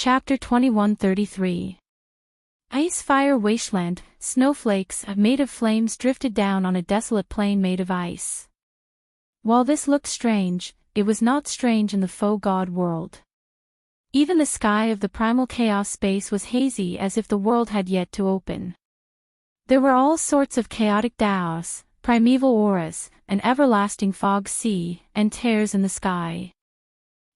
Chapter 2133. Ice Fire Wasteland. Snowflakes made of flames drifted down on a desolate plain made of ice. While this looked strange, it was not strange in the faux god world. Even the sky of the primal chaos space was hazy, as if the world had yet to open. There were all sorts of chaotic daos, primeval auras, an everlasting fog sea, and tears in the sky.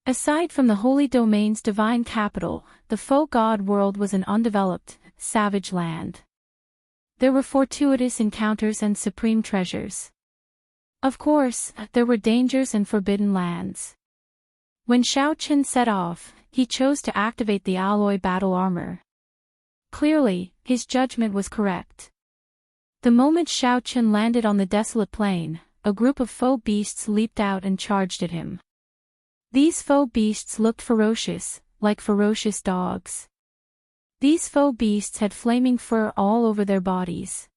Aside from the Holy Domain's divine capital, the faux god world was an undeveloped, savage land. There were fortuitous encounters and supreme treasures. Of course, there were dangers and forbidden lands. When Shao Qin set off, he chose to activate the alloy battle armor. Clearly, his judgment was correct. The moment Shao Qin landed on the desolate plain, a group of faux beasts leaped out and charged at him. These faux beasts looked ferocious, like ferocious dogs. These faux beasts had flaming fur all over their bodies.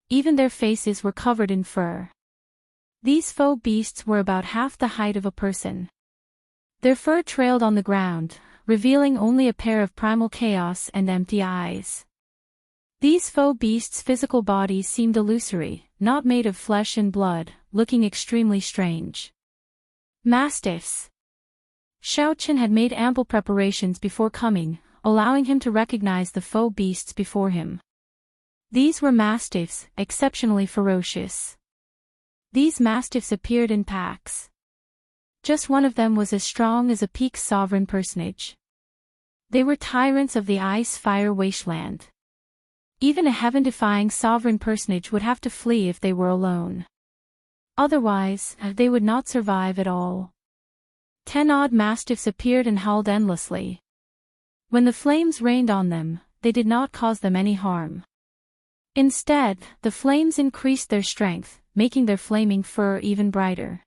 Even their faces were covered in fur. These faux beasts were about half the height of a person. Their fur trailed on the ground, revealing only a pair of primal chaos and empty eyes. These faux beasts' physical bodies seemed illusory, not made of flesh and blood, looking extremely strange. Mastiffs. Shao Qin had made ample preparations before coming, allowing him to recognize the faux beasts before him. These were mastiffs, exceptionally ferocious. These mastiffs appeared in packs. Just one of them was as strong as a peak sovereign personage. They were tyrants of the ice fire wasteland. Even a heaven-defying sovereign personage would have to flee if they were alone. Otherwise, they would not survive at all. 10 odd mastiffs appeared and howled endlessly. When the flames rained on them, they did not cause them any harm. Instead, the flames increased their strength, making their flaming fur even brighter.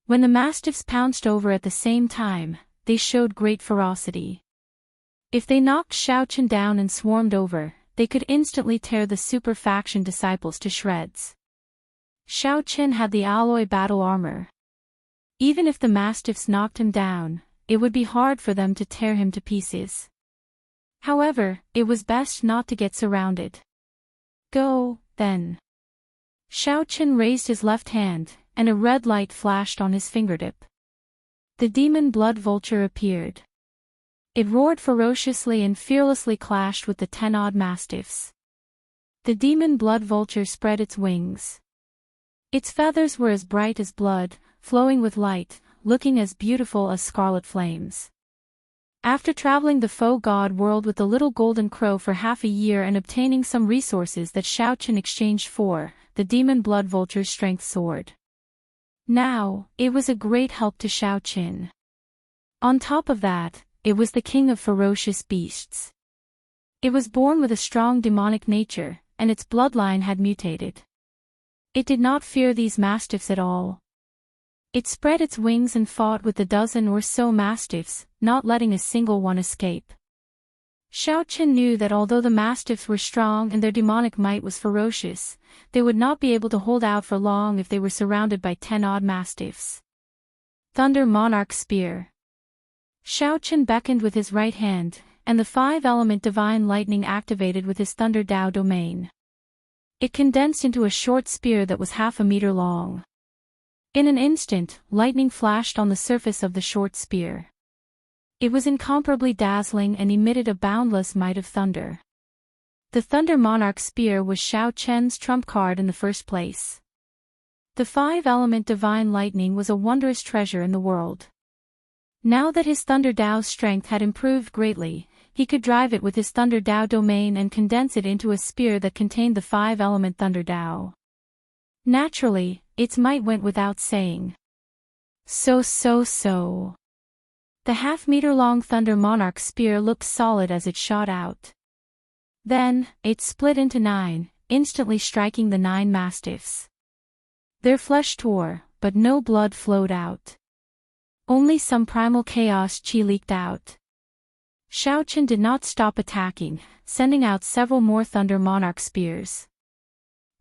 When the mastiffs pounced over at the same time, they showed great ferocity. If they knocked Shao Qin down and swarmed over, they could instantly tear the super faction disciples to shreds. Shao Qin had the alloy battle armor. Even if the mastiffs knocked him down, it would be hard for them to tear him to pieces. However, it was best not to get surrounded. Go, then. Shao Qin raised his left hand, and a red light flashed on his fingertip. The demon blood vulture appeared. It roared ferociously and fearlessly clashed with the 10 odd mastiffs. The demon blood vulture spread its wings. Its feathers were as bright as blood, flowing with light, looking as beautiful as scarlet flames. After traveling the faux god world with the little golden crow for half a year and obtaining some resources that Shao Qin exchanged for, the demon blood vulture's strength soared. Now, it was a great help to Shao Qin. On top of that, it was the king of ferocious beasts. It was born with a strong demonic nature, and its bloodline had mutated. It did not fear these mastiffs at all. It spread its wings and fought with the dozen or so mastiffs, not letting a single one escape. Shao Qin knew that although the mastiffs were strong and their demonic might was ferocious, they would not be able to hold out for long if they were surrounded by 10 odd mastiffs. Thunder Monarch Spear. Shao Qin beckoned with his right hand, and the 5-element divine lightning activated with his Thunder Dao domain. It condensed into a short spear that was half a meter long. In an instant, lightning flashed on the surface of the short spear. It was incomparably dazzling and emitted a boundless might of thunder. The Thunder Monarch Spear was Shao Qin's trump card in the first place. The 5-element divine lightning was a wondrous treasure in the world. Now that his Thunder Dao's strength had improved greatly, he could drive it with his Thunder Dao domain and condense it into a spear that contained the 5-element Thunder Dao. Naturally, its might went without saying. So. The half-meter-long Thunder Monarch Spear looked solid as it shot out. Then, it split into 9, instantly striking the 9 mastiffs. Their flesh tore, but no blood flowed out. Only some primal chaos chi leaked out. Shao Qin did not stop attacking, sending out several more Thunder Monarch Spears.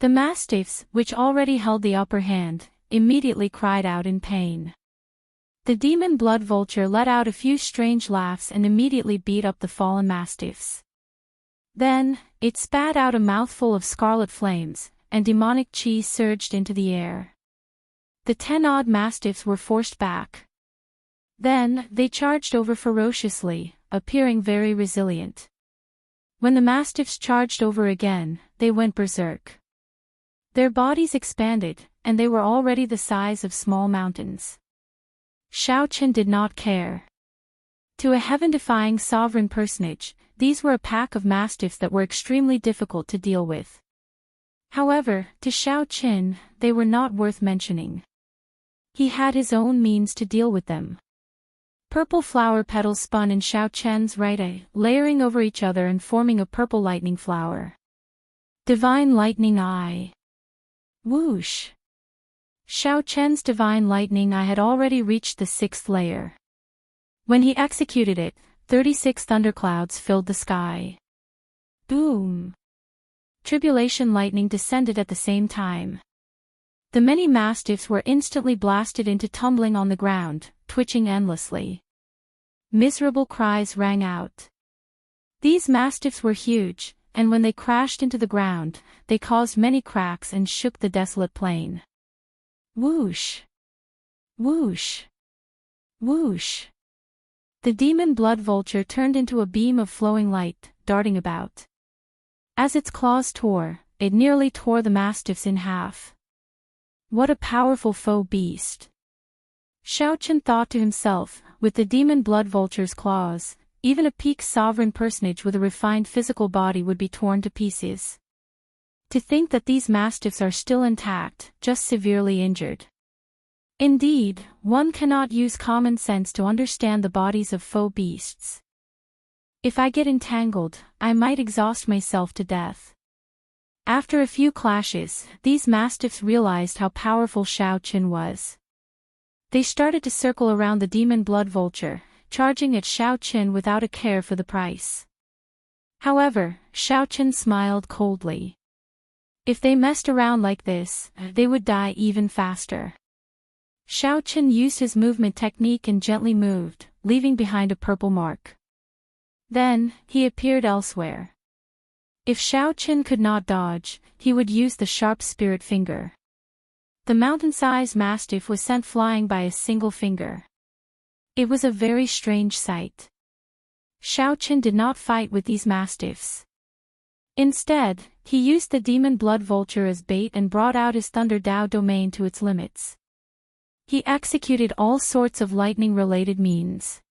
The mastiffs, which already held the upper hand, immediately cried out in pain. The demon blood vulture let out a few strange laughs and immediately beat up the fallen mastiffs. Then, it spat out a mouthful of scarlet flames, and demonic chi surged into the air. The 10-odd mastiffs were forced back. Then, they charged over ferociously, appearing very resilient. When the mastiffs charged over again, they went berserk. Their bodies expanded, and they were already the size of small mountains. Xiao Qin did not care. To a heaven-defying sovereign personage, these were a pack of mastiffs that were extremely difficult to deal with. However, to Xiao Qin, they were not worth mentioning. He had his own means to deal with them. Purple flower petals spun in Xiao Qian's right eye, layering over each other and forming a purple lightning flower. Divine Lightning Eye. Whoosh! Xiao Qian's divine lightning eye had already reached the 6th layer. When he executed it, 36 thunderclouds filled the sky. Boom! Tribulation lightning descended at the same time. The many mastiffs were instantly blasted into tumbling on the ground, twitching endlessly. Miserable cries rang out. These mastiffs were huge, and when they crashed into the ground, they caused many cracks and shook the desolate plain. Whoosh! Whoosh! Whoosh! The demon blood vulture turned into a beam of flowing light, darting about. As its claws tore, it nearly tore the mastiffs in half. What a powerful foe beast! Xiao Qin thought to himself, with the demon blood vulture's claws, even a peak sovereign personage with a refined physical body would be torn to pieces. To think that these mastiffs are still intact, just severely injured. Indeed, one cannot use common sense to understand the bodies of foe beasts. If I get entangled, I might exhaust myself to death. After a few clashes, these mastiffs realized how powerful Xiao Qin was. They started to circle around the demon blood vulture, charging at Xiao Qin without a care for the price. However, Xiao Qin smiled coldly. If they messed around like this, they would die even faster. Xiao Qin used his movement technique and gently moved, leaving behind a purple mark. Then, he appeared elsewhere. If Xiao Qin could not dodge, he would use the sharp spirit finger. The mountain-sized mastiff was sent flying by a single finger. It was a very strange sight. Xiao Qin did not fight with these mastiffs. Instead, he used the demon blood vulture as bait and brought out his Thunder Dao domain to its limits. He executed all sorts of lightning-related means.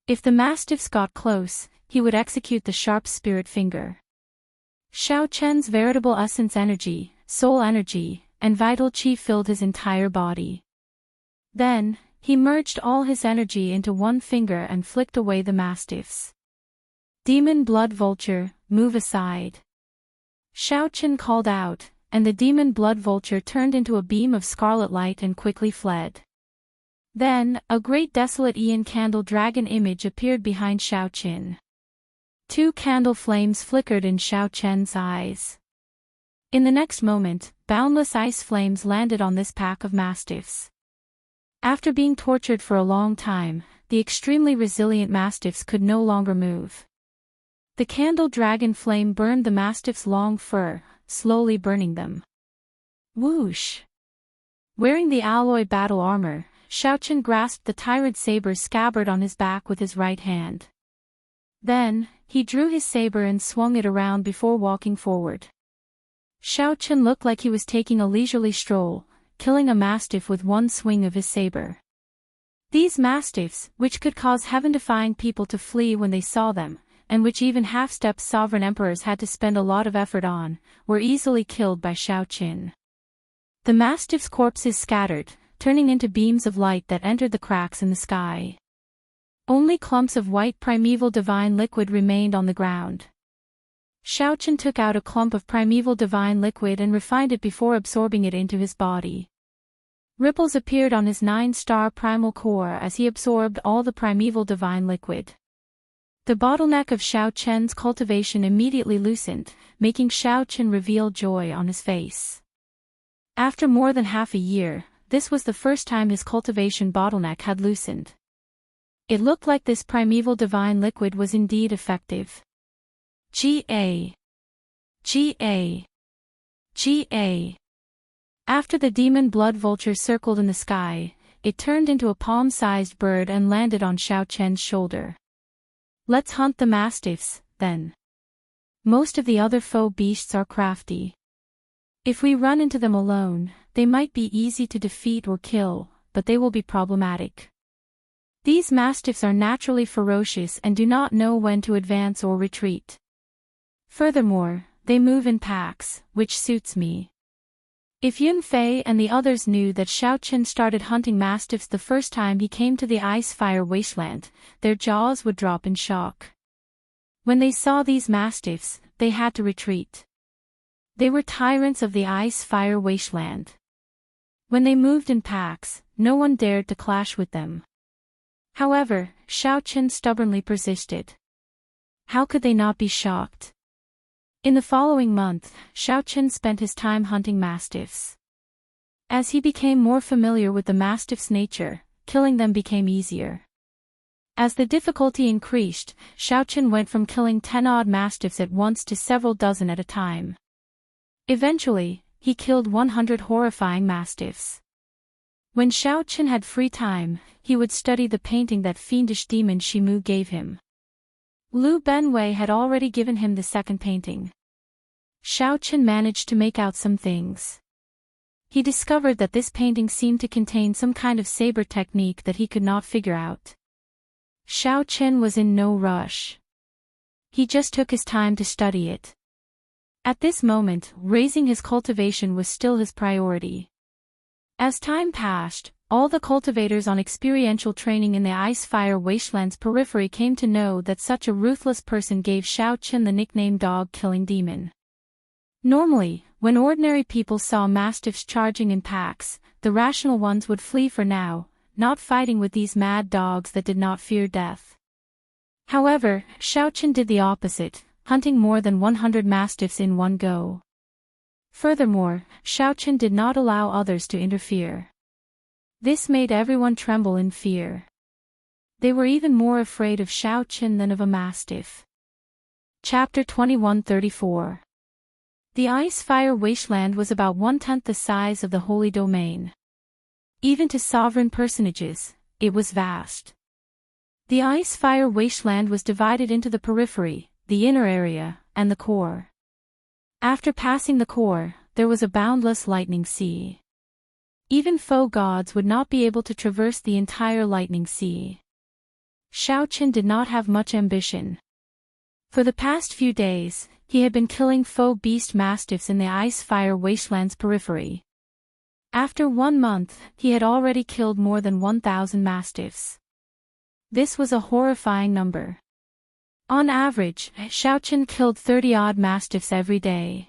If the mastiffs got close, he would execute the sharp spirit finger. Xiao Qian's veritable essence energy, soul energy, and vital qi filled his entire body. Then, he merged all his energy into one finger and flicked away the mastiffs. Demon blood vulture, move aside. Xiao Qin called out, and the demon blood vulture turned into a beam of scarlet light and quickly fled. Then, a great desolate Aeon candle dragon image appeared behind Xiao Qin. 2 candle flames flickered in Xiao Qian's eyes. In the next moment, boundless ice flames landed on this pack of mastiffs. After being tortured for a long time, the extremely resilient mastiffs could no longer move. The candle dragon flame burned the mastiff's long fur, slowly burning them. Whoosh! Wearing the alloy battle armor, Xiao Qin grasped the tyrant saber's scabbard on his back with his right hand. Then, he drew his saber and swung it around before walking forward. Xiao Qin looked like he was taking a leisurely stroll, killing a mastiff with one swing of his saber. These mastiffs, which could cause heaven-defying people to flee when they saw them, and which even half-stepped sovereign emperors had to spend a lot of effort on, were easily killed by Xiao Qin. The mastiffs' corpses scattered, turning into beams of light that entered the cracks in the sky. Only clumps of white primeval divine liquid remained on the ground. Xiao Qin took out a clump of primeval divine liquid and refined it before absorbing it into his body. Ripples appeared on his 9-star primal core as he absorbed all the primeval divine liquid. The bottleneck of Xiao Qian's cultivation immediately loosened, making Xiao Qin reveal joy on his face. After more than half a year, this was the first time his cultivation bottleneck had loosened. It looked like this primeval divine liquid was indeed effective. G.A. G.A. G.A. After the demon blood vulture circled in the sky, it turned into a palm-sized bird and landed on Xiao Chen's shoulder. Let's hunt the mastiffs, then. Most of the other foe beasts are crafty. If we run into them alone, they might be easy to defeat or kill, but they will be problematic. These mastiffs are naturally ferocious and do not know when to advance or retreat. Furthermore, they move in packs, which suits me. If Yun Fei and the others knew that Xiao Chen started hunting mastiffs the first time he came to the ice-fire wasteland, their jaws would drop in shock. When they saw these mastiffs, they had to retreat. They were tyrants of the ice-fire wasteland. When they moved in packs, no one dared to clash with them. However, Xiao Chen stubbornly persisted. How could they not be shocked? In the following month, Xiao Chen spent his time hunting mastiffs. As he became more familiar with the mastiff's nature, killing them became easier. As the difficulty increased, Xiao Chen went from killing 10-odd mastiffs at once to several dozen at a time. Eventually, he killed 100 horrifying mastiffs. When Xiao Chen had free time, he would study the painting that fiendish demon Shimu gave him. Lu Benwei had already given him the second painting. Xiao Chen managed to make out some things. He discovered that this painting seemed to contain some kind of saber technique that he could not figure out. Xiao Chen was in no rush. He just took his time to study it. At this moment, raising his cultivation was still his priority. As time passed, all the cultivators on experiential training in the ice-fire wasteland's periphery came to know that such a ruthless person gave Xiao Chen the nickname Dog-Killing Demon. Normally, when ordinary people saw mastiffs charging in packs, the rational ones would flee for now, not fighting with these mad dogs that did not fear death. However, Xiao Chen did the opposite, hunting more than 100 mastiffs in one go. Furthermore, Xiao Chen did not allow others to interfere. This made everyone tremble in fear. They were even more afraid of Xiao Chen than of a mastiff. Chapter 2134. The ice-fire wasteland was about 1/10 the size of the Holy Domain. Even to sovereign personages, it was vast. The ice-fire wasteland was divided into the periphery, the inner area, and the core. After passing the core, there was a boundless lightning sea. Even foe gods would not be able to traverse the entire lightning sea. Xiao Chen did not have much ambition. For the past few days, he had been killing foe beast mastiffs in the ice-fire wasteland's periphery. After 1 month, he had already killed more than 1,000 mastiffs. This was a horrifying number. On average, Xiao Chen killed 30-odd mastiffs every day.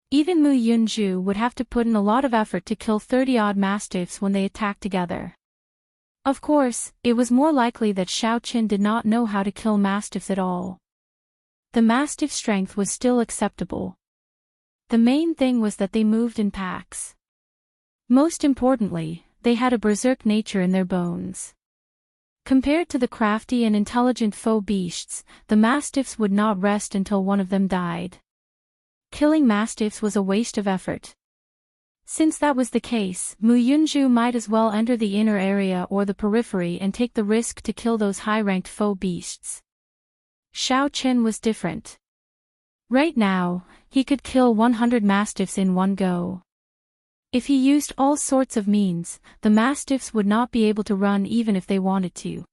Even Mu Yunju would have to put in a lot of effort to kill 30-odd mastiffs when they attacked together. Of course, it was more likely that Xiao Chen did not know how to kill mastiffs at all. The mastiff strength was still acceptable. The main thing was that they moved in packs. Most importantly, they had a berserk nature in their bones. Compared to the crafty and intelligent foe beasts, the mastiffs would not rest until one of them died. Killing mastiffs was a waste of effort. Since that was the case, Mu Yunju might as well enter the inner area or the periphery and take the risk to kill those high-ranked foe beasts. Xiao Chen was different. Right now, he could kill 100 mastiffs in one go. If he used all sorts of means, the mastiffs would not be able to run even if they wanted to.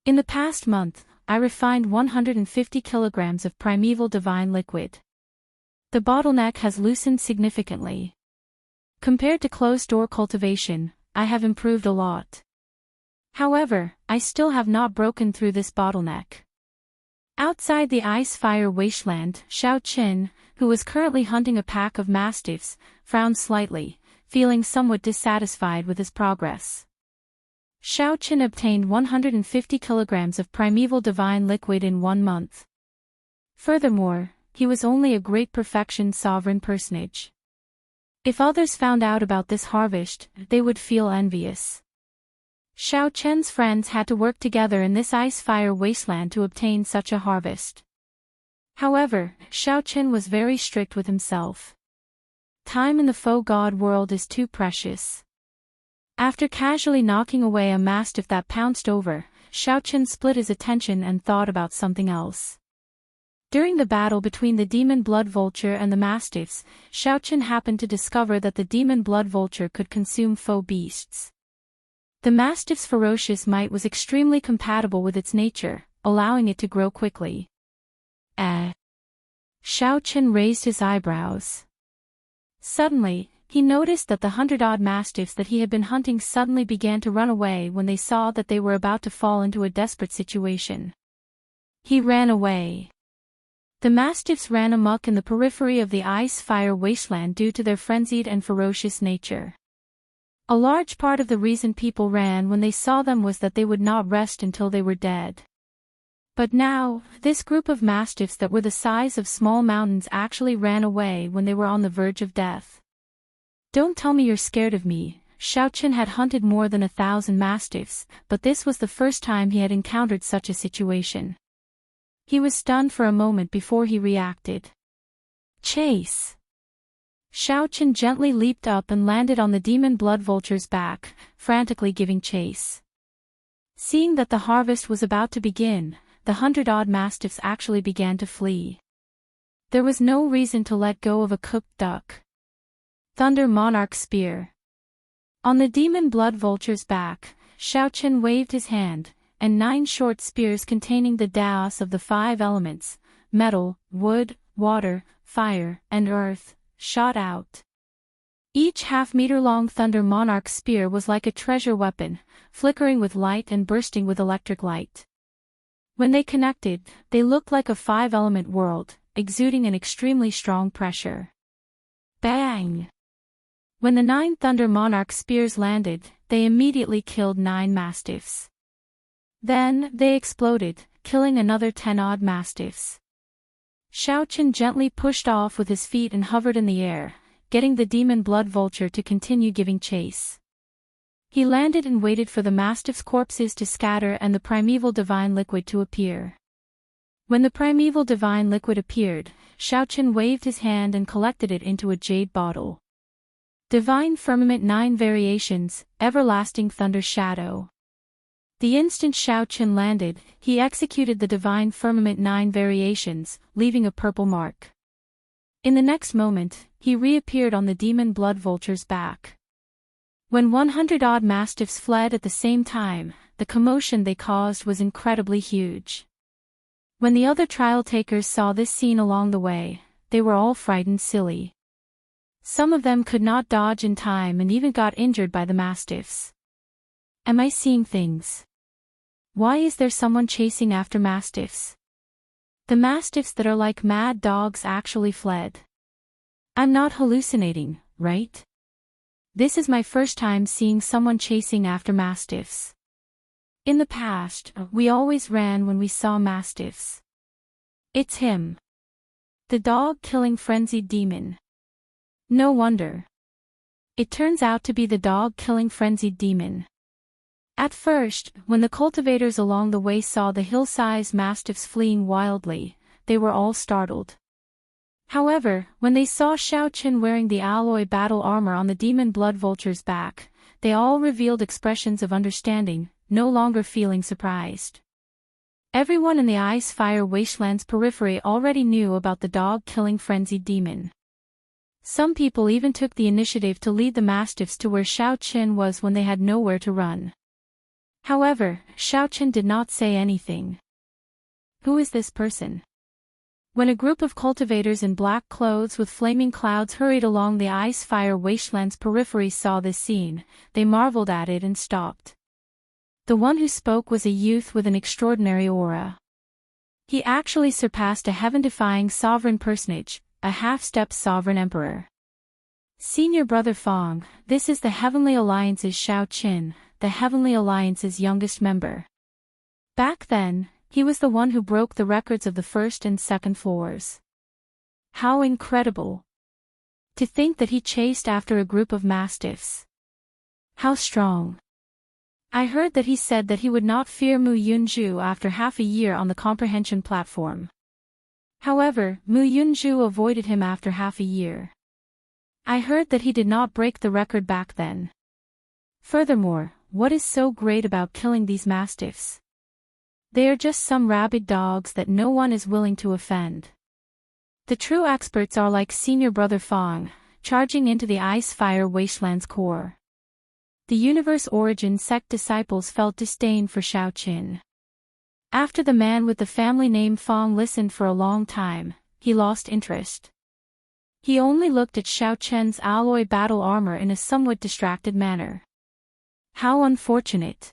In the past month, I refined 150 kilograms of primeval divine liquid. The bottleneck has loosened significantly. Compared to closed-door cultivation, I have improved a lot. However, I still have not broken through this bottleneck. Outside the ice-fire wasteland, Xiao Chen, who was currently hunting a pack of mastiffs, frowned slightly, feeling somewhat dissatisfied with his progress. Xiao Chen obtained 150 kilograms of primeval divine liquid in 1 month. Furthermore, he was only a great perfection sovereign personage. If others found out about this harvest, they would feel envious. Xiao Chen's friends had to work together in this ice-fire wasteland to obtain such a harvest. However, Xiao Chen was very strict with himself. Time in the faux god world is too precious. After casually knocking away a mastiff that pounced over, Xiao Chen split his attention and thought about something else. During the battle between the demon blood vulture and the mastiffs, Xiao Chen happened to discover that the demon blood vulture could consume faux beasts. The mastiff's ferocious might was extremely compatible with its nature, allowing it to grow quickly. Xiao Chen raised his eyebrows. Suddenly, he noticed that the 100-odd mastiffs that he had been hunting suddenly began to run away when they saw that they were about to fall into a desperate situation. He ran away. The mastiffs ran amok in the periphery of the ice-fire wasteland due to their frenzied and ferocious nature. A large part of the reason people ran when they saw them was that they would not rest until they were dead. But now, this group of mastiffs that were the size of small mountains actually ran away when they were on the verge of death. Don't tell me you're scared of me. Xiao Chen had hunted more than 1,000 mastiffs, but this was the first time he had encountered such a situation. He was stunned for a moment before he reacted. Chase! Xiao Chen gently leaped up and landed on the demon blood vulture's back, frantically giving chase. Seeing that the harvest was about to begin, the 100-odd mastiffs actually began to flee. There was no reason to let go of a cooked duck. Thunder Monarch Spear. On the demon blood vulture's back, Xiao Chen waved his hand, and 9 short spears containing the Daos of the 5 elements, metal, wood, water, fire, and earth, shot out. Each half-meter-long Thunder Monarch spear was like a treasure weapon, flickering with light and bursting with electric light. When they connected, they looked like a 5-element world, exuding an extremely strong pressure. Bang! When the 9 Thunder Monarch spears landed, they immediately killed 9 mastiffs. Then, they exploded, killing another 10-odd mastiffs. Xiao Chen gently pushed off with his feet and hovered in the air, getting the demon blood vulture to continue giving chase. He landed and waited for the mastiffs' corpses to scatter and the primeval divine liquid to appear. When the primeval divine liquid appeared, Xiao Chen waved his hand and collected it into a jade bottle. Divine Firmament 9 Variations, Everlasting Thunder Shadow. The instant Xiao Chen landed, he executed the Divine Firmament 9 Variations, leaving a purple mark. In the next moment, he reappeared on the demon blood vulture's back. When 100-odd mastiffs fled at the same time, the commotion they caused was incredibly huge. When the other trial takers saw this scene along the way, they were all frightened silly. Some of them could not dodge in time and even got injured by the mastiffs. Am I seeing things? Why is there someone chasing after mastiffs? The mastiffs that are like mad dogs actually fled. I'm not hallucinating, right? This is my first time seeing someone chasing after mastiffs. In the past, we always ran when we saw mastiffs. It's him. The dog-killing frenzied demon. No wonder. It turns out to be the dog-killing frenzied demon. At first, when the cultivators along the way saw the hill-sized mastiffs fleeing wildly, they were all startled. However, when they saw Xiao Chen wearing the alloy battle armor on the demon blood vulture's back, they all revealed expressions of understanding, no longer feeling surprised. Everyone in the ice-fire wasteland's periphery already knew about the dog-killing frenzied demon. Some people even took the initiative to lead the mastiffs to where Xiao Chen was when they had nowhere to run. However, Xiao Chen did not say anything. Who is this person? When a group of cultivators in black clothes with flaming clouds hurried along the ice-fire wasteland's periphery saw this scene, they marveled at it and stopped. The one who spoke was a youth with an extraordinary aura. He actually surpassed a heaven-defying sovereign personage, a half-step sovereign emperor. Senior Brother Fong, this is the Heavenly Alliance's Xiao Qin, the Heavenly Alliance's youngest member. Back then, he was the one who broke the records of the first and second floors. How incredible! To think that he chased after a group of mastiffs. How strong. I heard that he said that he would not fear Mu Yunju after half a year on the comprehension platform. However, Mu Yunju avoided him after half a year. I heard that he did not break the record back then. Furthermore, what is so great about killing these mastiffs? They are just some rabid dogs that no one is willing to offend. The true experts are like Senior Brother Fong, charging into the ice-fire wasteland's core. The Universe Origin sect disciples felt disdain for Xiaoqin. After the man with the family name Fong listened for a long time, he lost interest. He only looked at Xiaoqian's alloy battle armor in a somewhat distracted manner. How unfortunate.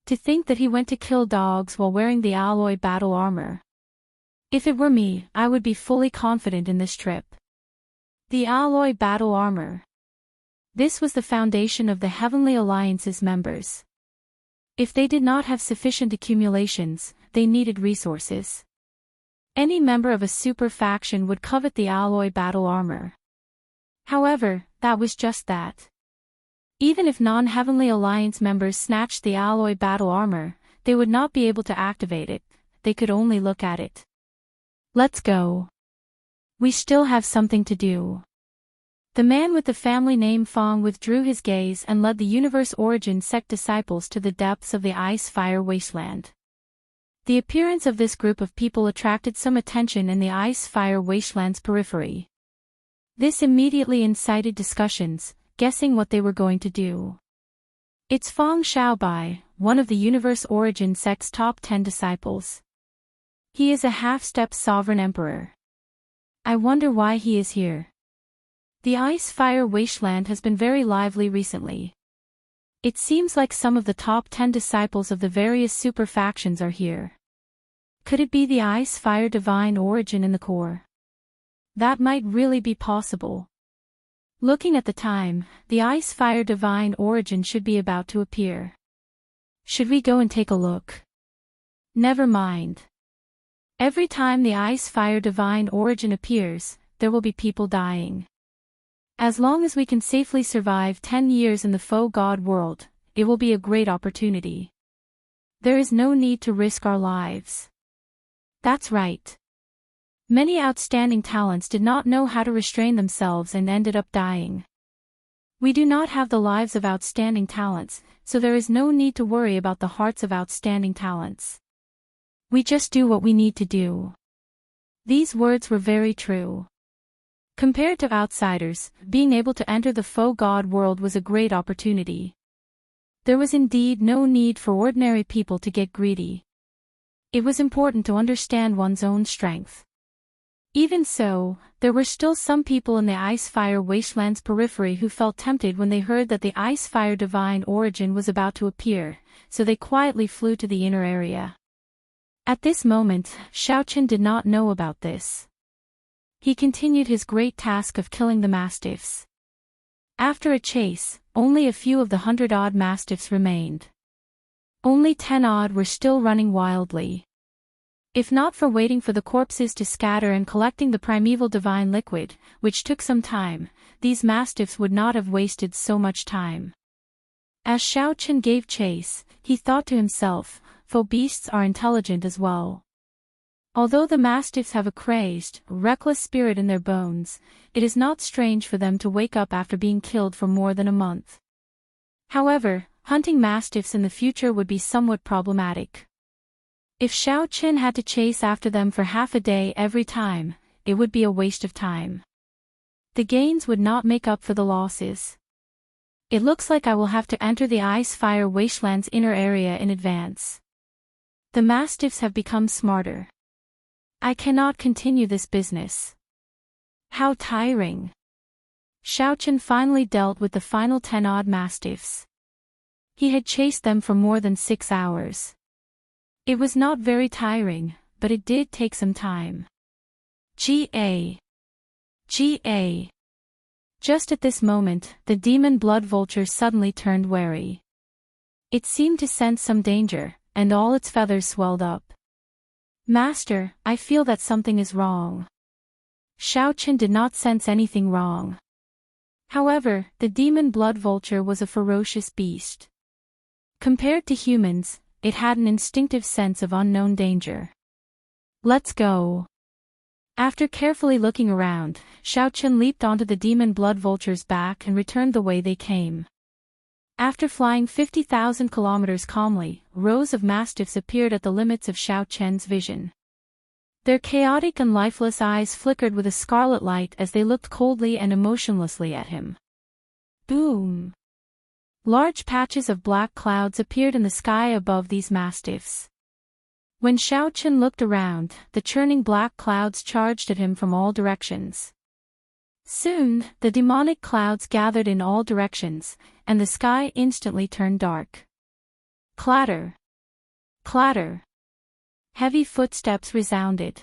To think that he went to kill dogs while wearing the alloy battle armor. If it were me, I would be fully confident in this trip. The alloy battle armor. This was the foundation of the Heavenly Alliance's members. If they did not have sufficient accumulations, they needed resources. Any member of a super faction would covet the alloy battle armor. However, that was just that. Even if non-Heavenly Alliance members snatched the alloy battle armor, they would not be able to activate it, they could only look at it. Let's go. We still have something to do. The man with the family name Fong withdrew his gaze and led the Universe Origin sect disciples to the depths of the ice-fire wasteland. The appearance of this group of people attracted some attention in the ice-fire wasteland's periphery. This immediately incited discussions, guessing what they were going to do. It's Fong Xiaobai, one of the Universe Origin sect's top 10 disciples. He is a half-step sovereign emperor. I wonder why he is here. The ice-fire wasteland has been very lively recently. It seems like some of the top 10 disciples of the various super factions are here. Could it be the ice-fire divine origin in the core? That might really be possible. Looking at the time, the ice-fire divine origin should be about to appear. Should we go and take a look? Never mind. Every time the ice-fire divine origin appears, there will be people dying. As long as we can safely survive 10 years in the faux god world, it will be a great opportunity. There is no need to risk our lives. That's right. Many outstanding talents did not know how to restrain themselves and ended up dying. We do not have the lives of outstanding talents, so there is no need to worry about the hearts of outstanding talents. We just do what we need to do. These words were very true. Compared to outsiders, being able to enter the faux god world was a great opportunity. There was indeed no need for ordinary people to get greedy. It was important to understand one's own strength. Even so, there were still some people in the ice-fire wasteland's periphery who felt tempted when they heard that the ice-fire divine origin was about to appear, so they quietly flew to the inner area. At this moment, Xiaoqin did not know about this. He continued his great task of killing the mastiffs. After a chase, only a few of the 100-odd mastiffs remained. Only 10-odd were still running wildly. If not for waiting for the corpses to scatter and collecting the primeval divine liquid, which took some time, these mastiffs would not have wasted so much time. As Xiaoqin gave chase, he thought to himself, faux beasts are intelligent as well. Although the mastiffs have a crazed, reckless spirit in their bones, it is not strange for them to wake up after being killed for more than a month. However, hunting mastiffs in the future would be somewhat problematic. If Xiaoqin had to chase after them for half a day every time, it would be a waste of time. The gains would not make up for the losses. It looks like I will have to enter the ice-fire wasteland's inner area in advance. The mastiffs have become smarter. I cannot continue this business. How tiring. Xiaoqin finally dealt with the final 10-odd mastiffs. He had chased them for more than 6 hours. It was not very tiring, but it did take some time. G.A. Just at this moment, the demon blood vulture suddenly turned wary. It seemed to sense some danger, and all its feathers swelled up. Master, I feel that something is wrong. Xiao Qin did not sense anything wrong. However, the demon blood vulture was a ferocious beast. Compared to humans, it had an instinctive sense of unknown danger. Let's go. After carefully looking around, Xiao Qin leaped onto the demon blood vulture's back and returned the way they came. After flying 50,000 kilometers calmly, rows of mastiffs appeared at the limits of Xiao Qin's vision. Their chaotic and lifeless eyes flickered with a scarlet light as they looked coldly and emotionlessly at him. Boom! Large patches of black clouds appeared in the sky above these mastiffs. When Xiao Qin looked around, the churning black clouds charged at him from all directions. Soon, the demonic clouds gathered in all directions, and the sky instantly turned dark. Clatter! Clatter! Heavy footsteps resounded.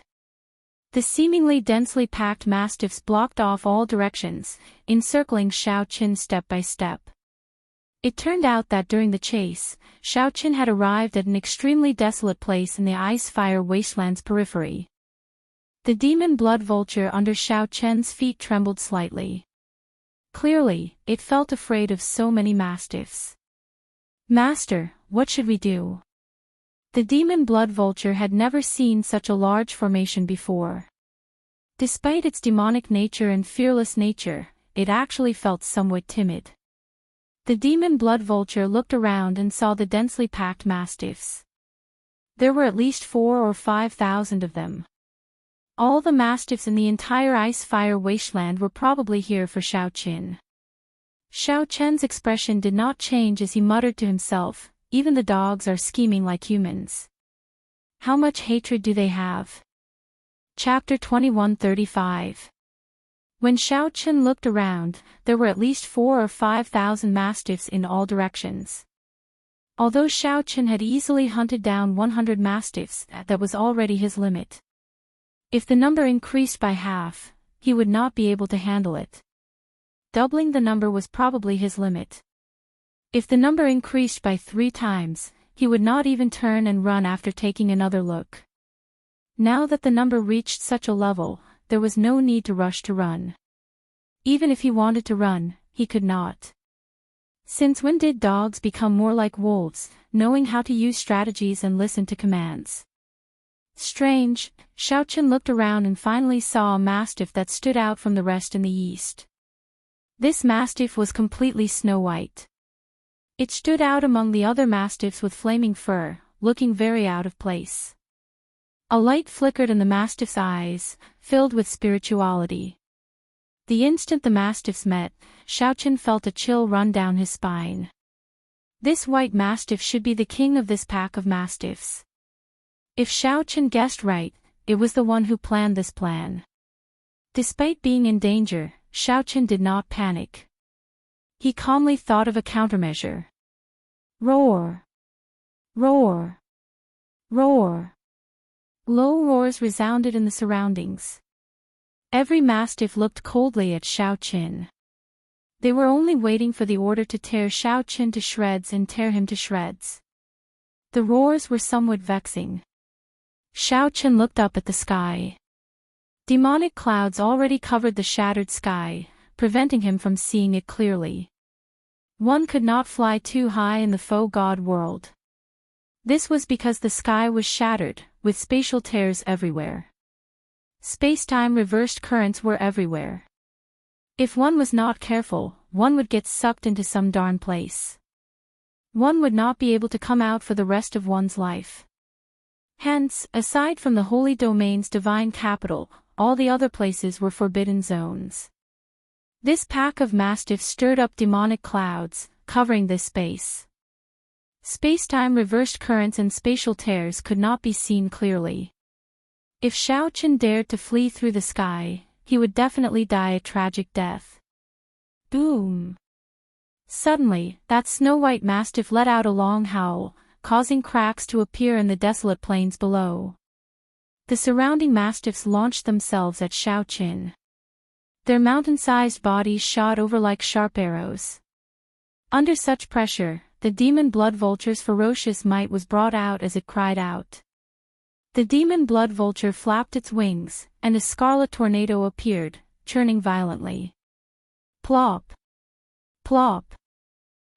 The seemingly densely packed mastiffs blocked off all directions, encircling Xiao Qin step by step. It turned out that during the chase, Xiao Qin had arrived at an extremely desolate place in the ice-fire wasteland's periphery. The demon blood vulture under Xiao Qin's feet trembled slightly. Clearly, it felt afraid of so many mastiffs. Master, what should we do? The demon blood vulture had never seen such a large formation before. Despite its demonic nature and fearless nature, it actually felt somewhat timid. The demon blood vulture looked around and saw the densely packed mastiffs. There were at least 4,000 or 5,000 of them. All the mastiffs in the entire ice-fire wasteland were probably here for Xiao Qin. Xiao Qin's expression did not change as he muttered to himself, "Even the dogs are scheming like humans. How much hatred do they have?" Chapter 21:35. When Xiao Qin looked around, there were at least 4,000 or 5,000 mastiffs in all directions. Although Xiao Qin had easily hunted down 100 mastiffs, that was already his limit. If the number increased by half, he would not be able to handle it. Doubling the number was probably his limit. If the number increased by 3 times, he would not even turn and run after taking another look. Now that the number reached such a level, there was no need to rush to run. Even if he wanted to run, he could not. Since when did dogs become more like wolves, knowing how to use strategies and listen to commands? Strange, Xiao Qin looked around and finally saw a mastiff that stood out from the rest in the east. This mastiff was completely snow-white. It stood out among the other mastiffs with flaming fur, looking very out of place. A light flickered in the mastiff's eyes, filled with spirituality. The instant the mastiffs met, Xiao Qin felt a chill run down his spine. This white mastiff should be the king of this pack of mastiffs. If Xiao Qin guessed right, it was the one who planned this plan. Despite being in danger, Xiao Qin did not panic. He calmly thought of a countermeasure. Roar! Roar! Roar! Low roars resounded in the surroundings. Every mastiff looked coldly at Xiao Qin. They were only waiting for the order to tear Xiao Qin to shreds and tear him to shreds. The roars were somewhat vexing. Xiao Qin looked up at the sky. Demonic clouds already covered the shattered sky, preventing him from seeing it clearly. One could not fly too high in the faux god world. This was because the sky was shattered, with spatial tears everywhere. Space-time reversed currents were everywhere. If one was not careful, one would get sucked into some darn place. One would not be able to come out for the rest of one's life. Hence, aside from the holy domain's divine capital, all the other places were forbidden zones. This pack of mastiffs stirred up demonic clouds, covering this space. Space-time reversed currents and spatial tears could not be seen clearly. If Xiao Qin dared to flee through the sky, he would definitely die a tragic death. Boom! Suddenly, that snow-white mastiff let out a long howl, causing cracks to appear in the desolate plains below. The surrounding mastiffs launched themselves at Xiao Qin. Their mountain-sized bodies shot over like sharp arrows. Under such pressure, the demon blood vulture's ferocious might was brought out as it cried out. The demon blood vulture flapped its wings, and a scarlet tornado appeared, churning violently. Plop! Plop!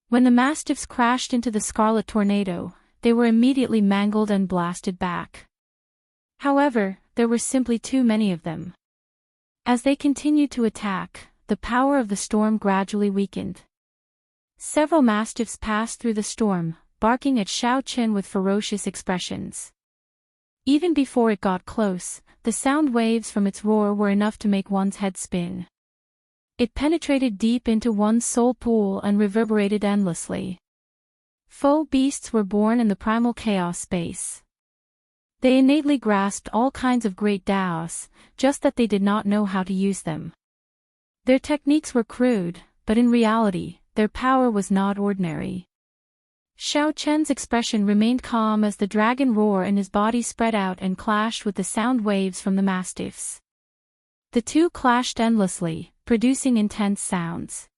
When the mastiffs crashed into the scarlet tornado, they were immediately mangled and blasted back. However, there were simply too many of them. As they continued to attack, the power of the storm gradually weakened. Several mastiffs passed through the storm, barking at Xiao Chen with ferocious expressions. Even before it got close, the sound waves from its roar were enough to make one's head spin. It penetrated deep into one's soul pool and reverberated endlessly. Foe beasts were born in the primal chaos space. They innately grasped all kinds of great Daos, just that they did not know how to use them. Their techniques were crude, but in reality, their power was not ordinary. Xiao Chen's expression remained calm as the dragon roar in his body spread out and clashed with the sound waves from the mastiffs. The two clashed endlessly, producing intense sounds.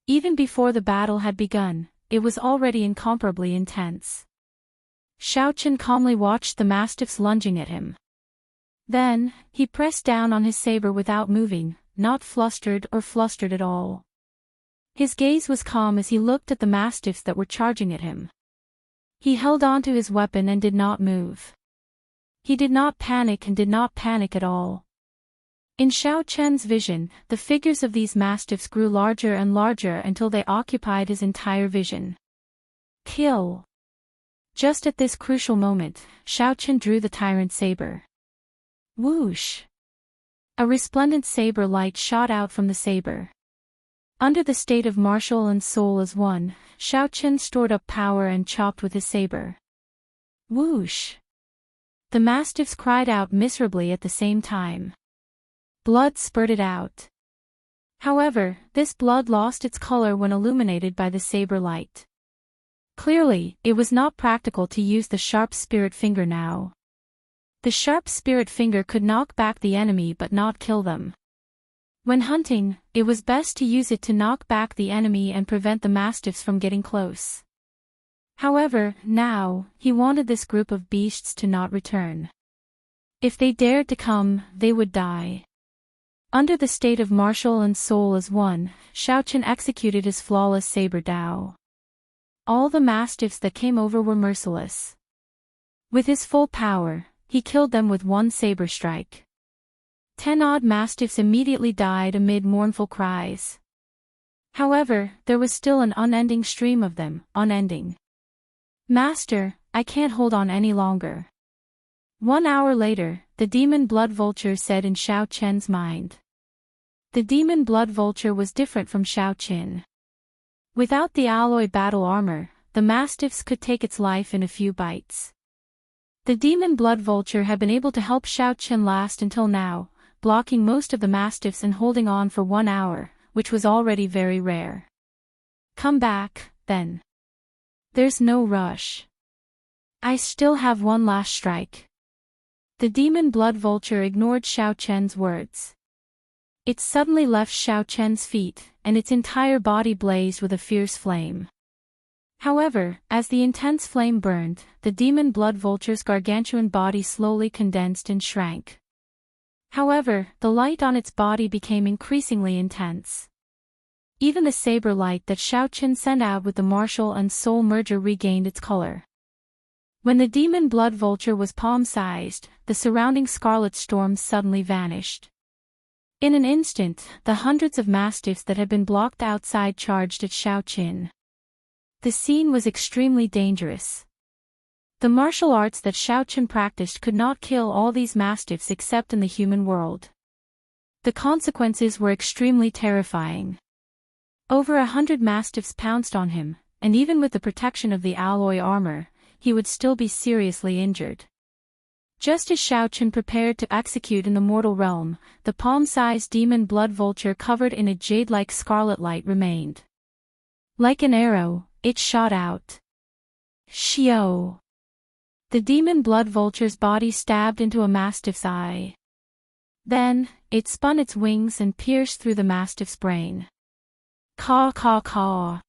Even before the battle had begun, it was already incomparably intense. Xiao Chen calmly watched the mastiffs lunging at him. Then, he pressed down on his saber without moving, not flustered or flustered at all. His gaze was calm as he looked at the mastiffs that were charging at him. He held on to his weapon and did not move. He did not panic and did not panic at all. In Xiao Chen's vision, the figures of these mastiffs grew larger and larger until they occupied his entire vision. Kill! Just at this crucial moment, Xiao Chen drew the tyrant saber. Whoosh! A resplendent saber light shot out from the saber. Under the state of martial and soul as one, Xiao Chen stored up power and chopped with his saber. Whoosh! The mastiffs cried out miserably at the same time. Blood spurted out. However, this blood lost its color when illuminated by the saber light. Clearly, it was not practical to use the sharp spirit finger now. The sharp spirit finger could knock back the enemy but not kill them. When hunting, it was best to use it to knock back the enemy and prevent the mastiffs from getting close. However, now, he wanted this group of beasts to not return. If they dared to come, they would die. Under the state of martial and soul as one, Xiao Chen executed his flawless saber Dao. All the mastiffs that came over were merciless. With his full power, he killed them with one saber strike. 10 odd mastiffs immediately died amid mournful cries. However, there was still an unending stream of them, unending. Master, I can't hold on any longer. 1 hour later, the demon blood vulture said in Xiao Chen's mind. The demon blood vulture was different from Xiao Chen. Without the alloy battle armor, the mastiffs could take its life in a few bites. The demon blood vulture had been able to help Xiao Chen last until now, blocking most of the mastiffs and holding on for 1 hour, which was already very rare. Come back, then. There's no rush. I still have one last strike. The demon blood vulture ignored Xiao Chen's words. It suddenly left Xiao Chen's feet, and its entire body blazed with a fierce flame. However, as the intense flame burned, the demon blood vulture's gargantuan body slowly condensed and shrank. However, the light on its body became increasingly intense. Even the saber light that Xiao Chen sent out with the martial and soul merger regained its color. When the demon blood vulture was palm-sized, the surrounding scarlet storm suddenly vanished. In an instant, the hundreds of mastiffs that had been blocked outside charged at Xiao Chen. The scene was extremely dangerous. The martial arts that Xiao Chen practiced could not kill all these mastiffs except in the human world. The consequences were extremely terrifying. Over 100 mastiffs pounced on him, and even with the protection of the alloy armor, he would still be seriously injured. Just as Xiao Chen prepared to execute in the mortal realm, the palm-sized demon blood vulture covered in a jade-like scarlet light remained. Like an arrow, it shot out. Xiao! The demon blood vulture's body stabbed into a mastiff's eye. Then, it spun its wings and pierced through the mastiff's brain. Caw caw caw.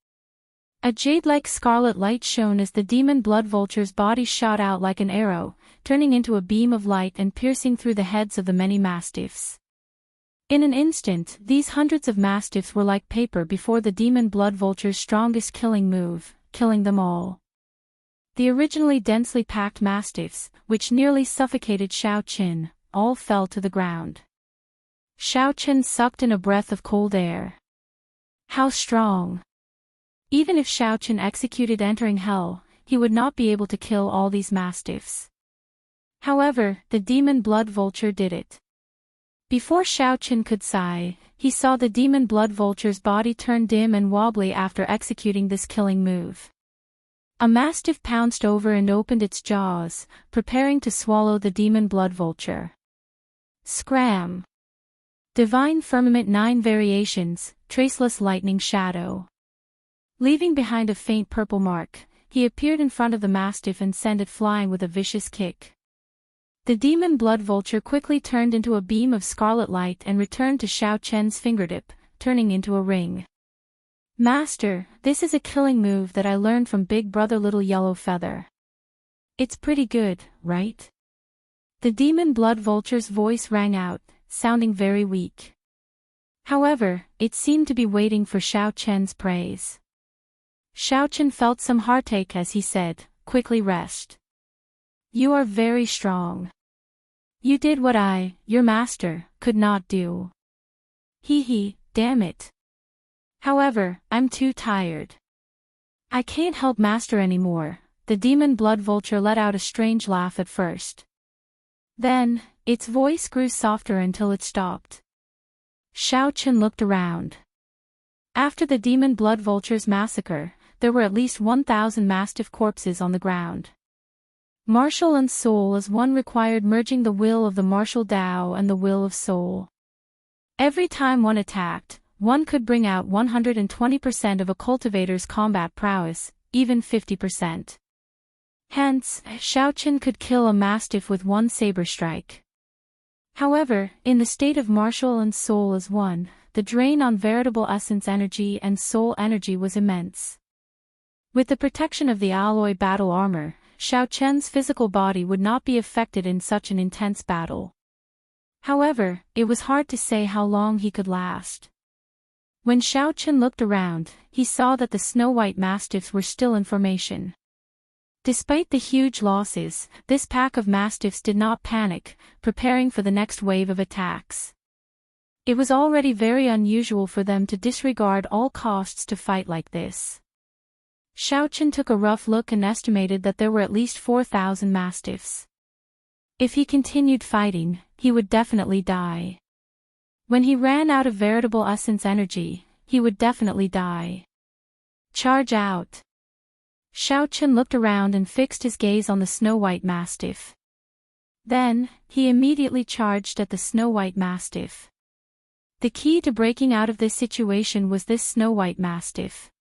A jade-like scarlet light shone as the demon blood vulture's body shot out like an arrow, turning into a beam of light and piercing through the heads of the many mastiffs. In an instant, these hundreds of mastiffs were like paper before the demon blood vulture's strongest killing move, killing them all. The originally densely packed mastiffs, which nearly suffocated Xiao Qin, all fell to the ground. Xiao Qin sucked in a breath of cold air. How strong! Even if Xiao Qin executed entering hell, he would not be able to kill all these mastiffs. However, the demon blood vulture did it. Before Xiao Qin could sigh, he saw the demon blood vulture's body turn dim and wobbly after executing this killing move. A mastiff pounced over and opened its jaws, preparing to swallow the demon blood vulture. Scram! Divine Firmament 9 Variations, Traceless Lightning Shadow. Leaving behind a faint purple mark, he appeared in front of the mastiff and sent it flying with a vicious kick. The demon blood vulture quickly turned into a beam of scarlet light and returned to Xiao Chen's fingertip, turning into a ring. Master, this is a killing move that I learned from Big Brother Little Yellow Feather. It's pretty good, right? The demon blood vulture's voice rang out, sounding very weak. However, it seemed to be waiting for Xiao Chen's praise. Xiao Chen felt some heartache as he said, quickly rest. You are very strong. You did what I, your master, could not do. Hee, damn it. However, I'm too tired. I can't help master anymore. The demon blood vulture let out a strange laugh at first. Then, its voice grew softer until it stopped. Xiao Chen looked around. After the demon blood vulture's massacre, there were at least 1,000 mastiff corpses on the ground. Martial and soul as one required merging the will of the martial Tao and the will of soul. Every time one attacked, one could bring out 120% of a cultivator's combat prowess, even 50%. Hence, Xiao Chen could kill a mastiff with one saber strike. However, in the state of martial and soul as one, the drain on veritable essence energy and soul energy was immense. With the protection of the alloy battle armor, Xiao Chen's physical body would not be affected in such an intense battle. However, it was hard to say how long he could last. When Xiao Chen looked around, he saw that the snow-white mastiffs were still in formation. Despite the huge losses, this pack of mastiffs did not panic, preparing for the next wave of attacks. It was already very unusual for them to disregard all costs to fight like this. Xiao Chen took a rough look and estimated that there were at least 4,000 mastiffs. If he continued fighting, he would definitely die. When he ran out of veritable essence energy, he would definitely die. Charge out! Xiao Chen looked around and fixed his gaze on the snow-white mastiff. Then, he immediately charged at the snow-white mastiff. The key to breaking out of this situation was this snow-white mastiff.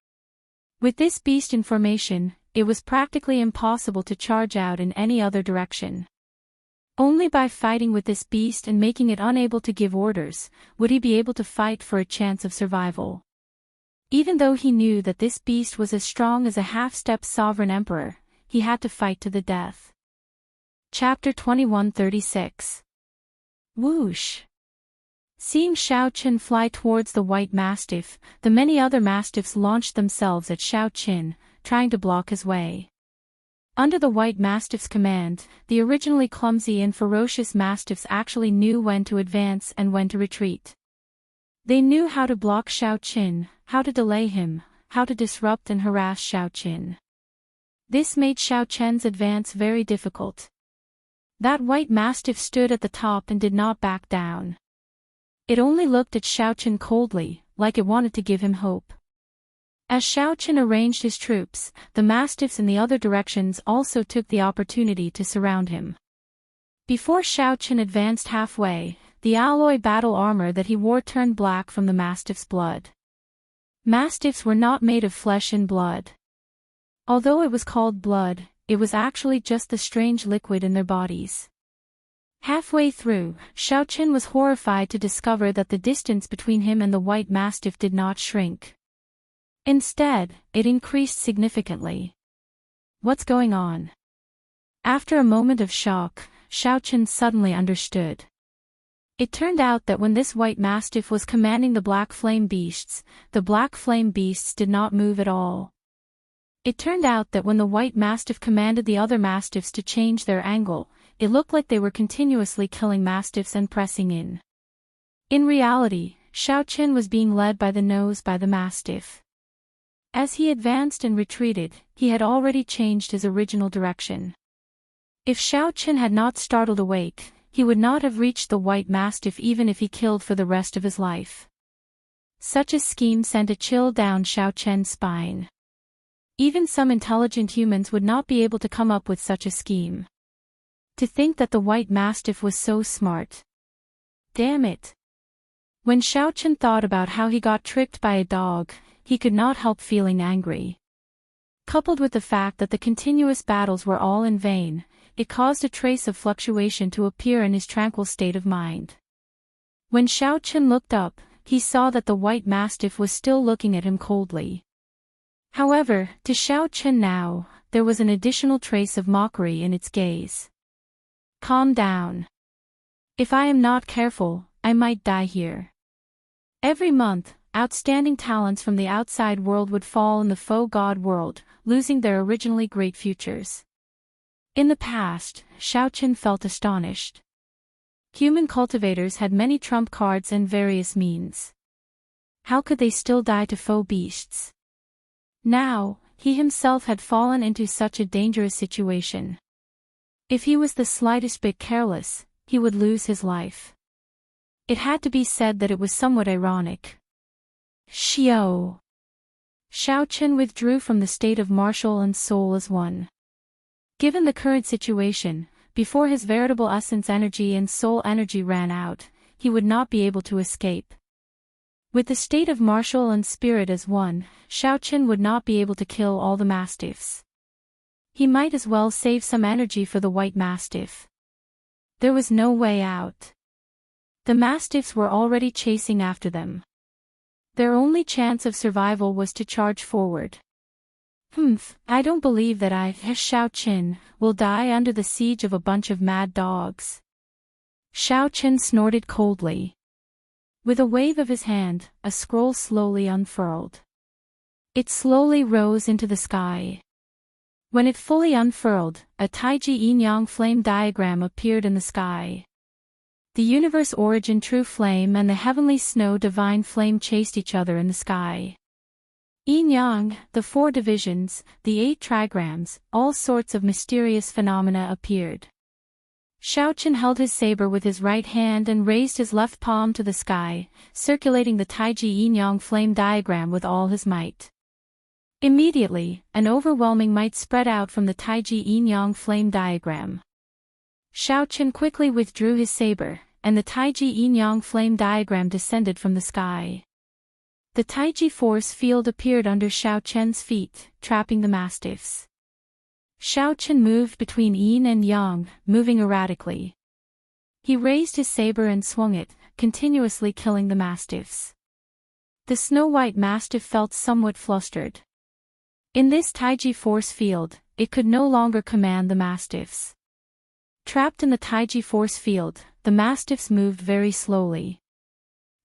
With this beast in formation, it was practically impossible to charge out in any other direction. Only by fighting with this beast and making it unable to give orders, would he be able to fight for a chance of survival. Even though he knew that this beast was as strong as a half-step sovereign emperor, he had to fight to the death. Chapter 2136. Whoosh! Seeing Xiao Chen fly towards the white mastiff, the many other mastiffs launched themselves at Xiao Chen, trying to block his way. Under the white mastiff's command, the originally clumsy and ferocious mastiffs actually knew when to advance and when to retreat. They knew how to block Xiao Chen, how to delay him, how to disrupt and harass Xiao Chen. This made Xiao Chen's advance very difficult. That white mastiff stood at the top and did not back down. It only looked at Xiao Chen coldly, like it wanted to give him hope. As Xiao Chen arranged his troops, the mastiffs in the other directions also took the opportunity to surround him. Before Xiao Chen advanced halfway, the alloy battle armor that he wore turned black from the mastiff's blood. Mastiffs were not made of flesh and blood. Although it was called blood, it was actually just the strange liquid in their bodies. Halfway through, Xiao Chen was horrified to discover that the distance between him and the white mastiff did not shrink. Instead, it increased significantly. What's going on? After a moment of shock, Xiaochen suddenly understood. It turned out that when this white mastiff was commanding the black flame beasts, the black flame beasts did not move at all. It turned out that when the white mastiff commanded the other mastiffs to change their angle, it looked like they were continuously killing mastiffs and pressing in. In reality, Xiaochen was being led by the nose by the mastiff. As he advanced and retreated, he had already changed his original direction. If Xiaochen had not startled awake, he would not have reached the white mastiff even if he killed for the rest of his life. Such a scheme sent a chill down Xiaochen's spine. Even some intelligent humans would not be able to come up with such a scheme. To think that the white mastiff was so smart. Damn it. When Xiaochen thought about how he got tricked by a dog, he could not help feeling angry. Coupled with the fact that the continuous battles were all in vain, it caused a trace of fluctuation to appear in his tranquil state of mind. When Xiaochen looked up, he saw that the white mastiff was still looking at him coldly. However, to Xiaochen now, there was an additional trace of mockery in its gaze. Calm down. If I am not careful, I might die here. Every month, outstanding talents from the outside world would fall in the faux god world, losing their originally great futures. In the past, Xiaochen felt astonished. Human cultivators had many trump cards and various means. How could they still die to faux beasts? Now, he himself had fallen into such a dangerous situation. If he was the slightest bit careless, he would lose his life. It had to be said that it was somewhat ironic. Xiao. Xiaochen withdrew from the state of martial and soul as one. Given the current situation, before his veritable essence energy and soul energy ran out, he would not be able to escape. With the state of martial and spirit as one, Xiaochen would not be able to kill all the mastiffs. He might as well save some energy for the white mastiff. There was no way out. The mastiffs were already chasing after them. Their only chance of survival was to charge forward. I don't believe that Xiaochen, will die under the siege of a bunch of mad dogs. Xiaochen snorted coldly. With a wave of his hand, a scroll slowly unfurled. It slowly rose into the sky. When it fully unfurled, a Taiji yin-yang flame diagram appeared in the sky. The universe origin true flame and the heavenly snow divine flame chased each other in the sky. Yin-yang, the 4 divisions, the 8 trigrams, all sorts of mysterious phenomena appeared. Xiaochen held his saber with his right hand and raised his left palm to the sky, circulating the Taiji yin-yang flame diagram with all his might. Immediately, an overwhelming might spread out from the Taiji yin-yang flame diagram. Xiaochen quickly withdrew his saber, and the Taiji yin-yang flame diagram descended from the sky. The Taiji force field appeared under Xiaochen's feet, trapping the mastiffs. Xiaochen moved between yin and yang, moving erratically. He raised his saber and swung it, continuously killing the mastiffs. The snow-white mastiff felt somewhat flustered. In this Taiji force field, it could no longer command the mastiffs. Trapped in the Taiji force field, the mastiffs moved very slowly.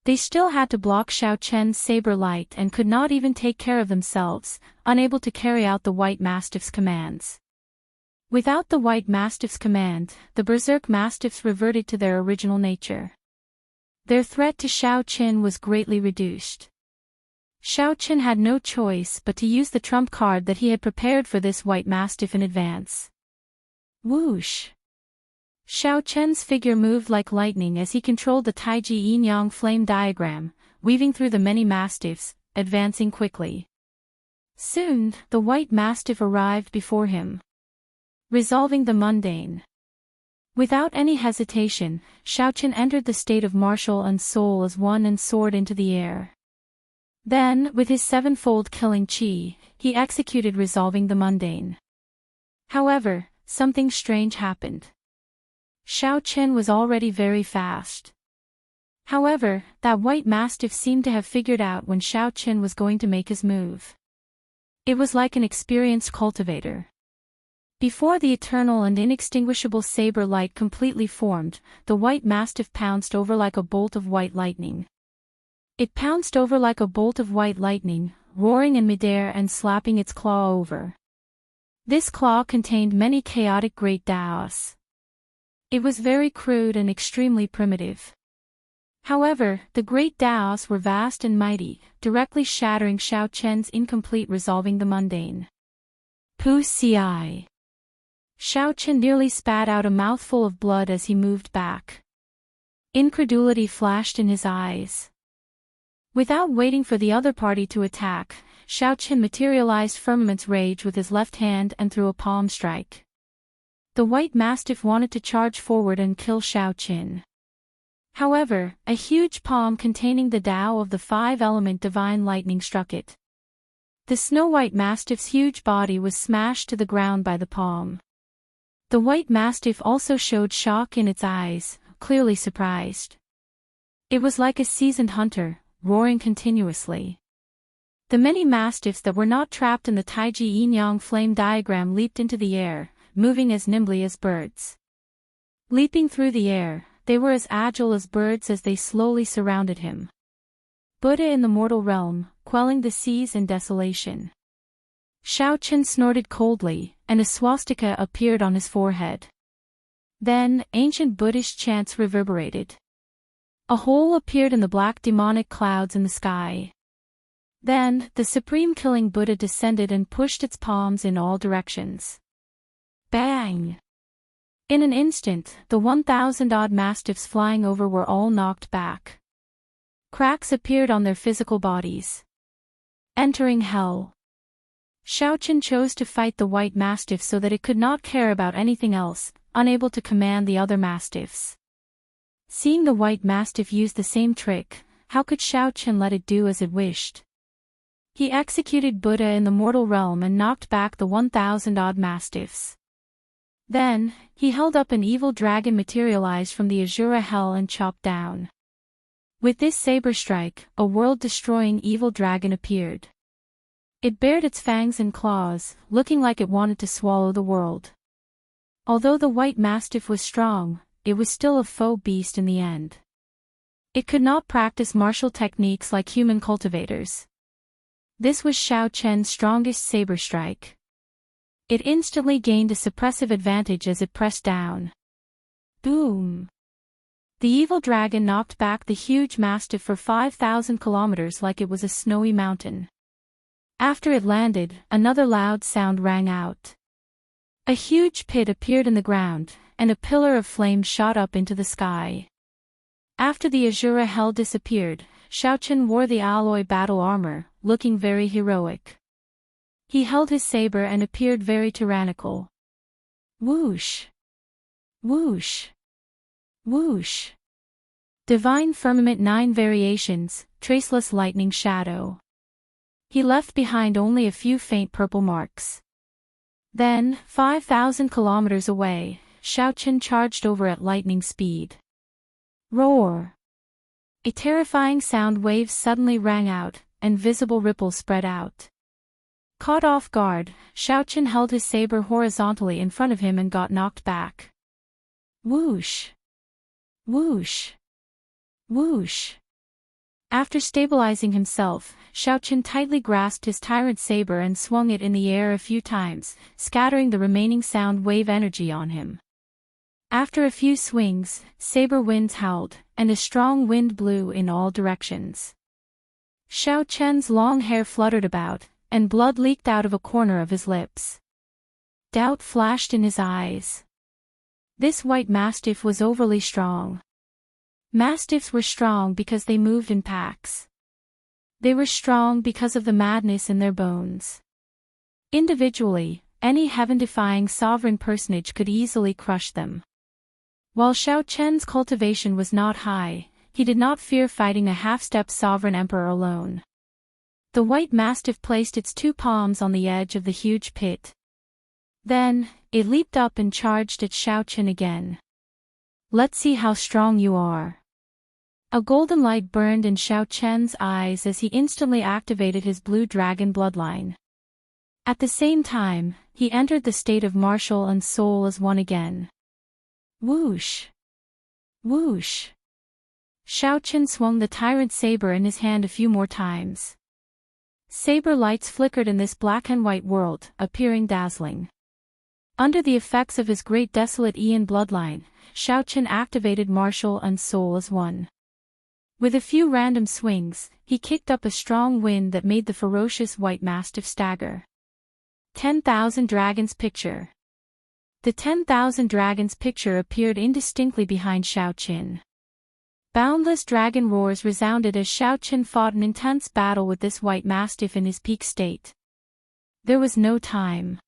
They still had to block Xiaochen's saber light and could not even take care of themselves, unable to carry out the white mastiff's commands. Without the white mastiff's command, the berserk mastiffs reverted to their original nature. Their threat to Xiaochen was greatly reduced. Xiaochen had no choice but to use the trump card that he had prepared for this white mastiff in advance. Whoosh! Xiaochen's figure moved like lightning as he controlled the Taiji yin-yang flame diagram, weaving through the many mastiffs, advancing quickly. Soon, the white mastiff arrived before him. Resolving the mundane. Without any hesitation, Xiaochen entered the state of martial and soul as one and soared into the air. Then, with his 7-fold killing chi, he executed resolving the mundane. However, something strange happened. Xiaochen was already very fast. However, that white mastiff seemed to have figured out when Xiaochen was going to make his move. It was like an experienced cultivator. Before the eternal and inextinguishable saber light completely formed, the white mastiff pounced over like a bolt of white lightning. It pounced over like a bolt of white lightning, roaring in midair and slapping its claw over. This claw contained many chaotic great daos. It was very crude and extremely primitive. However, the great daos were vast and mighty, directly shattering Xiao Chen's incomplete resolving the mundane. Pu ci. Xiao Chen nearly spat out a mouthful of blood as he moved back. Incredulity flashed in his eyes. Without waiting for the other party to attack, Xiao Chen materialized Firmament's rage with his left hand and threw a palm strike. The white mastiff wanted to charge forward and kill Xiao Chen. However, a huge palm containing the Tao of the five-element divine lightning struck it. The snow-white mastiff's huge body was smashed to the ground by the palm. The white mastiff also showed shock in its eyes, clearly surprised. It was like a seasoned hunter, roaring continuously. The many mastiffs that were not trapped in the Taiji yin-yang flame diagram leaped into the air, moving as nimbly as birds. Leaping through the air, they were as agile as birds as they slowly surrounded him. Buddha in the mortal realm, quelling the seas and desolation. Xiao Chen snorted coldly, and a swastika appeared on his forehead. Then, ancient Buddhist chants reverberated. A hole appeared in the black demonic clouds in the sky. Then, the supreme killing Buddha descended and pushed its palms in all directions. Bang! In an instant, the 1,000-odd mastiffs flying over were all knocked back. Cracks appeared on their physical bodies. Entering hell. Xiao Chen chose to fight the white mastiff so that it could not care about anything else, unable to command the other mastiffs. Seeing the white mastiff use the same trick, how could Xiao Chen let it do as it wished? He executed Buddha in the mortal realm and knocked back the 1,000-odd mastiffs. Then, he held up an evil dragon materialized from the Azura hell and chopped down. With this saber strike, a world-destroying evil dragon appeared. It bared its fangs and claws, looking like it wanted to swallow the world. Although the white mastiff was strong, it was still a foe beast in the end. It could not practice martial techniques like human cultivators. This was Xiao Chen's strongest saber strike. It instantly gained a suppressive advantage as it pressed down. Boom! The evil dragon knocked back the huge mastiff for 5,000 kilometers like it was a snowy mountain. After it landed, another loud sound rang out. A huge pit appeared in the ground, and a pillar of flame shot up into the sky. After the Azura hell disappeared, Xiao Chen wore the alloy battle armor, looking very heroic. He held his saber and appeared very tyrannical. Whoosh! Whoosh! Whoosh! Divine Firmament 9 Variations, Traceless Lightning Shadow. He left behind only a few faint purple marks. Then, 5,000 kilometers away, Xiao Chen charged over at lightning speed. Roar! A terrifying sound wave suddenly rang out, and visible ripples spread out. Caught off guard, Xiao Chen held his saber horizontally in front of him and got knocked back. Whoosh! Whoosh! Whoosh! After stabilizing himself, Xiao Chen tightly grasped his tyrant saber and swung it in the air a few times, scattering the remaining sound wave energy on him. After a few swings, saber winds howled, and a strong wind blew in all directions. Xiao Chen's long hair fluttered about, and blood leaked out of a corner of his lips. Doubt flashed in his eyes. This white mastiff was overly strong. Mastiffs were strong because they moved in packs. They were strong because of the madness in their bones. Individually, any heaven-defying sovereign personage could easily crush them. While Xiao Chen's cultivation was not high, he did not fear fighting a half-step sovereign emperor alone. The white mastiff placed its two palms on the edge of the huge pit. Then, it leaped up and charged at Xiao Chen again. Let's see how strong you are. A golden light burned in Xiao Chen's eyes as he instantly activated his blue dragon bloodline. At the same time, he entered the state of martial and soul as one again. Whoosh! Whoosh! Shao Qin swung the tyrant saber in his hand a few more times. Saber lights flickered in this black and white world, appearing dazzling. Under the effects of his great desolate Ian bloodline, Shao Qin activated martial and soul as one. With a few random swings, he kicked up a strong wind that made the ferocious white mastiff stagger. 10,000 Dragons picture. The 10,000 Dragons picture appeared indistinctly behind Shao Qin. Boundless dragon roars resounded as Shao Qin fought an intense battle with this white mastiff in his peak state. There was no time.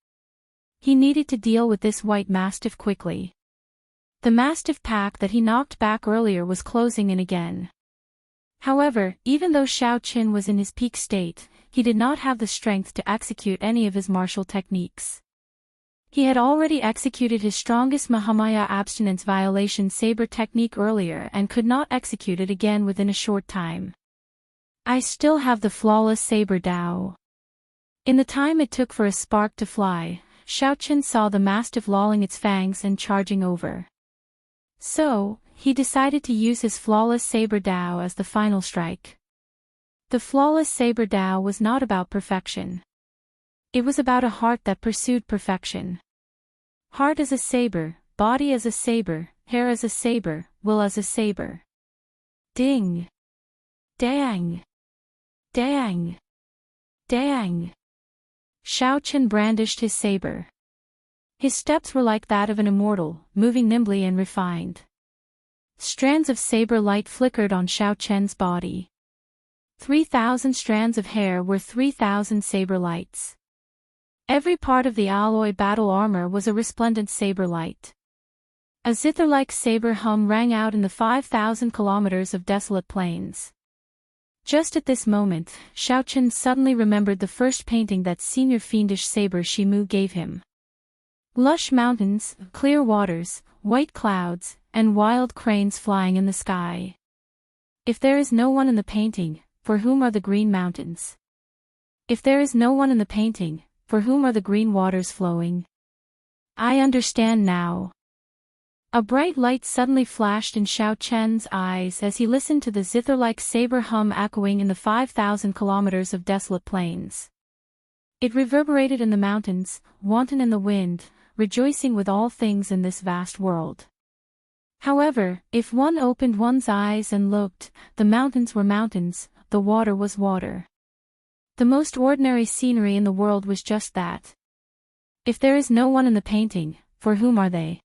He needed to deal with this white mastiff quickly. The mastiff pack that he knocked back earlier was closing in again. However, even though Shao Qin was in his peak state, he did not have the strength to execute any of his martial techniques. He had already executed his strongest Mahamaya abstinence violation saber technique earlier and could not execute it again within a short time. I still have the flawless saber Dao. In the time it took for a spark to fly, Shao Qin saw the mastiff lolling its fangs and charging over. So, he decided to use his flawless saber Dao as the final strike. The flawless saber Dao was not about perfection. It was about a heart that pursued perfection. Heart as a saber, body as a saber, hair as a saber, will as a saber. Ding! Dang! Dang! Dang! Shao Qin brandished his saber. His steps were like that of an immortal, moving nimbly and refined. Strands of saber light flickered on Shao Qin's body. 3,000 strands of hair were 3,000 saber lights. Every part of the alloy battle armor was a resplendent saber light. A zither-like saber hum rang out in the 5,000 kilometers of desolate plains. Just at this moment, Shao Qin suddenly remembered the first painting that senior fiendish saber Shimu gave him. Lush mountains, clear waters, white clouds, and wild cranes flying in the sky. If there is no one in the painting, for whom are the green mountains? If there is no one in the painting, for whom are the green waters flowing? I understand now. A bright light suddenly flashed in Shao Chen's eyes as he listened to the zither-like saber hum echoing in the 5,000 kilometers of desolate plains. It reverberated in the mountains, wanton in the wind, rejoicing with all things in this vast world. However, if one opened one's eyes and looked, the mountains were mountains, the water was water. The most ordinary scenery in the world was just that. If there is no one in the painting, for whom are they?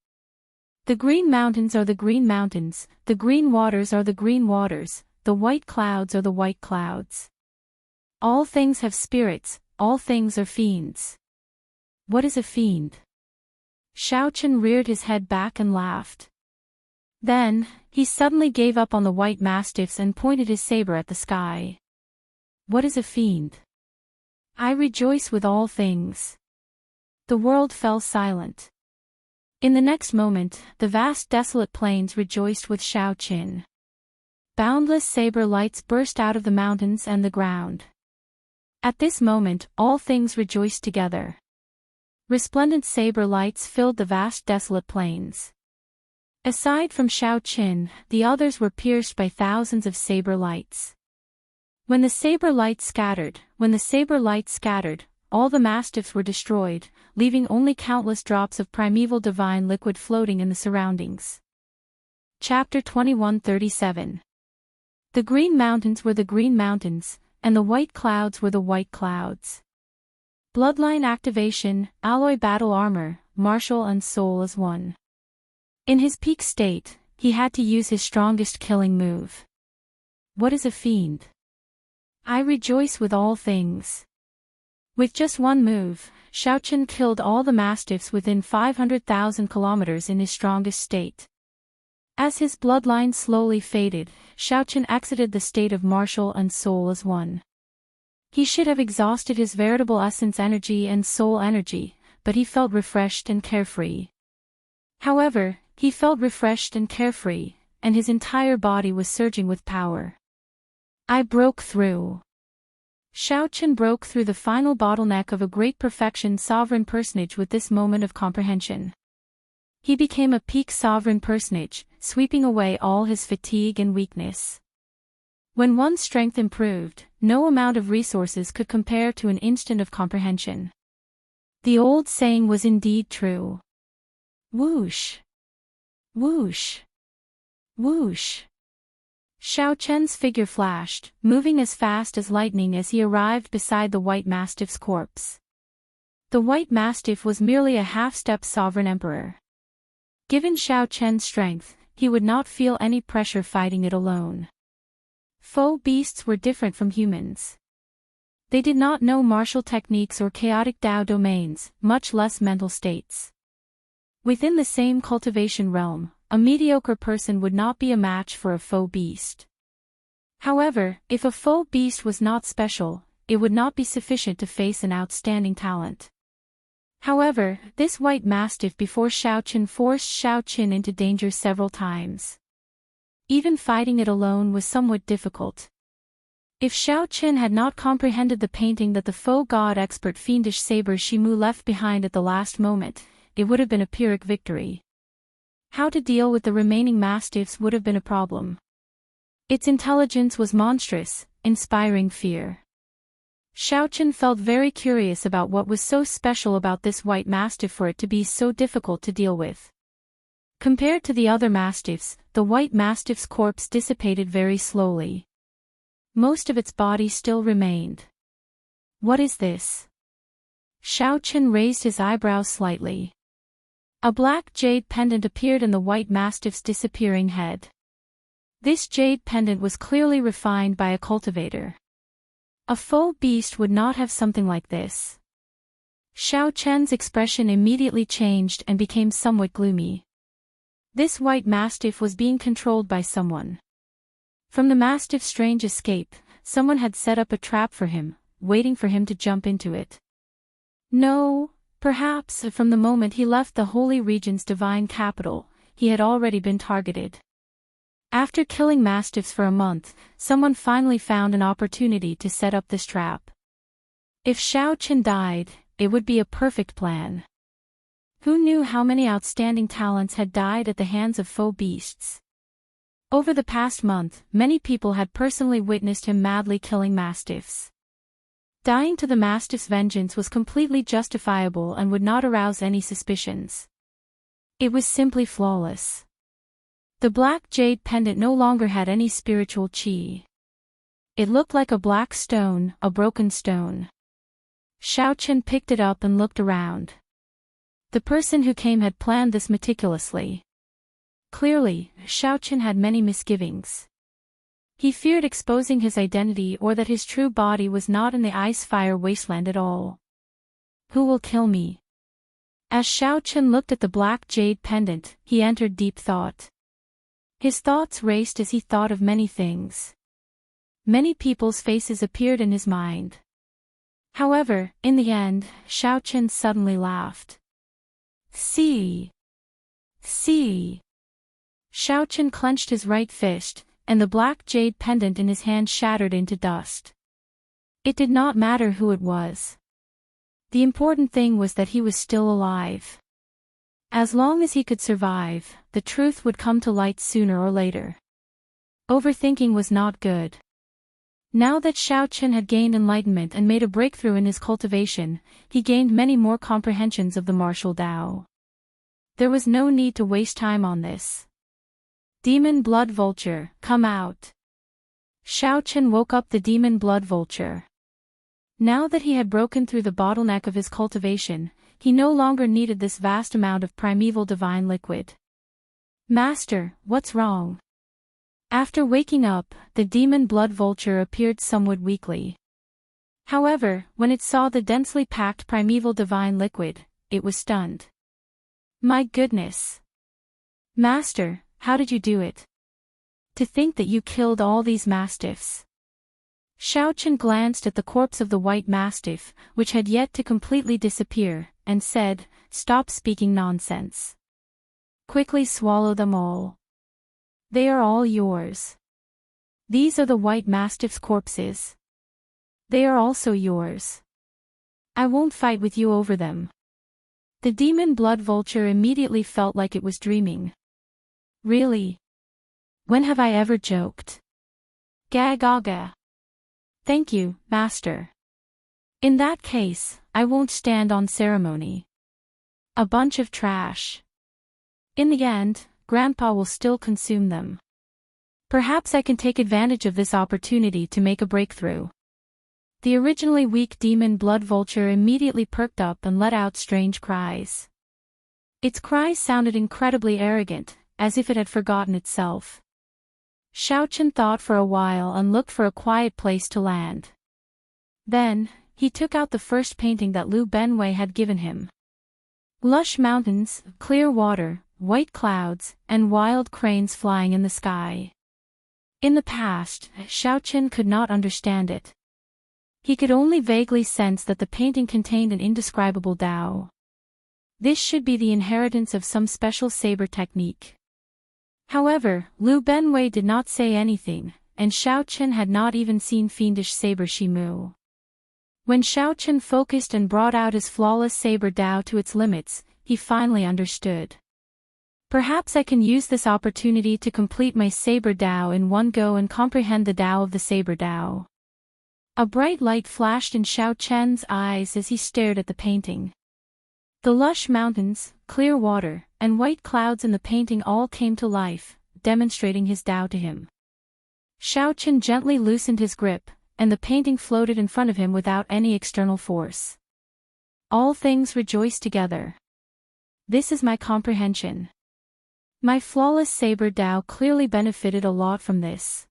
The green mountains are the green mountains, the green waters are the green waters, the white clouds are the white clouds. All things have spirits, all things are fiends. What is a fiend? Shao Qin reared his head back and laughed. Then, he suddenly gave up on the white mastiffs and pointed his saber at the sky. What is a fiend? I rejoice with all things. The world fell silent. In the next moment, the vast desolate plains rejoiced with Shao Qin. Boundless saber lights burst out of the mountains and the ground. At this moment, all things rejoiced together. Resplendent saber lights filled the vast desolate plains. Aside from Shao Qin, the others were pierced by thousands of saber lights. When the saber light scattered, all the mastiffs were destroyed, leaving only countless drops of primeval divine liquid floating in the surroundings. Chapter 2137. The green mountains were the green mountains, and the white clouds were the white clouds. Bloodline activation, alloy battle armor, martial and soul as one. In his peak state, he had to use his strongest killing move. What is a fiend? I rejoice with all things. With just one move, Shao Qin killed all the mastiffs within 500,000 kilometers in his strongest state. As his bloodline slowly faded, Shao Qin exited the state of martial and soul as one. He should have exhausted his veritable essence energy and soul energy, but he felt refreshed and carefree. However, he felt refreshed and carefree, and his entire body was surging with power. I broke through. Xiao broke through the final bottleneck of a great perfection sovereign personage with this moment of comprehension. He became a peak sovereign personage, sweeping away all his fatigue and weakness. When one's strength improved, no amount of resources could compare to an instant of comprehension. The old saying was indeed true. Whoosh! Whoosh! Whoosh! Xiao figure flashed, moving as fast as lightning as he arrived beside the white mastiff's corpse. The white mastiff was merely a half-step sovereign emperor. Given Xiao strength, he would not feel any pressure fighting it alone. Foe beasts were different from humans. They did not know martial techniques or chaotic Dao domains, much less mental states. Within the same cultivation realm, a mediocre person would not be a match for a foe beast. However, if a foe beast was not special, it would not be sufficient to face an outstanding talent. However, this white mastiff before Xiao forced Xiao into danger several times. Even fighting it alone was somewhat difficult. If Xiao had not comprehended the painting that the foe god expert fiendish saber Shimu left behind at the last moment, it would have been a Pyrrhic victory. How to deal with the remaining mastiffs would have been a problem. Its intelligence was monstrous, inspiring fear. Xiao felt very curious about what was so special about this white mastiff for it to be so difficult to deal with. Compared to the other mastiffs, the white mastiff's corpse dissipated very slowly. Most of its body still remained. What is this? Xiao raised his eyebrows slightly. A black jade pendant appeared in the white mastiff's disappearing head. This jade pendant was clearly refined by a cultivator. A foe beast would not have something like this. Xiao expression immediately changed and became somewhat gloomy. This white mastiff was being controlled by someone. From the mastiff's strange escape, someone had set up a trap for him, waiting for him to jump into it. No, perhaps from the moment he left the Holy Region's divine capital, he had already been targeted. After killing mastiffs for a month, someone finally found an opportunity to set up this trap. If Xiao died, it would be a perfect plan. Who knew how many outstanding talents had died at the hands of foe beasts? Over the past month, many people had personally witnessed him madly killing mastiffs. Dying to the mastiff's vengeance was completely justifiable and would not arouse any suspicions. It was simply flawless. The black jade pendant no longer had any spiritual chi. It looked like a black stone, a broken stone. Xiao picked it up and looked around. The person who came had planned this meticulously. Clearly, Xiao had many misgivings. He feared exposing his identity or that his true body was not in the ice-fire wasteland at all. Who will kill me? As Xiao looked at the black jade pendant, he entered deep thought. His thoughts raced as he thought of many things. Many people's faces appeared in his mind. However, in the end, Xiao suddenly laughed. See! See! Xiao clenched his right fist, and the black jade pendant in his hand shattered into dust. It did not matter who it was. The important thing was that he was still alive. As long as he could survive, the truth would come to light sooner or later. Overthinking was not good. Now that Xiao had gained enlightenment and made a breakthrough in his cultivation, he gained many more comprehensions of the martial Dao. There was no need to waste time on this. Demon Blood Vulture, come out. Xiao woke up the Demon Blood Vulture. Now that he had broken through the bottleneck of his cultivation, he no longer needed this vast amount of primeval divine liquid. Master, what's wrong? After waking up, the Demon Blood Vulture appeared somewhat weakly. However, when it saw the densely packed primeval divine liquid, it was stunned. My goodness! Master, how did you do it? To think that you killed all these mastiffs. Xiao glanced at the corpse of the white mastiff, which had yet to completely disappear, and said, "Stop speaking nonsense. Quickly swallow them all. They are all yours. These are the white mastiff's corpses." They are also yours. I won't fight with you over them. The demon blood vulture immediately felt like it was dreaming. Really? When have I ever joked? Gaga. Thank you, master. In that case, I won't stand on ceremony. A bunch of trash. In the end, Grandpa will still consume them. Perhaps I can take advantage of this opportunity to make a breakthrough. The originally weak demon blood vulture immediately perked up and let out strange cries. Its cries sounded incredibly arrogant, as if it had forgotten itself. Xiaochen thought for a while and looked for a quiet place to land. Then, he took out the first painting that Lu Benwei had given him. Lush mountains, clear water, white clouds, and wild cranes flying in the sky. In the past, Xiaochen could not understand it. He could only vaguely sense that the painting contained an indescribable Tao. This should be the inheritance of some special saber technique. However, Lu Benwei did not say anything, and Xiaochen had not even seen fiendish saber Shimu. When Xiaochen focused and brought out his flawless saber Tao to its limits, he finally understood. Perhaps I can use this opportunity to complete my saber Tao in one go and comprehend the Tao of the saber Tao. A bright light flashed in Xiaochen's eyes as he stared at the painting. The lush mountains, clear water, and white clouds in the painting all came to life, demonstrating his Tao to him. Xiaochen gently loosened his grip, and the painting floated in front of him without any external force. All things rejoice together. This is my comprehension. My flawless saber Tao clearly benefited a lot from this.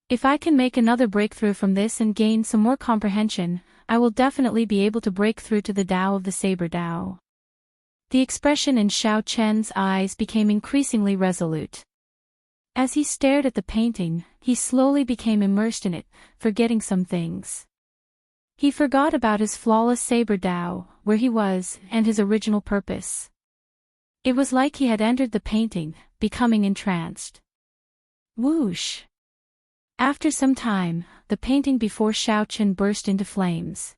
If I can make another breakthrough from this and gain some more comprehension, I will definitely be able to break through to the Tao of the saber Tao. The expression in Xiaochen's eyes became increasingly resolute. As he stared at the painting, he slowly became immersed in it, forgetting some things. He forgot about his flawless saber Tao, where he was, and his original purpose. It was like he had entered the painting, becoming entranced. Whoosh! After some time, the painting before Xiaochen burst into flames.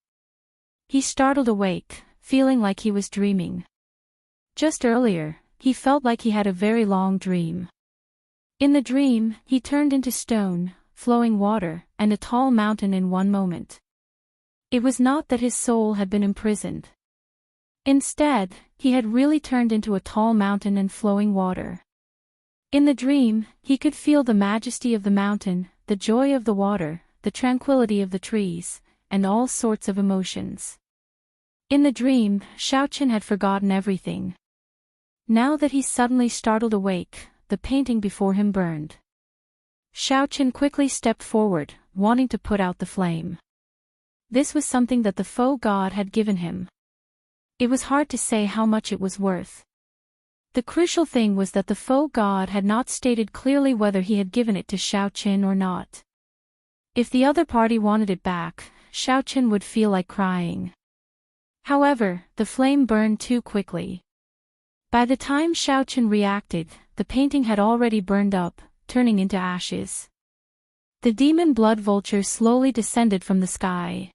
He startled awake, feeling like he was dreaming. Just earlier, he felt like he had a very long dream. In the dream, he turned into stone, flowing water, and a tall mountain in one moment. It was not that his soul had been imprisoned. Instead, he had really turned into a tall mountain and flowing water. In the dream, he could feel the majesty of the mountain, the joy of the water, the tranquility of the trees, and all sorts of emotions. In the dream, Xiaochen had forgotten everything. Now that he suddenly startled awake, the painting before him burned. Xiaochen quickly stepped forward, wanting to put out the flame. This was something that the foe god had given him. It was hard to say how much it was worth. The crucial thing was that the foe god had not stated clearly whether he had given it to Xiaochen or not. If the other party wanted it back, Xiaochen would feel like crying. However, the flame burned too quickly. By the time Xiaochen reacted, the painting had already burned up, turning into ashes. The demon blood vulture slowly descended from the sky.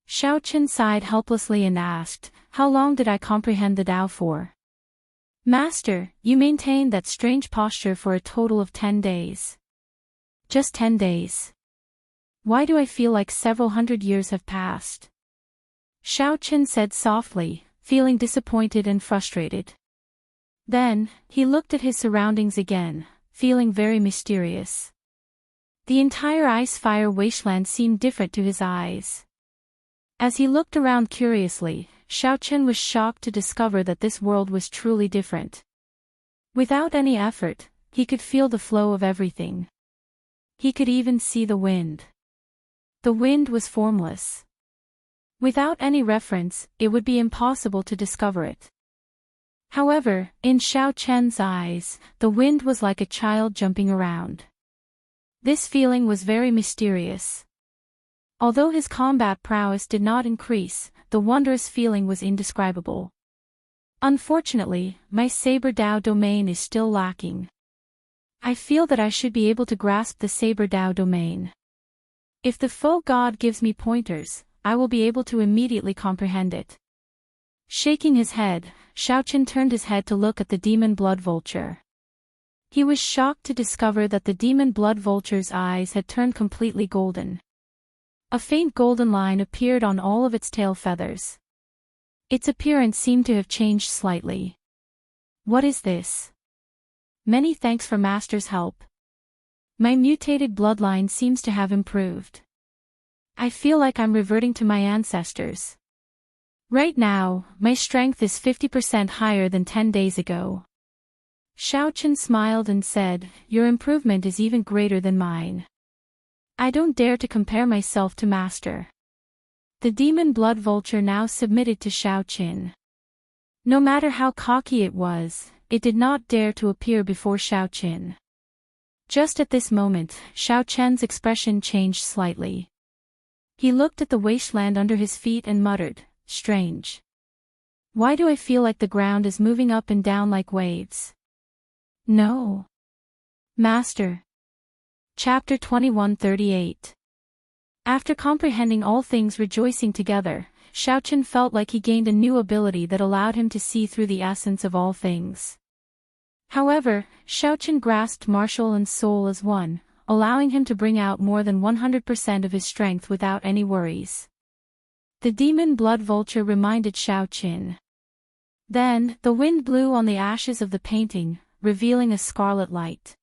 Xiaochen sighed helplessly and asked, "How long did I comprehend the Tao for?" "Master, you maintained that strange posture for a total of 10 days. Just 10 days. Why do I feel like several hundred years have passed?" Xiaochen said softly, feeling disappointed and frustrated. Then, he looked at his surroundings again, feeling very mysterious. The entire ice-fire wasteland seemed different to his eyes. As he looked around curiously, Xiaochen was shocked to discover that this world was truly different. Without any effort, he could feel the flow of everything. He could even see the wind. The wind was formless. Without any reference, it would be impossible to discover it. However, in Xiaochen's eyes, the wind was like a child jumping around. This feeling was very mysterious. Although his combat prowess did not increase, the wondrous feeling was indescribable. Unfortunately, my Saber Dao domain is still lacking. I feel that I should be able to grasp the Saber Dao domain. If the foe god gives me pointers, I will be able to immediately comprehend it. Shaking his head, Xiaochen turned his head to look at the demon blood vulture. He was shocked to discover that the demon blood vulture's eyes had turned completely golden. A faint golden line appeared on all of its tail feathers. Its appearance seemed to have changed slightly. What is this? Many thanks for Master's help. My mutated bloodline seems to have improved. I feel like I'm reverting to my ancestors. Right now, my strength is 50% higher than 10 days ago. Xiaochen smiled and said, "Your improvement is even greater than mine. I don't dare to compare myself to Master." The demon blood vulture now submitted to Xiaochen. No matter how cocky it was, it did not dare to appear before Xiaochen. Just at this moment, Xiaochen's expression changed slightly. He looked at the wasteland under his feet and muttered, "Strange. Why do I feel like the ground is moving up and down like waves?" No. Master. Chapter 2138. After comprehending all things rejoicing together, Xiaochen felt like he gained a new ability that allowed him to see through the essence of all things. However, Xiaochen grasped martial and soul as one, allowing him to bring out more than 100% of his strength without any worries. The demon blood vulture reminded Xiaochen. Then, the wind blew on the ashes of the painting, revealing a scarlet light.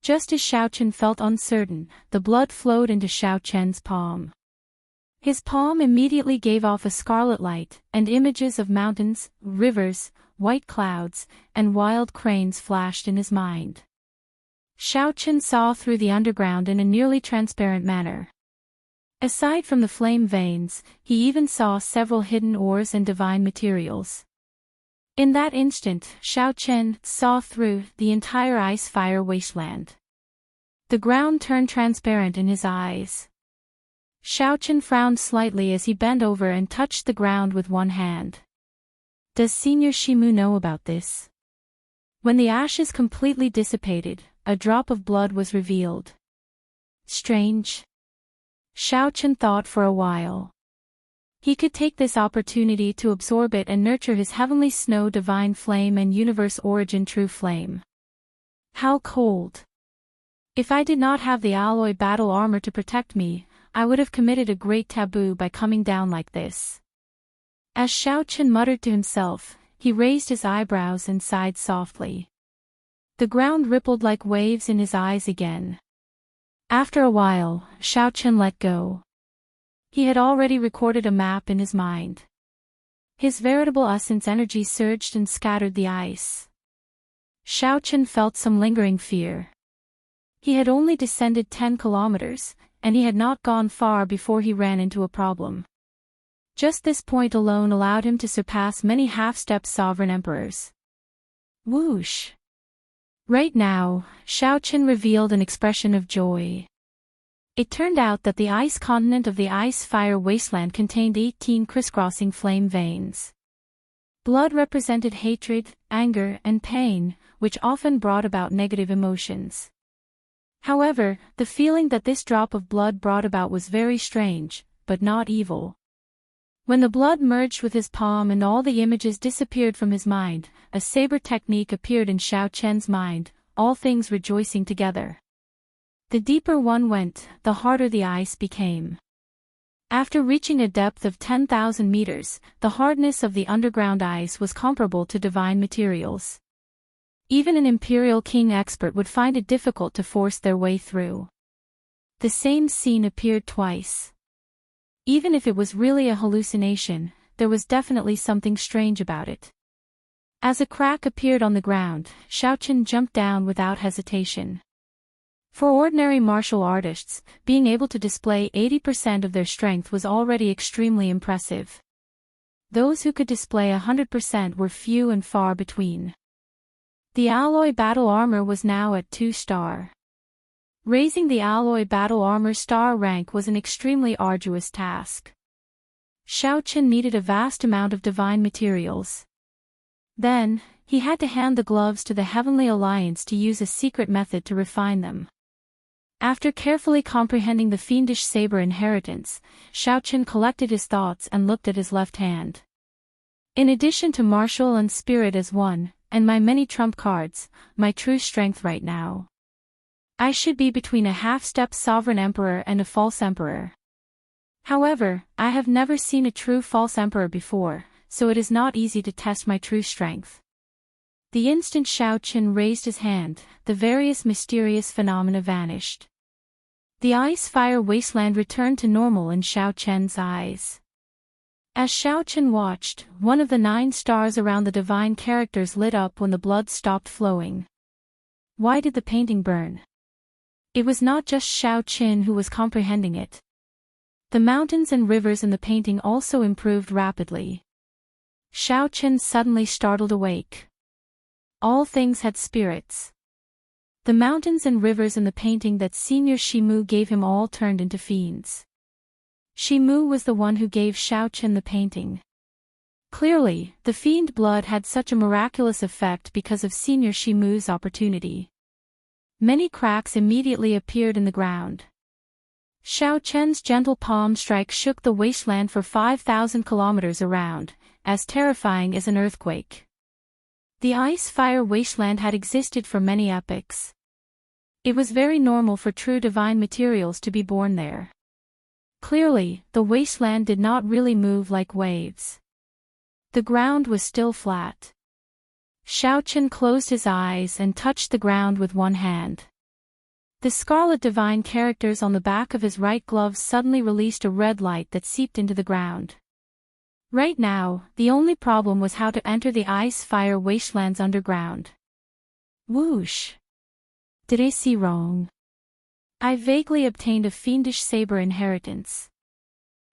Just as Xiaochen felt uncertain, the blood flowed into Xiaochen's palm. His palm immediately gave off a scarlet light, and images of mountains, rivers, white clouds, and wild cranes flashed in his mind. Xiaochen saw through the underground in a nearly transparent manner. Aside from the flame veins, he even saw several hidden ores and divine materials. In that instant, Xiaochen saw through the entire ice-fire wasteland. The ground turned transparent in his eyes. Xiaochen frowned slightly as he bent over and touched the ground with one hand. Does Senior Shimu know about this? When the ashes completely dissipated, a drop of blood was revealed. Strange. Xiaochen thought for a while. He could take this opportunity to absorb it and nurture his heavenly snow divine flame and universe origin true flame. How cold. If I did not have the alloy battle armor to protect me, I would have committed a great taboo by coming down like this. As Xiaochen muttered to himself, he raised his eyebrows and sighed softly. The ground rippled like waves in his eyes again. After a while, Xiaochen let go. He had already recorded a map in his mind. His veritable essence energy surged and scattered the ice. Xiaochen felt some lingering fear. He had only descended 10 kilometers, and he had not gone far before he ran into a problem. Just this point alone allowed him to surpass many half-step sovereign emperors. Whoosh! Right now, Xiaochen revealed an expression of joy. It turned out that the ice continent of the ice-fire wasteland contained 18 crisscrossing flame veins. Blood represented hatred, anger, and pain, which often brought about negative emotions. However, the feeling that this drop of blood brought about was very strange, but not evil. When the blood merged with his palm and all the images disappeared from his mind, a saber technique appeared in Xiaochen's mind, all things rejoicing together. The deeper one went, the harder the ice became. After reaching a depth of 10,000 meters, the hardness of the underground ice was comparable to divine materials. Even an Imperial King expert would find it difficult to force their way through. The same scene appeared twice. Even if it was really a hallucination, there was definitely something strange about it. As a crack appeared on the ground, Xiaochen jumped down without hesitation. For ordinary martial artists, being able to display 80% of their strength was already extremely impressive. Those who could display 100% were few and far between. The alloy battle armor was now at 2-star. Raising the alloy battle armor star rank was an extremely arduous task. Xiaochen needed a vast amount of divine materials. Then, he had to hand the gloves to the Heavenly Alliance to use a secret method to refine them. After carefully comprehending the fiendish saber inheritance, Xiaochen collected his thoughts and looked at his left hand. In addition to martial and spirit as one, and my many trump cards, my true strength right now, I should be between a half-step sovereign emperor and a false emperor. However, I have never seen a true false emperor before, so it is not easy to test my true strength. The instant Xiaochen raised his hand, the various mysterious phenomena vanished. The ice-fire wasteland returned to normal in Xiaochen's eyes. As Xiaochen watched, one of the 9 stars around the divine characters lit up when the blood stopped flowing. Why did the painting burn? It was not just Xiaochen who was comprehending it. The mountains and rivers in the painting also improved rapidly. Xiaochen suddenly startled awake. All things had spirits. The mountains and rivers in the painting that Senior Shimu gave him all turned into fiends. Shimu was the one who gave Xiaochen the painting. Clearly, the fiend blood had such a miraculous effect because of Senior Shimu's opportunity. Many cracks immediately appeared in the ground. Xiaochen's gentle palm strike shook the wasteland for 5,000 kilometers around, as terrifying as an earthquake. The ice-fire wasteland had existed for many epochs. It was very normal for true divine materials to be born there. Clearly, the wasteland did not really move like waves. The ground was still flat. Xiaochen closed his eyes and touched the ground with one hand. The scarlet divine characters on the back of his right glove suddenly released a red light that seeped into the ground. Right now, the only problem was how to enter the ice-fire wastelands underground. Whoosh! Did I see wrong? I vaguely obtained a fiendish saber inheritance.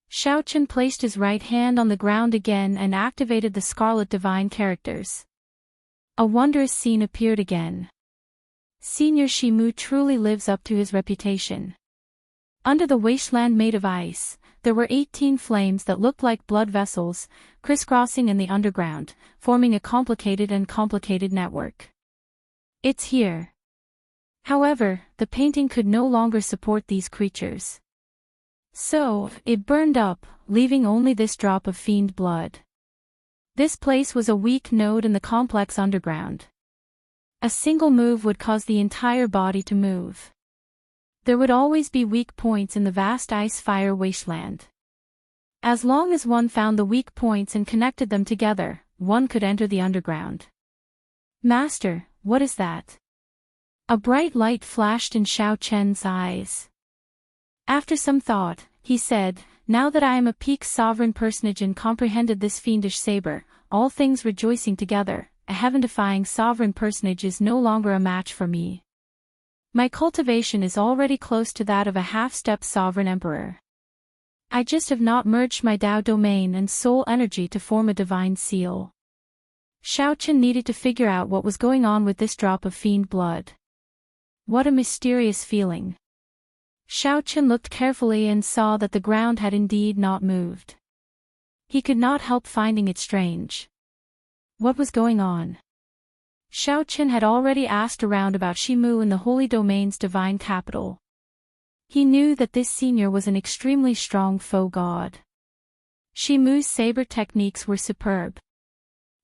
Xiaochen placed his right hand on the ground again and activated the scarlet divine characters. A wondrous scene appeared again. Senior Shimu truly lives up to his reputation. Under the wasteland made of ice, there were 18 flames that looked like blood vessels, crisscrossing in the underground, forming a complicated network. It's here. However, the painting could no longer support these creatures. So, it burned up, leaving only this drop of fiend blood. This place was a weak node in the complex underground. A single move would cause the entire body to move. There would always be weak points in the vast ice-fire wasteland. As long as one found the weak points and connected them together, one could enter the underground. Master, what is that? A bright light flashed in Xiaochen's eyes. After some thought, he said, "Now that I am a peak sovereign personage and comprehended this fiendish saber, all things rejoicing together, a heaven-defying sovereign personage is no longer a match for me. My cultivation is already close to that of a half-step sovereign emperor. I just have not merged my Tao domain and soul energy to form a divine seal." Xiaochen needed to figure out what was going on with this drop of fiend blood. What a mysterious feeling. Xiaochen looked carefully and saw that the ground had indeed not moved. He could not help finding it strange. What was going on? Xiaochen had already asked around about Shimu in the Holy Domain's divine capital. He knew that this senior was an extremely strong foe god. Shimu's saber techniques were superb.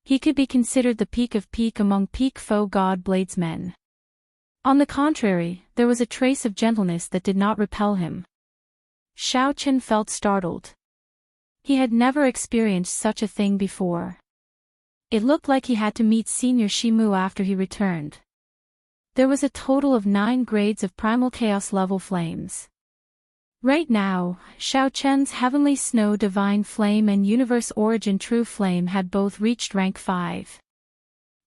He could be considered the peak of peak among peak foe god bladesmen. On the contrary, there was a trace of gentleness that did not repel him. Xiaochen felt startled. He had never experienced such a thing before. It looked like he had to meet Senior Shimu after he returned. There was a total of 9 grades of primal chaos level flames. Right now, Xiaochen's Heavenly Snow Divine Flame and Universe Origin True Flame had both reached rank 5.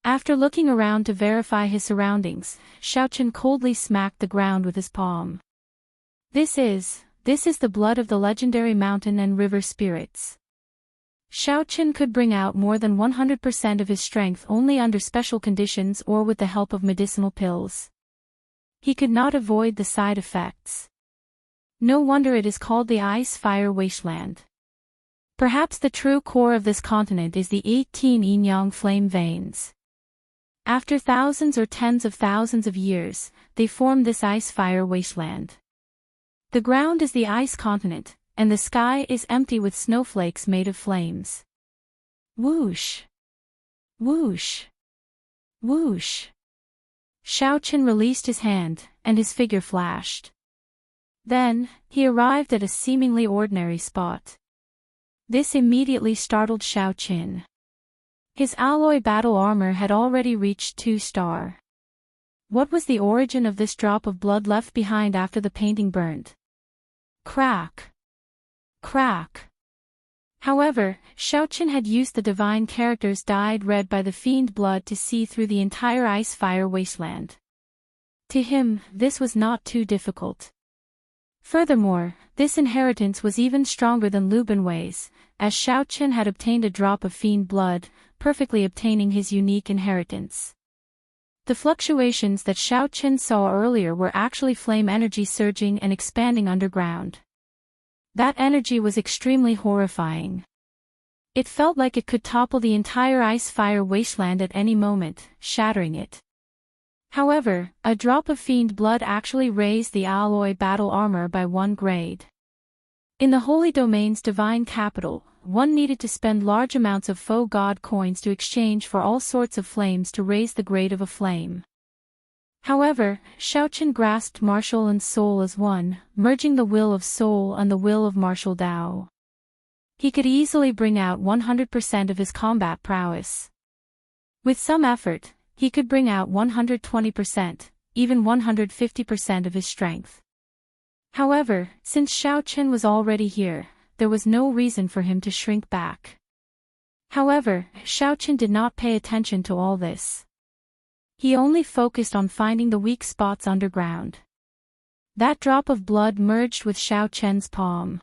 After looking around to verify his surroundings, Xiaochen coldly smacked the ground with his palm. This is the blood of the legendary mountain and river spirits. Xiaochen could bring out more than 100% of his strength only under special conditions or with the help of medicinal pills. He could not avoid the side effects. No wonder it is called the Ice-Fire Wasteland. Perhaps the true core of this continent is the 18 yin-yang flame veins. After thousands or tens of thousands of years, they formed this ice-fire wasteland. The ground is the ice continent, and the sky is empty with snowflakes made of flames. Whoosh! Whoosh! Whoosh! Xiaochen released his hand, and his figure flashed. Then, he arrived at a seemingly ordinary spot. This immediately startled Xiaochen. His alloy battle armor had already reached 2-star. What was the origin of this drop of blood left behind after the painting burned? Crack! Crack! However, Xiaochen had used the divine characters dyed red by the fiend blood to see through the entire ice-fire wasteland. To him, this was not too difficult. Furthermore, this inheritance was even stronger than Lu Binwei's, as Xiaochen had obtained a drop of fiend blood, perfectly obtaining his unique inheritance. The fluctuations that Xiaochen saw earlier were actually flame energy surging and expanding underground. That energy was extremely horrifying. It felt like it could topple the entire ice-fire wasteland at any moment, shattering it. However, a drop of fiend blood actually raised the alloy battle armor by 1 grade. In the Holy Domain's divine capital, one needed to spend large amounts of faux god coins to exchange for all sorts of flames to raise the grade of a flame. However, Xiaochen grasped martial and soul as one, merging the will of soul and the will of martial Dao. He could easily bring out 100% of his combat prowess. With some effort, he could bring out 120%, even 150% of his strength. However, since Xiaochen was already here, there was no reason for him to shrink back. However, Xiaochen did not pay attention to all this. He only focused on finding the weak spots underground. That drop of blood merged with Xiaochen's palm.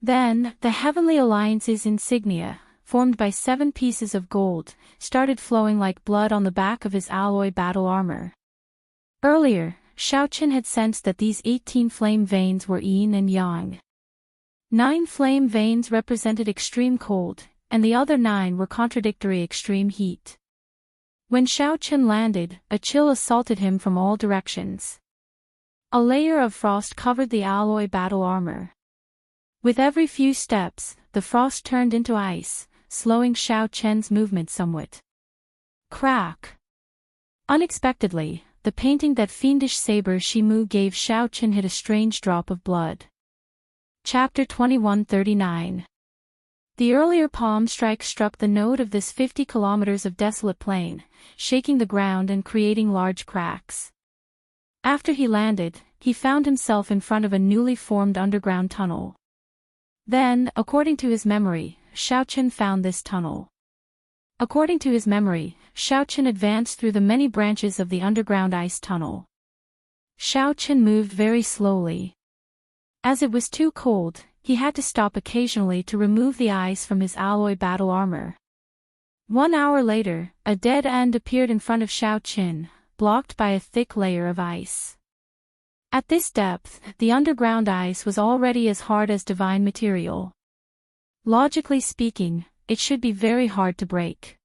Then, the Heavenly Alliance's insignia, formed by 7 pieces of gold, started flowing like blood on the back of his alloy battle armor. Earlier, Xiaochen had sensed that these 18 flame veins were yin and yang. 9 flame veins represented extreme cold, and the other 9 were contradictory extreme heat. When Xiaochen landed, a chill assaulted him from all directions. A layer of frost covered the alloy battle armor. With every few steps, the frost turned into ice, slowing Xiaochen's movement somewhat. Crack! Unexpectedly, the painting that fiendish saber Shimu gave Xiaochen hit a strange drop of blood. Chapter 2139. The earlier palm strike struck the node of this 50 kilometers of desolate plain, shaking the ground and creating large cracks. After he landed, he found himself in front of a newly formed underground tunnel. Then, according to his memory, Xiaochen found this tunnel. According to his memory, Xiaochen advanced through the many branches of the underground ice tunnel. Xiaochen moved very slowly. As it was too cold, he had to stop occasionally to remove the ice from his alloy battle armor. 1 hour later, a dead end appeared in front of Xiaochen, blocked by a thick layer of ice. At this depth, the underground ice was already as hard as divine material. Logically speaking, it should be very hard to break.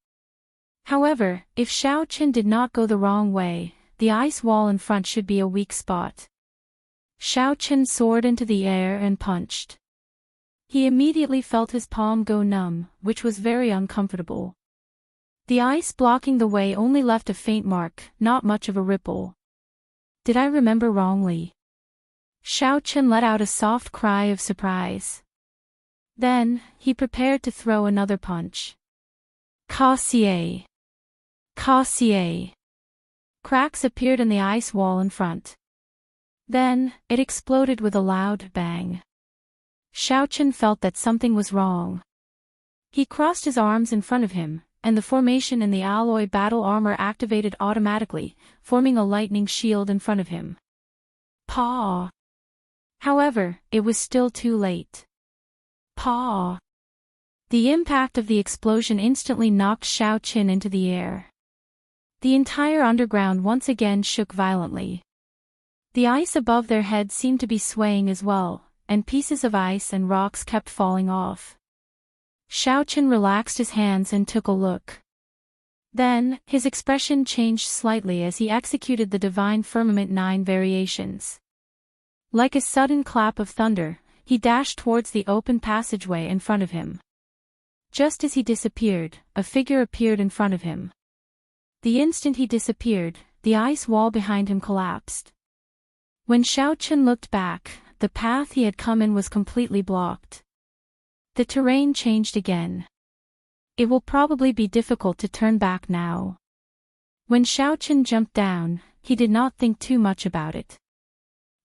However, if Xiaochen did not go the wrong way, the ice wall in front should be a weak spot. Xiaochen soared into the air and punched. He immediately felt his palm go numb, which was very uncomfortable. The ice blocking the way only left a faint mark, not much of a ripple. Did I remember wrongly? Xiaochen let out a soft cry of surprise. Then, he prepared to throw another punch. Cassier! Cassier! Cracks appeared in the ice wall in front. Then, it exploded with a loud bang. Xiaochen felt that something was wrong. He crossed his arms in front of him, and the formation in the alloy battle armor activated automatically, forming a lightning shield in front of him. Paw! However, it was still too late. Paw! The impact of the explosion instantly knocked Xiaochen into the air. The entire underground once again shook violently. The ice above their heads seemed to be swaying as well, and pieces of ice and rocks kept falling off. Xiaochen relaxed his hands and took a look. Then, his expression changed slightly as he executed the Divine Firmament 9 variations. Like a sudden clap of thunder, he dashed towards the open passageway in front of him. Just as he disappeared, a figure appeared in front of him. The instant he disappeared, the ice wall behind him collapsed. When Xiao Chen looked back, the path he had come in was completely blocked. The terrain changed again. It will probably be difficult to turn back now. When Xiao Chen jumped down, he did not think too much about it.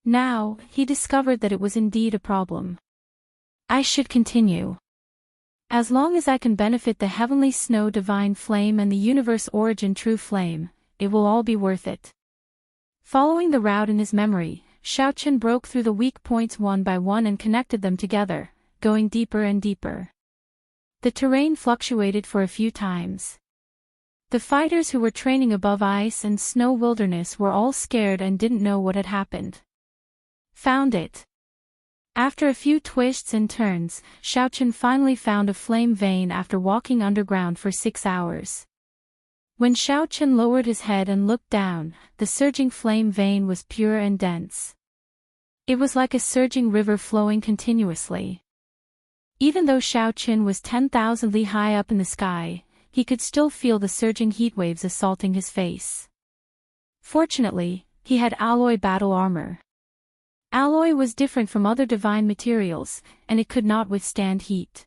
Now, he discovered that it was indeed a problem. I should continue. As long as I can benefit the Heavenly Snow Divine Flame and the Universe Origin True Flame, it will all be worth it. Following the route in his memory, Xiao Chen broke through the weak points one by one and connected them together, going deeper and deeper. The terrain fluctuated for a few times. The fighters who were training above ice and snow wilderness were all scared and didn't know what had happened. Found it. After a few twists and turns, Xiao Chen finally found a flame vein after walking underground for 6 hours. When Xiao Chen lowered his head and looked down, the surging flame vein was pure and dense. It was like a surging river flowing continuously. Even though Xiao Chen was 10,000 li high up in the sky, he could still feel the surging heat waves assaulting his face. Fortunately, he had alloy battle armor. Alloy was different from other divine materials, and it could not withstand heat.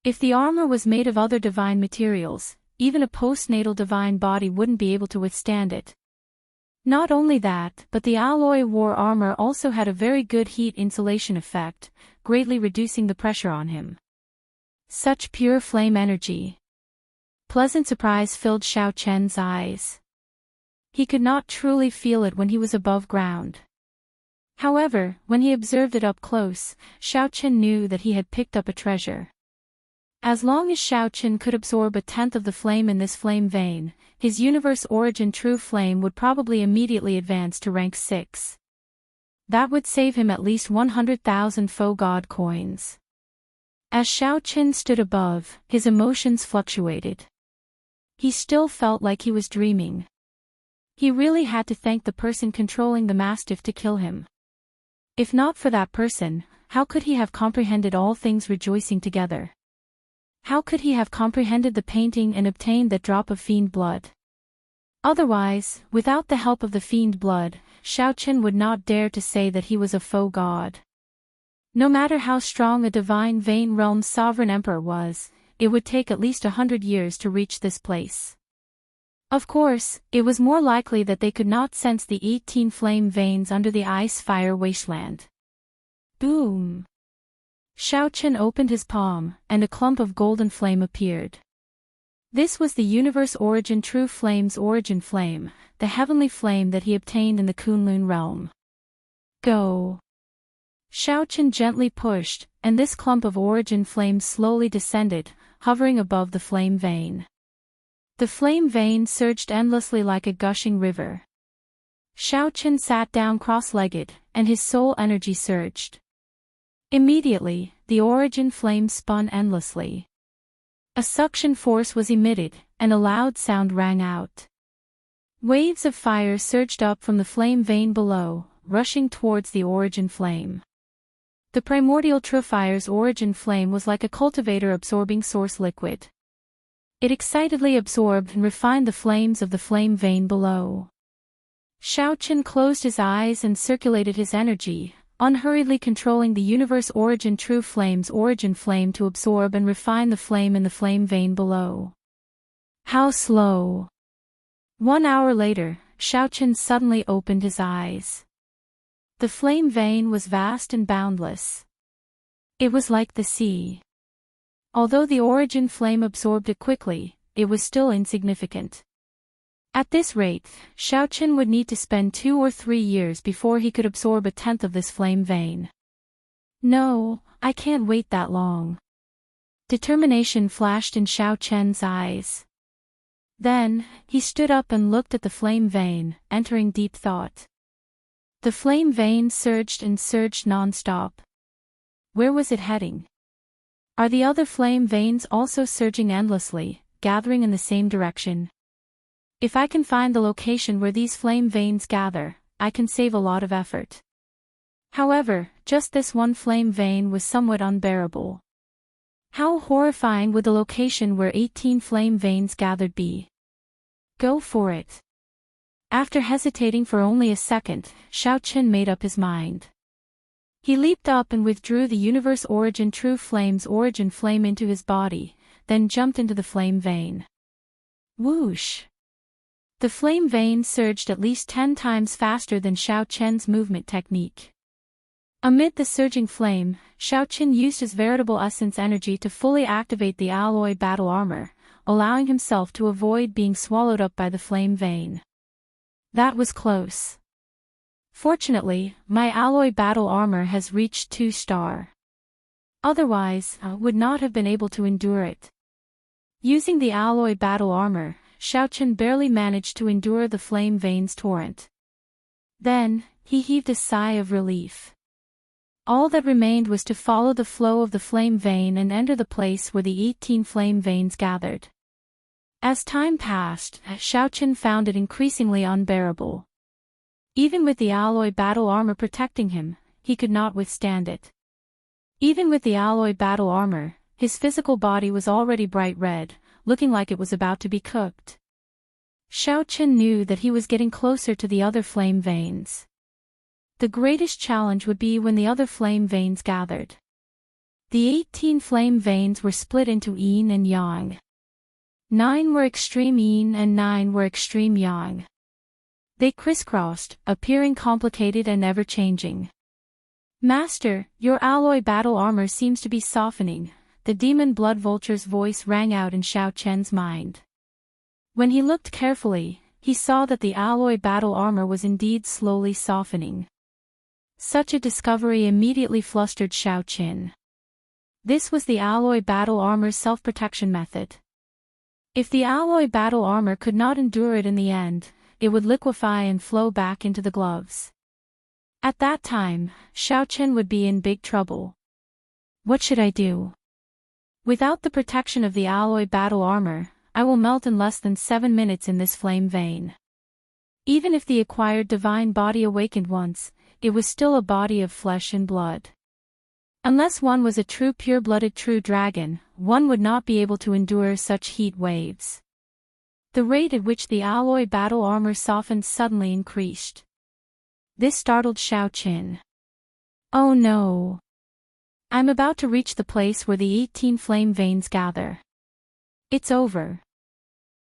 If the armor was made of other divine materials, even a postnatal divine body wouldn't be able to withstand it. Not only that, but the alloy war armor also had a very good heat insulation effect, greatly reducing the pressure on him. Such pure flame energy. Pleasant surprise filled Xiao Chen's eyes. He could not truly feel it when he was above ground. However, when he observed it up close, Xiao Chen knew that he had picked up a treasure. As long as Xiao Chen could absorb 1/10 of the flame in this flame vein, his universe origin true flame would probably immediately advance to rank 6. That would save him at least 100,000 faux god coins. As Xiao Chen stood above, his emotions fluctuated. He still felt like he was dreaming. He really had to thank the person controlling the mastiff to kill him. If not for that person, how could he have comprehended all things rejoicing together? How could he have comprehended the painting and obtained that drop of fiend blood? Otherwise, without the help of the fiend blood, Xiao Chen would not dare to say that he was a faux god. No matter how strong a divine vein realm's sovereign emperor was, it would take at least 100 years to reach this place. Of course, it was more likely that they could not sense the 18 flame veins under the ice-fire wasteland. Boom! Xiao Chen opened his palm, and a clump of golden flame appeared. This was the universe origin true flame's origin flame, the heavenly flame that he obtained in the Kunlun realm. Go! Xiao Chen gently pushed, and this clump of origin flame slowly descended, hovering above the flame vein. The flame vein surged endlessly like a gushing river. Xiao Chen sat down cross-legged, and his soul energy surged. Immediately, the origin flame spun endlessly. A suction force was emitted, and a loud sound rang out. Waves of fire surged up from the flame vein below, rushing towards the origin flame. The primordial Trufire's origin flame was like a cultivator absorbing source liquid. It excitedly absorbed and refined the flames of the flame vein below. Xiao Chen closed his eyes and circulated his energy, unhurriedly controlling the universe origin true flame's origin flame to absorb and refine the flame in the flame vein below. How slow! 1 hour later, Xiao Chen suddenly opened his eyes. The flame vein was vast and boundless. It was like the sea. Although the origin flame absorbed it quickly, it was still insignificant. At this rate, Xiao Chen would need to spend 2 or 3 years before he could absorb 1/10 of this flame vein. No, I can't wait that long. Determination flashed in Xiao Chen's eyes. Then, he stood up and looked at the flame vein, entering deep thought. The flame vein surged and surged non-stop. Where was it heading? Are the other flame veins also surging endlessly, gathering in the same direction. If I can find the location where these flame veins gather, I can save a lot of effort. However, just this one flame vein was somewhat unbearable. How horrifying would the location where 18 flame veins gathered be? Go for it. After hesitating for only a second, Xiaoqin made up his mind. He leaped up and withdrew the universe origin true flame's origin flame into his body, then jumped into the flame vein. Whoosh! The flame vein surged at least 10 times faster than Xiaoqian's movement technique. Amid the surging flame, Xiaoqin used his veritable essence energy to fully activate the alloy battle armor, allowing himself to avoid being swallowed up by the flame vein. That was close. Fortunately, my alloy battle armor has reached 2-star. Otherwise, I would not have been able to endure it. Using the alloy battle armor, Xiaoqin barely managed to endure the flame vein's torrent. Then, he heaved a sigh of relief. All that remained was to follow the flow of the flame vein and enter the place where the 18 flame veins gathered. As time passed, Xiaoqin found it increasingly unbearable. Even with the alloy battle armor protecting him, he could not withstand it. Even with the alloy battle armor, his physical body was already bright red, looking like it was about to be cooked. Xiaoqin knew that he was getting closer to the other flame veins. The greatest challenge would be when the other flame veins gathered. The 18 flame veins were split into yin and yang. 9 were extreme yin and 9 were extreme yang. They crisscrossed, appearing complicated and ever-changing. Master, your alloy battle armor seems to be softening, the demon blood vulture's voice rang out in Xiaoqian's mind. When he looked carefully, he saw that the alloy battle armor was indeed slowly softening. Such a discovery immediately flustered Xiaoqin. This was the alloy battle armor's self-protection method. If the alloy battle armor could not endure it in the end, it would liquefy and flow back into the gloves. At that time, Xiaoqin would be in big trouble. What should I do? Without the protection of the alloy battle armor, I will melt in less than 7 minutes in this flame vein. Even if the acquired divine body awakened once, it was still a body of flesh and blood. Unless one was a true pure-blooded true dragon, one would not be able to endure such heat waves. The rate at which the alloy battle armor softened suddenly increased. This startled Xiaoqin. Oh no! I'm about to reach the place where the 18 flame veins gather. It's over.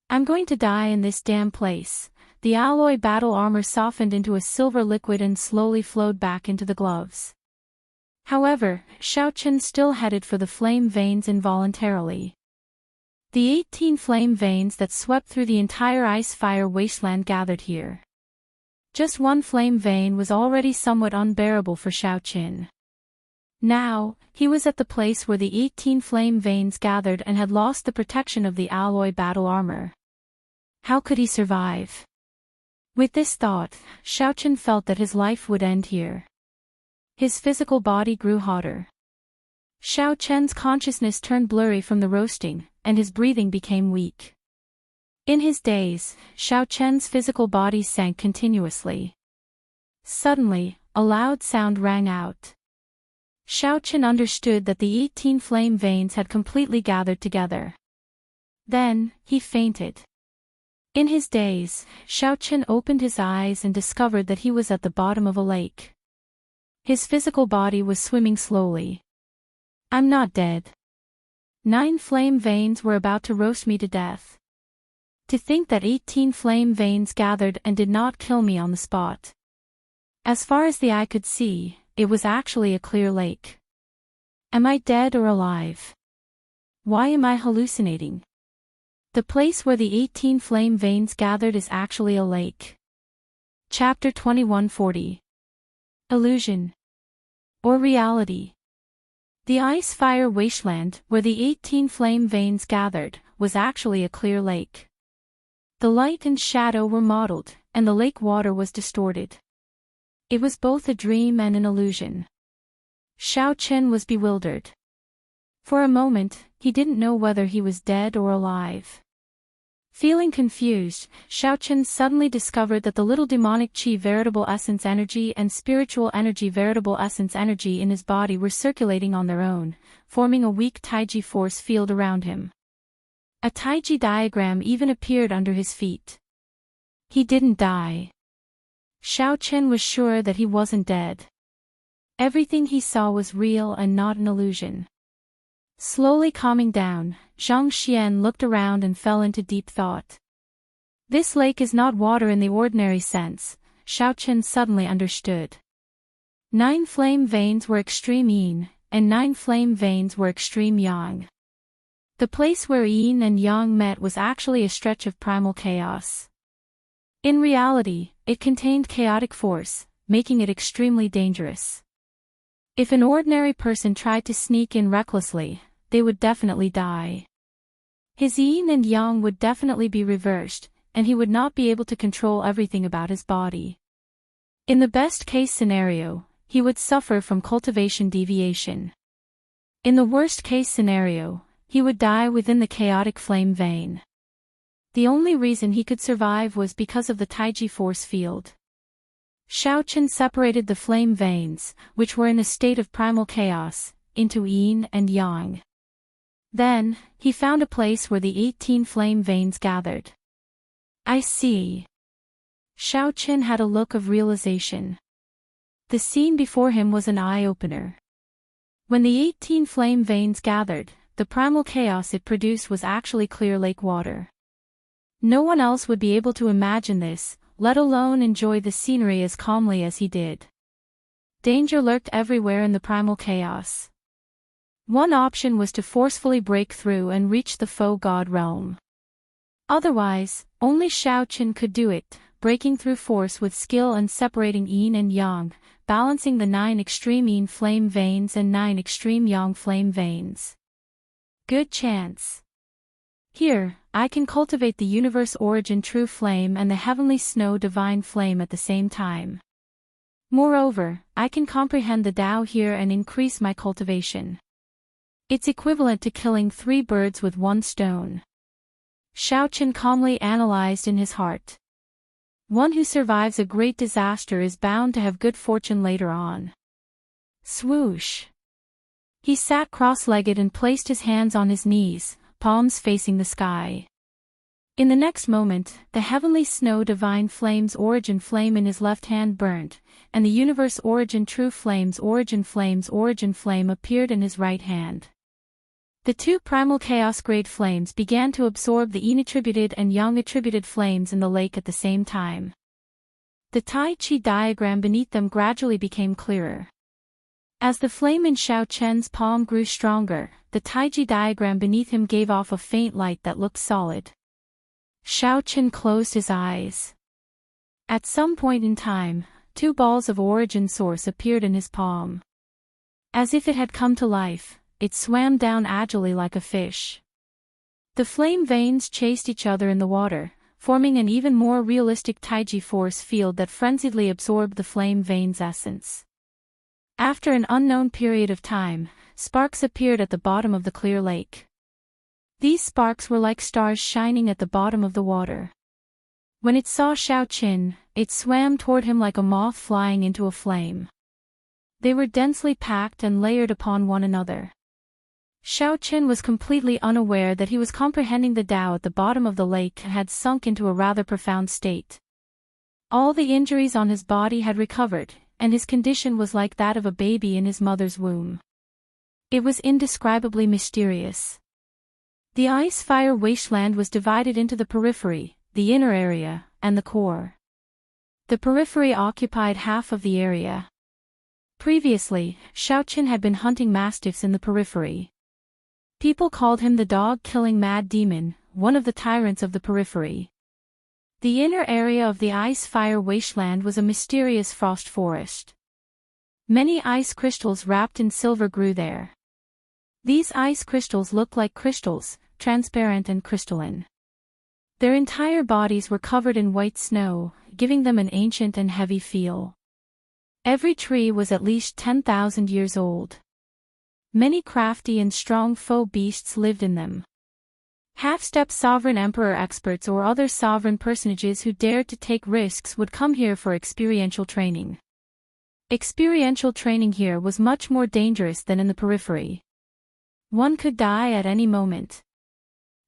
I'm going to die in this damn place. The alloy battle armor softened into a silver liquid and slowly flowed back into the gloves. However, Xiaoqin still headed for the flame veins involuntarily. The 18 flame veins that swept through the entire ice-fire wasteland gathered here. Just one flame vein was already somewhat unbearable for Xiaoqin. Now, he was at the place where the 18 flame veins gathered and had lost the protection of the alloy battle armor. How could he survive? With this thought, Xiaoqin felt that his life would end here. His physical body grew hotter. Xiaoqian's consciousness turned blurry from the roasting, and his breathing became weak. In his daze, Xiaoqian's physical body sank continuously. Suddenly, a loud sound rang out. Xiaoqin understood that the 18 flame veins had completely gathered together. Then, he fainted. In his daze, Xiaoqin opened his eyes and discovered that he was at the bottom of a lake. His physical body was swimming slowly. I'm not dead. 9 flame veins were about to roast me to death. To think that 18 flame veins gathered and did not kill me on the spot. As far as the eye could see, it was actually a clear lake. Am I dead or alive? Why am I hallucinating? The place where the 18 flame veins gathered is actually a lake. Chapter 2140. Illusion. Or reality. The ice-fire wasteland, where the 18 flame veins gathered, was actually a clear lake. The light and shadow were mottled, and the lake water was distorted. It was both a dream and an illusion. Xiaoqin was bewildered. For a moment, he didn't know whether he was dead or alive. Feeling confused, Xiaochen suddenly discovered that the little demonic chi veritable essence energy and spiritual energy veritable essence energy in his body were circulating on their own, forming a weak Taiji force field around him. A Taiji diagram even appeared under his feet. He didn't die. Xiaochen was sure that he wasn't dead. Everything he saw was real and not an illusion. Slowly calming down, Zhang Xian looked around and fell into deep thought. This lake is not water in the ordinary sense, Xiaochen suddenly understood. 9 flame veins were extreme yin, and 9 flame veins were extreme yang. The place where yin and yang met was actually a stretch of primal chaos. In reality, it contained chaotic force, making it extremely dangerous. If an ordinary person tried to sneak in recklessly, they would definitely die. His yin and yang would definitely be reversed, and he would not be able to control everything about his body. In the best-case scenario, he would suffer from cultivation deviation. In the worst-case scenario, he would die within the chaotic flame vein. The only reason he could survive was because of the Taiji force field. Xiaochen separated the flame veins, which were in a state of primal chaos, into yin and yang. Then, he found a place where the 18 flame veins gathered. I see. Xiaochen had a look of realization. The scene before him was an eye-opener. When the 18 flame veins gathered, the primal chaos it produced was actually clear lake water. No one else would be able to imagine this, let alone enjoy the scenery as calmly as he did. Danger lurked everywhere in the primal chaos. One option was to forcefully break through and reach the faux god realm. Otherwise, only Xiaochen could do it, breaking through force with skill and separating yin and yang, balancing the 9 extreme yin flame veins and 9 extreme yang flame veins. Good chance. Here, I can cultivate the universe origin true flame and the heavenly snow divine flame at the same time. Moreover, I can comprehend the Tao here and increase my cultivation. It's equivalent to killing 3 birds with 1 stone. Xiaochen calmly analyzed in his heart. One who survives a great disaster is bound to have good fortune later on. Swoosh! He sat cross-legged and placed his hands on his knees, palms facing the sky. In the next moment, the heavenly snow divine flame's origin flame in his left hand burnt, and the universe origin true flame's origin flame appeared in his right hand. The 2 primal chaos-grade flames began to absorb the yin-attributed and yang-attributed flames in the lake at the same time. The Tai Chi diagram beneath them gradually became clearer. As the flame in Xiaochen's palm grew stronger, the Taiji diagram beneath him gave off a faint light that looked solid. Xiaochen closed his eyes. At some point in time, 2 balls of origin source appeared in his palm. As if it had come to life, it swam down agilely like a fish. The flame veins chased each other in the water, forming an even more realistic Taiji force field that frenziedly absorbed the flame veins' essence. After an unknown period of time, sparks appeared at the bottom of the clear lake. These sparks were like stars shining at the bottom of the water. When it saw Xiaochen, it swam toward him like a moth flying into a flame. They were densely packed and layered upon one another. Xiaochen was completely unaware that he was comprehending the Tao at the bottom of the lake and had sunk into a rather profound state. All the injuries on his body had recovered, and his condition was like that of a baby in his mother's womb. It was indescribably mysterious. The ice-fire wasteland was divided into the periphery, the inner area, and the core. The periphery occupied half of the area. Previously, Xiaochen had been hunting mastiffs in the periphery. People called him the dog-killing mad demon, one of the tyrants of the periphery. The inner area of the ice-fire wasteland was a mysterious frost forest. Many ice crystals wrapped in silver grew there. These ice crystals looked like crystals, transparent and crystalline. Their entire bodies were covered in white snow, giving them an ancient and heavy feel. Every tree was at least 10,000 years old. Many crafty and strong foe beasts lived in them. Half-step sovereign emperor experts or other sovereign personages who dared to take risks would come here for experiential training. Experiential training here was much more dangerous than in the periphery. One could die at any moment.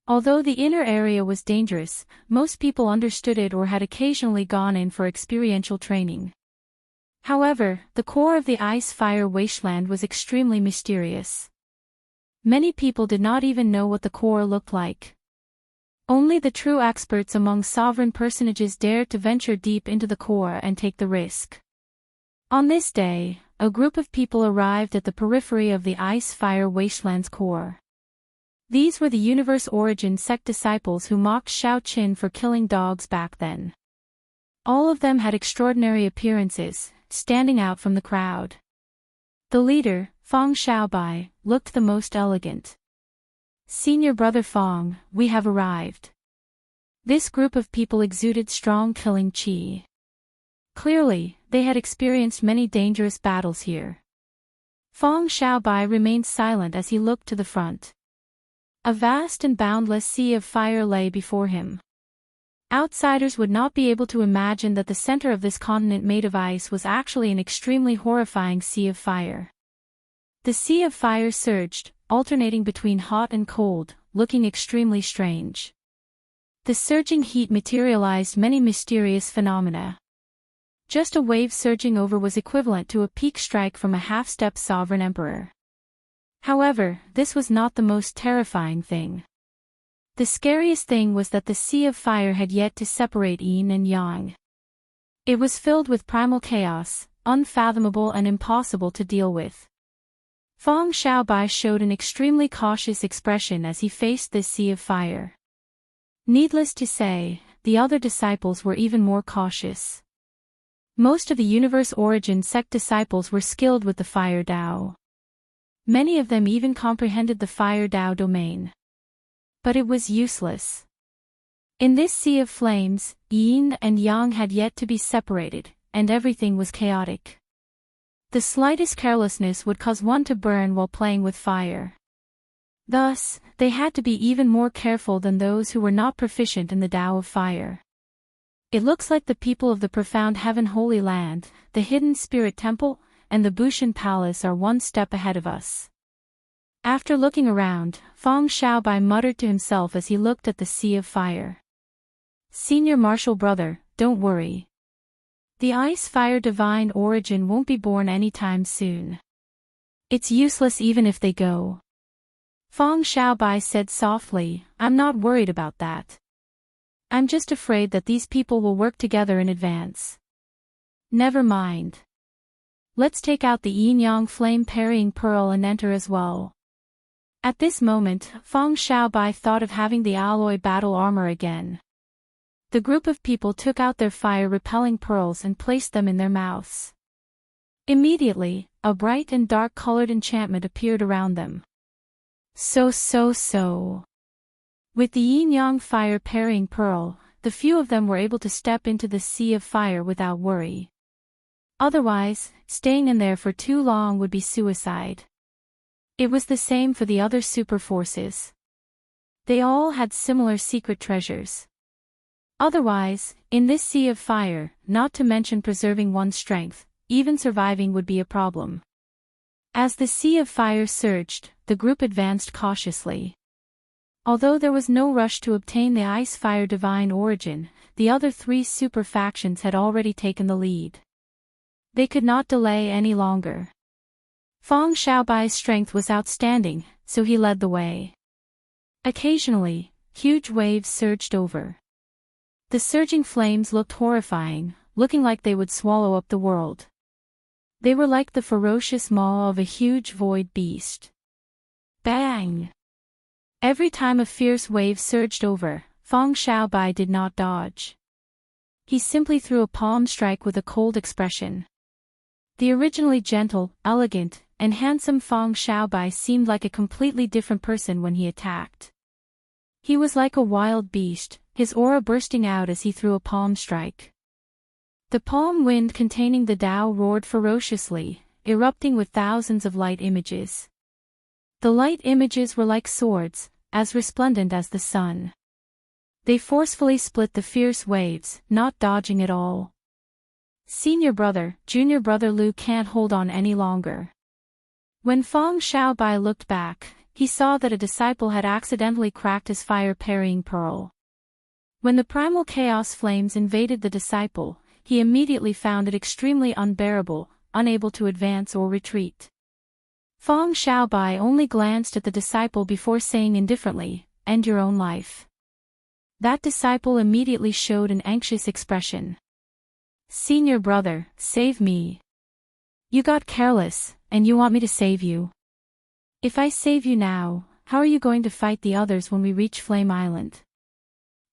Although the inner area was dangerous, most people understood it or had occasionally gone in for experiential training. However, the core of the ice-fire wasteland was extremely mysterious. Many people did not even know what the core looked like. Only the true experts among sovereign personages dared to venture deep into the core and take the risk. On this day, a group of people arrived at the periphery of the ice-fire wasteland's core. These were the Universe Origin sect disciples who mocked Shao Qin for killing dogs back then. All of them had extraordinary appearances, standing out from the crowd. The leader, Feng Xiaobai, looked the most elegant. "Senior brother Feng, we have arrived." This group of people exuded strong killing qi. Clearly, they had experienced many dangerous battles here. Feng Xiaobai remained silent as he looked to the front. A vast and boundless sea of fire lay before him. Outsiders would not be able to imagine that the center of this continent made of ice was actually an extremely horrifying sea of fire. The sea of fire surged, alternating between hot and cold, looking extremely strange. The surging heat materialized many mysterious phenomena. Just a wave surging over was equivalent to a peak strike from a half-step sovereign emperor. However, this was not the most terrifying thing. The scariest thing was that the sea of fire had yet to separate yin and yang. It was filled with primal chaos, unfathomable and impossible to deal with. Feng Xiaobai showed an extremely cautious expression as he faced this sea of fire. Needless to say, the other disciples were even more cautious. Most of the Universe Origin sect disciples were skilled with the Fire Dao. Many of them even comprehended the Fire Dao domain. But it was useless. In this sea of flames, yin and yang had yet to be separated, and everything was chaotic. The slightest carelessness would cause one to burn while playing with fire. Thus, they had to be even more careful than those who were not proficient in the Tao of fire. It looks like the people of the profound Heaven Holy Land, the Hidden Spirit Temple, and the Bushan Palace are one step ahead of us. After looking around, Feng Xiaobai muttered to himself as he looked at the sea of fire. "Senior martial brother, don't worry. The ice-fire divine origin won't be born anytime soon. It's useless even if they go." Feng Xiaobai said softly, "I'm not worried about that. I'm just afraid that these people will work together in advance." "Never mind. Let's take out the yin-yang flame parrying pearl and enter as well." At this moment, Feng Xiaobai thought of having the alloy battle armor again. The group of people took out their fire-repelling pearls and placed them in their mouths. Immediately, a bright and dark-colored enchantment appeared around them. So. With the yin-yang fire parrying pearl, the few of them were able to step into the sea of fire without worry. Otherwise, staying in there for too long would be suicide. It was the same for the other super forces. They all had similar secret treasures. Otherwise, in this sea of fire, not to mention preserving one's strength, even surviving would be a problem. As the sea of fire surged, the group advanced cautiously. Although there was no rush to obtain the ice-fire divine origin, the other three super factions had already taken the lead. They could not delay any longer. Feng Xiaobai's strength was outstanding, so he led the way. Occasionally, huge waves surged over. The surging flames looked horrifying, looking like they would swallow up the world. They were like the ferocious maw of a huge void beast. Bang! Every time a fierce wave surged over, Feng Xiaobai did not dodge. He simply threw a palm strike with a cold expression. The originally gentle, elegant, and handsome Feng Xiaobai seemed like a completely different person when he attacked. He was like a wild beast, his aura bursting out as he threw a palm strike. The palm wind containing the Tao roared ferociously, erupting with thousands of light images. The light images were like swords, as resplendent as the sun. They forcefully split the fierce waves, not dodging at all. Senior brother, junior brother Lu can't hold on any longer. When Feng Xiaobai looked back, he saw that a disciple had accidentally cracked his fire-parrying pearl. When the primal chaos flames invaded the disciple, he immediately found it extremely unbearable, unable to advance or retreat. Feng Xiaobai only glanced at the disciple before saying indifferently, "End your own life." That disciple immediately showed an anxious expression. "Senior brother, save me. You got careless, and you want me to save you. If I save you now, how are you going to fight the others when we reach Flame Island?"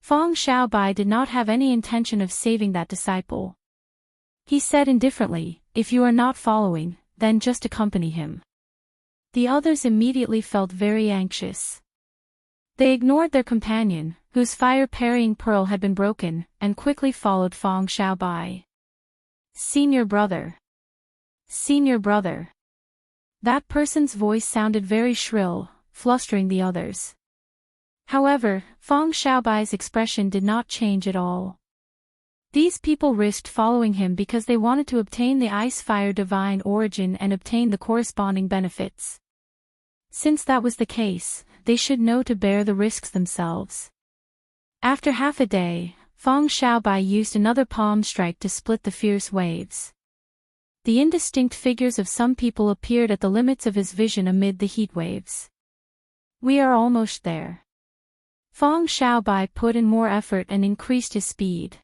Feng Xiaobai did not have any intention of saving that disciple. He said indifferently, "If you are not following, then just accompany him." The others immediately felt very anxious. They ignored their companion, whose fire-parrying pearl had been broken, and quickly followed Feng Xiaobai. "Senior brother. Senior brother." That person's voice sounded very shrill, flustering the others. However, Feng Xiaobai's expression did not change at all. These people risked following him because they wanted to obtain the ice-fire divine origin and obtain the corresponding benefits. Since that was the case, they should know to bear the risks themselves. After half a day, Feng Xiaobai used another palm strike to split the fierce waves. The indistinct figures of some people appeared at the limits of his vision amid the heat waves. "We are almost there." Feng Xiaobai put in more effort and increased his speed.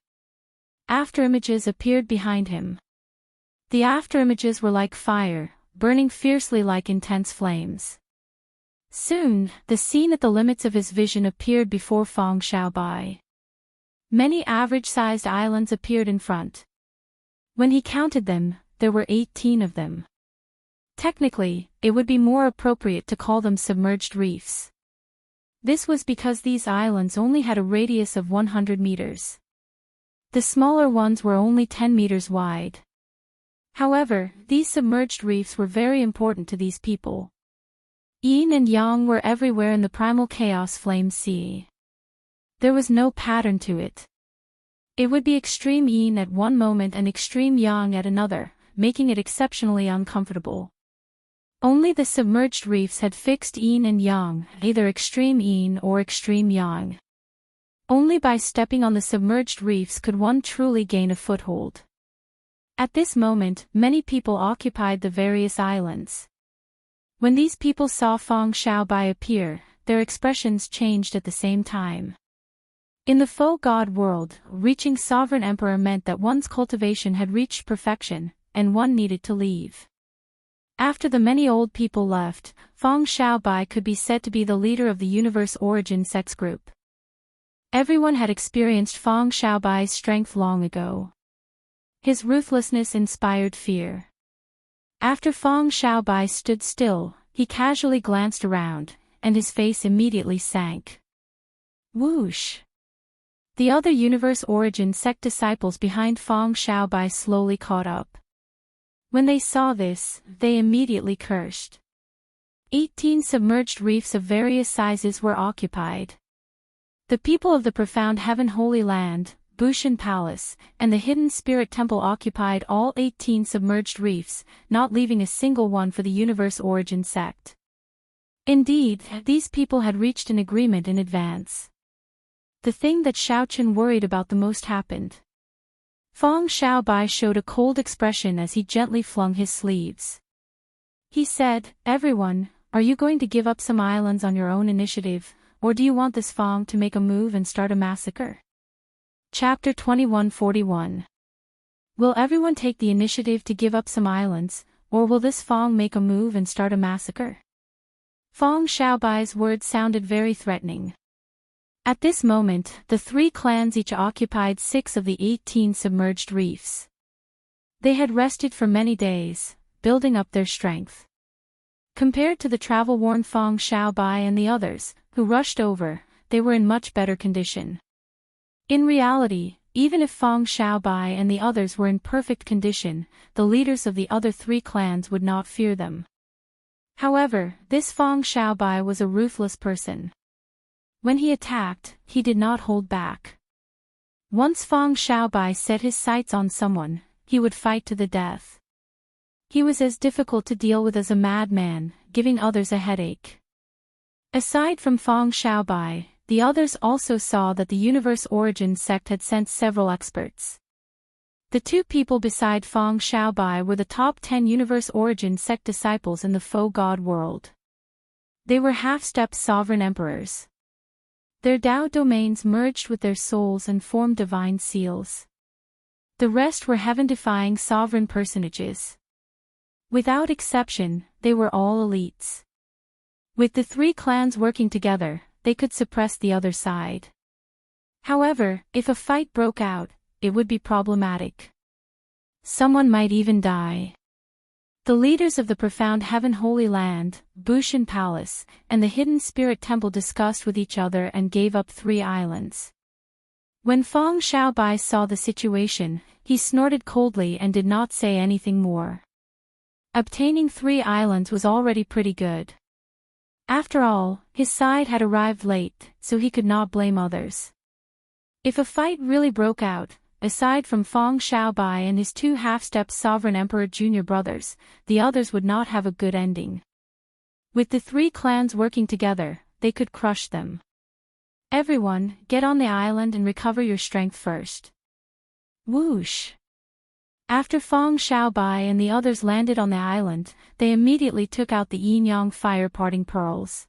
Afterimages appeared behind him. The afterimages were like fire, burning fiercely like intense flames. Soon, the scene at the limits of his vision appeared before Feng Xiaobai. Many average-sized islands appeared in front. When he counted them, there were 18 of them. Technically, it would be more appropriate to call them submerged reefs. This was because these islands only had a radius of 100 meters. The smaller ones were only 10 meters wide. However, these submerged reefs were very important to these people. Yin and Yang were everywhere in the primal chaos flame sea. There was no pattern to it. It would be extreme Yin at one moment and extreme Yang at another, making it exceptionally uncomfortable. Only the submerged reefs had fixed Yin and Yang, either extreme Yin or extreme Yang. Only by stepping on the submerged reefs could one truly gain a foothold. At this moment, many people occupied the various islands. When these people saw Feng Xiaobai appear, their expressions changed at the same time. In the faux god world, reaching sovereign emperor meant that one's cultivation had reached perfection, and one needed to leave. After the many old people left, Feng Xiaobai could be said to be the leader of the universe origin sex group. Everyone had experienced Feng Xiaobai's strength long ago. His ruthlessness inspired fear. After Feng Xiaobai stood still, he casually glanced around, and his face immediately sank. Whoosh! The other universe origin sect disciples behind Feng Xiaobai slowly caught up. When they saw this, they immediately cursed. 18 submerged reefs of various sizes were occupied. The people of the Profound Heaven Holy Land, Bushan Palace, and the Hidden Spirit Temple occupied all 18 submerged reefs, not leaving a single one for the universe origin sect. Indeed, these people had reached an agreement in advance. The thing that Xiaochen worried about the most happened. Feng Xiaobai showed a cold expression as he gently flung his sleeves. He said, "Everyone, are you going to give up some islands on your own initiative, or do you want this Feng to make a move and start a massacre?" Chapter 2141. Will everyone take the initiative to give up some islands, or will this Feng make a move and start a massacre? Feng Xiaobai's words sounded very threatening. At this moment, the three clans each occupied 6 of the 18 submerged reefs. They had rested for many days, building up their strength. Compared to the travel-worn Feng Xiaobai and the others, who rushed over, they were in much better condition. In reality, even if Feng Xiaobai and the others were in perfect condition, the leaders of the other 3 clans would not fear them. However, this Feng Xiaobai was a ruthless person. When he attacked, he did not hold back. Once Feng Xiaobai set his sights on someone, he would fight to the death. He was as difficult to deal with as a madman, giving others a headache. Aside from Feng Xiaobai, the others also saw that the Universe Origin sect had sent several experts. The two people beside Feng Xiaobai were the top 10 Universe Origin sect disciples in the faux god world. They were half-step sovereign emperors. Their Tao domains merged with their souls and formed divine seals. The rest were heaven-defying sovereign personages. Without exception, they were all elites. With the three clans working together, they could suppress the other side. However, if a fight broke out, it would be problematic. Someone might even die. The leaders of the Profound Heaven Holy Land, Bushan Palace, and the Hidden Spirit Temple discussed with each other and gave up 3 islands. When Feng Xiaobai saw the situation, he snorted coldly and did not say anything more. Obtaining 3 islands was already pretty good. After all, his side had arrived late, so he could not blame others. If a fight really broke out, aside from Feng Xiaobai and his 2 half-step sovereign emperor junior brothers, the others would not have a good ending. With the 3 clans working together, they could crush them. Everyone, get on the island and recover your strength first. Whoosh! After Feng Xiaobai and the others landed on the island, they immediately took out the yin-yang fire-parting pearls.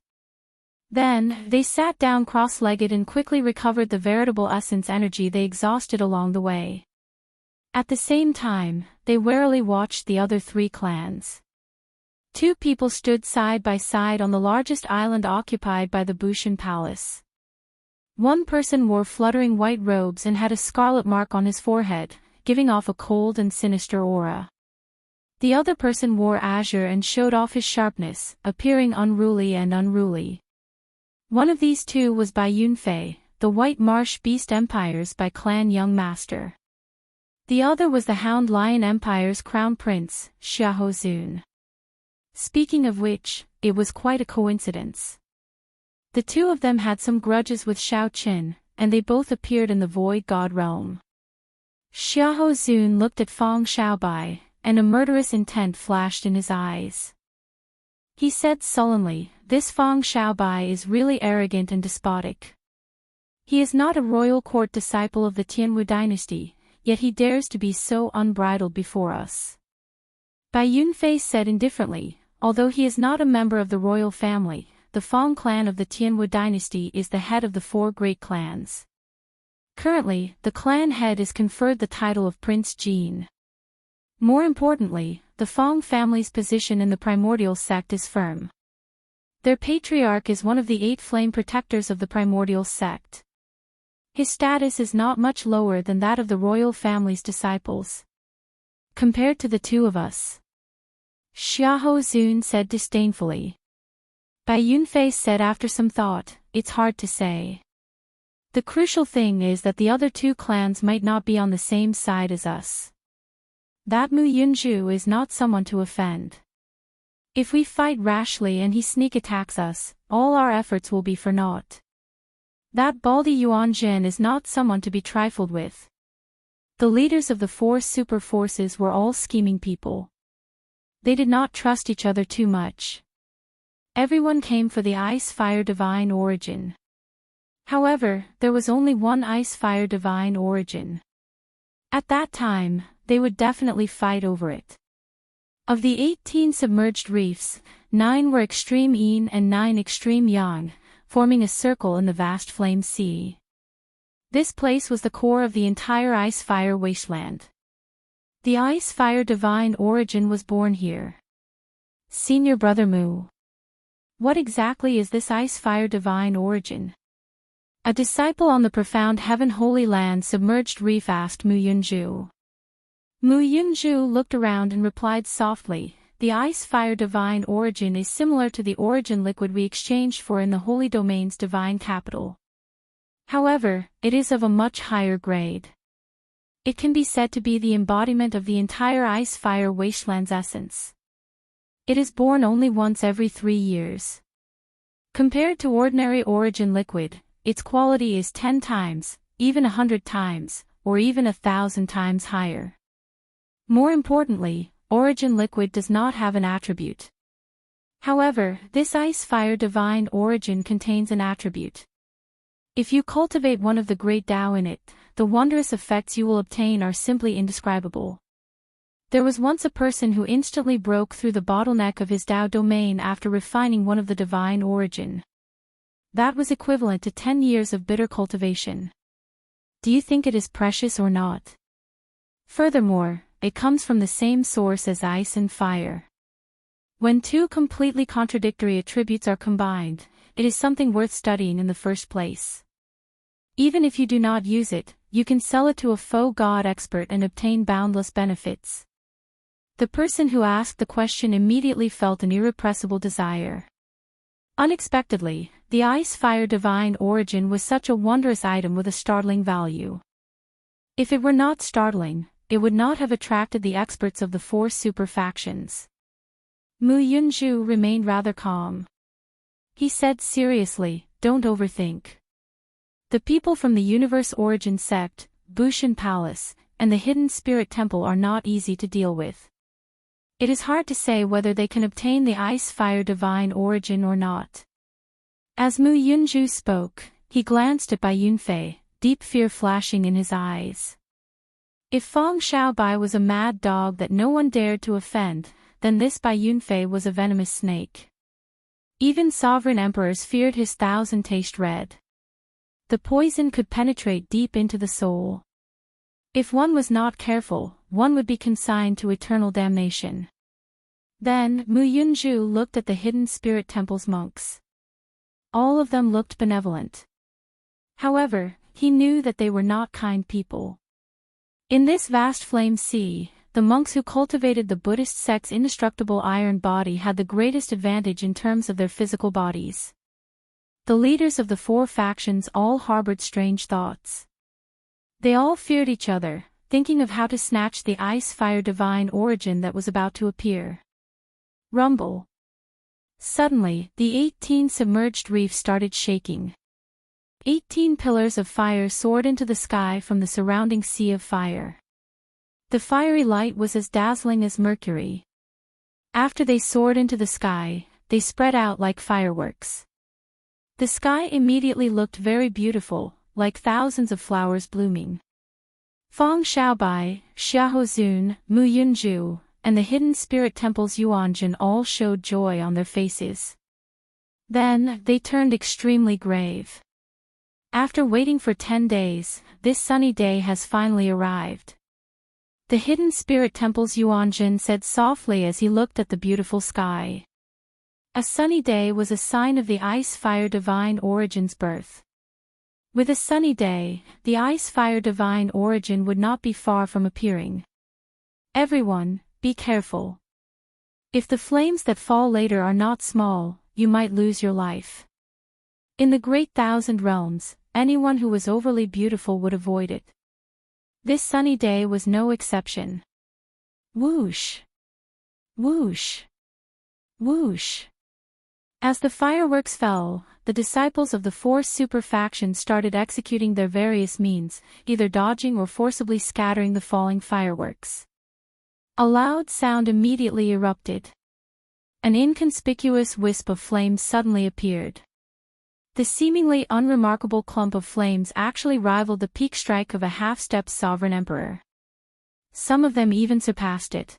Then, they sat down cross-legged and quickly recovered the veritable essence energy they exhausted along the way. At the same time, they warily watched the other 3 clans. 2 people stood side by side on the largest island occupied by the Bushan Palace. One person wore fluttering white robes and had a scarlet mark on his forehead, giving off a cold and sinister aura. The other person wore azure and showed off his sharpness, appearing unruly and unruly. One of these 2 was Bai Yunfei, the White Marsh Beast Empire's by Clan Young Master. The other was the Hound Lion Empire's Crown Prince, Xiahou Zun. Speaking of which, it was quite a coincidence. The 2 of them had some grudges with Shao Qin, and they both appeared in the Void God realm. Xiahou Zun looked at Feng Xiaobai, and a murderous intent flashed in his eyes. He said sullenly, "This Feng Xiaobai is really arrogant and despotic. He is not a royal court disciple of the Tianwu dynasty, yet he dares to be so unbridled before us." Bai Yunfei said indifferently, "Although he is not a member of the royal family, the Feng clan of the Tianwu dynasty is the head of the 4 great clans. Currently, the clan head is conferred the title of Prince Jin. More importantly, the Feng family's position in the primordial sect is firm. Their patriarch is one of the 8 flame protectors of the primordial sect. His status is not much lower than that of the royal family's disciples. Compared to the 2 of us." Xiahou Zun said disdainfully. Bai Yunfei said after some thought, "It's hard to say. The crucial thing is that the other 2 clans might not be on the same side as us. That Mu Yunzhu is not someone to offend. If we fight rashly and he sneak attacks us, all our efforts will be for naught. That Baldi Yuanjin is not someone to be trifled with." The leaders of the 4 super forces were all scheming people. They did not trust each other too much. Everyone came for the Ice-Fire Divine Origin. However, there was only one Ice-Fire Divine Origin. At that time, they would definitely fight over it. Of the 18 submerged reefs, 9 were extreme yin and 9 extreme yang, forming a circle in the vast flame sea. This place was the core of the entire Ice-Fire wasteland. The Ice-Fire Divine Origin was born here. Senior Brother Mu. What exactly is this Ice-Fire Divine Origin? A disciple on the Profound Heaven Holy Land submerged reef asked Mu Yunzhu. Mu Yunzhu looked around and replied softly, "The Ice-Fire Divine Origin is similar to the origin liquid we exchanged for in the Holy Domain's divine capital. However, it is of a much higher grade. It can be said to be the embodiment of the entire Ice-Fire Wasteland's essence. It is born only once every 3 years. Compared to ordinary origin liquid, its quality is 10 times, even 100 times, or even 1,000 times higher. More importantly, Origin Liquid does not have an attribute. However, this Ice Fire Divine Origin contains an attribute. If you cultivate one of the great Tao in it, the wondrous effects you will obtain are simply indescribable. There was once a person who instantly broke through the bottleneck of his Tao domain after refining one of the Divine Origin. That was equivalent to 10 years of bitter cultivation. Do you think it is precious or not? Furthermore, it comes from the same source as ice and fire. When two completely contradictory attributes are combined, it is something worth studying in the first place. Even if you do not use it, you can sell it to a faux god expert and obtain boundless benefits. The person who asked the question immediately felt an irrepressible desire. Unexpectedly, the Ice Fire Divine Origin was such a wondrous item with a startling value. If it were not startling, it would not have attracted the experts of the 4 super factions. Mu Yunju remained rather calm. He said seriously, "Don't overthink. The people from the Universe Origin Sect, Bushin Palace, and the Hidden Spirit Temple are not easy to deal with. It is hard to say whether they can obtain the Ice Fire Divine Origin or not." As Mu Yunju spoke, he glanced at Bai Yunfei, deep fear flashing in his eyes. If Feng Xiaobai was a mad dog that no one dared to offend, then this Bai Yunfei was a venomous snake. Even sovereign emperors feared his 1,000-taste red. The poison could penetrate deep into the soul. If one was not careful, one would be consigned to eternal damnation. Then, Mu Yunju looked at the Hidden Spirit Temple's monks. All of them looked benevolent. However, he knew that they were not kind people. In this vast flame sea, the monks who cultivated the Buddhist sect's indestructible iron body had the greatest advantage in terms of their physical bodies. The leaders of the 4 factions all harbored strange thoughts. They all feared each other, thinking of how to snatch the Ice Fire Divine Origin that was about to appear. Rumble. Suddenly, the 18 submerged reefs started shaking. 18 pillars of fire soared into the sky from the surrounding sea of fire. The fiery light was as dazzling as mercury. After they soared into the sky, they spread out like fireworks. The sky immediately looked very beautiful, like thousands of flowers blooming. Feng Xiaobai, Xiahozun, Mu Yunju, and the Hidden Spirit Temple's Yuanjin all showed joy on their faces. Then, they turned extremely grave. After waiting for 10 days, this sunny day has finally arrived. The Hidden Spirit Temple's Yuanjin said softly as he looked at the beautiful sky. A sunny day was a sign of the Ice Fire Divine Origin's birth. With a sunny day, the Ice Fire Divine Origin would not be far from appearing. Everyone, be careful. If the flames that fall later are not small, you might lose your life. In the Great Thousand Realms, anyone who was overly beautiful would avoid it. This sunny day was no exception. Whoosh! Whoosh! Whoosh! As the fireworks fell, the disciples of the 4 super factions started executing their various means, either dodging or forcibly scattering the falling fireworks. A loud sound immediately erupted. An inconspicuous wisp of flames suddenly appeared. The seemingly unremarkable clump of flames actually rivaled the peak strike of a half-step sovereign emperor. Some of them even surpassed it.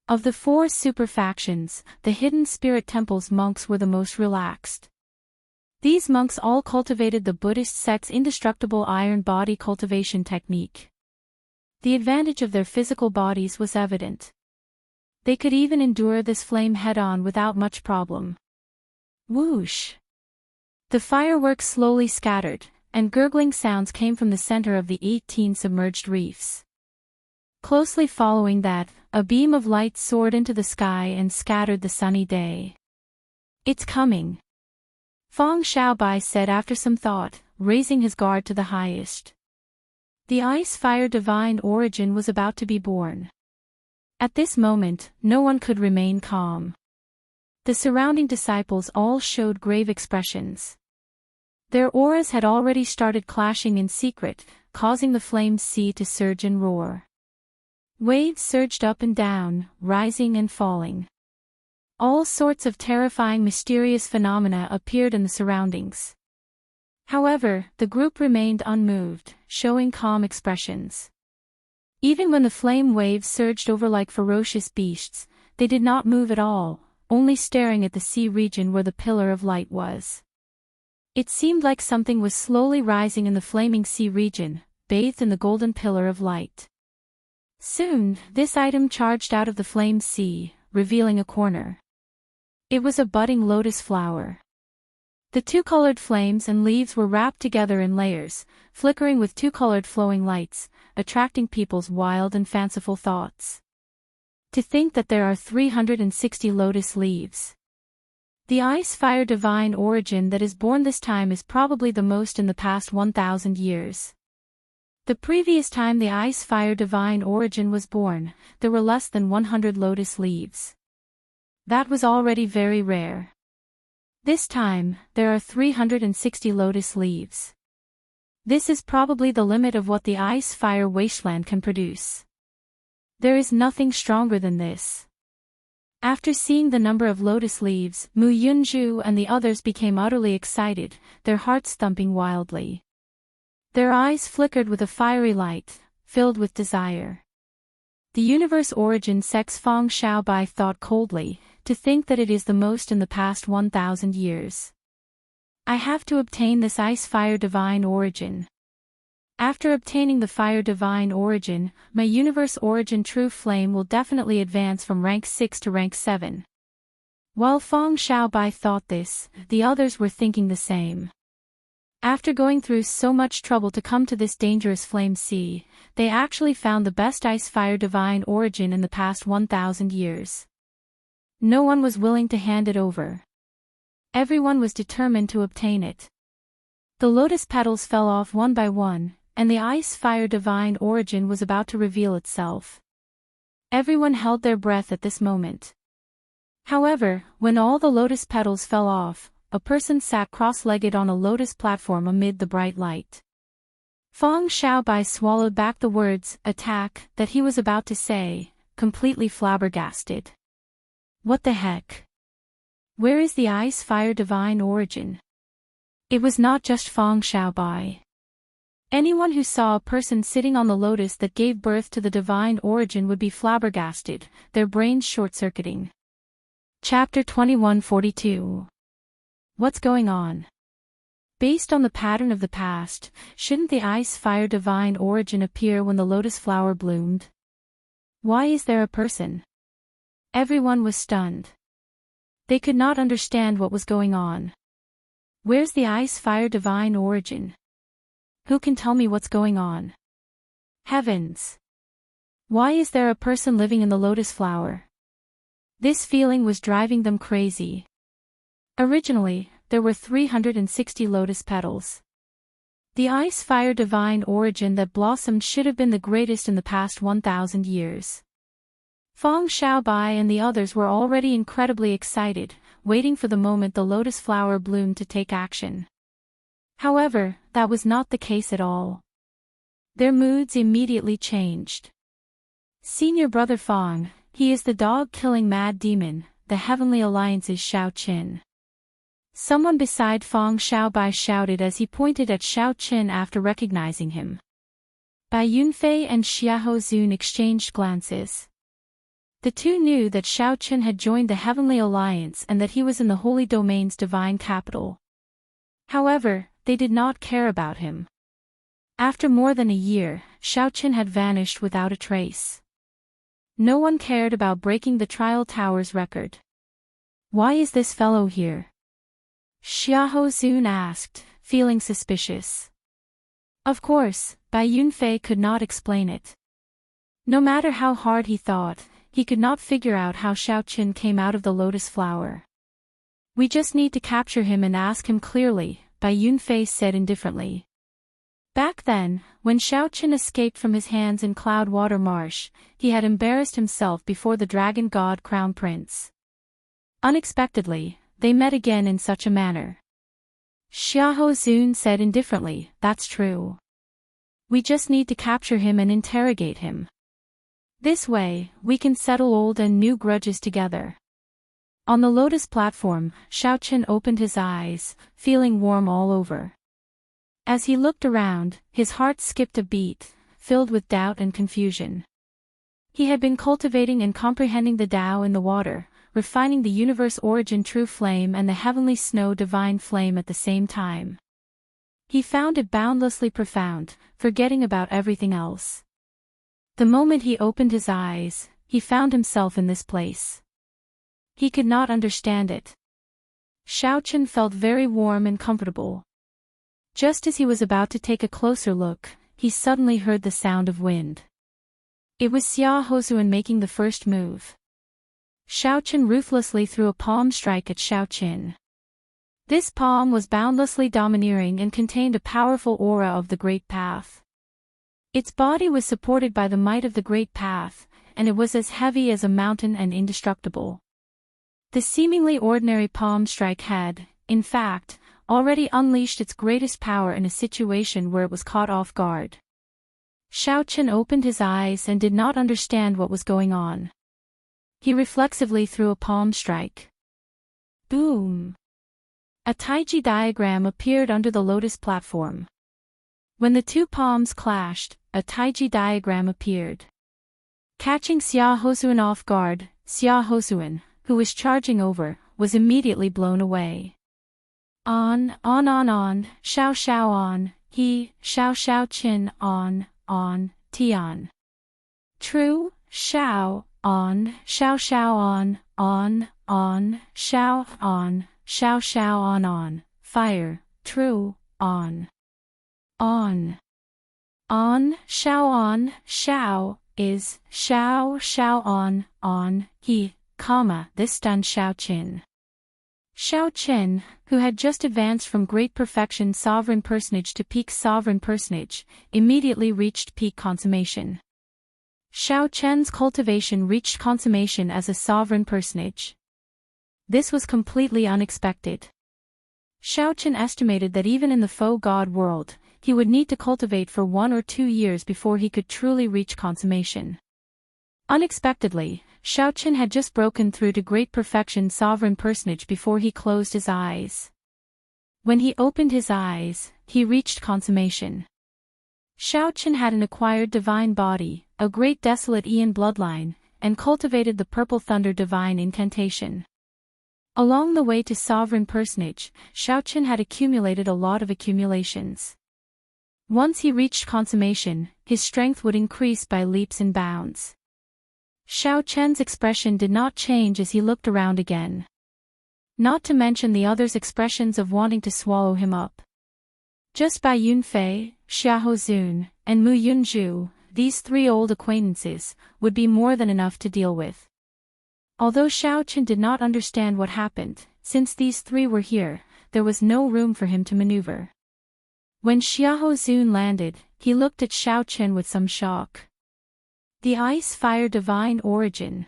Of the 4 super factions, the Hidden Spirit Temple's monks were the most relaxed. These monks all cultivated the Buddhist sect's indestructible iron body cultivation technique. The advantage of their physical bodies was evident. They could even endure this flame head-on without much problem. Whoosh! The fireworks slowly scattered, and gurgling sounds came from the center of the 18 submerged reefs. Closely following that, a beam of light soared into the sky and scattered the sunny day. "It's coming," Feng Xiaobai said after some thought, raising his guard to the highest. The Ice Fire Divine Origin was about to be born. At this moment, no one could remain calm. The surrounding disciples all showed grave expressions. Their auras had already started clashing in secret, causing the flame sea to surge and roar. Waves surged up and down, rising and falling. All sorts of terrifying mysterious phenomena appeared in the surroundings. However, the group remained unmoved, showing calm expressions. Even when the flame waves surged over like ferocious beasts, they did not move at all, only staring at the sea region where the pillar of light was. It seemed like something was slowly rising in the flaming sea region, bathed in the golden pillar of light. Soon, this item charged out of the flame sea, revealing a corner. It was a budding lotus flower. The two-colored flames and leaves were wrapped together in layers, flickering with two-colored flowing lights, attracting people's wild and fanciful thoughts. To think that there are 360 lotus leaves. The ice-fire divine origin that is born this time is probably the most in the past 1,000 years. The previous time the ice-fire divine origin was born, there were less than 100 lotus leaves. That was already very rare. This time, there are 360 lotus leaves. This is probably the limit of what the ice-fire wasteland can produce. There is nothing stronger than this. After seeing the number of lotus leaves, Mu Yunju and the others became utterly excited, their hearts thumping wildly. Their eyes flickered with a fiery light, filled with desire. The universe origin sex Feng Xiaobai thought coldly, to think that it is the most in the past 1,000 years. I have to obtain this ice-fire divine origin. After obtaining the fire divine origin, my universe origin true flame will definitely advance from rank 6 to rank 7. While Feng Xiaobai thought this, the others were thinking the same. After going through so much trouble to come to this dangerous flame sea, they actually found the best ice-fire divine origin in the past 1,000 years. No one was willing to hand it over. Everyone was determined to obtain it. The lotus petals fell off one by one, and the ice-fire divine origin was about to reveal itself. Everyone held their breath at this moment. However, when all the lotus petals fell off, a person sat cross-legged on a lotus platform amid the bright light. Feng Xiaobai swallowed back the words, attack, that he was about to say, completely flabbergasted. What the heck? Where is the ice-fire divine origin? It was not just Feng Xiaobai. Anyone who saw a person sitting on the lotus that gave birth to the divine origin would be flabbergasted, their brains short-circuiting. Chapter 2142. What's going on? Based on the pattern of the past, shouldn't the ice-fire divine origin appear when the lotus flower bloomed? Why is there a person? Everyone was stunned. They could not understand what was going on. Where's the ice-fire divine origin? Who can tell me what's going on? Heavens! Why is there a person living in the lotus flower? This feeling was driving them crazy. Originally, there were 360 lotus petals. The ice-fire divine origin that blossomed should have been the greatest in the past 1,000 years. Feng Xiaobai and the others were already incredibly excited, waiting for the moment the lotus flower bloomed to take action. However, that was not the case at all. Their moods immediately changed. Senior brother Feng, he is the dog-killing mad demon, the Heavenly Alliance's Xiao Qin. Someone beside Feng Xiaobai shouted as he pointed at Xiao Qin after recognizing him. Bai Yunfei and Xiahou Zun exchanged glances. The two knew that Xiao Qin had joined the Heavenly Alliance and that he was in the Holy Domain's divine capital. However, they did not care about him. After more than a year, Xiao Qin had vanished without a trace. No one cared about breaking the Trial Tower's record. Why is this fellow here? Xiahou Zun asked, feeling suspicious. Of course, Bai Yunfei could not explain it. No matter how hard he thought, he could not figure out how Xiao Qin came out of the lotus flower. We just need to capture him and ask him clearly, Bai Yunfei said indifferently. Back then, when Xiao Qin escaped from his hands in Cloudwater Marsh, he had embarrassed himself before the Dragon God Crown Prince. Unexpectedly, they met again in such a manner. Xiahou said indifferently, "That's true. We just need to capture him and interrogate him. This way, we can settle old and new grudges together." On the lotus platform, Xiaochen opened his eyes, feeling warm all over. As he looked around, his heart skipped a beat, filled with doubt and confusion. He had been cultivating and comprehending the Tao in the water, refining the universe origin true flame and the heavenly snow divine flame at the same time. He found it boundlessly profound, forgetting about everything else. The moment he opened his eyes, he found himself in this place. He could not understand it. Xiaochen felt very warm and comfortable. Just as he was about to take a closer look, he suddenly heard the sound of wind. It was Xiahou making the first move. Xiaochen ruthlessly threw a palm strike at Xiaochen. This palm was boundlessly domineering and contained a powerful aura of the Great Path. Its body was supported by the might of the Great Path, and it was as heavy as a mountain and indestructible. The seemingly ordinary palm strike had, in fact, already unleashed its greatest power in a situation where it was caught off guard. Xiaochen opened his eyes and did not understand what was going on. He reflexively threw a palm strike. Boom! A taiji diagram appeared under the lotus platform. When the two palms clashed, a taiji diagram appeared. Catching Xiahou off guard, Xiahou, who was charging over, was immediately blown away. On, Xiao on, he, Xiao Qin on, Tian. True, Xiao on, Xiao on, Xiao on, fire, true, on, Xiao is, Xiao on, he, this stunned Xiao Qin, who had just advanced from great perfection sovereign personage to peak sovereign personage, immediately reached peak consummation. Xiao Chen's cultivation reached consummation as a sovereign personage. This was completely unexpected. Xiao Chen estimated that even in the faux god world, he would need to cultivate for 1 or 2 years before he could truly reach consummation. Unexpectedly, Xiao Chen had just broken through to great perfection sovereign personage before he closed his eyes. When he opened his eyes, he reached consummation. Xiao Chen had an acquired divine body, a great desolate Aeon bloodline, and cultivated the purple thunder divine incantation. Along the way to sovereign personage, Xiao Chen had accumulated a lot of accumulations. Once he reached consummation, his strength would increase by leaps and bounds. Xiao Chen's expression did not change as he looked around again. Not to mention the others' expressions of wanting to swallow him up. Just by Yunfei, Xiahou and Mu Yunzhu, these 3 old acquaintances, would be more than enough to deal with. Although Xiao Chen did not understand what happened, since these 3 were here, there was no room for him to maneuver. When Xiahou landed, he looked at Xiao Chen with some shock. The ice-fire divine origin.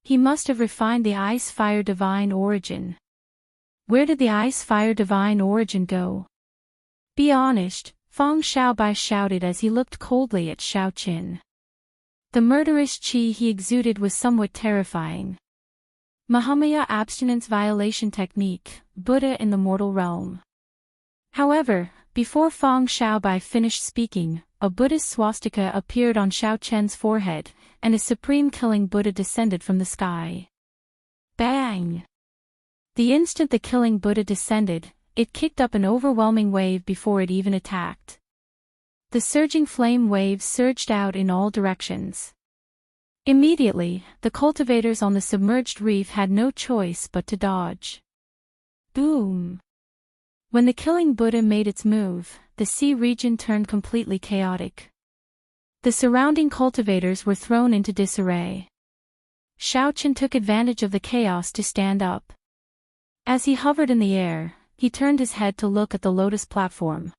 He must have refined the ice-fire divine origin. Where did the ice-fire divine origin go? Be honest, Feng Xiaobai shouted as he looked coldly at Xiao Chen. The murderous qi he exuded was somewhat terrifying. Mahamaya abstinence violation technique, Buddha in the mortal realm. However, before Feng Xiaobai finished speaking, a Buddhist swastika appeared on Xiao Chen's forehead, and a supreme killing Buddha descended from the sky. Bang! The instant the killing Buddha descended, it kicked up an overwhelming wave before it even attacked. The surging flame waves surged out in all directions. Immediately, the cultivators on the submerged reef had no choice but to dodge. Boom! When the killing Buddha made its move, the sea region turned completely chaotic. The surrounding cultivators were thrown into disarray. Xiao Chen took advantage of the chaos to stand up. As he hovered in the air, he turned his head to look at the lotus platform.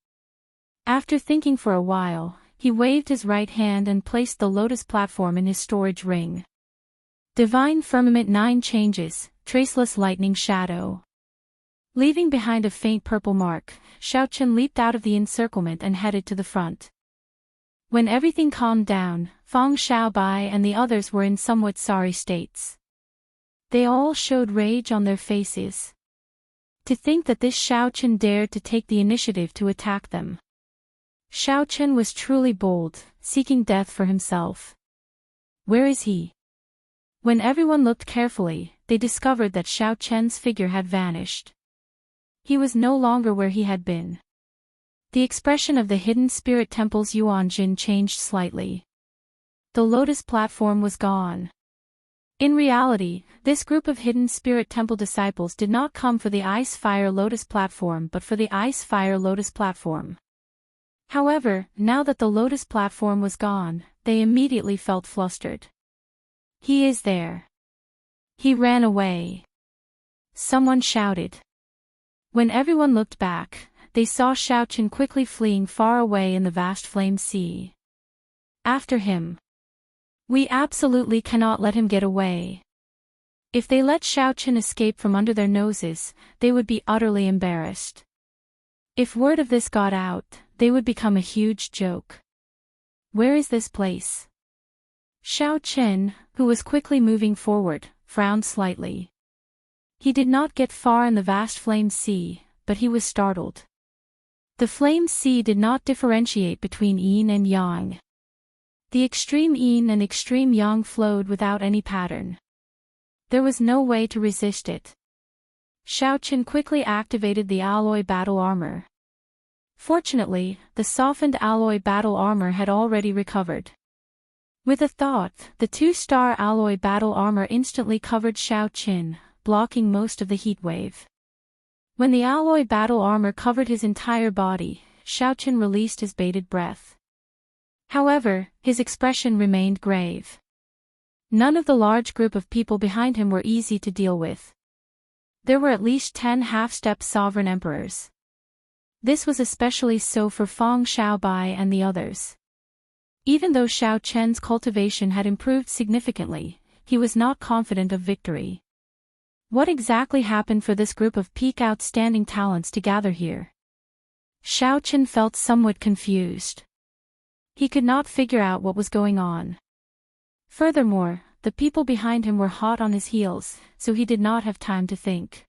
After thinking for a while, he waved his right hand and placed the lotus platform in his storage ring. Divine Firmament 9 changes, Traceless Lightning Shadow. Leaving behind a faint purple mark, Xiaochen leaped out of the encirclement and headed to the front. When everything calmed down, Feng Xiaobai and the others were in somewhat sorry states. They all showed rage on their faces. To think that this Xiaochen dared to take the initiative to attack them. Xiaochen was truly bold, seeking death for himself. Where is he? When everyone looked carefully, they discovered that Xiaochen's figure had vanished. He was no longer where he had been. The expression of the hidden spirit temple's Yuanjin changed slightly. The lotus platform was gone. In reality, this group of hidden spirit temple disciples did not come for the ice fire lotus platform but for the ice fire lotus platform. However, now that the lotus platform was gone, they immediately felt flustered. He is there. He ran away. Someone shouted. When everyone looked back, they saw Xiaochen quickly fleeing far away in the vast flame sea. After him. We absolutely cannot let him get away. If they let Xiaochen escape from under their noses, they would be utterly embarrassed. If word of this got out, they would become a huge joke. Where is this place? Xiaochen, who was quickly moving forward, frowned slightly. He did not get far in the vast flame sea, but he was startled. The flame sea did not differentiate between yin and yang. The extreme yin and extreme yang flowed without any pattern. There was no way to resist it. Xiaochen quickly activated the alloy battle armor. Fortunately, the softened alloy battle armor had already recovered. With a thought, the 2-star alloy battle armor instantly covered Xiaochen, blocking most of the heat wave. When the alloy battle armor covered his entire body, Xiaochen released his bated breath. However, his expression remained grave. None of the large group of people behind him were easy to deal with. There were at least 10 half-step sovereign emperors. This was especially so for Feng Xiaobai and the others. Even though Xiaochen's cultivation had improved significantly, he was not confident of victory. What exactly happened for this group of peak outstanding talents to gather here? Xiaochen felt somewhat confused. He could not figure out what was going on. Furthermore, the people behind him were hot on his heels, so he did not have time to think.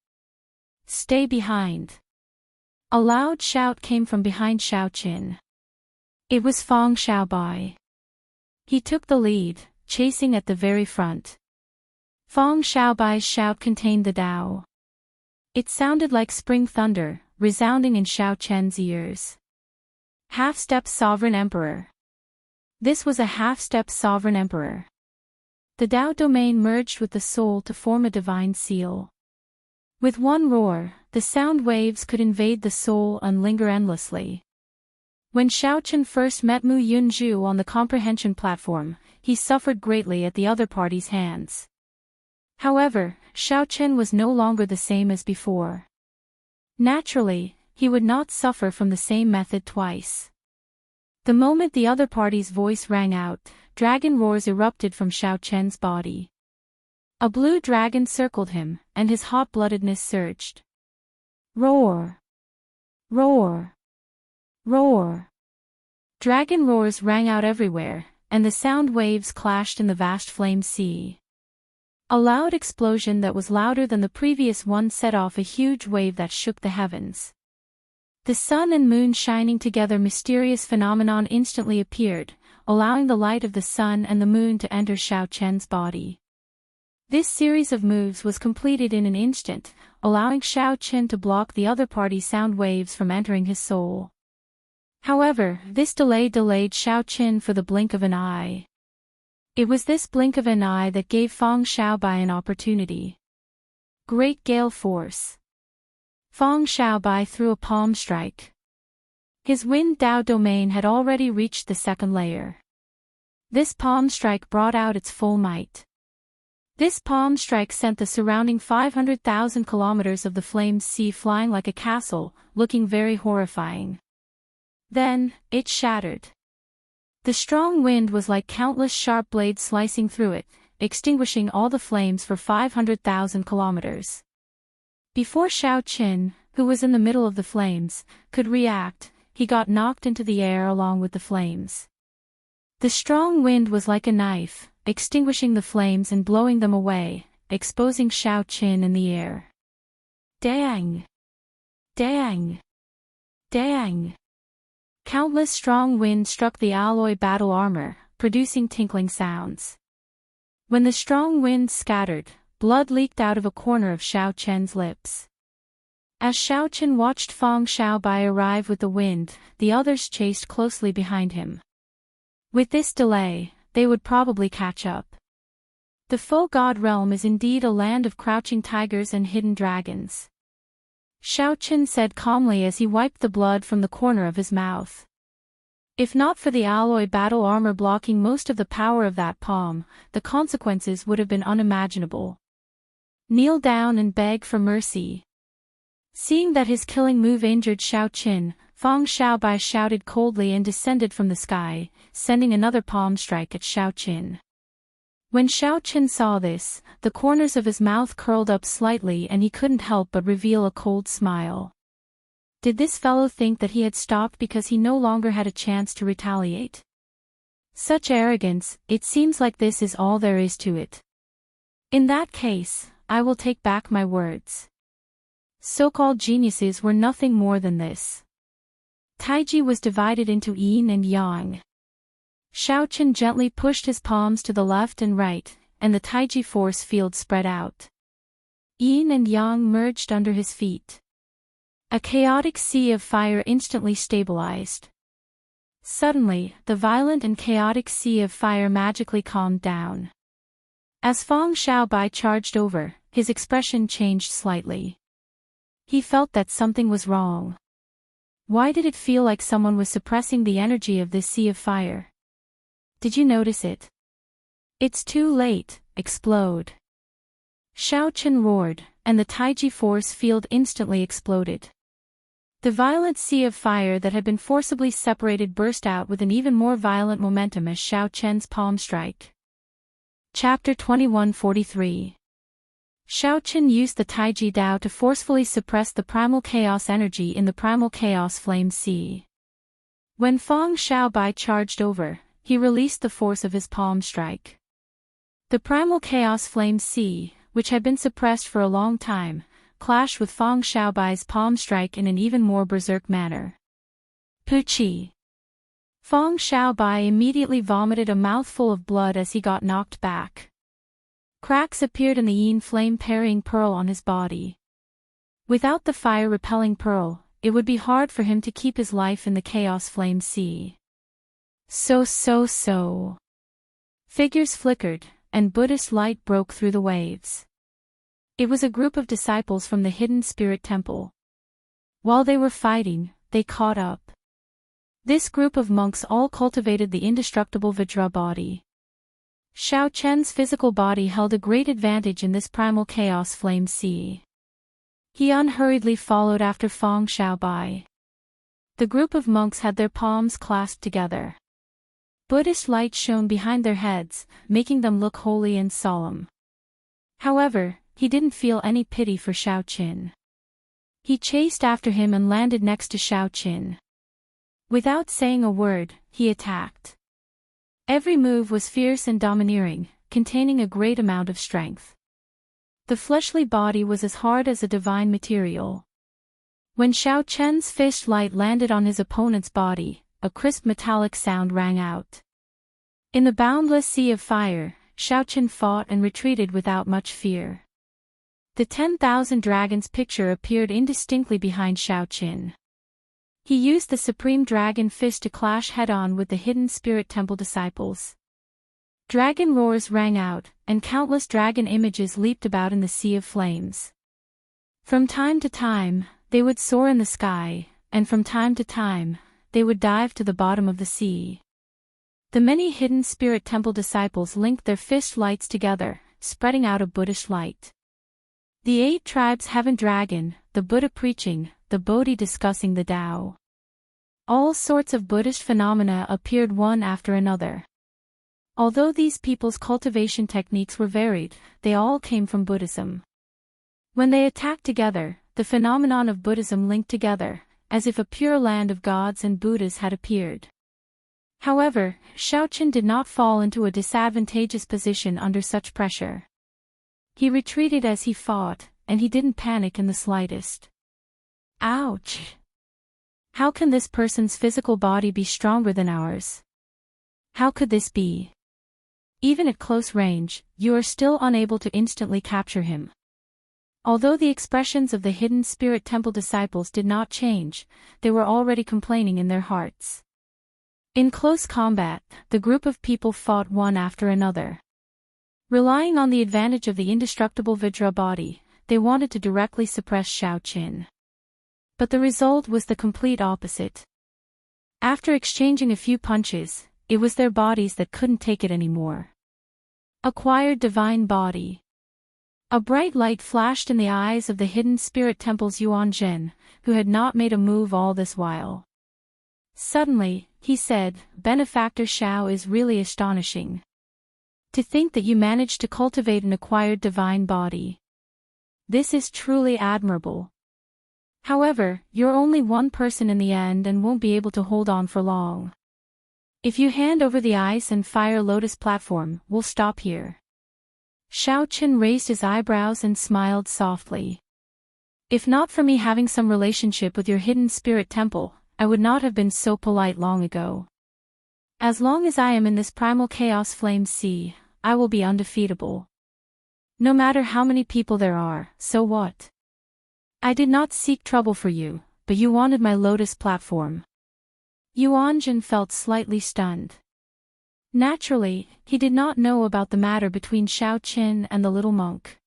Stay behind. A loud shout came from behind Xiaochen. It was Feng Xiaobai. He took the lead, chasing at the very front. Feng Xiaobai's shout contained the Tao. It sounded like spring thunder, resounding in Xiaochen's ears. Half-step Sovereign Emperor. This was a half-step Sovereign Emperor. The Tao domain merged with the soul to form a divine seal. With one roar, the sound waves could invade the soul and linger endlessly. When Xiaochen first met Mu Yunzhu on the comprehension platform, he suffered greatly at the other party's hands. However, Xiaochen was no longer the same as before. Naturally, he would not suffer from the same method twice. The moment the other party's voice rang out, dragon roars erupted from Xiaochen's body. A blue dragon circled him, and his hot-bloodedness surged. Roar! Roar! Roar! Dragon roars rang out everywhere, and the sound waves clashed in the vast flame sea. A loud explosion that was louder than the previous one set off a huge wave that shook the heavens. The sun and moon shining together, mysterious phenomenon instantly appeared, allowing the light of the sun and the moon to enter Xiaochen's body. This series of moves was completed in an instant, allowing Xiaochen to block the other party's sound waves from entering his soul. However, this delay delayed Xiaochen for the blink of an eye. It was this blink of an eye that gave Feng Xiaobai an opportunity. Great Gale Force. Feng Xiaobai threw a palm strike. His Wind Dao domain had already reached the second layer. This palm strike brought out its full might. This palm strike sent the surrounding 500,000 kilometers of the flame sea flying like a castle, looking very horrifying. Then, it shattered. The strong wind was like countless sharp blades slicing through it, extinguishing all the flames for 500,000 kilometers. Before Xiao Qin, who was in the middle of the flames, could react, he got knocked into the air along with the flames. The strong wind was like a knife, extinguishing the flames and blowing them away, exposing Xiao Qin in the air. Dang! Dang! Dang! Countless strong winds struck the alloy battle armor, producing tinkling sounds. When the strong winds scattered, blood leaked out of a corner of Xiao Qian's lips. As Xiao Qian watched Feng Xiaobai arrive with the wind, the others chased closely behind him. With this delay, they would probably catch up. The Faux God realm is indeed a land of crouching tigers and hidden dragons. Xiao Qian said calmly as he wiped the blood from the corner of his mouth. If not for the alloy battle armor blocking most of the power of that palm, the consequences would have been unimaginable. Kneel down and beg for mercy. Seeing that his killing move injured Xiao Qin, Feng Xiaobai shouted coldly and descended from the sky, sending another palm strike at Xiao Qin. When Xiao Qin saw this, the corners of his mouth curled up slightly and he couldn't help but reveal a cold smile. Did this fellow think that he had stopped because he no longer had a chance to retaliate? Such arrogance, it seems like this is all there is to it. In that case, I will take back my words. So-called geniuses were nothing more than this. Taiji was divided into yin and yang. Xiao Qin gently pushed his palms to the left and right, and the Taiji force field spread out. Yin and yang merged under his feet. A chaotic sea of fire instantly stabilized. Suddenly, the violent and chaotic sea of fire magically calmed down. As Feng Xiaobai charged over, his expression changed slightly. He felt that something was wrong. Why did it feel like someone was suppressing the energy of this sea of fire? Did you notice it? It's too late, explode. Xiao Qin roared, and the Taiji force field instantly exploded. The violent sea of fire that had been forcibly separated burst out with an even more violent momentum as Xiao Qian's palm strike. Chapter 2143. Xiao Qin used the Taiji Dao to forcefully suppress the primal chaos energy in the primal chaos flame sea. When Feng Xiaobai charged over, he released the force of his palm strike. The primal chaos flame sea, which had been suppressed for a long time, clashed with Feng Xiaobai's palm strike in an even more berserk manner. Puchi! Feng Xiaobai immediately vomited a mouthful of blood as he got knocked back. Cracks appeared in the yin flame parrying pearl on his body. Without the fire-repelling pearl, it would be hard for him to keep his life in the chaos flame sea. So. Figures flickered, and Buddhist light broke through the waves. It was a group of disciples from the hidden spirit temple. While they were fighting, they caught up. This group of monks all cultivated the indestructible Vajra body. Xiao Qian's physical body held a great advantage in this primal chaos flame sea. He unhurriedly followed after Feng Xiaobai. The group of monks had their palms clasped together. Buddhist light shone behind their heads, making them look holy and solemn. However, he didn't feel any pity for Xiao Qin. He chased after him and landed next to Xiao Qin. Without saying a word, he attacked. Every move was fierce and domineering, containing a great amount of strength. The fleshly body was as hard as a divine material. When Xiao Qian's fist light landed on his opponent's body, a crisp metallic sound rang out. In the boundless sea of fire, Xiao Qin fought and retreated without much fear. The 10,000 dragons picture appeared indistinctly behind Xiao Qin. He used the Supreme Dragon Fist to clash head-on with the hidden Spirit Temple disciples. Dragon roars rang out, and countless dragon images leaped about in the sea of flames. From time to time, they would soar in the sky, and from time to time, they would dive to the bottom of the sea. The many hidden Spirit Temple disciples linked their fist lights together, spreading out a Buddhist light. The 8 tribes Heaven Dragon, the Buddha preaching, the Bodhi discussing the Tao. All sorts of Buddhist phenomena appeared one after another. Although these people's cultivation techniques were varied, they all came from Buddhism. When they attacked together, the phenomenon of Buddhism linked together, as if a pure land of gods and Buddhas had appeared. However, Xiaoqin did not fall into a disadvantageous position under such pressure. He retreated as he fought, and he didn't panic in the slightest. Ouch! How can this person's physical body be stronger than ours? How could this be? Even at close range, you are still unable to instantly capture him. Although the expressions of the hidden spirit temple disciples did not change, they were already complaining in their hearts. In close combat, the group of people fought one after another. Relying on the advantage of the indestructible Vajra body, they wanted to directly suppress Xiaoqin. But the result was the complete opposite. After exchanging a few punches, it was their bodies that couldn't take it anymore. Acquired divine body. A bright light flashed in the eyes of the hidden spirit temple's Yuanzhen, who had not made a move all this while. Suddenly, he said, "Benefactor Xiao is really astonishing. To think that you managed to cultivate an acquired divine body. This is truly admirable. However, you're only one person in the end and won't be able to hold on for long. If you hand over the ice and fire lotus platform, we'll stop here." Xiaoqin raised his eyebrows and smiled softly. "If not for me having some relationship with your hidden spirit temple, I would not have been so polite long ago. As long as I am in this primal chaos flame sea, I will be undefeatable. No matter how many people there are, so what? I did not seek trouble for you, but you wanted my lotus platform." Yuanzhen felt slightly stunned. Naturally, he did not know about the matter between Xiaoqin and the little monk.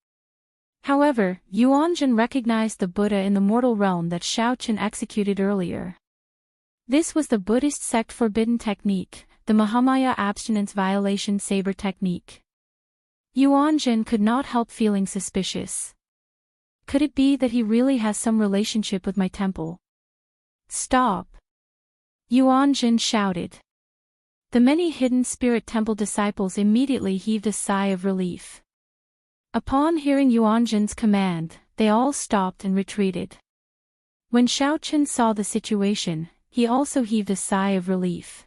However, Yuanzhen recognized the Buddha in the mortal realm that Xiaoqin executed earlier. This was the Buddhist sect forbidden technique, the Mahamaya abstinence violation saber technique. Yuanzhen could not help feeling suspicious. Could it be that he really has some relationship with my temple? "Stop!" Yuanzhen shouted. The many hidden spirit temple disciples immediately heaved a sigh of relief. Upon hearing Yuanzhen's command, they all stopped and retreated. When Xiaoqin saw the situation, he also heaved a sigh of relief.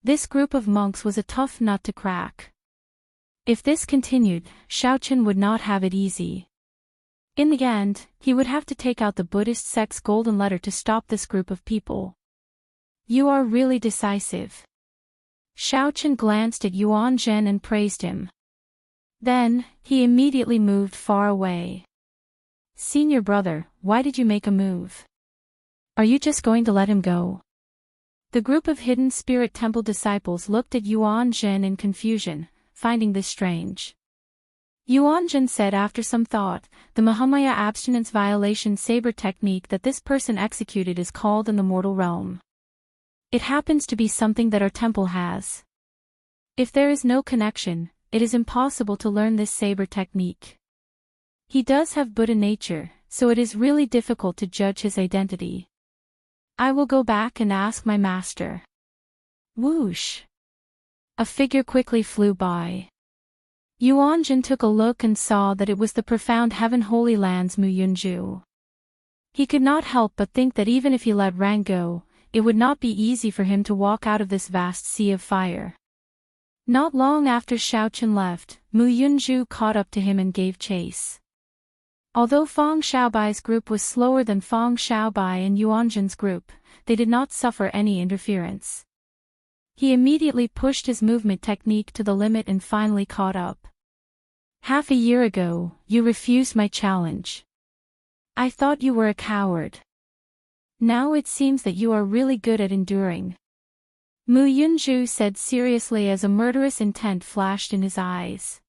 This group of monks was a tough nut to crack. If this continued, Xiaoqin would not have it easy. In the end, he would have to take out the Buddhist sect's golden letter to stop this group of people. "You are really decisive." Xiaoqin glanced at Yuanzhen and praised him. Then, he immediately moved far away. "Senior brother, why did you make a move? Are you just going to let him go?" The group of hidden spirit temple disciples looked at Yuanzhen in confusion, finding this strange. Yuanzhen said after some thought, "The Mahamaya abstinence violation saber technique that this person executed is called in the mortal realm. It happens to be something that our temple has. If there is no connection, it is impossible to learn this saber technique. He does have Buddha nature, so it is really difficult to judge his identity. I will go back and ask my master." Whoosh! A figure quickly flew by. Yuanzhen took a look and saw that it was the profound Heaven Holy Land's Mu Yunju. He could not help but think that even if he let Rang go, it would not be easy for him to walk out of this vast sea of fire. Not long after Xiaoqin left, Mu Yunju caught up to him and gave chase. Although Fang Xiaobai's group was slower than Fang Xiaobai and Yuanzhen's group, they did not suffer any interference. He immediately pushed his movement technique to the limit and finally caught up. "Half a year ago, you refused my challenge. I thought you were a coward. Now it seems that you are really good at enduring." Mu Yunju said seriously as a murderous intent flashed in his eyes.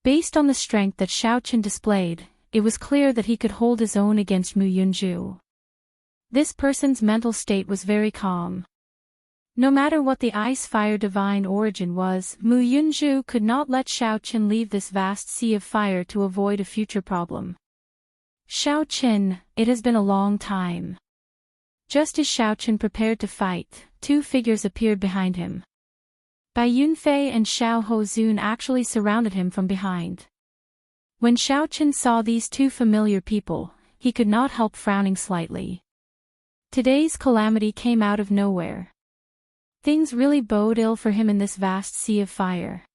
Based on the strength that Xiaoqin displayed, it was clear that he could hold his own against Mu Yunju. This person's mental state was very calm. No matter what the ice-fire divine origin was, Mu Yunju could not let Xiaoqin leave this vast sea of fire to avoid a future problem. "Xiaoqin, it has been a long time." Just as Xiaoqin prepared to fight, two figures appeared behind him. Bai Yunfei and Xiao Hozun actually surrounded him from behind. When Xiaoqin saw these two familiar people, he could not help frowning slightly. Today's calamity came out of nowhere. Things really bode ill for him in this vast sea of fire.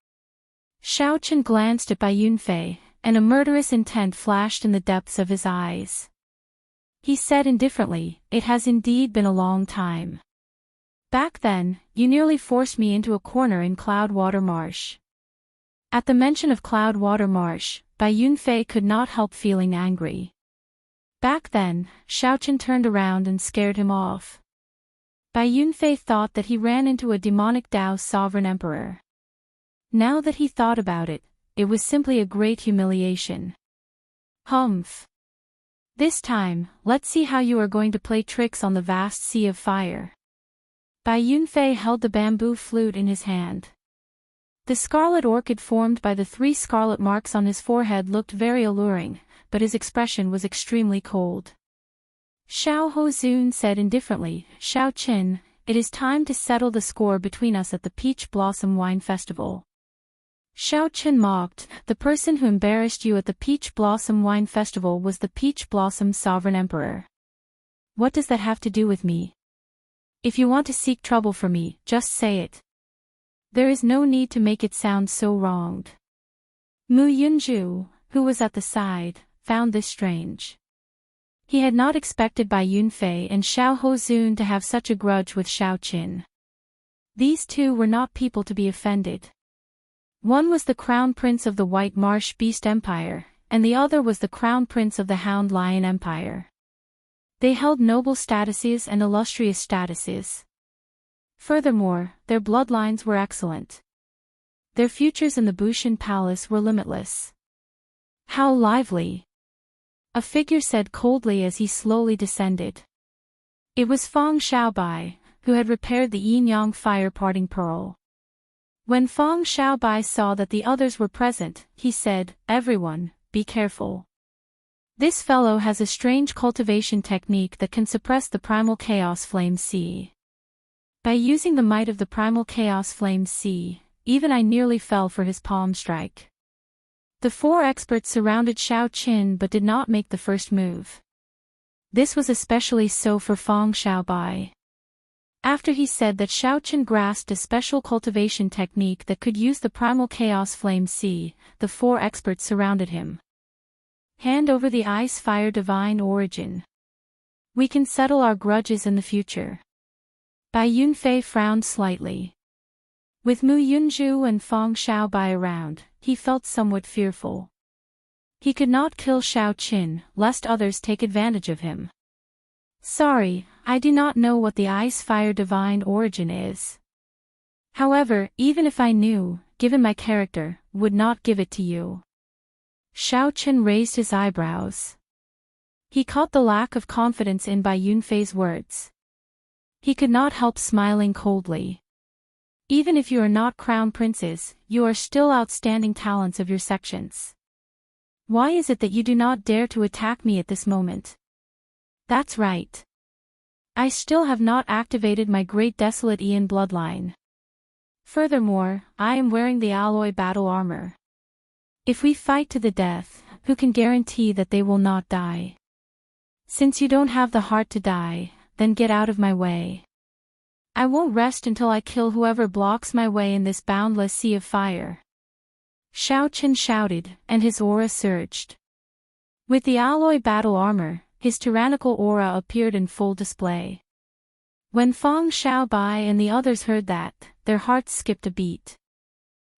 Xiaoqin glanced at Bai Yunfei, and a murderous intent flashed in the depths of his eyes. He said indifferently, "It has indeed been a long time. Back then, you nearly forced me into a corner in Cloudwater Marsh." At the mention of Cloudwater Marsh, Bai Yunfei could not help feeling angry. Back then, Xiaoqin turned around and scared him off. Bai Yunfei thought that he ran into a demonic Dao sovereign emperor. Now that he thought about it, it was simply a great humiliation. Humph. This time, let's see how you are going to play tricks on the vast sea of fire. Bai Yunfei held the bamboo flute in his hand. The scarlet orchid formed by the 3 scarlet marks on his forehead looked very alluring, but his expression was extremely cold. Xiao Hozun said indifferently, "Xiaoqin, it is time to settle the score between us at the Peach Blossom Wine Festival." Xiaoqin mocked, "The person who embarrassed you at the Peach Blossom Wine Festival was the Peach Blossom Sovereign Emperor. What does that have to do with me? If you want to seek trouble for me, just say it. There is no need to make it sound so wronged." Mu Yunju, who was at the side, found this strange. He had not expected Bai Yunfei and Xiao Hozun to have such a grudge with Xiaoqin. These two were not people to be offended. One was the crown prince of the White Marsh Beast Empire, and the other was the crown prince of the Hound Lion Empire. They held noble statuses and illustrious statuses. Furthermore, their bloodlines were excellent. Their futures in the Bushan Palace were limitless. "How lively!" a figure said coldly as he slowly descended. It was Feng Xiaobai, who had repaired the yin-yang fire parting pearl. When Feng Xiaobai saw that the others were present, he said, "Everyone, be careful. This fellow has a strange cultivation technique that can suppress the primal chaos flame sea. By using the might of the primal chaos flame sea, even I nearly fell for his palm strike." The 4 experts surrounded Xiaoqin but did not make the first move. This was especially so for Feng Xiaobai. After he said that Xiaoqin grasped a special cultivation technique that could use the primal chaos flame sea, the 4 experts surrounded him. "Hand over the ice fire divine origin. We can settle our grudges in the future." Bai Yunfei frowned slightly. With Mu Yunju and Feng Xiaobai around, he felt somewhat fearful. He could not kill Xiaoqin, lest others take advantage of him. "Sorry, I do not know what the ice fire divine origin is. However, even if I knew, given my character, would not give it to you." Xiaoqin raised his eyebrows. He caught the lack of confidence in Bai Yunfei's words. He could not help smiling coldly. "Even if you are not crown princes, you are still outstanding talents of your sections. Why is it that you do not dare to attack me at this moment?" "That's right. I still have not activated my great desolate Ian bloodline. Furthermore, I am wearing the alloy battle armor. If we fight to the death, who can guarantee that they will not die? Since you don't have the heart to die, then get out of my way. I won't rest until I kill whoever blocks my way in this boundless sea of fire." Xiaoqin shouted, and his aura surged. With the alloy battle armor, his tyrannical aura appeared in full display. When Feng Xiaobai and the others heard that, their hearts skipped a beat.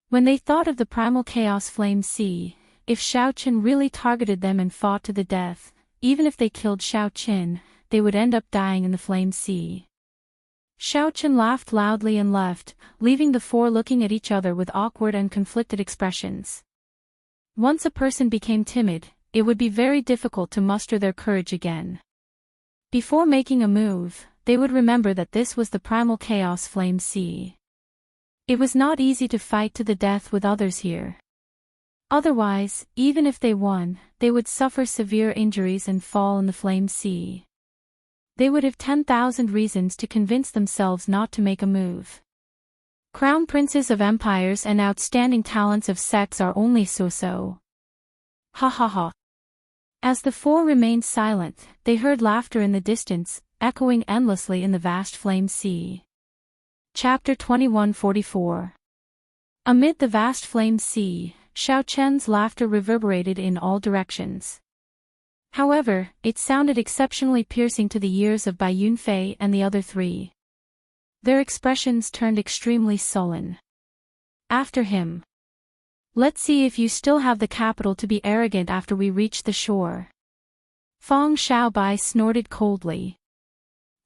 When they thought of the primal chaos flame sea, if Xiaoqin really targeted them and fought to the death, even if they killed Xiaoqin, they would end up dying in the flame sea. Xiaoqin laughed loudly and left, leaving the 4 looking at each other with awkward and conflicted expressions. Once a person became timid, it would be very difficult to muster their courage again. Before making a move, they would remember that this was the primal chaos flame sea. It was not easy to fight to the death with others here. Otherwise, even if they won, they would suffer severe injuries and fall in the flame sea. They would have 10,000 reasons to convince themselves not to make a move. Crown princes of empires and outstanding talents of sects are only so-so. Ha ha ha. As the four remained silent, they heard laughter in the distance, echoing endlessly in the vast flame sea. Chapter 2144. Amid the vast flame sea, Xiao Chen's laughter reverberated in all directions. However, it sounded exceptionally piercing to the ears of Bai Yunfei and the other three. Their expressions turned extremely sullen. After him. Let's see if you still have the capital to be arrogant after we reach the shore. Fang Xiaobai snorted coldly.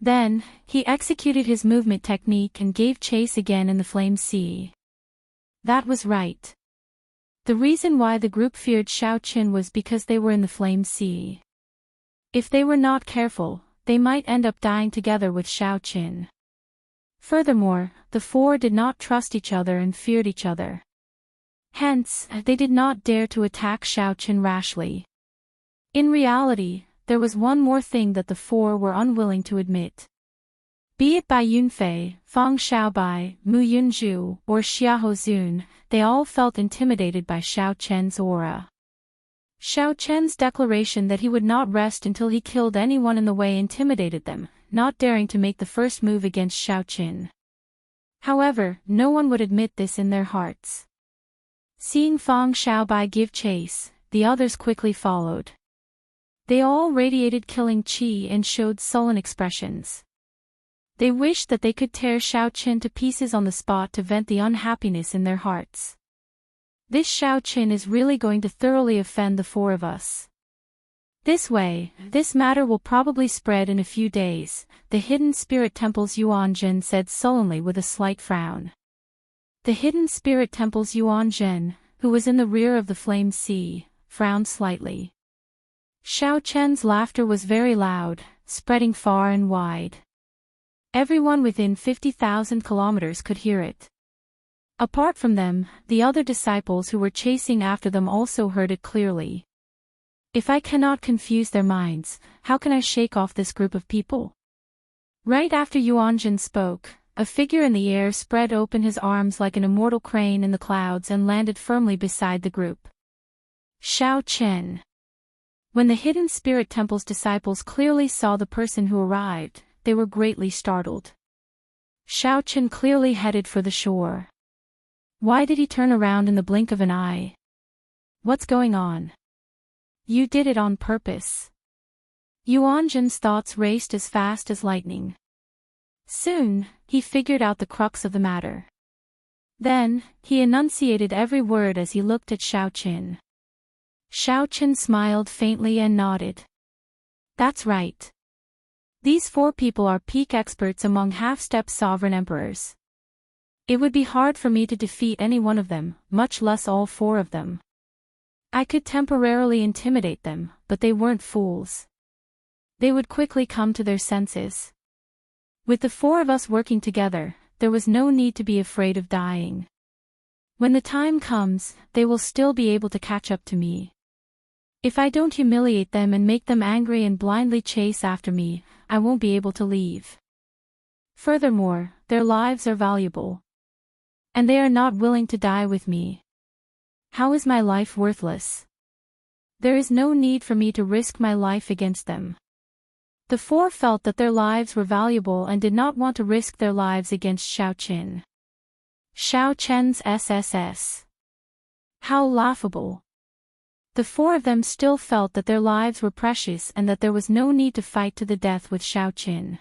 Then, he executed his movement technique and gave chase again in the flame sea. That was right. The reason why the group feared Xiao Qin was because they were in the flame sea. If they were not careful, they might end up dying together with Xiao Qin. Furthermore, the four did not trust each other and feared each other. Hence, they did not dare to attack Xiao Qin rashly. In reality, there was one more thing that the four were unwilling to admit. Be it Bai Yunfei, Fang Xiaobai, Mu Yunzhu, or Xiahou Zun, they all felt intimidated by Xiao Chen's aura. Xiao Chen's declaration that he would not rest until he killed anyone in the way intimidated them, not daring to make the first move against Xiao Qin. However, no one would admit this in their hearts. Seeing Fang Xiaobai give chase, the others quickly followed. They all radiated killing qi and showed sullen expressions. They wished that they could tear Xiao Qin to pieces on the spot to vent the unhappiness in their hearts. This Xiao Qin is really going to thoroughly offend the four of us. This way, this matter will probably spread in a few days, the hidden spirit temple's Yuan Zhen said sullenly with a slight frown. The hidden spirit temple's Yuan Zhen, who was in the rear of the flame sea, frowned slightly. Xiao Chen's laughter was very loud, spreading far and wide. Everyone within 50,000 kilometers could hear it. Apart from them, the other disciples who were chasing after them also heard it clearly. If I cannot confuse their minds, how can I shake off this group of people? Right after Yuanjin spoke, a figure in the air spread open his arms like an immortal crane in the clouds and landed firmly beside the group. Xiao Chen. When the hidden spirit temple's disciples clearly saw the person who arrived, they were greatly startled. Xiao Chen clearly headed for the shore. Why did he turn around in the blink of an eye? What's going on? You did it on purpose. Yuanjin's thoughts raced as fast as lightning. Soon, he figured out the crux of the matter. Then, he enunciated every word as he looked at Xiao Qin. Xiao Qin smiled faintly and nodded. That's right. These four people are peak experts among half-step sovereign emperors. It would be hard for me to defeat any one of them, much less all four of them. I could temporarily intimidate them, but they weren't fools. They would quickly come to their senses. With the four of us working together, there was no need to be afraid of dying. When the time comes, they will still be able to catch up to me. If I don't humiliate them and make them angry and blindly chase after me, I won't be able to leave. Furthermore, their lives are valuable. And they are not willing to die with me. How is my life worthless? There is no need for me to risk my life against them. The four felt that their lives were valuable and did not want to risk their lives against Xiao Qin. Xiao Chen's SSS. How laughable. The four of them still felt that their lives were precious and that there was no need to fight to the death with Xiao Qin.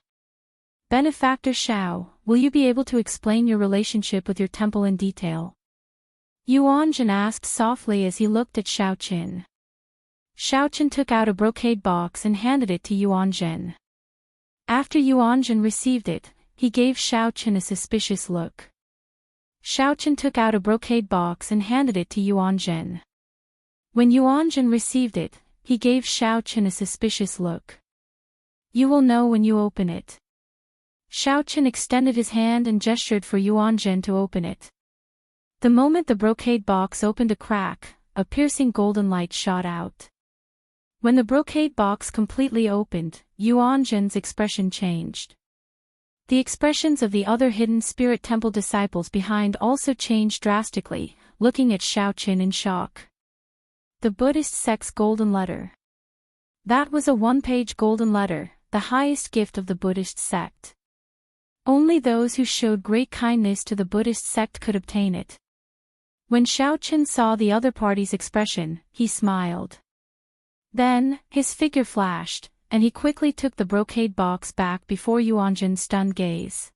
Benefactor Xiao, will you be able to explain your relationship with your temple in detail? Yuanjin asked softly as he looked at Xiao Qin. Xiao Qin took out a brocade box and handed it to Yuanjin. After Yuanjin received it, he gave Xiao Qin a suspicious look. Xiao Qin took out a brocade box and handed it to Yuanjin. When Yuanjin received it, he gave Xiao Qin a suspicious look. You will know when you open it. Xiao Qin extended his hand and gestured for Yuanjin to open it. The moment the brocade box opened a crack, a piercing golden light shot out. When the brocade box completely opened, Yuanjin's expression changed. The expressions of the other hidden spirit temple disciples behind also changed drastically, looking at Xiao Qin in shock. The Buddhist sect's golden letter. That was a one-page golden letter, the highest gift of the Buddhist sect. Only those who showed great kindness to the Buddhist sect could obtain it. When Xiaoqun saw the other party's expression, he smiled. Then, his figure flashed, and he quickly took the brocade box back before Yuanjin's stunned gaze.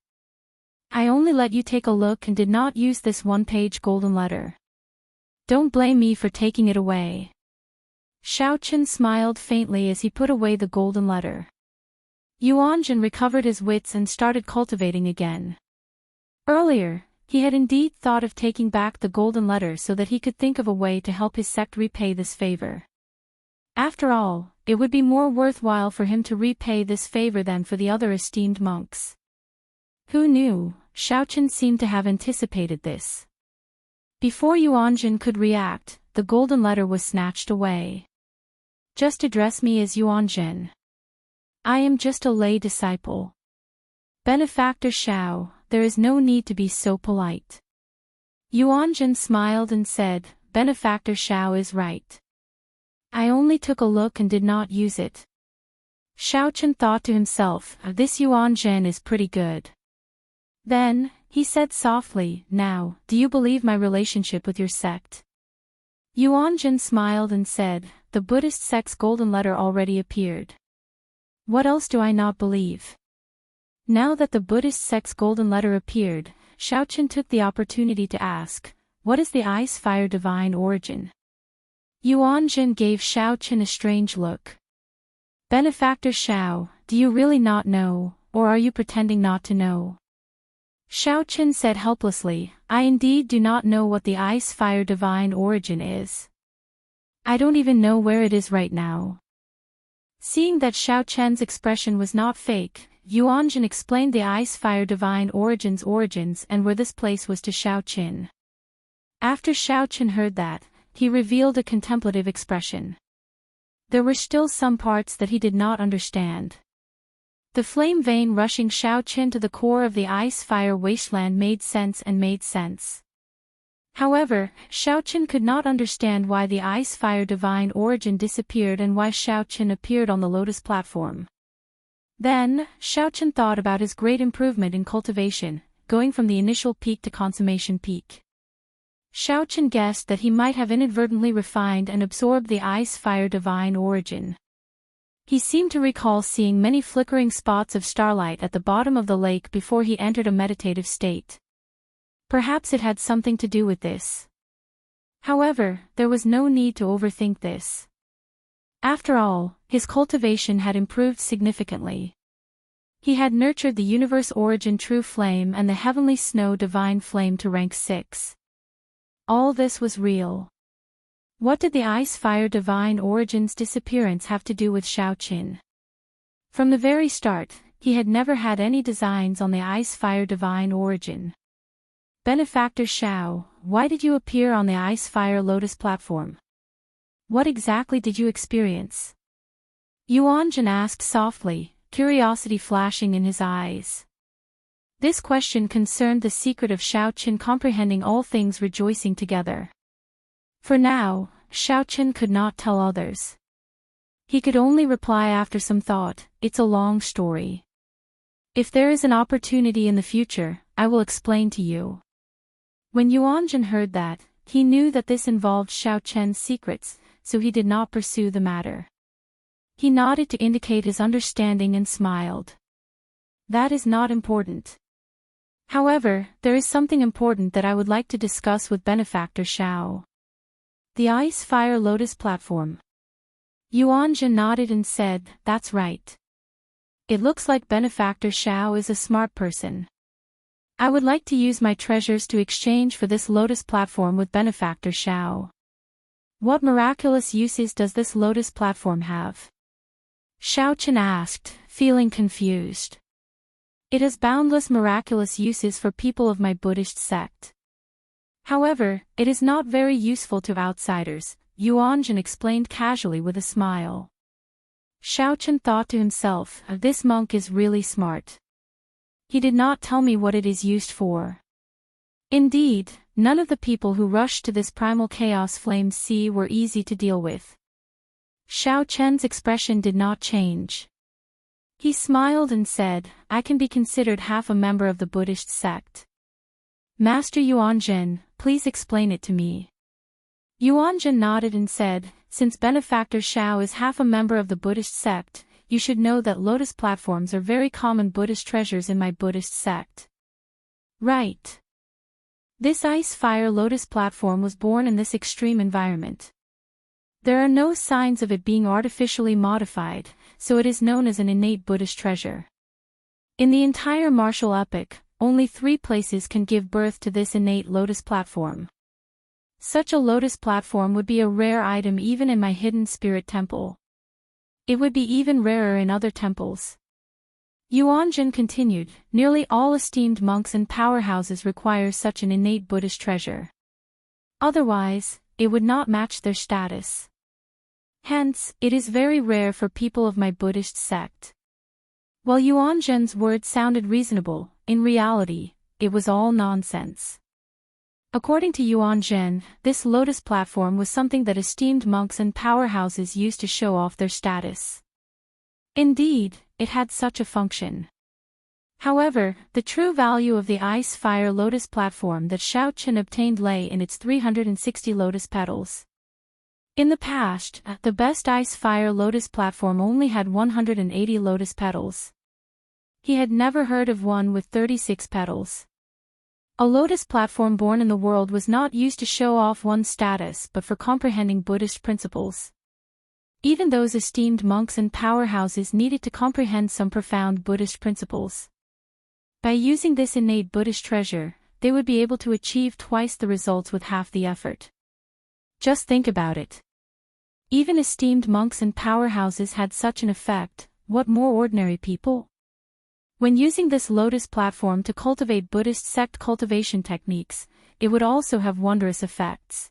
I only let you take a look and did not use this one-page golden letter. Don't blame me for taking it away. Xiaoqun smiled faintly as he put away the golden letter. Yuanjin recovered his wits and started cultivating again. Earlier, he had indeed thought of taking back the golden letter so that he could think of a way to help his sect repay this favor. After all, it would be more worthwhile for him to repay this favor than for the other esteemed monks. Who knew? Xiaoqun seemed to have anticipated this. Before Yuanjin could react, the golden letter was snatched away. Just address me as Yuanjin. I am just a lay disciple. Benefactor Xiao, there is no need to be so polite. Yuanjin smiled and said, Benefactor Xiao is right. I only took a look and did not use it. Xiaoqun thought to himself, this Yuanjin is pretty good. Then, he said softly, now, do you believe my relationship with your sect? Yuanjin smiled and said, the Buddhist sect's golden letter already appeared. What else do I not believe? Now that the Buddhist sect's golden letter appeared, Xiaoqun took the opportunity to ask, what is the ice fire divine origin? Yuanjin gave Xiaoqun a strange look. Benefactor Xiao, do you really not know, or are you pretending not to know? Xiaoqun said helplessly, I indeed do not know what the ice fire divine origin is. I don't even know where it is right now. Seeing that Xiaoqun's expression was not fake, Yuanjin explained the ice fire divine origins and where this place was to Xiaoqun. After Xiaoqun heard that, he revealed a contemplative expression. There were still some parts that he did not understand. The flame vein rushing Xiaoqun to the core of the ice fire wasteland made sense. However, Xiaoqun could not understand why the ice fire divine origin disappeared and why Xiaoqun appeared on the lotus platform. Then, Xiaoqun thought about his great improvement in cultivation, going from the initial peak to consummation peak. Xiaoqun guessed that he might have inadvertently refined and absorbed the ice fire divine origin. He seemed to recall seeing many flickering spots of starlight at the bottom of the lake before he entered a meditative state. Perhaps it had something to do with this. However, there was no need to overthink this. After all, his cultivation had improved significantly. He had nurtured the universe origin true flame and the heavenly snow divine flame to rank 6. All this was real. What did the ice fire divine origin's disappearance have to do with Xiaoqun? From the very start, he had never had any designs on the ice fire divine origin. Benefactor Xiao, why did you appear on the ice fire lotus platform? What exactly did you experience? Yuanjin asked softly, curiosity flashing in his eyes. This question concerned the secret of Xiaoqun comprehending all things rejoicing together. For now, Xiaoqun could not tell others. He could only reply after some thought, it's a long story. If there is an opportunity in the future, I will explain to you. When Yuanjin heard that, he knew that this involved Xiaoqun's secrets, so he did not pursue the matter. He nodded to indicate his understanding and smiled. That is not important. However, there is something important that I would like to discuss with Benefactor Xiao. The ice fire lotus platform. Yuanjin nodded and said, that's right. It looks like Benefactor Xiao is a smart person. I would like to use my treasures to exchange for this lotus platform with Benefactor Xiao. What miraculous uses does this lotus platform have? Xiaoqun asked, feeling confused. It has boundless miraculous uses for people of my Buddhist sect. However, it is not very useful to outsiders, Yuanjin explained casually with a smile. Xiaoqun thought to himself, this monk is really smart. He did not tell me what it is used for. Indeed, none of the people who rushed to this primal chaos flamed sea were easy to deal with. Xiao Chen's expression did not change. He smiled and said, "I can be considered half a member of the Buddhist sect. Master Yuanzhen, please explain it to me." Yuanzhen nodded and said, "Since Benefactor Xiao is half a member of the Buddhist sect, you should know that lotus platforms are very common Buddhist treasures in my Buddhist sect." Right. This ice-fire lotus platform was born in this extreme environment. There are no signs of it being artificially modified, so it is known as an innate Buddhist treasure. In the entire martial epic, only 3 places can give birth to this innate lotus platform. Such a lotus platform would be a rare item even in my hidden spirit temple. It would be even rarer in other temples. Yuanzhen continued, "Nearly all esteemed monks and powerhouses require such an innate Buddhist treasure. Otherwise, it would not match their status. Hence, it is very rare for people of my Buddhist sect." While Yuanzhen's words sounded reasonable, in reality, it was all nonsense. According to Yuanzhen, this lotus platform was something that esteemed monks and powerhouses used to show off their status. Indeed, it had such a function. However, the true value of the ice-fire lotus platform that Xiao Chen obtained lay in its 360 lotus petals. In the past, the best ice-fire lotus platform only had 180 lotus petals. He had never heard of one with 36 petals. A lotus platform born in the world was not used to show off one's status but for comprehending Buddhist principles. Even those esteemed monks and powerhouses needed to comprehend some profound Buddhist principles. By using this innate Buddhist treasure, they would be able to achieve twice the results with half the effort. Just think about it. Even esteemed monks and powerhouses had such an effect, what more ordinary people? When using this lotus platform to cultivate Buddhist sect cultivation techniques, it would also have wondrous effects.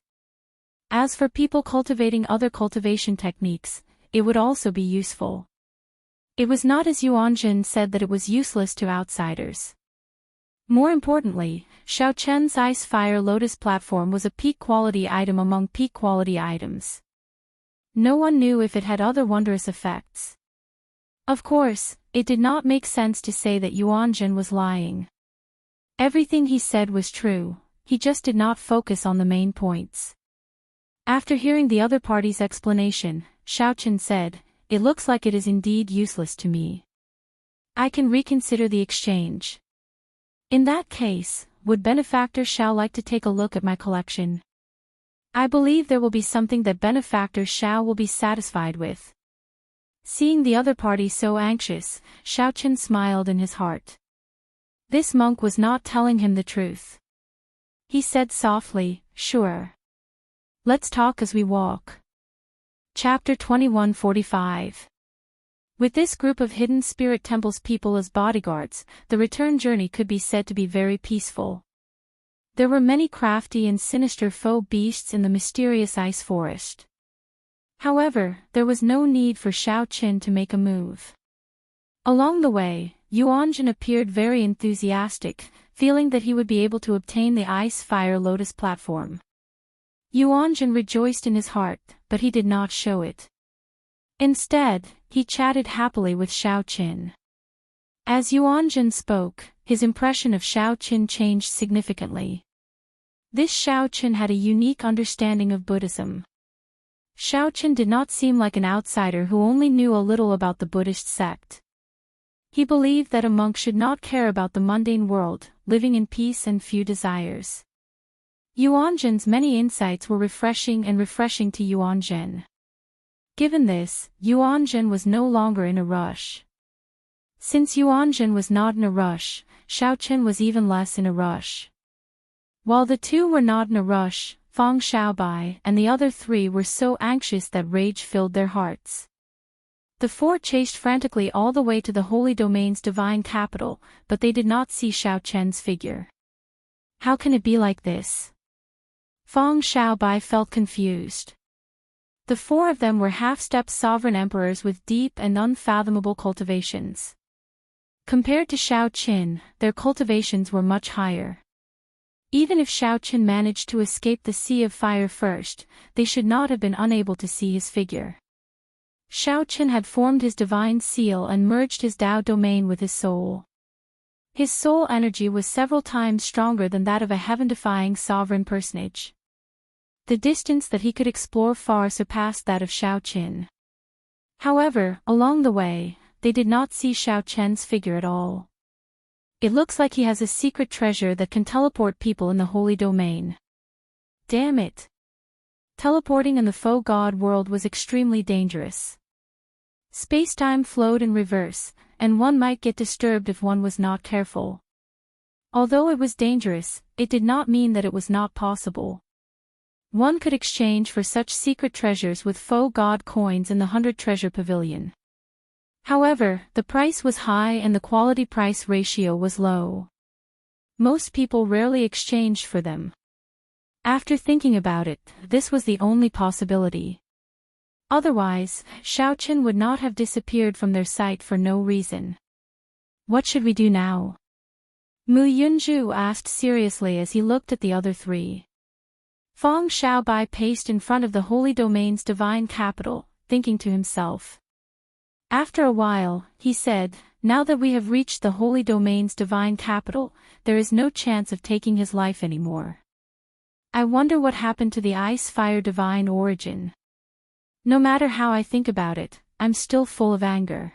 As for people cultivating other cultivation techniques, it would also be useful. It was not as Yuanzhen said that it was useless to outsiders. More importantly, Xiao Chen's ice-fire lotus platform was a peak-quality item among peak-quality items. No one knew if it had other wondrous effects. Of course, it did not make sense to say that Yuanzhen was lying. Everything he said was true, he just did not focus on the main points. After hearing the other party's explanation, Xiao Chen said, "It looks like it is indeed useless to me. I can reconsider the exchange. In that case, would Benefactor Xiao like to take a look at my collection? I believe there will be something that Benefactor Xiao will be satisfied with." Seeing the other party so anxious, Xiao Chen smiled in his heart. This monk was not telling him the truth. He said softly, "Sure. Let's talk as we walk." Chapter 2145. With this group of hidden spirit temples people as bodyguards, the return journey could be said to be very peaceful. There were many crafty and sinister foe beasts in the mysterious ice forest. However, there was no need for Xiao Chen to make a move. Along the way, Yuanzhen appeared very enthusiastic, feeling that he would be able to obtain the ice-fire lotus platform. Yuanzhen rejoiced in his heart, but he did not show it. Instead, he chatted happily with Xiao Chen. As Yuanzhen spoke, his impression of Xiao Chen changed significantly. This Xiao Chen had a unique understanding of Buddhism. Xiao Chen did not seem like an outsider who only knew a little about the Buddhist sect. He believed that a monk should not care about the mundane world, living in peace and few desires. Yuanzhen's many insights were refreshing to Yuanzhen. Given this, Yuanzhen was no longer in a rush. Since Yuanzhen was not in a rush, Xiao Chen was even less in a rush. While the two were not in a rush, Fang Xiaobai and the other 3 were so anxious that rage filled their hearts. The 4 chased frantically all the way to the Holy Domain's divine capital, but they did not see Xiao Chen's figure. How can it be like this? Fang Xiaobai felt confused. The 4 of them were half-step sovereign emperors with deep and unfathomable cultivations. Compared to Xiao Chen, their cultivations were much higher. Even if Xiaoqin managed to escape the sea of fire first, they should not have been unable to see his figure. Xiaoqin had formed his divine seal and merged his Dao domain with his soul. His soul energy was several times stronger than that of a heaven-defying sovereign personage. The distance that he could explore far surpassed that of Xiaoqin. However, along the way, they did not see Xiaoqin's figure at all. It looks like he has a secret treasure that can teleport people in the holy domain. Damn it! Teleporting in the faux god world was extremely dangerous. Space-time flowed in reverse, and one might get disturbed if one was not careful. Although it was dangerous, it did not mean that it was not possible. One could exchange for such secret treasures with faux god coins in the 100 Treasure Pavilion. However, the price was high and the quality-price ratio was low. Most people rarely exchanged for them. After thinking about it, this was the only possibility. Otherwise, Xiaoqin would not have disappeared from their sight for no reason. What should we do now? Mu Yunzhu asked seriously as he looked at the other three. Feng Xiaobai paced in front of the holy domain's divine capital, thinking to himself. After a while, he said, now that we have reached the holy domain's divine capital, there is no chance of taking his life anymore. I wonder what happened to the ice-fire divine origin. No matter how I think about it, I'm still full of anger.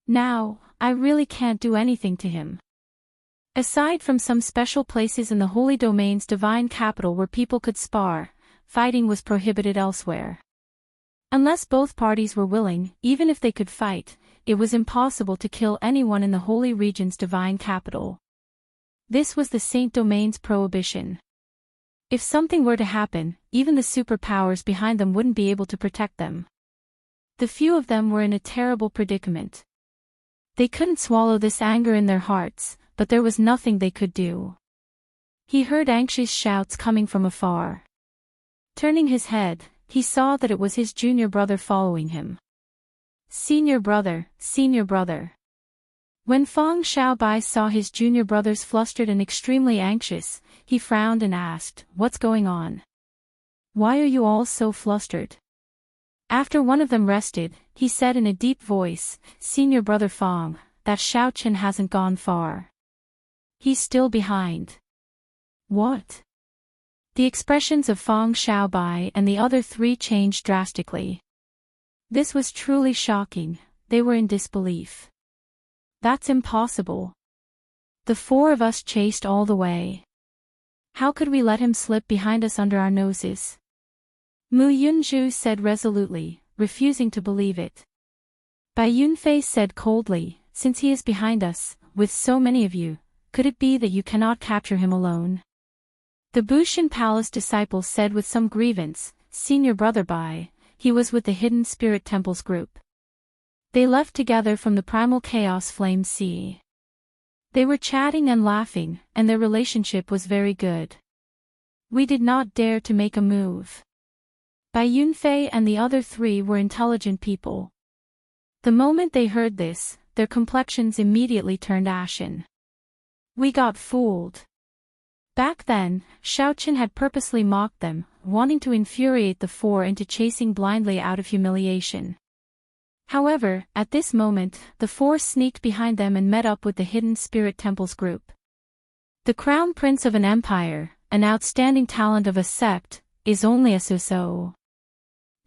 Now, I really can't do anything to him. Aside from some special places in the holy domain's divine capital where people could spar, fighting was prohibited elsewhere. Unless both parties were willing, even if they could fight, it was impossible to kill anyone in the holy region's divine capital. This was the Saint Domain's prohibition. If something were to happen, even the superpowers behind them wouldn't be able to protect them. The few of them were in a terrible predicament. They couldn't swallow this anger in their hearts, but there was nothing they could do. He heard anxious shouts coming from afar. Turning his head, he saw that it was his junior brother following him. Senior brother, senior brother. When Feng Xiaobai saw his junior brothers flustered and extremely anxious, he frowned and asked, "What's going on? Why are you all so flustered?" After one of them rested, he said in a deep voice, "Senior brother Feng, that Xiaoqin hasn't gone far. He's still behind." What? The expressions of Feng Xiaobai and the other three changed drastically. This was truly shocking, they were in disbelief. That's impossible. The four of us chased all the way. How could we let him slip behind us under our noses? Mu Yunzhu said resolutely, refusing to believe it. Bai Yunfei said coldly, "Since he is behind us, with so many of you, could it be that you cannot capture him alone?" The Bushan Palace disciples said with some grievance, "Senior brother Bai, he was with the Hidden Spirit Temples group. They left together from the Primal Chaos Flame Sea. They were chatting and laughing, and their relationship was very good. We did not dare to make a move." Bai Yunfei and the other three were intelligent people. The moment they heard this, their complexions immediately turned ashen. We got fooled. Back then, Xiaoqin had purposely mocked them, wanting to infuriate the four into chasing blindly out of humiliation. However, at this moment, the four sneaked behind them and met up with the Hidden Spirit Temples group. The crown prince of an empire, an outstanding talent of a sect, is only a so-so.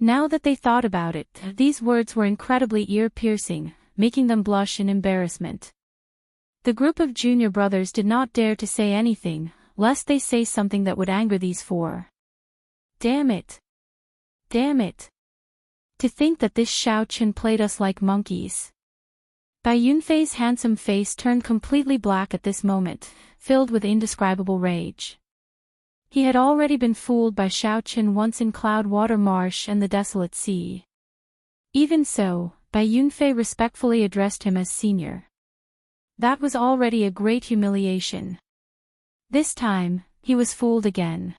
Now that they thought about it, these words were incredibly ear-piercing, making them blush in embarrassment. The group of junior brothers did not dare to say anything, lest they say something that would anger these four. Damn it! Damn it! To think that this Xiaoqin played us like monkeys. Bai Yunfei's handsome face turned completely black at this moment, filled with indescribable rage. He had already been fooled by Xiaoqin once in Cloudwater Marsh and the Desolate Sea. Even so, Bai Yunfei respectfully addressed him as senior. That was already a great humiliation. This time, he was fooled again.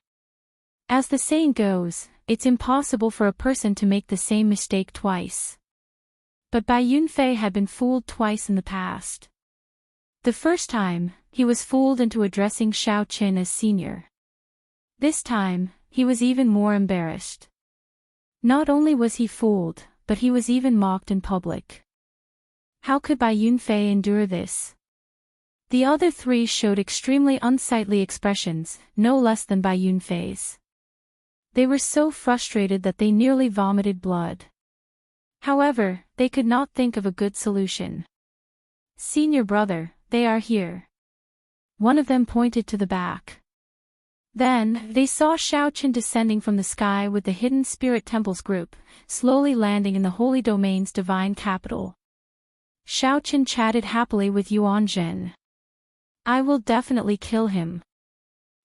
As the saying goes, it's impossible for a person to make the same mistake twice. But Bai Yunfei had been fooled twice in the past. The first time, he was fooled into addressing Xiao Qin as senior. This time, he was even more embarrassed. Not only was he fooled, but he was even mocked in public. How could Bai Yunfei endure this? The other three showed extremely unsightly expressions, no less than Bai Yunfei's. They were so frustrated that they nearly vomited blood. However, they could not think of a good solution. "Senior brother, they are here." One of them pointed to the back. Then, they saw Xiao Qin descending from the sky with the Hidden Spirit Temples group, slowly landing in the Holy Domain's divine capital. Xiao Qin chatted happily with Yuan Zhen. "I will definitely kill him."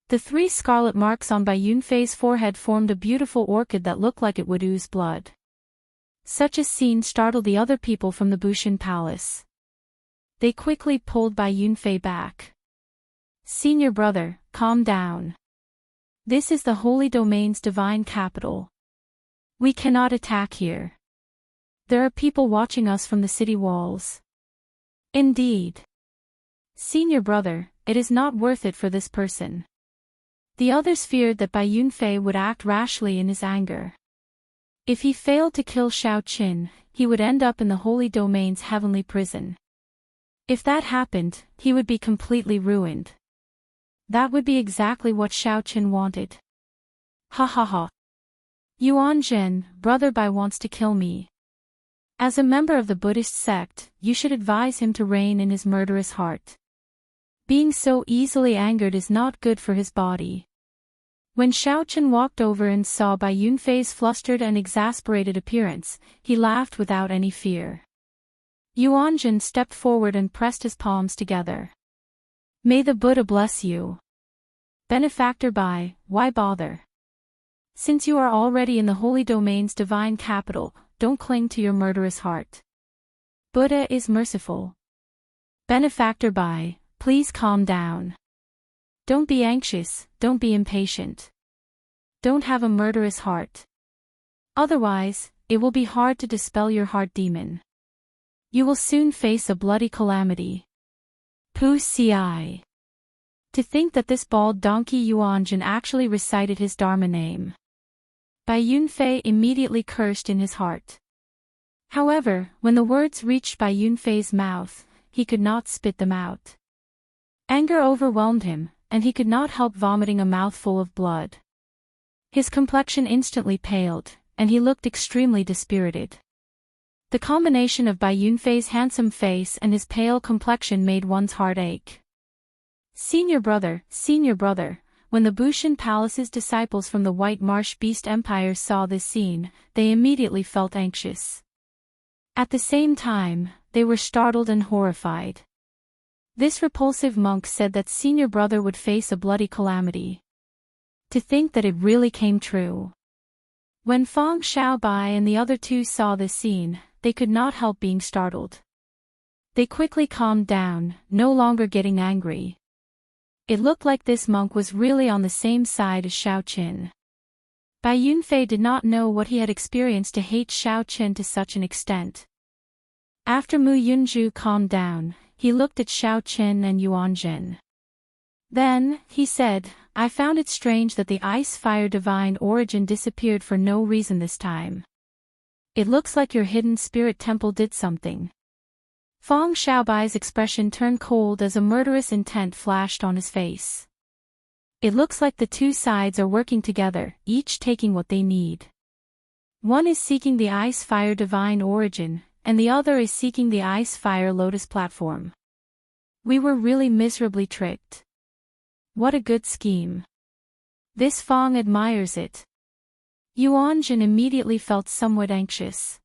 The 3 scarlet marks on Bai Yunfei's forehead formed a beautiful orchid that looked like it would ooze blood. Such a scene startled the other people from the Bushin Palace. They quickly pulled Bai Yunfei back. "Senior brother, calm down. This is the Holy Domain's divine capital. We cannot attack here. There are people watching us from the city walls." "Indeed. Senior brother, it is not worth it for this person." The others feared that Bai Yunfei would act rashly in his anger. If he failed to kill Xiao Qin, he would end up in the Holy Domain's heavenly prison. If that happened, he would be completely ruined. That would be exactly what Xiao Qin wanted. "Ha ha ha. Yuan Zhen, brother Bai wants to kill me. As a member of the Buddhist sect, you should advise him to rein in his murderous heart. Being so easily angered is not good for his body." When Xiao Qin walked over and saw Bai Yunfei's flustered and exasperated appearance, he laughed without any fear. Yuan Zhen stepped forward and pressed his palms together. "May the Buddha bless you. Benefactor Bai, why bother? Since you are already in the Holy Domain's divine capital, don't cling to your murderous heart. Buddha is merciful. Benefactor Bai, please calm down. Don't be anxious, don't be impatient. Don't have a murderous heart. Otherwise, it will be hard to dispel your heart demon. You will soon face a bloody calamity." Pu Ci. To think that this bald donkey Yuan Zhen actually recited his Dharma name. Bai Yunfei immediately cursed in his heart. However, when the words reached Bai Yunfei's mouth, he could not spit them out. Anger overwhelmed him, and he could not help vomiting a mouthful of blood. His complexion instantly paled, and he looked extremely dispirited. The combination of Bai Yunfei's handsome face and his pale complexion made one's heart ache. Senior brother, when the Bushin Palace's disciples from the White Marsh Beast Empire saw this scene, they immediately felt anxious. At the same time, they were startled and horrified. This repulsive monk said that senior brother would face a bloody calamity. To think that it really came true. When Fang Xiaobai and the other 2 saw this scene, they could not help being startled. They quickly calmed down, no longer getting angry. It looked like this monk was really on the same side as Xiao Qin. Bai Yunfei did not know what he had experienced to hate Xiao Qin to such an extent. After Mu Yunju calmed down, he looked at Xiao Qin and Yuan Zhen. Then, he said, "I found it strange that the ice-fire divine origin disappeared for no reason this time. It looks like your hidden spirit temple did something." Fang Xiaobai's expression turned cold as a murderous intent flashed on his face. It looks like the 2 sides are working together, each taking what they need. One is seeking the ice-fire divine origin, and the other is seeking the ice-fire lotus platform. We were really miserably tricked. What a good scheme. This Fang admires it. Yuan Zhen immediately felt somewhat anxious.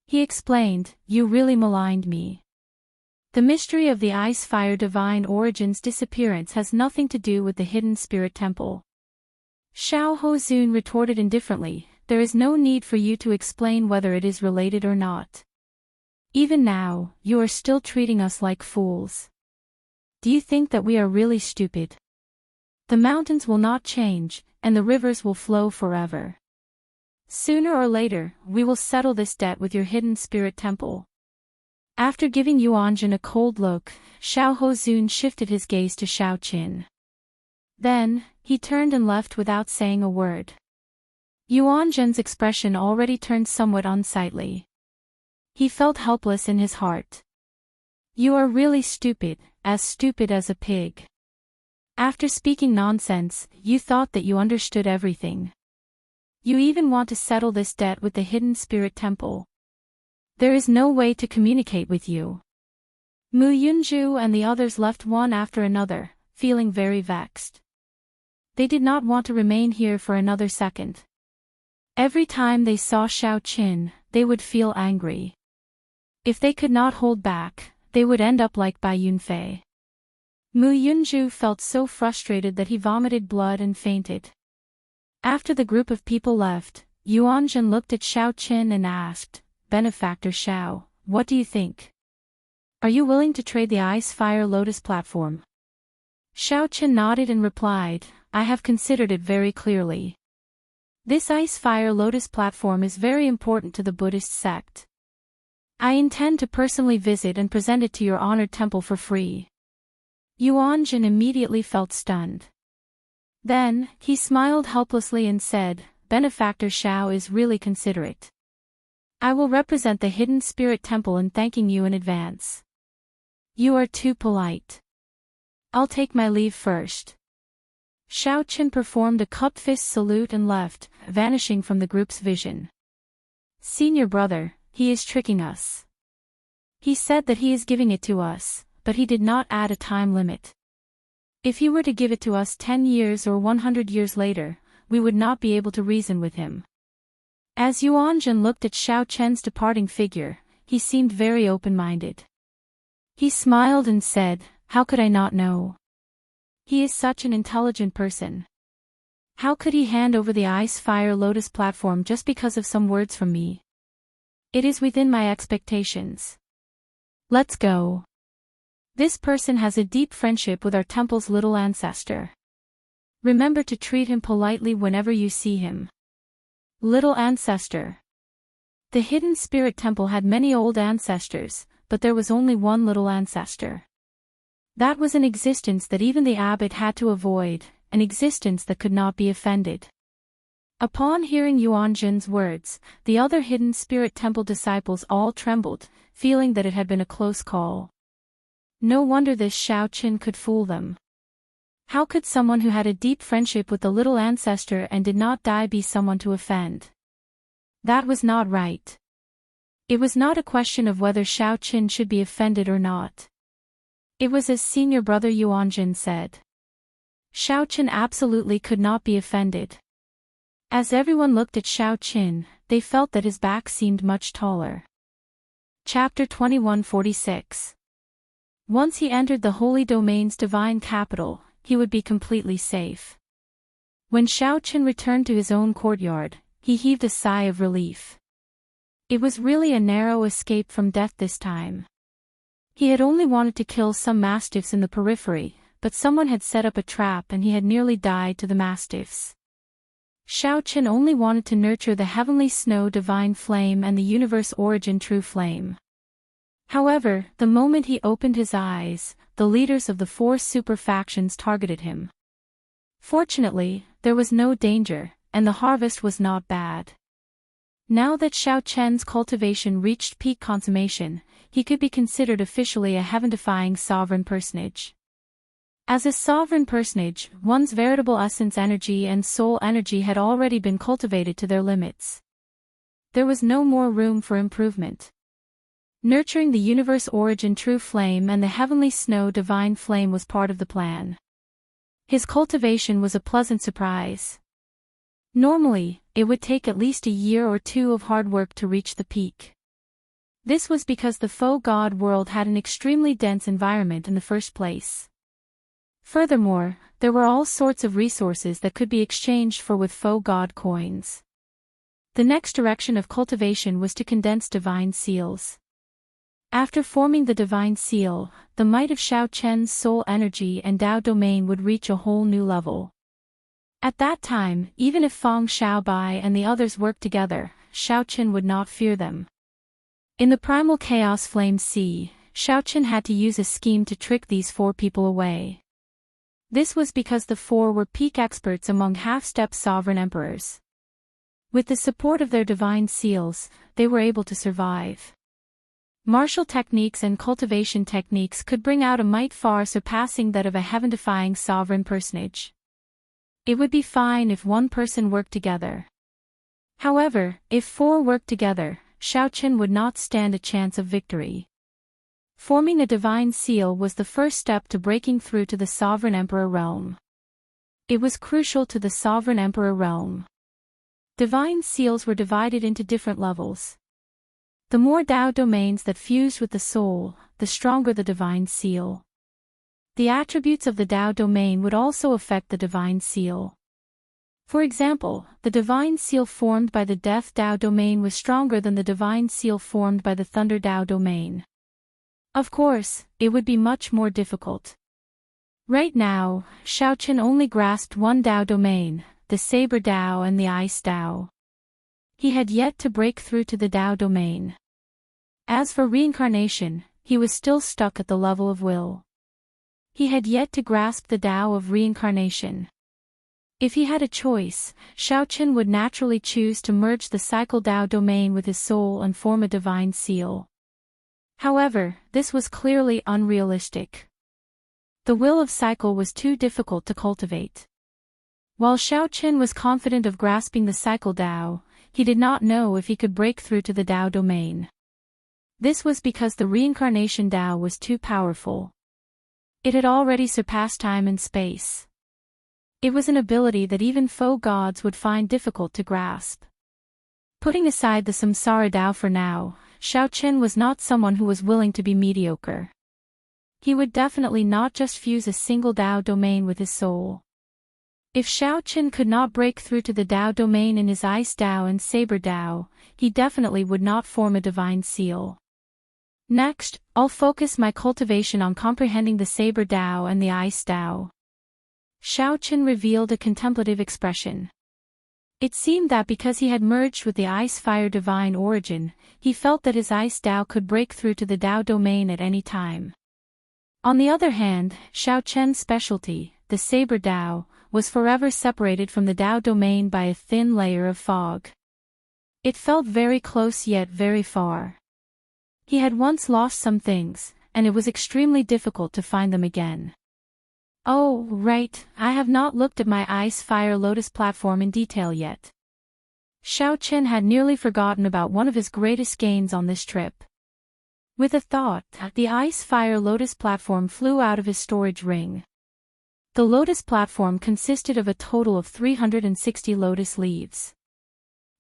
He explained, "You really maligned me. The mystery of the ice-fire divine origin's disappearance has nothing to do with the hidden spirit temple." Xiao Hozun retorted indifferently, "There is no need for you to explain whether it is related or not. Even now, you are still treating us like fools. Do you think that we are really stupid? The mountains will not change, and the rivers will flow forever. Sooner or later, we will settle this debt with your hidden spirit temple. After giving Yuanjun a cold look, Xiao Hozun shifted his gaze to Xiao Qin. Then, he turned and left without saying a word. Yuanjun's expression already turned somewhat unsightly. He felt helpless in his heart. You are really stupid as a pig. After speaking nonsense, you thought that you understood everything. You even want to settle this debt with the hidden spirit temple. There is no way to communicate with you. Mu Yunju and the others left one after another, feeling very vexed. They did not want to remain here for another second. Every time they saw Xiao Qin, they would feel angry. If they could not hold back, they would end up like Bai Yunfei. Mu Yunju felt so frustrated that he vomited blood and fainted. After the group of people left, Yuanjun looked at Xiao Qin and asked, Benefactor Xiao, what do you think? Are you willing to trade the Ice Fire Lotus platform? Xiao Qin nodded and replied, I have considered it very clearly. This Ice Fire Lotus platform is very important to the Buddhist sect. I intend to personally visit and present it to your honored temple for free. Yuanjun immediately felt stunned. Then, he smiled helplessly and said, Benefactor Xiao is really considerate. I will represent the hidden spirit temple in thanking you in advance. You are too polite. I'll take my leave first. Xiao Qin performed a cupped fist salute and left, vanishing from the group's vision. Senior brother, he is tricking us. He said that he is giving it to us, but he did not add a time limit. If he were to give it to us 10 years or 100 years later, we would not be able to reason with him. As Yuanjun looked at Xiao Chen's departing figure, he seemed very open-minded. He smiled and said, How could I not know? He is such an intelligent person. How could he hand over the Ice Fire Lotus platform just because of some words from me? It is within my expectations. Let's go. This person has a deep friendship with our temple's little ancestor. Remember to treat him politely whenever you see him. Little ancestor. The hidden spirit temple had many old ancestors, but there was only one little ancestor. That was an existence that even the abbot had to avoid, an existence that could not be offended. Upon hearing Yuanjun's words, the other hidden spirit temple disciples all trembled, feeling that it had been a close call. No wonder this Xiao Qin could fool them. How could someone who had a deep friendship with the little ancestor and did not die be someone to offend? That was not right. It was not a question of whether Xiao Qin should be offended or not. It was as senior brother Yuanjun said. Xiao Qin absolutely could not be offended. As everyone looked at Xiao Qin, they felt that his back seemed much taller. Chapter 2146. Once he entered the Holy Domain's divine capital, he would be completely safe. When Xiao Qin returned to his own courtyard, he heaved a sigh of relief. It was really a narrow escape from death this time. He had only wanted to kill some mastiffs in the periphery, but someone had set up a trap and he had nearly died to the mastiffs. Xiao Qin only wanted to nurture the heavenly snow divine flame and the universe origin true flame. However, the moment he opened his eyes, the leaders of the 4 super factions targeted him. Fortunately, there was no danger, and the harvest was not bad. Now that Xiao Chen's cultivation reached peak consummation, he could be considered officially a heaven-defying sovereign personage. As a sovereign personage, one's veritable essence energy and soul energy had already been cultivated to their limits. There was no more room for improvement. Nurturing the universe origin true flame and the heavenly snow divine flame was part of the plan. His cultivation was a pleasant surprise. Normally, it would take at least a year or 2 of hard work to reach the peak. This was because the faux god world had an extremely dense environment in the first place. Furthermore, there were all sorts of resources that could be exchanged for with faux god coins. The next direction of cultivation was to condense divine seals. After forming the divine seal, the might of Xiao Chen's soul energy and Dao domain would reach a whole new level. At that time, even if Feng Xiaobai and the others worked together, Xiao Qin would not fear them. In the primal chaos flame sea, Xiaochen had to use a scheme to trick these 4 people away. This was because the 4 were peak experts among half-step sovereign emperors. With the support of their divine seals, they were able to survive. Martial techniques and cultivation techniques could bring out a might far surpassing that of a heaven-defying sovereign personage. It would be fine if 1 person worked together. However, if 4 worked together, Xiaochen would not stand a chance of victory. Forming a divine seal was the first step to breaking through to the sovereign emperor realm. It was crucial to the sovereign emperor realm. Divine seals were divided into different levels. The more Tao domains that fused with the soul, the stronger the divine seal. The attributes of the Tao domain would also affect the divine seal. For example, the divine seal formed by the Death Tao domain was stronger than the divine seal formed by the Thunder Tao domain. Of course, it would be much more difficult. Right now, Xiaochen only grasped 1 Tao domain, the Saber Tao and the Ice Tao. He had yet to break through to the Tao domain. As for reincarnation, he was still stuck at the level of will. He had yet to grasp the Tao of reincarnation. If he had a choice, Xiaochen would naturally choose to merge the cycle Tao domain with his soul and form a divine seal. However, this was clearly unrealistic. The will of cycle was too difficult to cultivate. While Xiaochen was confident of grasping the cycle Tao, he did not know if he could break through to the Tao domain. This was because the reincarnation Tao was too powerful. It had already surpassed time and space. It was an ability that even foe gods would find difficult to grasp. Putting aside the Samsara Tao for now, Xiaochen was not someone who was willing to be mediocre. He would definitely not just fuse a single Tao domain with his soul. If Xiaochen could not break through to the Tao domain in his Ice Tao and Saber Tao, he definitely would not form a divine seal. Next, I'll focus my cultivation on comprehending the Saber Tao and the Ice Tao. Xiaochen revealed a contemplative expression. It seemed that because he had merged with the Ice-Fire divine origin, he felt that his Ice Tao could break through to the Tao domain at any time. On the other hand, Xiaochen's specialty, the Saber Tao, was forever separated from the Tao domain by a thin layer of fog. It felt very close yet very far. He had once lost some things, and it was extremely difficult to find them again. Oh, right, I have not looked at my Ice-Fire Lotus platform in detail yet. Xiaochen had nearly forgotten about one of his greatest gains on this trip. With a thought, the Ice-Fire Lotus platform flew out of his storage ring. The Lotus platform consisted of a total of 360 lotus leaves.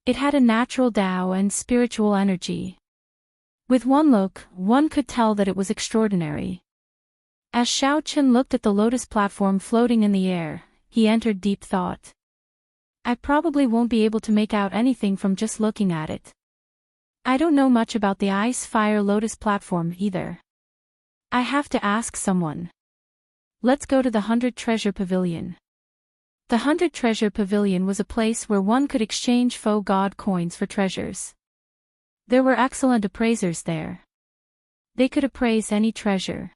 It had a natural Tao and spiritual energy. With one look, one could tell that it was extraordinary. As Xiaochen looked at the lotus platform floating in the air, he entered deep thought. I probably won't be able to make out anything from just looking at it. I don't know much about the Ice-Fire Lotus platform either. I have to ask someone. Let's go to the 100 Treasure Pavilion. The 100 Treasure Pavilion was a place where one could exchange foe god coins for treasures. There were excellent appraisers there. They could appraise any treasure.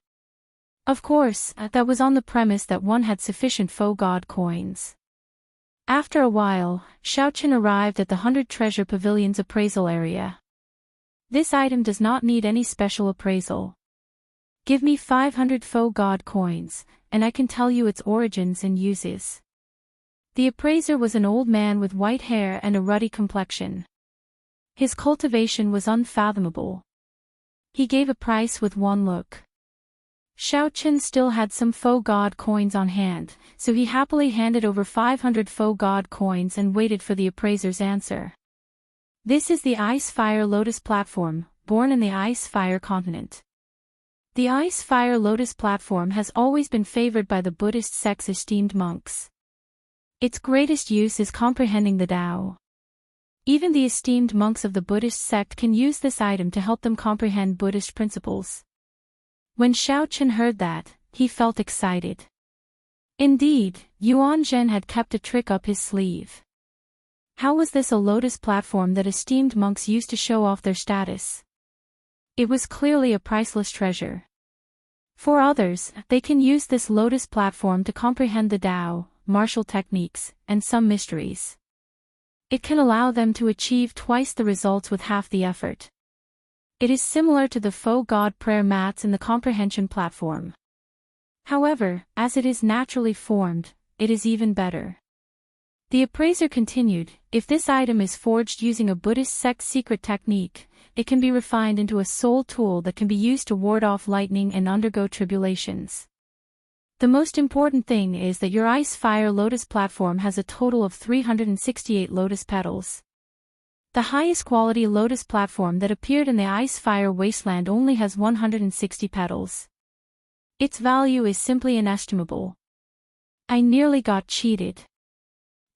Of course, that was on the premise that one had sufficient foe god coins. After a while, Xiaochen arrived at the 100 Treasure Pavilion's appraisal area. This item does not need any special appraisal. Give me 500 foe god coins, and I can tell you its origins and uses. The appraiser was an old man with white hair and a ruddy complexion. His cultivation was unfathomable. He gave a price with one look. Xiaochen still had some foe god coins on hand, so he happily handed over 500 foe god coins and waited for the appraiser's answer. This is the Ice-Fire Lotus platform, born in the Ice-Fire continent. The Ice-Fire Lotus platform has always been favored by the Buddhist sect's esteemed monks. Its greatest use is comprehending the Tao. Even the esteemed monks of the Buddhist sect can use this item to help them comprehend Buddhist principles. When Xiaochen heard that, he felt excited. Indeed, Yuan Zhen had kept a trick up his sleeve. How was this a lotus platform that esteemed monks used to show off their status? It was clearly a priceless treasure. For others, they can use this Lotus platform to comprehend the Tao, martial techniques, and some mysteries. It can allow them to achieve twice the results with half the effort. It is similar to the faux God prayer mats in the comprehension platform. However, as it is naturally formed, it is even better. The appraiser continued, if this item is forged using a Buddhist sect secret technique, it can be refined into a soul tool that can be used to ward off lightning and undergo tribulations. The most important thing is that your Ice Fire Lotus platform has a total of 368 lotus petals. The highest quality lotus platform that appeared in the Ice Fire Wasteland only has 160 petals. Its value is simply inestimable. I nearly got cheated.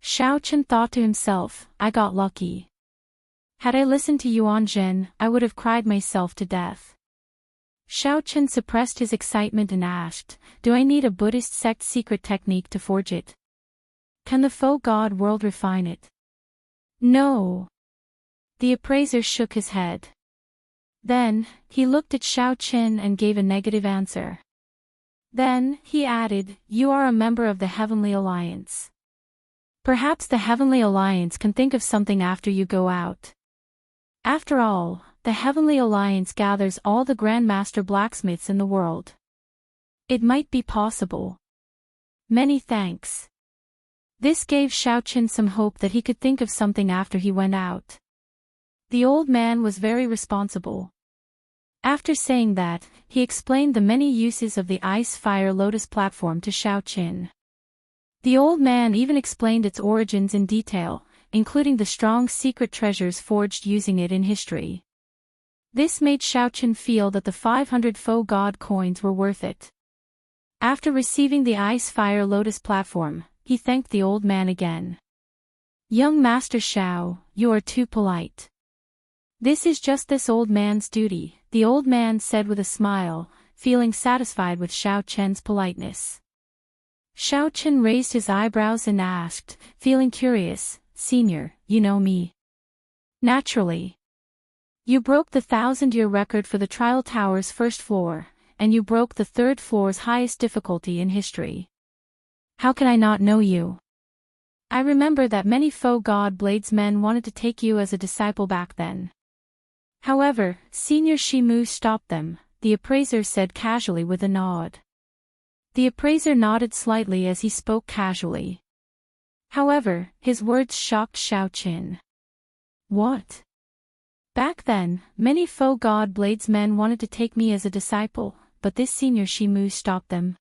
Xiao Chen thought to himself, I got lucky. Had I listened to Yuan Zhen, I would have cried myself to death. Xiao Chen suppressed his excitement and asked, do I need a Buddhist sect secret technique to forge it? Can the faux god world refine it? No. The appraiser shook his head. Then, he looked at Xiao Chen and gave a negative answer. Then, he added, you are a member of the Heavenly Alliance. Perhaps the Heavenly Alliance can think of something after you go out. After all, the Heavenly Alliance gathers all the Grandmaster blacksmiths in the world. It might be possible. Many thanks. This gave Xiao Chen some hope that he could think of something after he went out. The old man was very responsible. After saying that, he explained the many uses of the Ice Fire Lotus platform to Xiao Chen. The old man even explained its origins in detail, including the strong secret treasures forged using it in history. This made Xiao Chen feel that the 500 faux god coins were worth it. After receiving the Ice Fire Lotus platform, he thanked the old man again. Young Master Xiao, you are too polite. This is just this old man's duty, the old man said with a smile, feeling satisfied with Xiao Chen's politeness. Xiao Chen raised his eyebrows and asked, feeling curious, Senior, you know me? Naturally. You broke the 1,000-year record for the Trial Tower's first floor, and you broke the third floor's highest difficulty in history. How can I not know you? I remember that many faux god bladesmen wanted to take you as a disciple back then. However, Senior Shimu stopped them, the appraiser said casually with a nod. The appraiser nodded slightly as he spoke casually. However, his words shocked Xiao Chen. What? Back then, many faux god bladesmen wanted to take me as a disciple, but this Senior Shimu stopped them.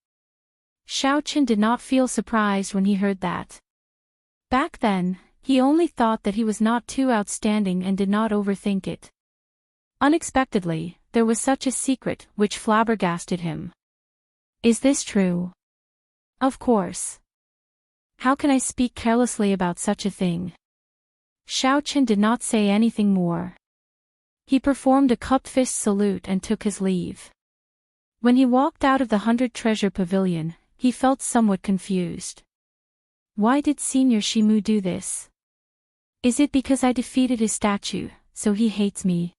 Xiao Chen did not feel surprised when he heard that. Back then, he only thought that he was not too outstanding and did not overthink it. Unexpectedly, there was such a secret, which flabbergasted him. Is this true? Of course. How can I speak carelessly about such a thing? Xiao Chen did not say anything more. He performed a cupped fist salute and took his leave. When he walked out of the 100 Treasure Pavilion, he felt somewhat confused. Why did Senior Shimu do this? Is it because I defeated his statue, so he hates me?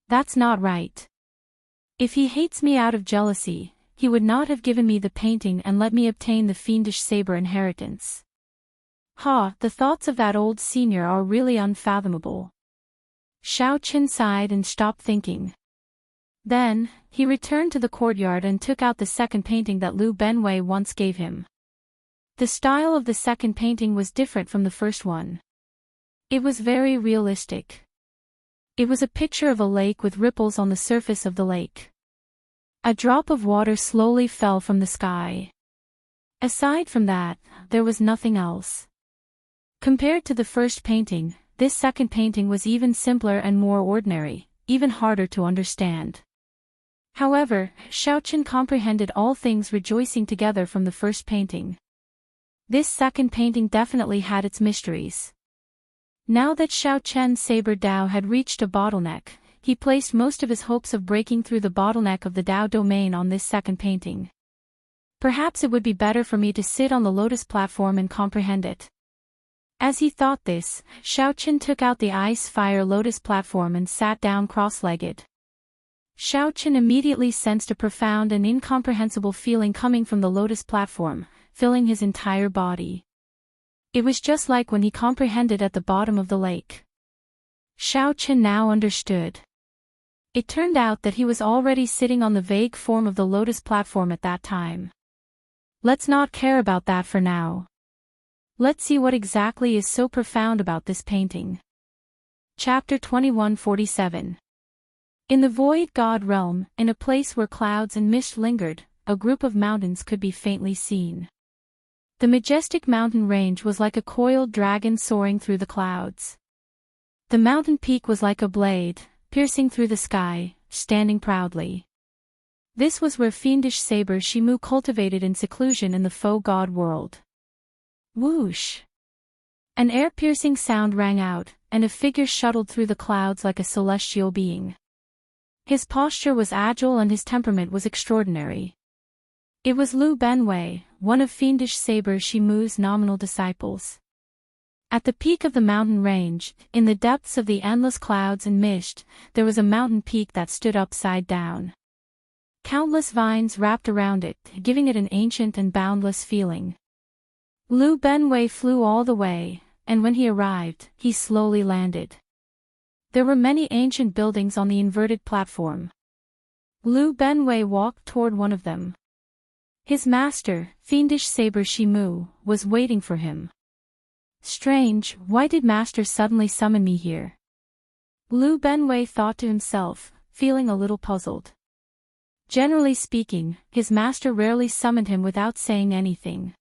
That's not right. If he hates me out of jealousy, he would not have given me the painting and let me obtain the fiendish saber inheritance. The thoughts of that old senior are really unfathomable. Xiao Chen sighed and stopped thinking. Then, he returned to the courtyard and took out the second painting that Lu Benwei once gave him. The style of the second painting was different from the first one. It was very realistic. It was a picture of a lake with ripples on the surface of the lake. A drop of water slowly fell from the sky. Aside from that, there was nothing else. Compared to the first painting, this second painting was even simpler and more ordinary, even harder to understand. However, Xiao Chen comprehended all things rejoicing together from the first painting. This second painting definitely had its mysteries. Now that Xiao Chen's saber Dao had reached a bottleneck, he placed most of his hopes of breaking through the bottleneck of the Dao domain on this second painting. Perhaps it would be better for me to sit on the lotus platform and comprehend it. As he thought this, Xiao Chen took out the Ice Fire Lotus platform and sat down cross-legged. Xiao Chen immediately sensed a profound and incomprehensible feeling coming from the lotus platform, filling his entire body. It was just like when he comprehended at the bottom of the lake. Xiao Chen now understood. It turned out that he was already sitting on the vague form of the lotus platform at that time. Let's not care about that for now. Let's see what exactly is so profound about this painting. Chapter 2147. In the void god realm, in a place where clouds and mist lingered, a group of mountains could be faintly seen. The majestic mountain range was like a coiled dragon soaring through the clouds. The mountain peak was like a blade, piercing through the sky, standing proudly. This was where fiendish saber Shimu cultivated in seclusion in the faux god world. Whoosh! An air-piercing sound rang out, and a figure shuttled through the clouds like a celestial being. His posture was agile and his temperament was extraordinary. It was Lu Benwei, one of fiendish saber Shimu's nominal disciples. At the peak of the mountain range, in the depths of the endless clouds and mist, there was a mountain peak that stood upside down. Countless vines wrapped around it, giving it an ancient and boundless feeling. Lu Benwei flew all the way, and when he arrived, he slowly landed. There were many ancient buildings on the inverted platform. Lu Benwei walked toward one of them. His master, fiendish saber Shimu, was waiting for him. Strange, why did master suddenly summon me here? Lu Benwei thought to himself, feeling a little puzzled. Generally speaking, his master rarely summoned him without saying anything.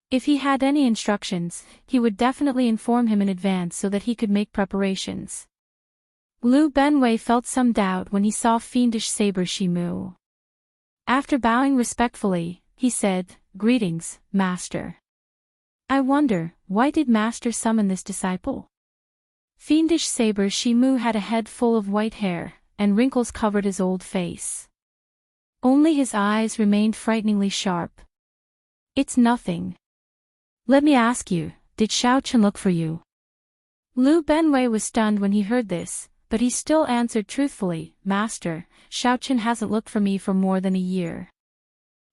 If he had any instructions, he would definitely inform him in advance so that he could make preparations. Lu Benwei felt some doubt when he saw fiendish saber Shimu. After bowing respectfully, he said, "Greetings, master. I wonder, why did master summon this disciple?" Fiendish saber Shimu had a head full of white hair, and wrinkles covered his old face. Only his eyes remained frighteningly sharp. "It's nothing. Let me ask you, did Xiao Chen look for you?" Lu Benwei was stunned when he heard this, but he still answered truthfully, "Master, Xiao Chen hasn't looked for me for more than a year.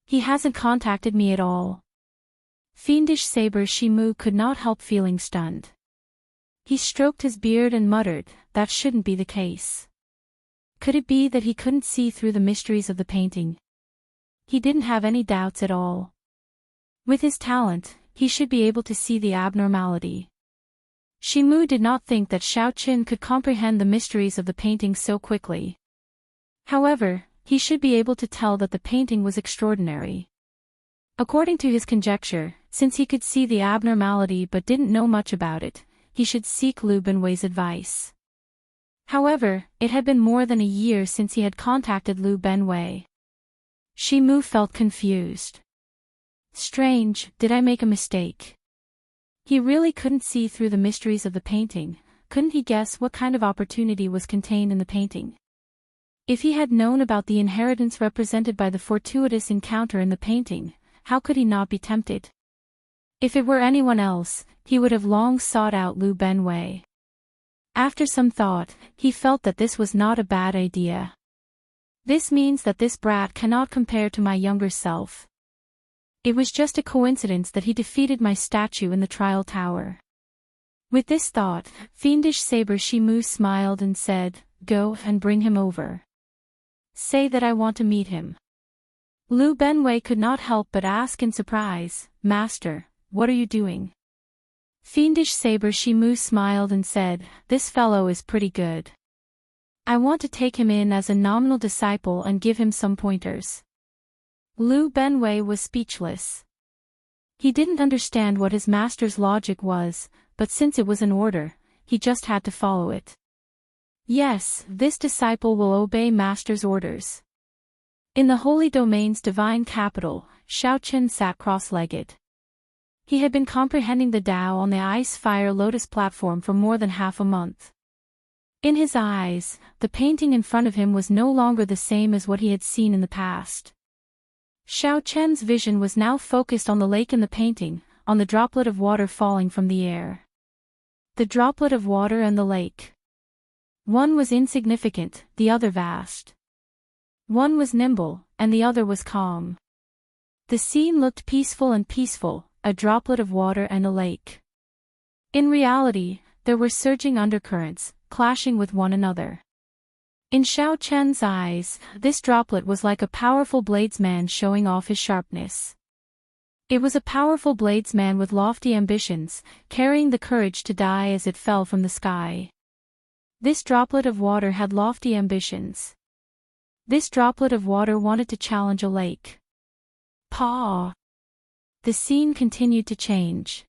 He hasn't contacted me at all." Fiendish saber Shimu could not help feeling stunned. He stroked his beard and muttered, "That shouldn't be the case." Could it be that he couldn't see through the mysteries of the painting? He didn't have any doubts at all. With his talent, he should be able to see the abnormality. Shimu did not think that Xiao Chen could comprehend the mysteries of the painting so quickly. However, he should be able to tell that the painting was extraordinary. According to his conjecture, since he could see the abnormality but didn't know much about it, he should seek Lu Benwei's advice. However, it had been more than a year since he had contacted Lu Benwei. Shimu felt confused. Strange, did I make a mistake? He really couldn't see through the mysteries of the painting. Couldn't he guess what kind of opportunity was contained in the painting? If he had known about the inheritance represented by the fortuitous encounter in the painting, how could he not be tempted? If it were anyone else, he would have long sought out Lu Benwei. After some thought, he felt that this was not a bad idea. This means that this brat cannot compare to my younger self. It was just a coincidence that he defeated my statue in the trial tower. With this thought, fiendish saber Shimu smiled and said, "Go and bring him over. Say that I want to meet him." Lu Benwei could not help but ask in surprise, "Master, what are you doing?" Fiendish saber Shimu smiled and said, "This fellow is pretty good. I want to take him in as a nominal disciple and give him some pointers." Lu Benwei was speechless. He didn't understand what his master's logic was, but since it was an order, he just had to follow it. Yes, this disciple will obey master's orders. In the Holy Domain's divine capital, Xiao Chen sat cross-legged. He had been comprehending the Tao on the ice-fire lotus platform for more than half a month. In his eyes, the painting in front of him was no longer the same as what he had seen in the past. Xiao Chen's vision was now focused on the lake in the painting, on the droplet of water falling from the air. The droplet of water and the lake. One was insignificant, the other vast. One was nimble, and the other was calm. The scene looked peaceful, a droplet of water and a lake. In reality, there were surging undercurrents, clashing with one another. In Xiao Chen's eyes, this droplet was like a powerful bladesman showing off his sharpness. It was a powerful bladesman with lofty ambitions, carrying the courage to die as it fell from the sky. This droplet of water had lofty ambitions. This droplet of water wanted to challenge a lake. Paw! The scene continued to change.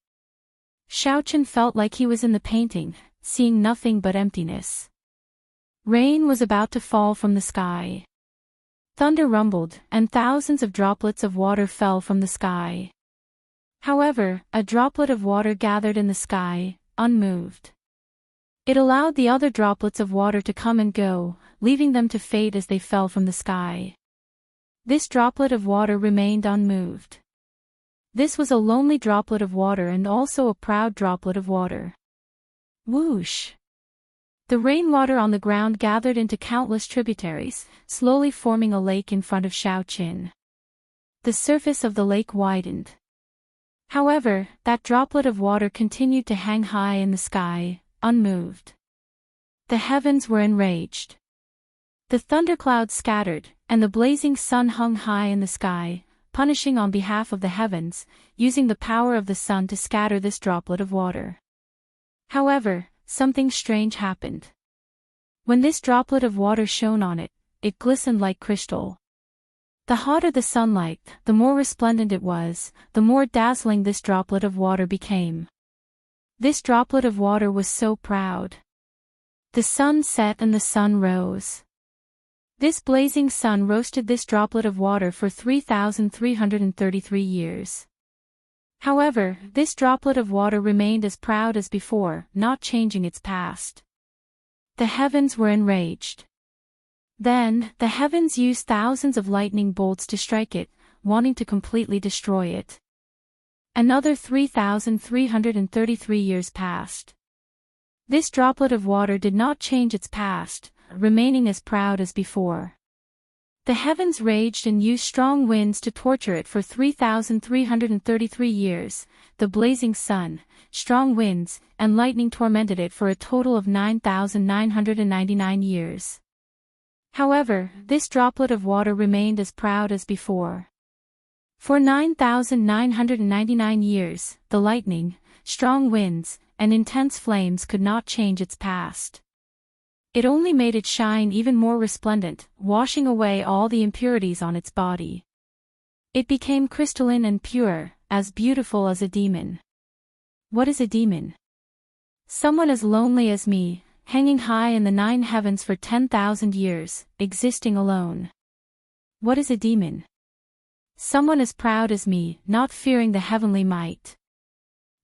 Xiao Chen felt like he was in the painting, seeing nothing but emptiness. Rain was about to fall from the sky. Thunder rumbled, and thousands of droplets of water fell from the sky. However, a droplet of water gathered in the sky, unmoved. It allowed the other droplets of water to come and go, leaving them to fade as they fell from the sky. This droplet of water remained unmoved. This was a lonely droplet of water and also a proud droplet of water. Whoosh! The rainwater on the ground gathered into countless tributaries, slowly forming a lake in front of Xiao Chen. The surface of the lake widened. However, that droplet of water continued to hang high in the sky, unmoved. The heavens were enraged. The thunderclouds scattered, and the blazing sun hung high in the sky, punishing on behalf of the heavens, using the power of the sun to scatter this droplet of water. However, something strange happened. When this droplet of water shone on it, it glistened like crystal. The hotter the sunlight, the more resplendent it was, the more dazzling this droplet of water became. This droplet of water was so proud. The sun set and the sun rose. This blazing sun roasted this droplet of water for 3,333 years. However, this droplet of water remained as proud as before, not changing its past. The heavens were enraged. Then, the heavens used thousands of lightning bolts to strike it, wanting to completely destroy it. Another 3,333 years passed. This droplet of water did not change its past, remaining as proud as before. The heavens raged and used strong winds to torture it for 3,333 years, the blazing sun, strong winds, and lightning tormented it for a total of 9,999 years. However, this droplet of water remained as proud as before. For 9,999 years, the lightning, strong winds, and intense flames could not change its past. It only made it shine even more resplendent, washing away all the impurities on its body. It became crystalline and pure, as beautiful as a demon. What is a demon? Someone as lonely as me, hanging high in the 9 heavens for 10,000 years, existing alone. What is a demon? Someone as proud as me, not fearing the heavenly might.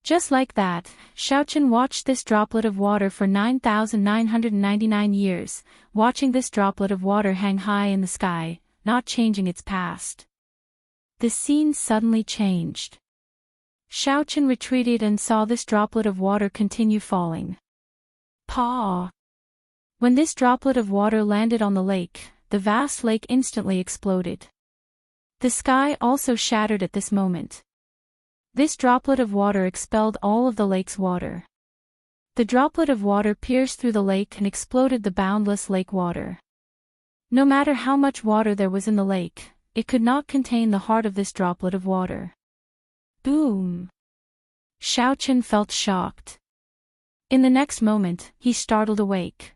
Just like that, Xiao Chen watched this droplet of water for 9,999 years, watching this droplet of water hang high in the sky, not changing its past. The scene suddenly changed. Xiao Chen retreated and saw this droplet of water continue falling. Paw! When this droplet of water landed on the lake, the vast lake instantly exploded. The sky also shattered at this moment. This droplet of water expelled all of the lake's water. The droplet of water pierced through the lake and exploded the boundless lake water. No matter how much water there was in the lake, it could not contain the heart of this droplet of water. Boom! Xiao Chen felt shocked. In the next moment, he startled awake.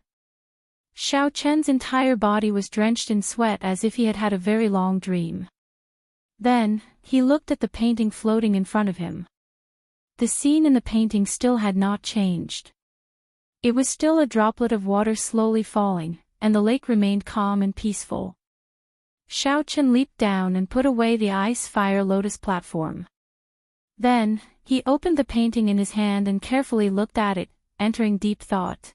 Xiao Chen's entire body was drenched in sweat as if he had had a very long dream. Then, he looked at the painting floating in front of him. The scene in the painting still had not changed. It was still a droplet of water slowly falling, and the lake remained calm and peaceful. Xiao Chen leaped down and put away the ice fire lotus platform. Then, he opened the painting in his hand and carefully looked at it, entering deep thought.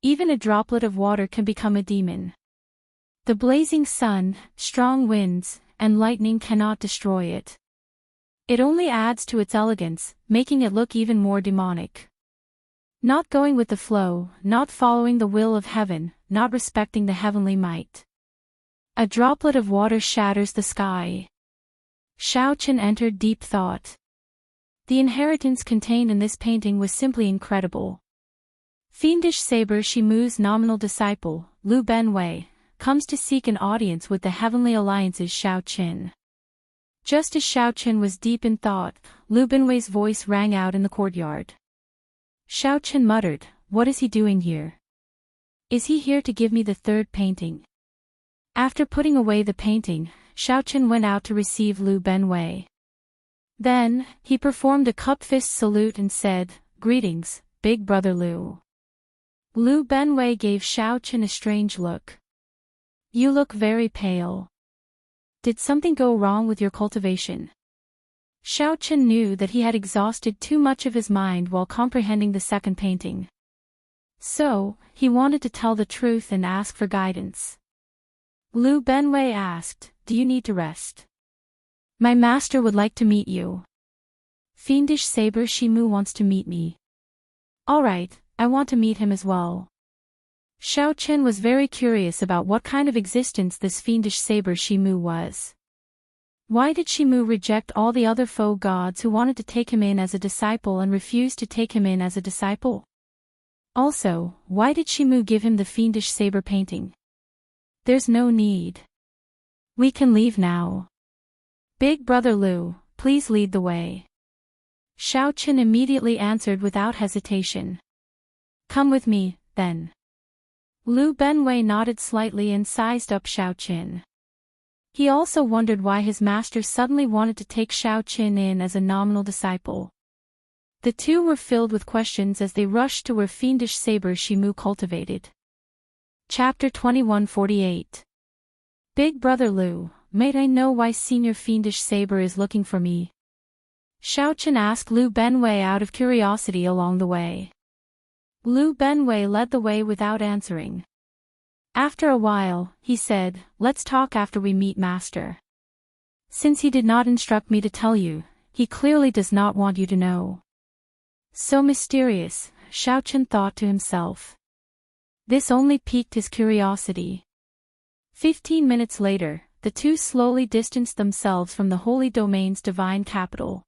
Even a droplet of water can become a demon. The blazing sun, strong winds, and lightning cannot destroy it. It only adds to its elegance, making it look even more demonic. Not going with the flow, not following the will of heaven, not respecting the heavenly might. A droplet of water shatters the sky. Xiaochen entered deep thought. The inheritance contained in this painting was simply incredible. Fiendish Saber Shimu's nominal disciple, Lu Benwei, comes to seek an audience with the Heavenly Alliance's Xiaochen. Just as Xiaochen was deep in thought, Lu Benwei's voice rang out in the courtyard. Xiaochen muttered, "What is he doing here? Is he here to give me the third painting?" After putting away the painting, Xiaochen went out to receive Lu Benwei. Then, he performed a cup-fist salute and said, "Greetings, Big Brother Lu." Lu Benwei gave Xiaochen a strange look. "You look very pale. Did something go wrong with your cultivation?" Xiaochen knew that he had exhausted too much of his mind while comprehending the second painting. So, he wanted to tell the truth and ask for guidance. Lu Benwei asked, "Do you need to rest? My master would like to meet you. Fiendish Saber Shimu wants to meet me." "Alright, I want to meet him as well." Xiaochen was very curious about what kind of existence this Fiendish Saber Shimu was. Why did Shimu reject all the other foe gods who wanted to take him in as a disciple and refused to take him in as a disciple? Also, why did Shimu give him the Fiendish Saber painting? There's no need. We can leave now. Big Brother Lu, please lead the way. Xiaochen immediately answered without hesitation. "Come with me, then." Lu Benwei nodded slightly and sized up Xiaochen. He also wondered why his master suddenly wanted to take Xiaochen in as a nominal disciple. The two were filled with questions as they rushed to where Fiendish Saber Shimu cultivated. Chapter 2148. Big Brother Lu, might I know why Senior Fiendish Saber is looking for me? Xiaochen asked Lu Benwei out of curiosity along the way. Lu Benwei led the way without answering. After a while, he said, "Let's talk after we meet Master. Since he did not instruct me to tell you, he clearly does not want you to know." So mysterious, Xiaochen thought to himself. This only piqued his curiosity. 15 minutes later, the two slowly distanced themselves from the Holy Domain's divine capital.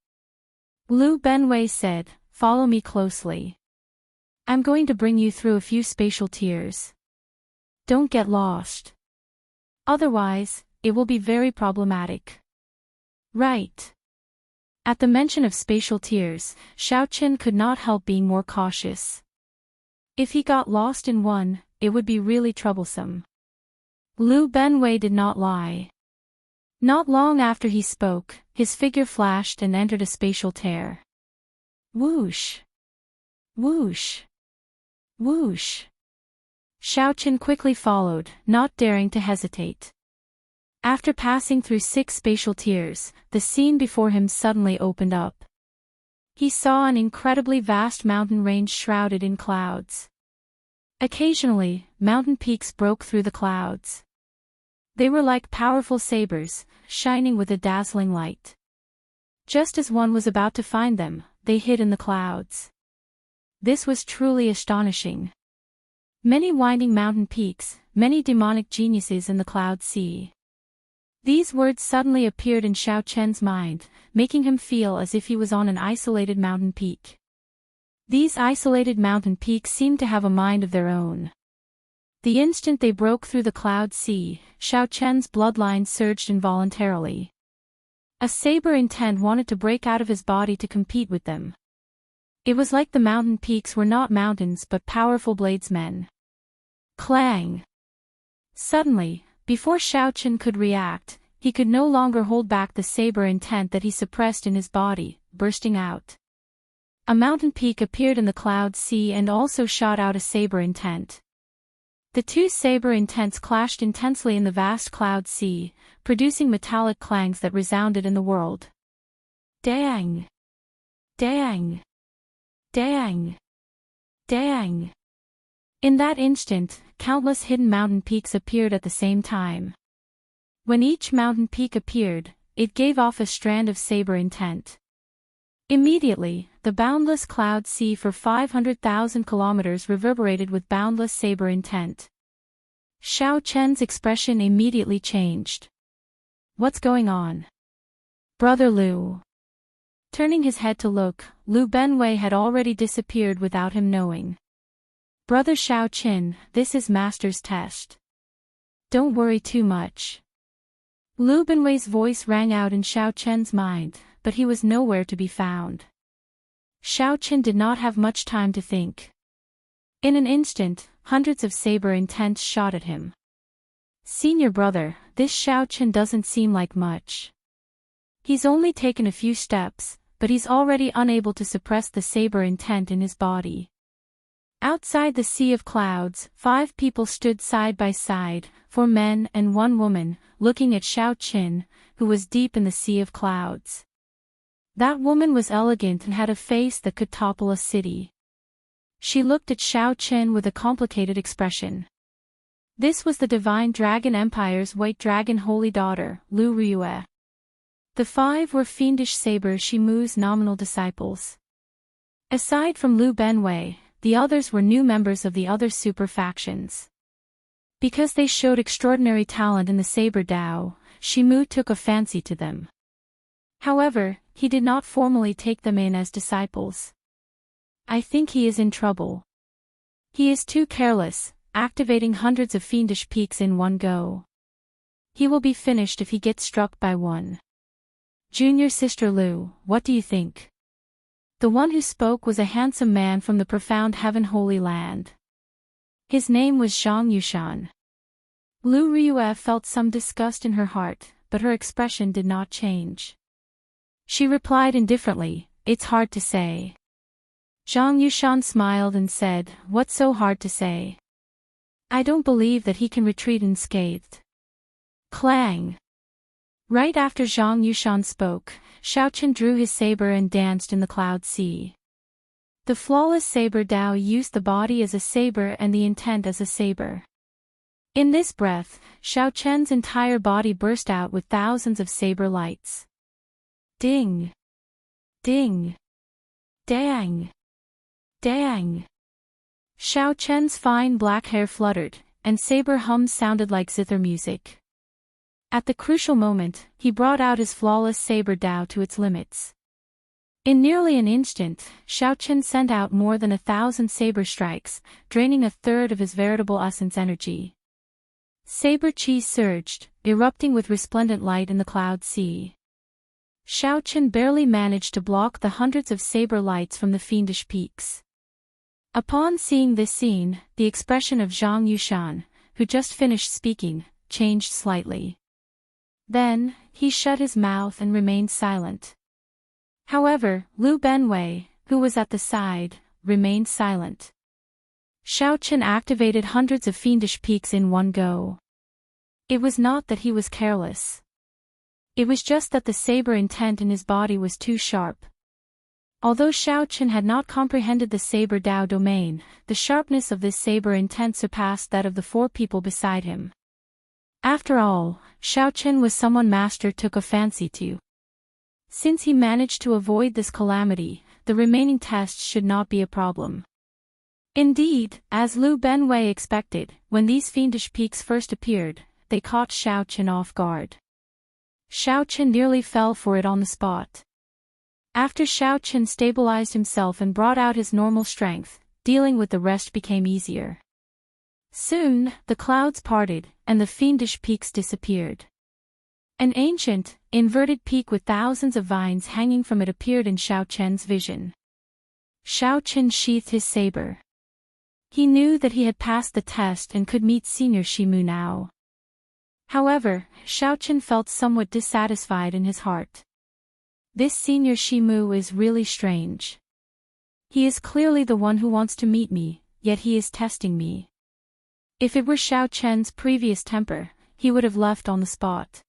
Lu Benwei said, "Follow me closely. I'm going to bring you through a few spatial tiers. Don't get lost. Otherwise, it will be very problematic." Right. At the mention of spatial tiers, Xiaochen could not help being more cautious. If he got lost in one, it would be really troublesome. Lu Benwei did not lie. Not long after he spoke, his figure flashed and entered a spatial tear. Whoosh! Whoosh! Whoosh! Xiaochen quickly followed, not daring to hesitate. After passing through 6 spatial tiers, the scene before him suddenly opened up. He saw an incredibly vast mountain range shrouded in clouds. Occasionally, mountain peaks broke through the clouds. They were like powerful sabers, shining with a dazzling light. Just as one was about to find them, they hid in the clouds. This was truly astonishing. Many winding mountain peaks, many demonic geniuses in the cloud sea. These words suddenly appeared in Xiaochen's mind, making him feel as if he was on an isolated mountain peak. These isolated mountain peaks seemed to have a mind of their own. The instant they broke through the cloud sea, Xiaochen's bloodline surged involuntarily. A saber intent wanted to break out of his body to compete with them. It was like the mountain peaks were not mountains but powerful bladesmen. Clang! Suddenly, before Xiaochen could react, he could no longer hold back the saber intent that he suppressed in his body, bursting out. A mountain peak appeared in the cloud sea and also shot out a saber intent. The two saber intents clashed intensely in the vast cloud sea, producing metallic clangs that resounded in the world. Dang! Dang! Dang! Dang! In that instant, countless hidden mountain peaks appeared at the same time. When each mountain peak appeared, it gave off a strand of saber intent. Immediately, the boundless cloud sea for 500,000 kilometers reverberated with boundless saber intent. Xiao Chen's expression immediately changed. What's going on? Brother Lu. Turning his head to look, Lu Benwei had already disappeared without him knowing. Brother Xiao Qin, this is Master's test. Don't worry too much. Lu Benwei's voice rang out in Xiao Chen's mind, but he was nowhere to be found. Xiao Qin did not have much time to think. In an instant, hundreds of saber intents shot at him. Senior brother, this Xiao Qin doesn't seem like much. He's only taken a few steps, but he's already unable to suppress the saber intent in his body. Outside the sea of clouds, 5 people stood side by side, 4 men and 1 woman, looking at Xiao Qin, who was deep in the sea of clouds. That woman was elegant and had a face that could topple a city. She looked at Xiao Qin with a complicated expression. This was the Divine Dragon Empire's White Dragon Holy Daughter, Lu Ryue. The 5 were fiendish saber Shimu's nominal disciples. Aside from Lu Benwei, the others were new members of the other super factions. Because they showed extraordinary talent in the saber Dao, Shimu took a fancy to them. However, he did not formally take them in as disciples. I think he is in trouble. He is too careless, activating hundreds of fiendish peaks in one go. He will be finished if he gets struck by one. Junior Sister Lu, what do you think? The one who spoke was a handsome man from the profound Heaven Holy Land. His name was Zhang Yushan. Lu Ryue felt some disgust in her heart, but her expression did not change. She replied indifferently, it's hard to say. Zhang Yushan smiled and said, what's so hard to say? I don't believe that he can retreat unscathed. Clang! Right after Zhang Yushan spoke, Xiao Qin drew his saber and danced in the cloud sea. The flawless saber Dao used the body as a saber and the intent as a saber. In this breath, Xiao Chen's entire body burst out with thousands of saber lights. Ding! Ding! Dang! Dang! Xiao Chen's fine black hair fluttered, and saber hums sounded like zither music. At the crucial moment, he brought out his flawless saber Dao to its limits. In nearly an instant, Xiao Chen sent out more than 1,000 saber strikes, draining a third of his veritable essence energy. Saber chi surged, erupting with resplendent light in the cloud sea. Xiao Chen barely managed to block the hundreds of saber lights from the fiendish peaks. Upon seeing this scene, the expression of Zhang Yushan, who just finished speaking, changed slightly. Then, he shut his mouth and remained silent. However, Lu Benwei, who was at the side, remained silent. Xiao Chen activated hundreds of fiendish peaks in one go. It was not that he was careless. It was just that the saber intent in his body was too sharp. Although Xiao Chen had not comprehended the saber Dao domain, the sharpness of this saber intent surpassed that of the 4 people beside him. After all, Xiao Chen was someone Master took a fancy to. Since he managed to avoid this calamity, the remaining tests should not be a problem. Indeed, as Lu Benwei expected, when these fiendish peaks first appeared, they caught Xiao Chen off guard. Xiao Chen nearly fell for it on the spot. After Xiao Chen stabilized himself and brought out his normal strength, dealing with the rest became easier. Soon, the clouds parted, and the fiendish peaks disappeared. An ancient, inverted peak with thousands of vines hanging from it appeared in Xiao Chen's vision. Xiao Chen sheathed his saber. He knew that he had passed the test and could meet Senior Shimu now. However, Xiao Chen felt somewhat dissatisfied in his heart. This Senior Shimu is really strange. He is clearly the one who wants to meet me, yet he is testing me. If it were Xiao Chen's previous temper, he would have left on the spot.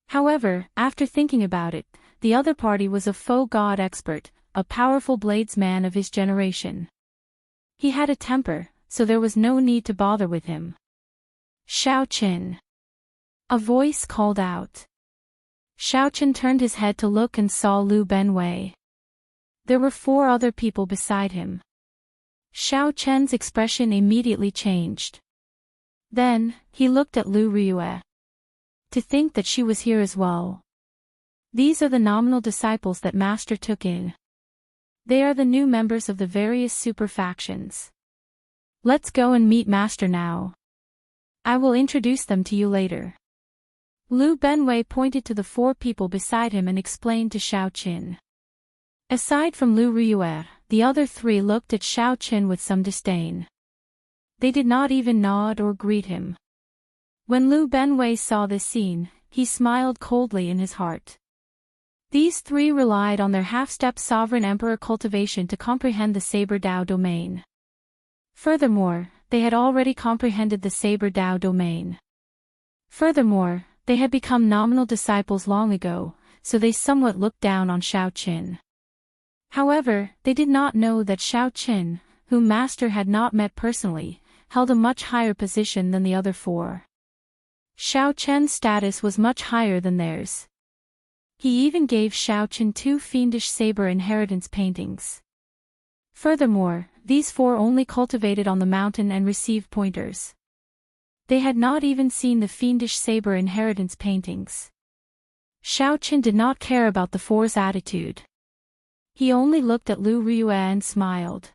However, after thinking about it, the other party was a faux god expert, a powerful bladesman of his generation. He had a temper, so there was no need to bother with him. Xiao Chen. A voice called out. Xiao Chen turned his head to look and saw Lu Benwei. There were 4 other people beside him. Xiao Chen's expression immediately changed. Then, he looked at Lu Ryue. To think that she was here as well. These are the nominal disciples that Master took in. They are the new members of the various super factions. Let's go and meet Master now. I will introduce them to you later. Lu Benwei pointed to the 4 people beside him and explained to Xiao Qin. Aside from Lu Ryue, the other 3 looked at Xiao Qin with some disdain. They did not even nod or greet him. When Lu Benwei saw this scene, he smiled coldly in his heart. These 3 relied on their half-step sovereign emperor cultivation to comprehend the Saber Dao domain. Furthermore, they had already comprehended the Saber Dao domain. Furthermore, they had become nominal disciples long ago, so they somewhat looked down on Xiao Qin. However, they did not know that Xiao Qin, whom Master had not met personally, held a much higher position than the other 4. Xiao Qin's status was much higher than theirs. He even gave Xiao Qin 2 fiendish saber inheritance paintings. Furthermore, these 4 only cultivated on the mountain and received pointers. They had not even seen the fiendish saber inheritance paintings. Xiao Qin did not care about the 4's attitude. He only looked at Lu Ryue and smiled.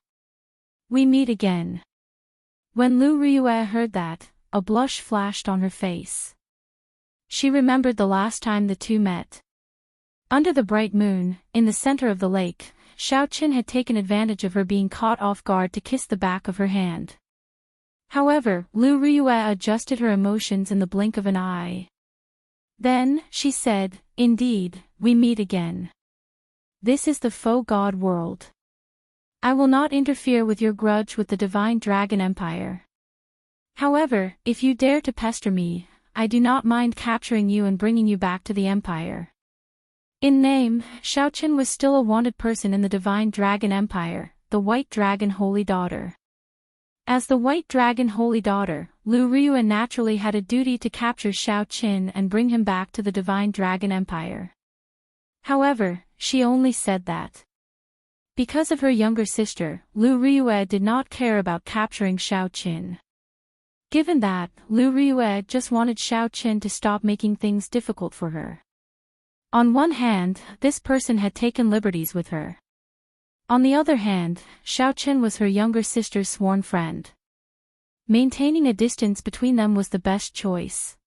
We meet again. When Lu Ryue heard that, a blush flashed on her face. She remembered the last time the 2 met. Under the bright moon, in the center of the lake, Xiao Qin had taken advantage of her being caught off guard to kiss the back of her hand. However, Lu Ryue adjusted her emotions in the blink of an eye. Then, she said, "Indeed, we meet again. This is the faux god world. I will not interfere with your grudge with the Divine Dragon Empire. However, if you dare to pester me, I do not mind capturing you and bringing you back to the Empire." In name, Xiao Qin was still a wanted person in the Divine Dragon Empire, the White Dragon Holy Daughter. As the White Dragon Holy Daughter, Lu Ryue naturally had a duty to capture Xiao Qin and bring him back to the Divine Dragon Empire. However, she only said that. Because of her younger sister, Lu Ryue did not care about capturing Xiao Qin. Given that, Lu Ryue just wanted Xiao Qin to stop making things difficult for her. On one hand, this person had taken liberties with her. On the other hand, Xiao Qin was her younger sister's sworn friend. Maintaining a distance between them was the best choice.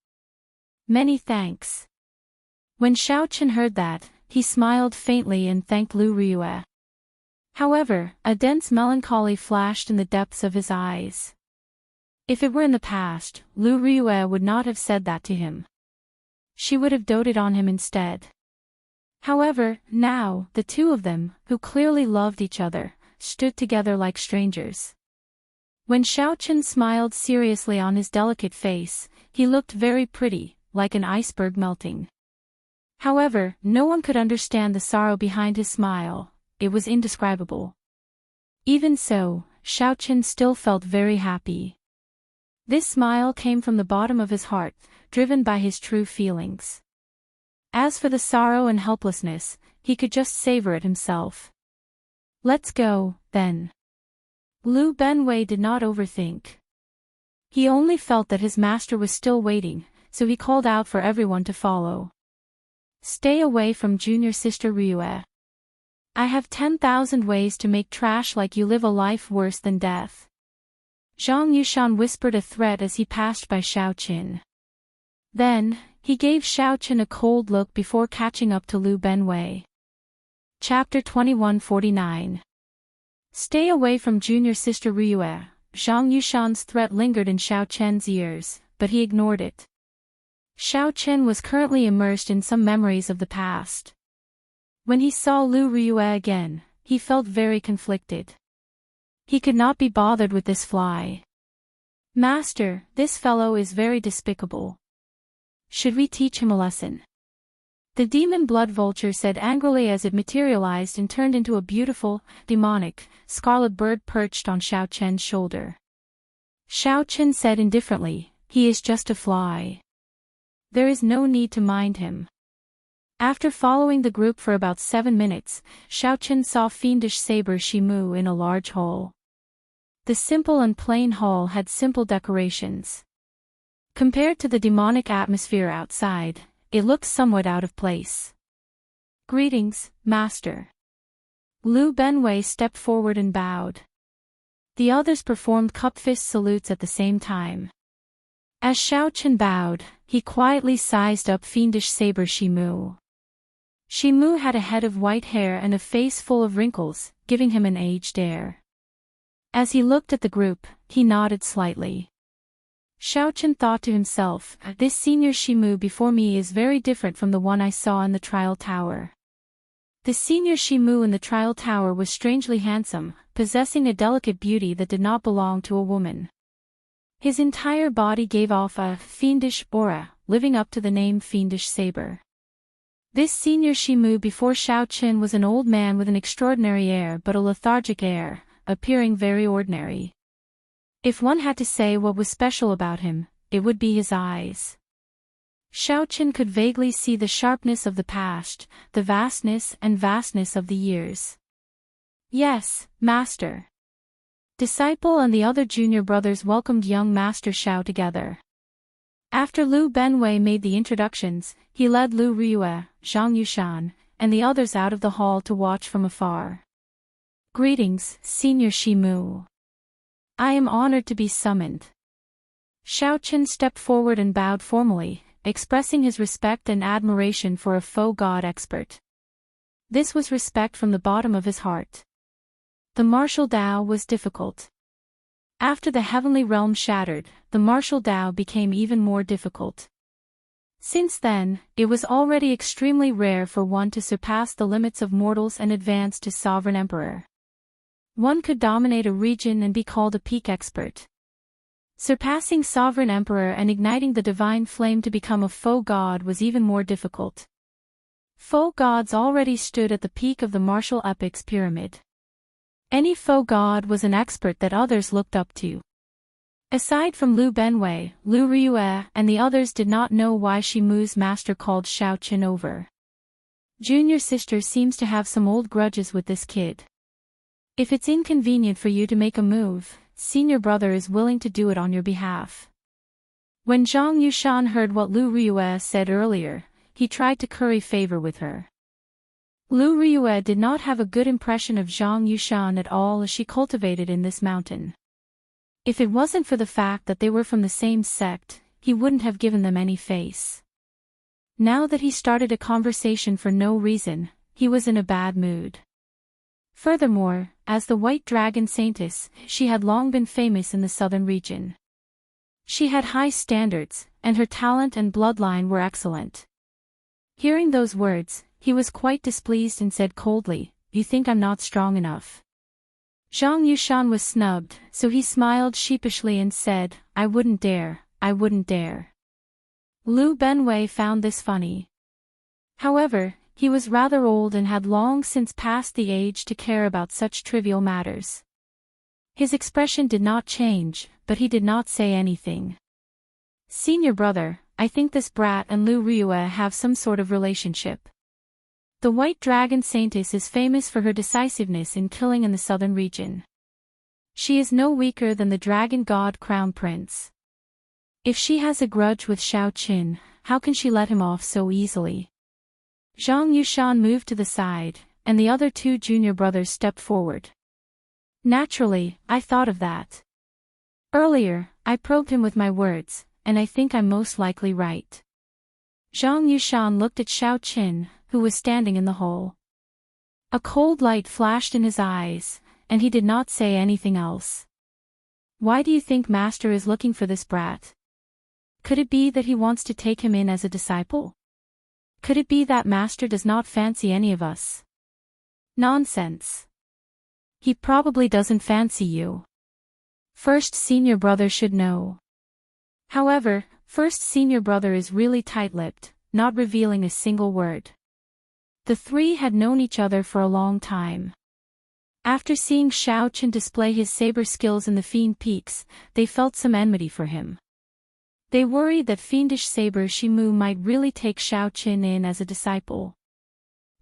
Many thanks. When Xiao Qin heard that, he smiled faintly and thanked Lu Ryue. However, a dense melancholy flashed in the depths of his eyes. If it were in the past, Lu Ryue would not have said that to him. She would have doted on him instead. However, now, the 2 of them, who clearly loved each other, stood together like strangers. When Xiao Qin smiled seriously on his delicate face, he looked very pretty, like an iceberg melting. However, no one could understand the sorrow behind his smile, it was indescribable. Even so, Xiao Qin still felt very happy. This smile came from the bottom of his heart, driven by his true feelings. As for the sorrow and helplessness, he could just savor it himself. Let's go, then. Lu Benwei did not overthink. He only felt that his master was still waiting, so he called out for everyone to follow. Stay away from junior sister Ryue. I have 10,000 ways to make trash like you live a life worse than death. Zhang Yushan whispered a threat as he passed by Xiao Qin. Then, he gave Xiao Qin a cold look before catching up to Lu Benwei. Chapter 2149. Stay away from junior sister Ryue. Zhang Yushan's threat lingered in Xiao Qin's ears, but he ignored it. Xiao Qin was currently immersed in some memories of the past. When he saw Lu Ryue again, he felt very conflicted. He could not be bothered with this fly. Master, this fellow is very despicable. Should we teach him a lesson? The demon blood vulture said angrily as it materialized and turned into a beautiful, demonic, scarlet bird perched on Xiao Qin's shoulder. Xiao Qin said indifferently, he is just a fly. There is no need to mind him. After following the group for about 7 minutes, Xiao Qin saw fiendish saber Shimu in a large hall. The simple and plain hall had simple decorations. Compared to the demonic atmosphere outside, it looked somewhat out of place. "Greetings, Master." Lu Benwei stepped forward and bowed. The others performed cup-fist salutes at the same time. As Xiao Chen bowed, he quietly sized up fiendish saber Shimu. Shimu had a head of white hair and a face full of wrinkles, giving him an aged air. As he looked at the group, he nodded slightly. Xiao Chen thought to himself, "This senior Shimu before me is very different from the one I saw in the trial tower." The senior Shimu in the trial tower was strangely handsome, possessing a delicate beauty that did not belong to a woman. His entire body gave off a fiendish aura, living up to the name Fiendish Saber. This senior Shimu before Xiao Chen was an old man with an extraordinary air but a lethargic air, appearing very ordinary. If one had to say what was special about him, it would be his eyes. Xiao Chen could vaguely see the sharpness of the past, the vastness of the years. "Yes, Master." Disciple and the other junior brothers welcomed young Master Xiao together. After Lu Benwei made the introductions, he led Lu Ryue, Zhang Yushan, and the others out of the hall to watch from afar. "Greetings, Senior Shimu. I am honored to be summoned." Xiao Chen stepped forward and bowed formally, expressing his respect and admiration for a faux god expert. This was respect from the bottom of his heart. The martial Dao was difficult. After the heavenly realm shattered, the martial Dao became even more difficult. Since then, it was already extremely rare for one to surpass the limits of mortals and advance to Sovereign Emperor. One could dominate a region and be called a peak expert. Surpassing Sovereign Emperor and igniting the divine flame to become a faux god was even more difficult. Faux gods already stood at the peak of the martial epics pyramid. Any faux god was an expert that others looked up to. Aside from Lu Benwei, Lu Ryue and the others did not know why Shimu's master called Xiao Chen over. Junior sister seems to have some old grudges with this kid. If it's inconvenient for you to make a move, senior brother is willing to do it on your behalf. When Zhang Yushan heard what Lu Ryue said earlier, he tried to curry favor with her. Lu Ryue did not have a good impression of Zhang Yushan at all as she cultivated in this mountain. If it wasn't for the fact that they were from the same sect, he wouldn't have given them any face. Now that he started a conversation for no reason, he was in a bad mood. Furthermore, as the White Dragon Saintess, she had long been famous in the southern region. She had high standards, and her talent and bloodline were excellent. Hearing those words, he was quite displeased and said coldly, "You think I'm not strong enough?" Zhang Yushan was snubbed, so he smiled sheepishly and said, I wouldn't dare. Lu Benwei found this funny. However, he was rather old and had long since passed the age to care about such trivial matters. His expression did not change, but he did not say anything. "Senior brother, I think this brat and Lu Ryue have some sort of relationship. The White Dragon Saintess is famous for her decisiveness in killing in the southern region. She is no weaker than the Dragon God Crown Prince. If she has a grudge with Xiao Chen, how can she let him off so easily?" Zhang Yushan moved to the side, and the other two junior brothers stepped forward. "Naturally, I thought of that. Earlier, I probed him with my words, and I think I'm most likely right." Zhang Yushan looked at Xiao Chen, who was standing in the hall. A cold light flashed in his eyes, and he did not say anything else. "Why do you think Master is looking for this brat? Could it be that he wants to take him in as a disciple? Could it be that Master does not fancy any of us?" "Nonsense. He probably doesn't fancy you. First senior brother should know." However, first senior brother is really tight-lipped, not revealing a single word. The three had known each other for a long time. After seeing Xiao Chen display his saber skills in the Fiend Peaks, they felt some enmity for him. They worried that Fiendish Saber Shimu might really take Xiao Chen in as a disciple.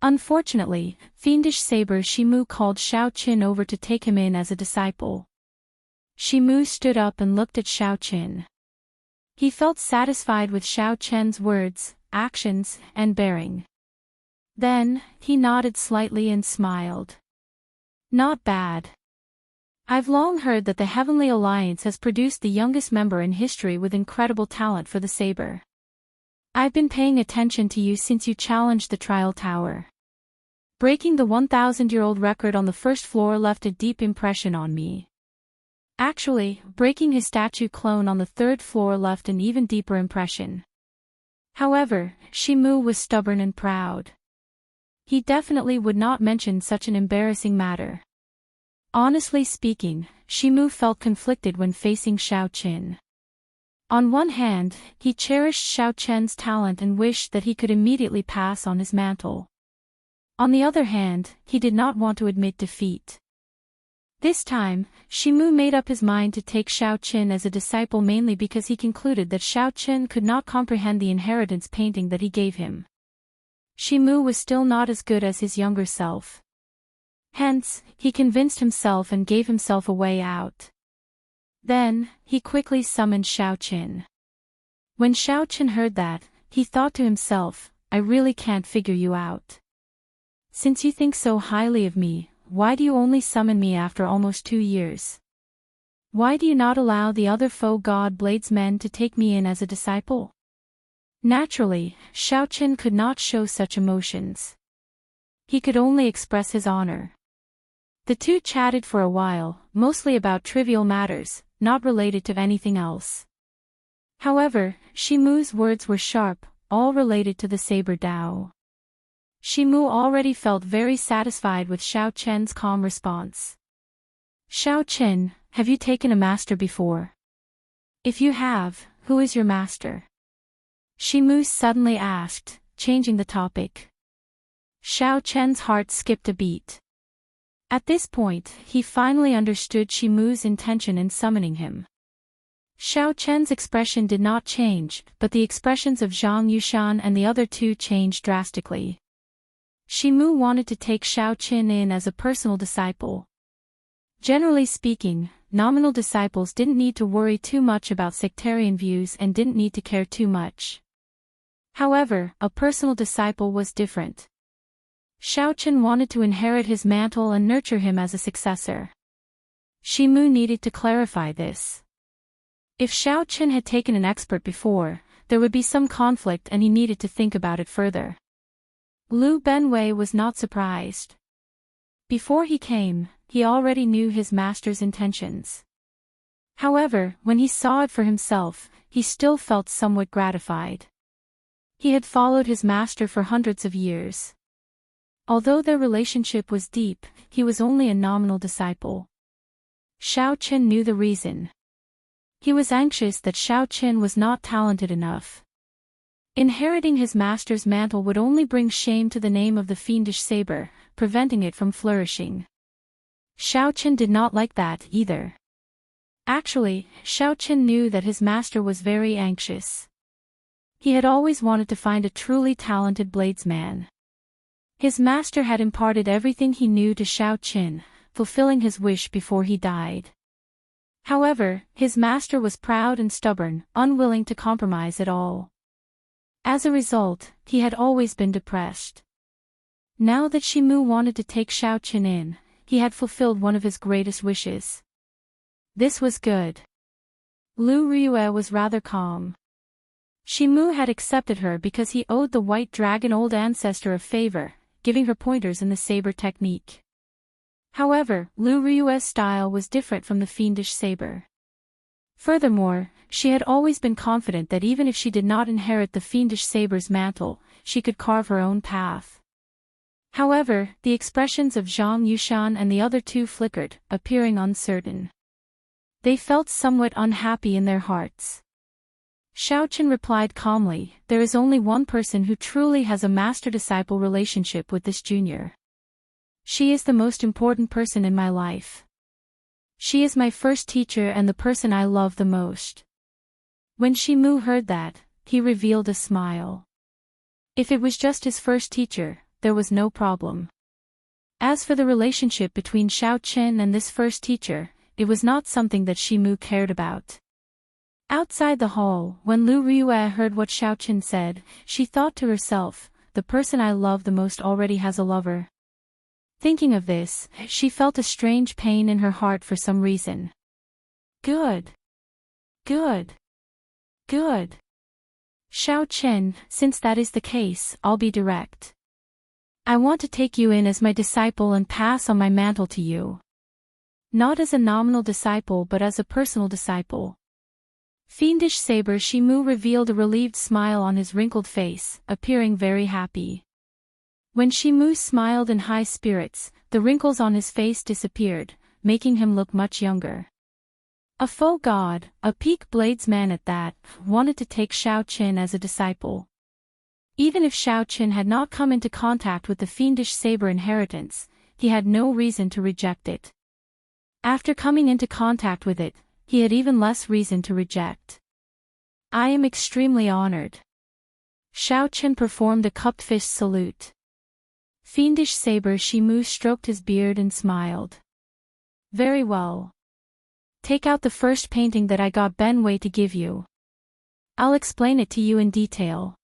Unfortunately, Fiendish Saber Shimu called Xiao Chen over to take him in as a disciple. Shimu stood up and looked at Xiao Chen. He felt satisfied with Xiao Chen's words, actions, and bearing. Then, he nodded slightly and smiled. Not bad. I've long heard that the Heavenly Alliance has produced the youngest member in history with incredible talent for the saber. I've been paying attention to you since you challenged the trial tower. Breaking the 1,000-year-old record on the first floor left a deep impression on me. Actually, breaking his statue clone on the third floor left an even deeper impression. However, Shimu was stubborn and proud. He definitely would not mention such an embarrassing matter. Honestly speaking, Shimu felt conflicted when facing Xiao Qin. On one hand, he cherished Xiao Chen's talent and wished that he could immediately pass on his mantle. On the other hand, he did not want to admit defeat. This time, Shimu made up his mind to take Xiao Qin as a disciple mainly because he concluded that Xiao Qin could not comprehend the inheritance painting that he gave him. Shimu was still not as good as his younger self. Hence, he convinced himself and gave himself a way out. Then, he quickly summoned Xiao Qin. When Xiao Qin heard that, he thought to himself, I really can't figure you out. Since you think so highly of me, why do you only summon me after almost 2 years? Why do you not allow the other foe god bladesmen to take me in as a disciple? Naturally, Xiao Qin could not show such emotions. He could only express his honor. The two chatted for a while, mostly about trivial matters, not related to anything else. However, Shimu's words were sharp, all related to the saber Dao. Shimu already felt very satisfied with Xiao Chen's calm response. Xiao Chen, have you taken a master before? If you have, who is your master? Shimu suddenly asked, changing the topic. Xiao Chen's heart skipped a beat. At this point, he finally understood Shimu's intention in summoning him. Xiao Chen's expression did not change, but the expressions of Zhang Yushan and the other two changed drastically. Shimu wanted to take Xiao Qin in as a personal disciple. Generally speaking, nominal disciples didn't need to worry too much about sectarian views and didn't need to care too much. However, a personal disciple was different. Xiao Qin wanted to inherit his mantle and nurture him as a successor. Shimu needed to clarify this. If Xiao Qin had taken an expert before, there would be some conflict and he needed to think about it further. Lu Benwei was not surprised. Before he came, he already knew his master's intentions. However, when he saw it for himself, he still felt somewhat gratified. He had followed his master for hundreds of years. Although their relationship was deep, he was only a nominal disciple. Xiao Qin knew the reason. He was anxious that Xiao Qin was not talented enough. Inheriting his master's mantle would only bring shame to the name of the fiendish saber, preventing it from flourishing. Xiao Qin did not like that either. Actually, Xiao Qin knew that his master was very anxious. He had always wanted to find a truly talented bladesman. His master had imparted everything he knew to Xiao Qin, fulfilling his wish before he died. However, his master was proud and stubborn, unwilling to compromise at all. As a result, he had always been depressed. Now that Shimu wanted to take Xiao Qin in, he had fulfilled one of his greatest wishes. This was good. Lu Ryue was rather calm. Shimu had accepted her because he owed the white dragon old ancestor a favor, giving her pointers in the saber technique. However, Lu Ryue's style was different from the fiendish saber. Furthermore, she had always been confident that even if she did not inherit the fiendish saber's mantle, she could carve her own path. However, the expressions of Zhang Yushan and the other two flickered, appearing uncertain. They felt somewhat unhappy in their hearts. Xiao Qin replied calmly, "There is only one person who truly has a master-disciple relationship with this junior. She is the most important person in my life. She is my first teacher and the person I love the most." When Shimu heard that, he revealed a smile. If it was just his first teacher, there was no problem. As for the relationship between Xiao Qin and this first teacher, it was not something that Shimu cared about. Outside the hall, when Lu Ryue heard what Xiaoqin said, she thought to herself, the person I love the most already has a lover. Thinking of this, she felt a strange pain in her heart for some reason. Good. Good. Good. Xiaoqin, since that is the case, I'll be direct. I want to take you in as my disciple and pass on my mantle to you. Not as a nominal disciple but as a personal disciple. Fiendish Saber Shimu revealed a relieved smile on his wrinkled face, appearing very happy. When Shimu smiled in high spirits, the wrinkles on his face disappeared, making him look much younger. A faux god, a peak bladesman at that, wanted to take Xiaoqin as a disciple. Even if Xiaoqin had not come into contact with the Fiendish Saber inheritance, he had no reason to reject it. After coming into contact with it, he had even less reason to reject. I am extremely honored. Xiaoqin performed a cupped fist salute. Fiendish Saber Shimu stroked his beard and smiled. Very well. Take out the first painting that I got Ben Wei to give you. I'll explain it to you in detail.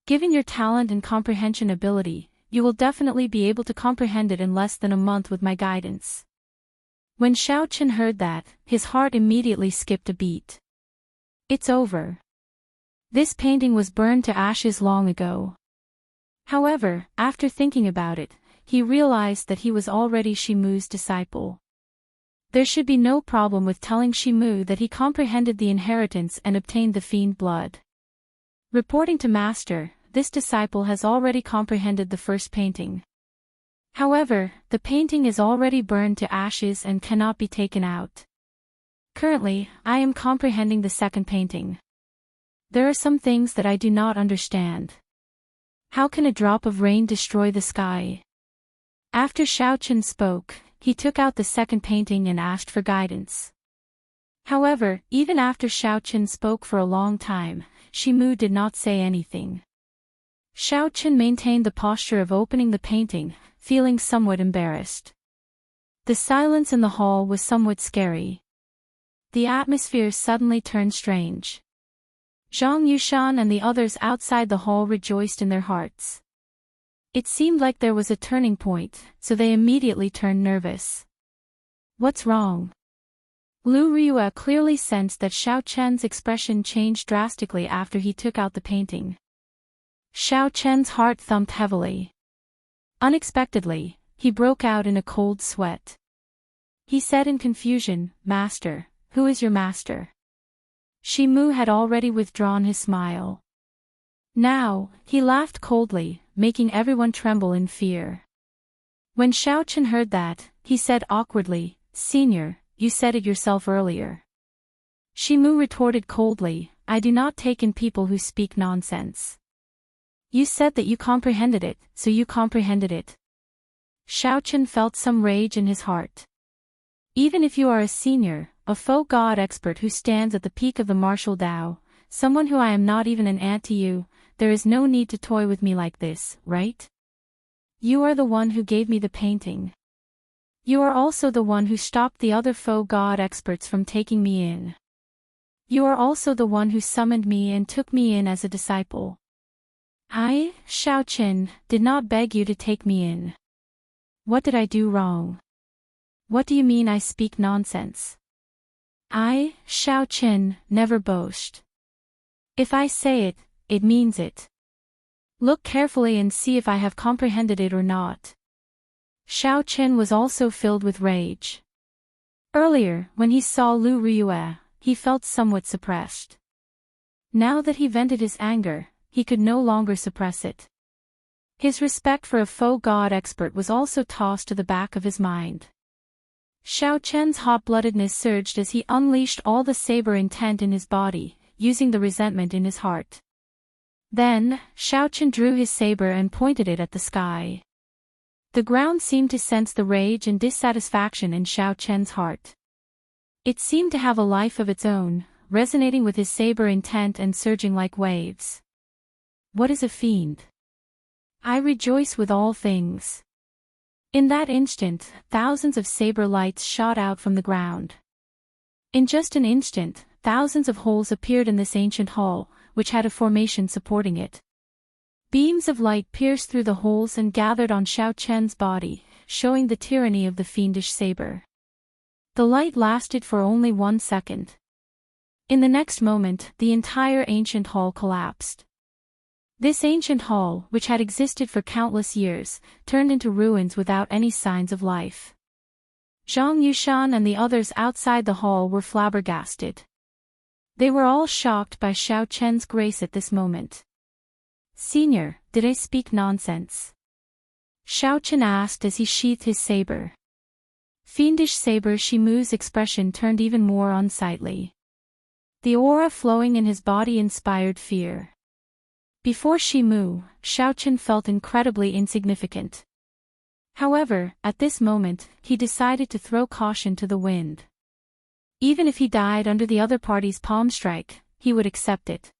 Given your talent and comprehension ability, you will definitely be able to comprehend it in less than a month with my guidance. When Xiaoqin heard that, his heart immediately skipped a beat. It's over. This painting was burned to ashes long ago. However, after thinking about it, he realized that he was already Shimu's disciple. There should be no problem with telling Shimu that he comprehended the inheritance and obtained the fiend blood. Reporting to Master, this disciple has already comprehended the first painting. However, the painting is already burned to ashes and cannot be taken out. Currently, I am comprehending the second painting. There are some things that I do not understand. How can a drop of rain destroy the sky? After Xiaoqin spoke, he took out the second painting and asked for guidance. However, even after Xiaoqin spoke for a long time, Shimu did not say anything. Xiaoqin maintained the posture of opening the painting, feeling somewhat embarrassed. The silence in the hall was somewhat scary. The atmosphere suddenly turned strange. Zhang Yushan and the others outside the hall rejoiced in their hearts. It seemed like there was a turning point, so they immediately turned nervous. What's wrong? Lu Ryue clearly sensed that Xiaoqian's expression changed drastically after he took out the painting. Xiaoqian's heart thumped heavily. Unexpectedly, he broke out in a cold sweat. He said in confusion, Master, who is your master? Shimu had already withdrawn his smile. Now, he laughed coldly, making everyone tremble in fear. When Xiaoqin heard that, he said awkwardly, Senior, you said it yourself earlier. Shimu retorted coldly, I do not take in people who speak nonsense. You said that you comprehended it, so you comprehended it. Xiaoqin felt some rage in his heart. Even if you are a senior, a faux god expert who stands at the peak of the martial Dao, someone who I am not even an ant to you, there is no need to toy with me like this, right? You are the one who gave me the painting. You are also the one who stopped the other faux god experts from taking me in. You are also the one who summoned me and took me in as a disciple. I, Xiaoqin, did not beg you to take me in. What did I do wrong? What do you mean I speak nonsense? I, Xiaoqin, never boast. If I say it, it means it. Look carefully and see if I have comprehended it or not. Xiaoqin was also filled with rage. Earlier, when he saw Lu Ryue, he felt somewhat suppressed. Now that he vented his anger, he could no longer suppress it. His respect for a faux god expert was also tossed to the back of his mind. Xiaoqian's hot-bloodedness surged as he unleashed all the saber intent in his body, using the resentment in his heart. Then, Xiaoqin drew his saber and pointed it at the sky. The ground seemed to sense the rage and dissatisfaction in Xiaoqian's heart. It seemed to have a life of its own, resonating with his saber intent and surging like waves. What is a fiend? I rejoice with all things. In that instant, thousands of saber lights shot out from the ground. In just an instant, thousands of holes appeared in this ancient hall, which had a formation supporting it. Beams of light pierced through the holes and gathered on Xiao Chen's body, showing the tyranny of the fiendish saber. The light lasted for only 1 second. In the next moment, the entire ancient hall collapsed. This ancient hall, which had existed for countless years, turned into ruins without any signs of life. Zhang Yushan and the others outside the hall were flabbergasted. They were all shocked by Xiao Chen's grace at this moment. "Senior, did I speak nonsense?" Xiao Chen asked as he sheathed his saber. Fiendish saber Shimu's expression turned even more unsightly. The aura flowing in his body inspired fear. Before Shimu, Xiao Chen felt incredibly insignificant. However, at this moment, he decided to throw caution to the wind. Even if he died under the other party's palm strike, he would accept it.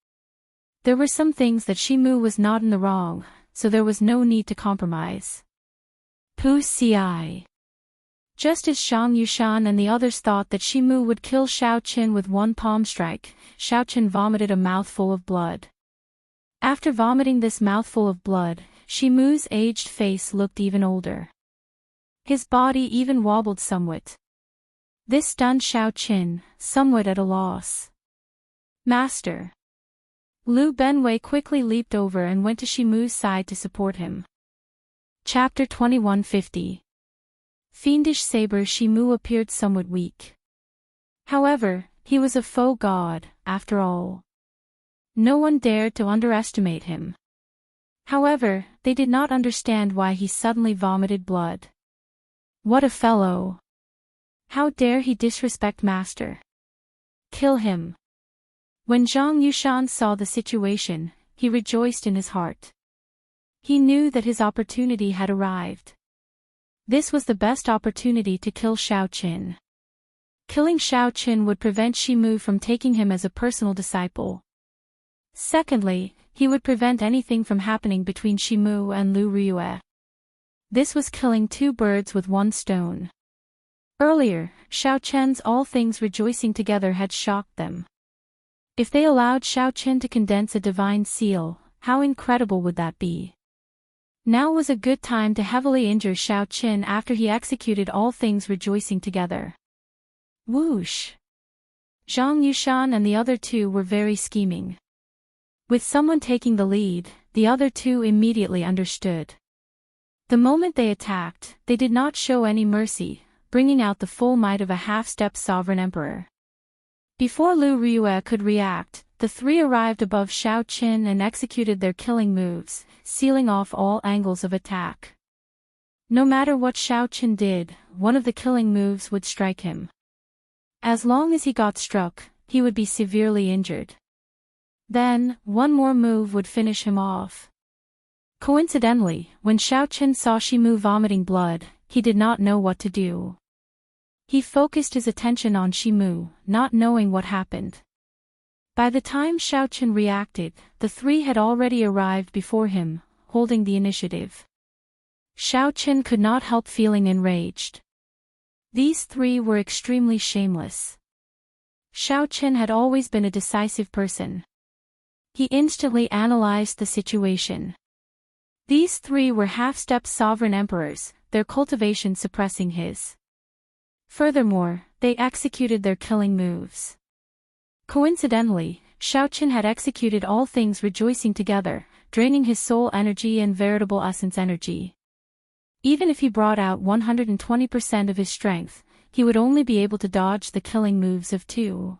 There were some things that Shimu was not in the wrong, so there was no need to compromise. Pu Ci. Just as Zhang Yushan and the others thought that Shimu would kill Xiao Chen with one palm strike, Xiao Chen vomited a mouthful of blood. After vomiting this mouthful of blood, Shimu's aged face looked even older. His body even wobbled somewhat. This stunned Xiao Chen, somewhat at a loss. "Master." Lu Benwei quickly leaped over and went to Shimu's side to support him. Chapter 2150. Fiendish saber Shimu appeared somewhat weak. However, he was a faux god, after all. No one dared to underestimate him. However, they did not understand why he suddenly vomited blood. What a fellow! How dare he disrespect Master? Kill him! When Zhang Yushan saw the situation, he rejoiced in his heart. He knew that his opportunity had arrived. This was the best opportunity to kill Xiao Chen. Killing Xiao Chen would prevent Shimu from taking him as a personal disciple. Secondly, he would prevent anything from happening between Shimu and Lu Ryue. This was killing 2 birds with 1 stone. Earlier, Xiao Chen's all things rejoicing together had shocked them. If they allowed Xiao Chen to condense a divine seal, how incredible would that be? Now was a good time to heavily injure Xiao Chen after he executed all things rejoicing together. Whoosh! Zhang Yushan and the other 2 were very scheming. With someone taking the lead, the other 2 immediately understood. The moment they attacked, they did not show any mercy, bringing out the full might of a half-step sovereign emperor. Before Lu Ryue could react, the 3 arrived above Xiao Chen and executed their killing moves, sealing off all angles of attack. No matter what Xiao Chen did, one of the killing moves would strike him. As long as he got struck, he would be severely injured. Then, one more move would finish him off. Coincidentally, when Xiao Chen saw Shimu vomiting blood, he did not know what to do. He focused his attention on Shimu, not knowing what happened. By the time Xiao Chen reacted, the 3 had already arrived before him, holding the initiative. Xiao Chen could not help feeling enraged. These 3 were extremely shameless. Xiao Chen had always been a decisive person. He instantly analyzed the situation. These 3 were half-step sovereign emperors, their cultivation suppressing his. Furthermore, they executed their killing moves. Coincidentally, Xiao Chen had executed all things rejoicing together, draining his soul energy and veritable essence energy. Even if he brought out 120% of his strength, he would only be able to dodge the killing moves of 2.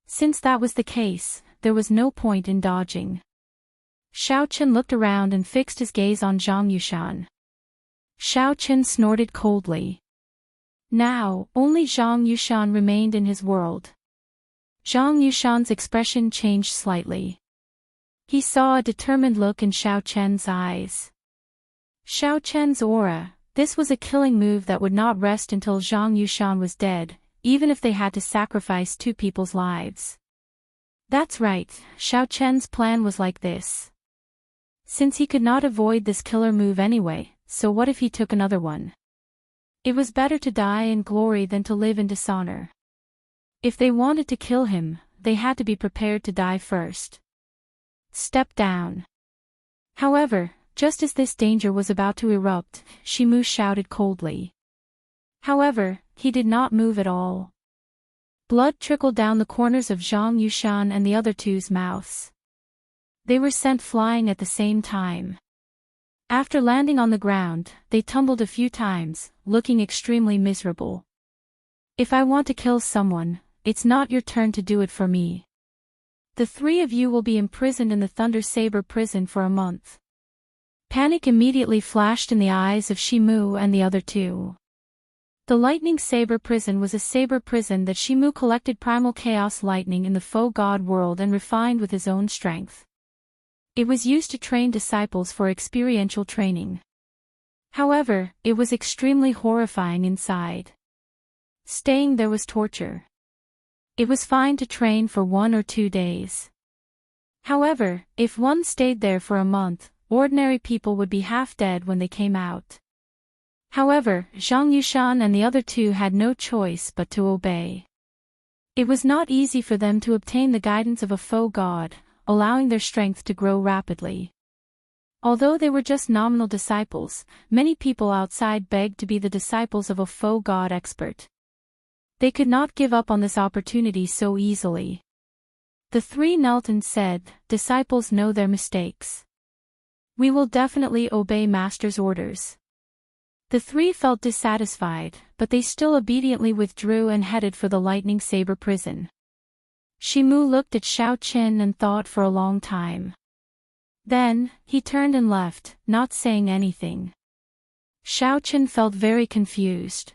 Since that was the case, there was no point in dodging. Xiao Chen looked around and fixed his gaze on Zhang Yushan. Xiao Chen snorted coldly. Now, only Zhang Yushan remained in his world. Zhang Yushan's expression changed slightly. He saw a determined look in Xiao Chen's eyes. Xiao Chen's aura, this was a killing move that would not rest until Zhang Yushan was dead, even if they had to sacrifice 2 people's lives. That's right, Xiao Chen's plan was like this. Since he could not avoid this killer move anyway, so what if he took another one? It was better to die in glory than to live in dishonor. If they wanted to kill him, they had to be prepared to die first. Step down. However, just as this danger was about to erupt, Shimu shouted coldly. However, he did not move at all. Blood trickled down the corners of Zhang Yushan and the other two's mouths. They were sent flying at the same time. After landing on the ground, they tumbled a few times, looking extremely miserable. If I want to kill someone, it's not your turn to do it for me. The three of you will be imprisoned in the Thunder Saber prison for a month. Panic immediately flashed in the eyes of Shimu and the other two. The Lightning Saber prison was a saber prison that Shimu collected primal chaos lightning in the faux god world and refined with his own strength. It was used to train disciples for experiential training. However, it was extremely horrifying inside. Staying there was torture. It was fine to train for 1 or 2 days. However, if one stayed there for a month, ordinary people would be half dead when they came out. However, Zhang Yushan and the other two had no choice but to obey. It was not easy for them to obtain the guidance of a faux god, allowing their strength to grow rapidly. Although they were just nominal disciples, many people outside begged to be the disciples of a faux god expert. They could not give up on this opportunity so easily. The three knelt and said, "Disciples know their mistakes. We will definitely obey Master's orders." The three felt dissatisfied, but they still obediently withdrew and headed for the Lightning Saber prison. Shimu looked at Xiao Qin and thought for a long time. Then, he turned and left, not saying anything. Xiao Qin felt very confused.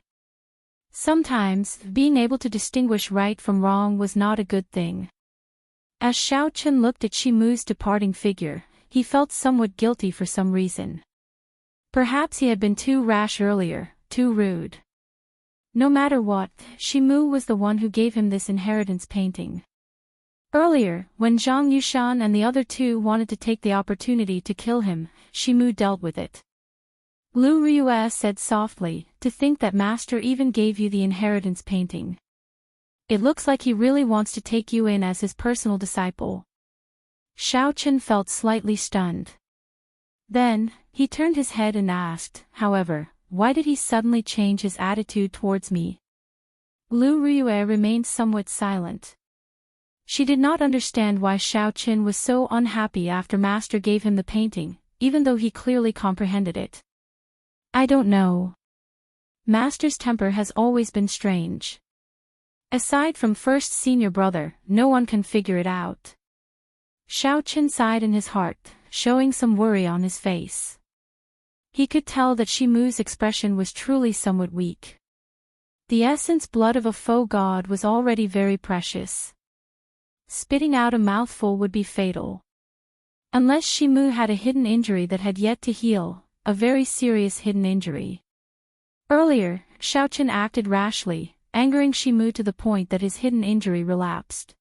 Sometimes, being able to distinguish right from wrong was not a good thing. As Xiao Qin looked at Shimu's departing figure, he felt somewhat guilty for some reason. Perhaps he had been too rash earlier, too rude. No matter what, Shimu was the one who gave him this inheritance painting. Earlier, when Zhang Yushan and the other two wanted to take the opportunity to kill him, Shimu dealt with it. Lu Ryue said softly, "To think that Master even gave you the inheritance painting. It looks like he really wants to take you in as his personal disciple." Xiao Qin felt slightly stunned. Then, he turned his head and asked, "However, why did he suddenly change his attitude towards me?" Lu Ryue remained somewhat silent. She did not understand why Xiao Qin was so unhappy after Master gave him the painting, even though he clearly comprehended it. "I don't know. Master's temper has always been strange. Aside from first senior brother, no one can figure it out." Xiao Qin sighed in his heart, showing some worry on his face. He could tell that Shimu's expression was truly somewhat weak. The essence blood of a faux god was already very precious. Spitting out a mouthful would be fatal. Unless Shimu had a hidden injury that had yet to heal, a very serious hidden injury. Earlier, Xiao Qin acted rashly, angering Shimu to the point that his hidden injury relapsed.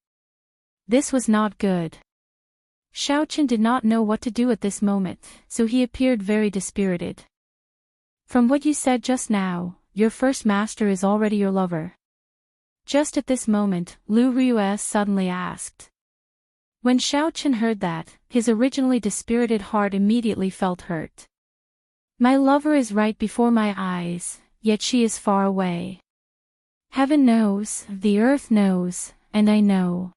This was not good. Xiao Qin did not know what to do at this moment, so he appeared very dispirited. "From what you said just now, your first master is already your lover?" Just at this moment, Lu Ryue suddenly asked. When Xiao Qin heard that, his originally dispirited heart immediately felt hurt. "My lover is right before my eyes, yet she is far away. Heaven knows, the earth knows, and I know.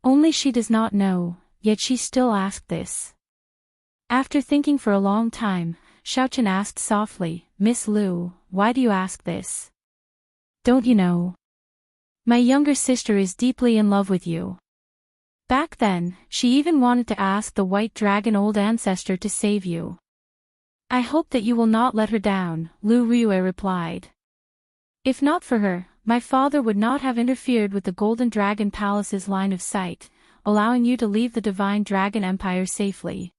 Only she does not know, yet she still asked this." After thinking for a long time, Xiao Qin asked softly, "Miss Lu, why do you ask this? Don't you know? My younger sister is deeply in love with you. Back then, she even wanted to ask the White Dragon Old Ancestor to save you." "I hope that you will not let her down," Lu Ryue replied. "If not for her, my father would not have interfered with the Golden Dragon Palace's line of sight, allowing you to leave the Divine Dragon Empire safely."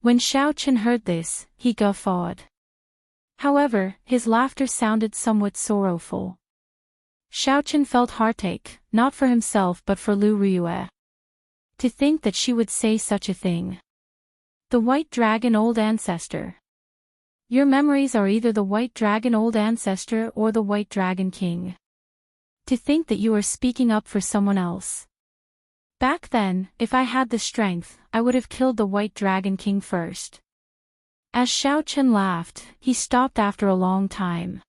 When Xiao Qin heard this, he guffawed. However, his laughter sounded somewhat sorrowful. Xiao Qin felt heartache, not for himself but for Lu Ryue. To think that she would say such a thing. The White Dragon Old Ancestor. Your memories are either the White Dragon Old Ancestor or the White Dragon King. To think that you are speaking up for someone else. Back then, if I had the strength, I would have killed the White Dragon King first. As Xiao Chen laughed, he stopped after a long time.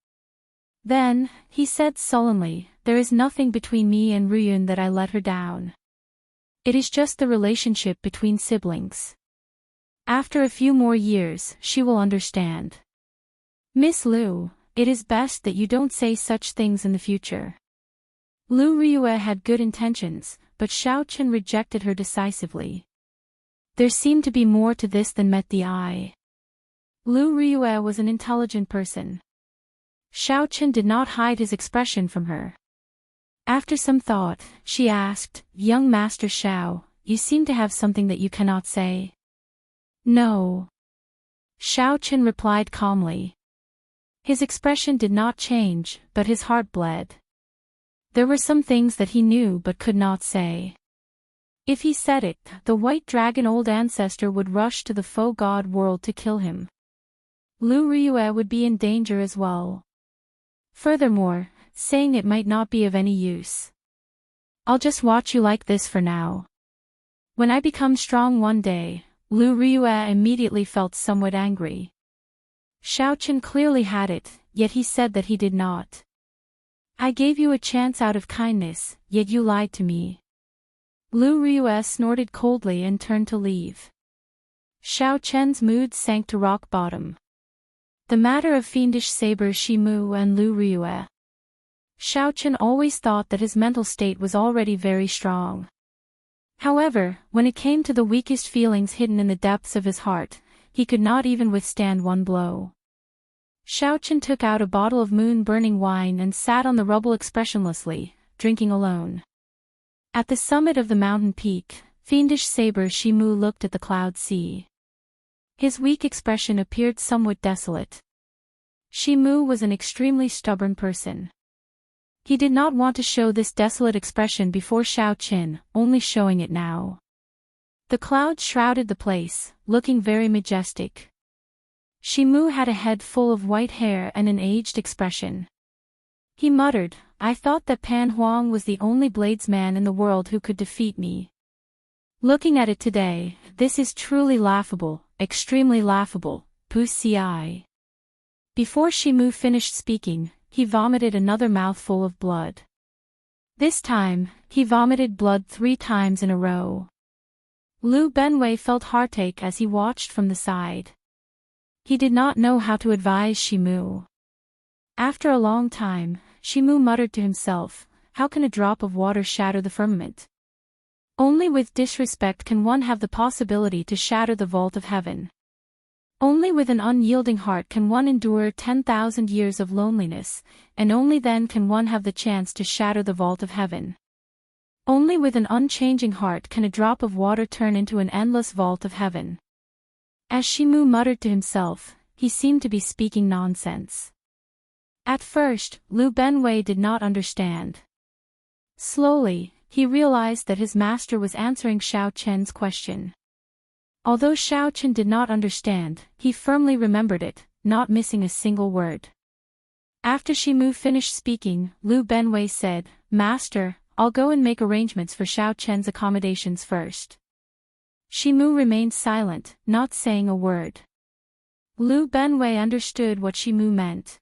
Then, he said sullenly, there is nothing between me and Ruyun that I let her down. It is just the relationship between siblings. After a few more years, she will understand. Miss Liu, it is best that you don't say such things in the future. Liu Riyue had good intentions, but Xiao Chen rejected her decisively. There seemed to be more to this than met the eye. Liu Riyue was an intelligent person. Xiao Chen did not hide his expression from her. After some thought, she asked, Young Master Xiao, you seem to have something that you cannot say. No. Xiao Chen replied calmly. His expression did not change, but his heart bled. There were some things that he knew but could not say. If he said it, the White Dragon Old Ancestor would rush to the Faux God world to kill him. Liu Riyue would be in danger as well. Furthermore, saying it might not be of any use. I'll just watch you like this for now. When I become strong one day, Liu Riyue immediately felt somewhat angry. Xiao Chen clearly had it, yet he said that he did not. I gave you a chance out of kindness, yet you lied to me. Liu Riyue snorted coldly and turned to leave. Xiao Chen's mood sank to rock bottom. The matter of fiendish saber Shimu and Liu Riyue. Xiao Chen always thought that his mental state was already very strong. However, when it came to the weakest feelings hidden in the depths of his heart, he could not even withstand one blow. Xiao Chen took out a bottle of moon-burning wine and sat on the rubble expressionlessly, drinking alone. At the summit of the mountain peak, fiendish saber Shimu looked at the cloud sea. His weak expression appeared somewhat desolate. Shimu was an extremely stubborn person. He did not want to show this desolate expression before Xiao Chen, only showing it now. The clouds shrouded the place, looking very majestic. Shimu had a head full of white hair and an aged expression. He muttered, I thought that Pan Huang was the only bladesman in the world who could defeat me. Looking at it today, this is truly laughable, extremely laughable, Pu-ci. Before Shimu finished speaking, he vomited another mouthful of blood. This time, he vomited blood 3 times in a row. Liu Benwei felt heartache as he watched from the side. He did not know how to advise Shimu. After a long time, Shimu muttered to himself, how can a drop of water shatter the firmament? Only with disrespect can one have the possibility to shatter the vault of heaven. Only with an unyielding heart can one endure 10,000 years of loneliness, and only then can one have the chance to shatter the vault of heaven. Only with an unchanging heart can a drop of water turn into an endless vault of heaven. As Shimu muttered to himself, he seemed to be speaking nonsense. At first, Liu Benwei did not understand. Slowly, he realized that his master was answering Xiao Chen's question. Although Xiao Chen did not understand, he firmly remembered it, not missing a single word. After Shimu finished speaking, Liu Benwei said, Master, I'll go and make arrangements for Xiao Chen's accommodations first. Shimu remained silent, not saying a word. Liu Benwei understood what Shimu meant.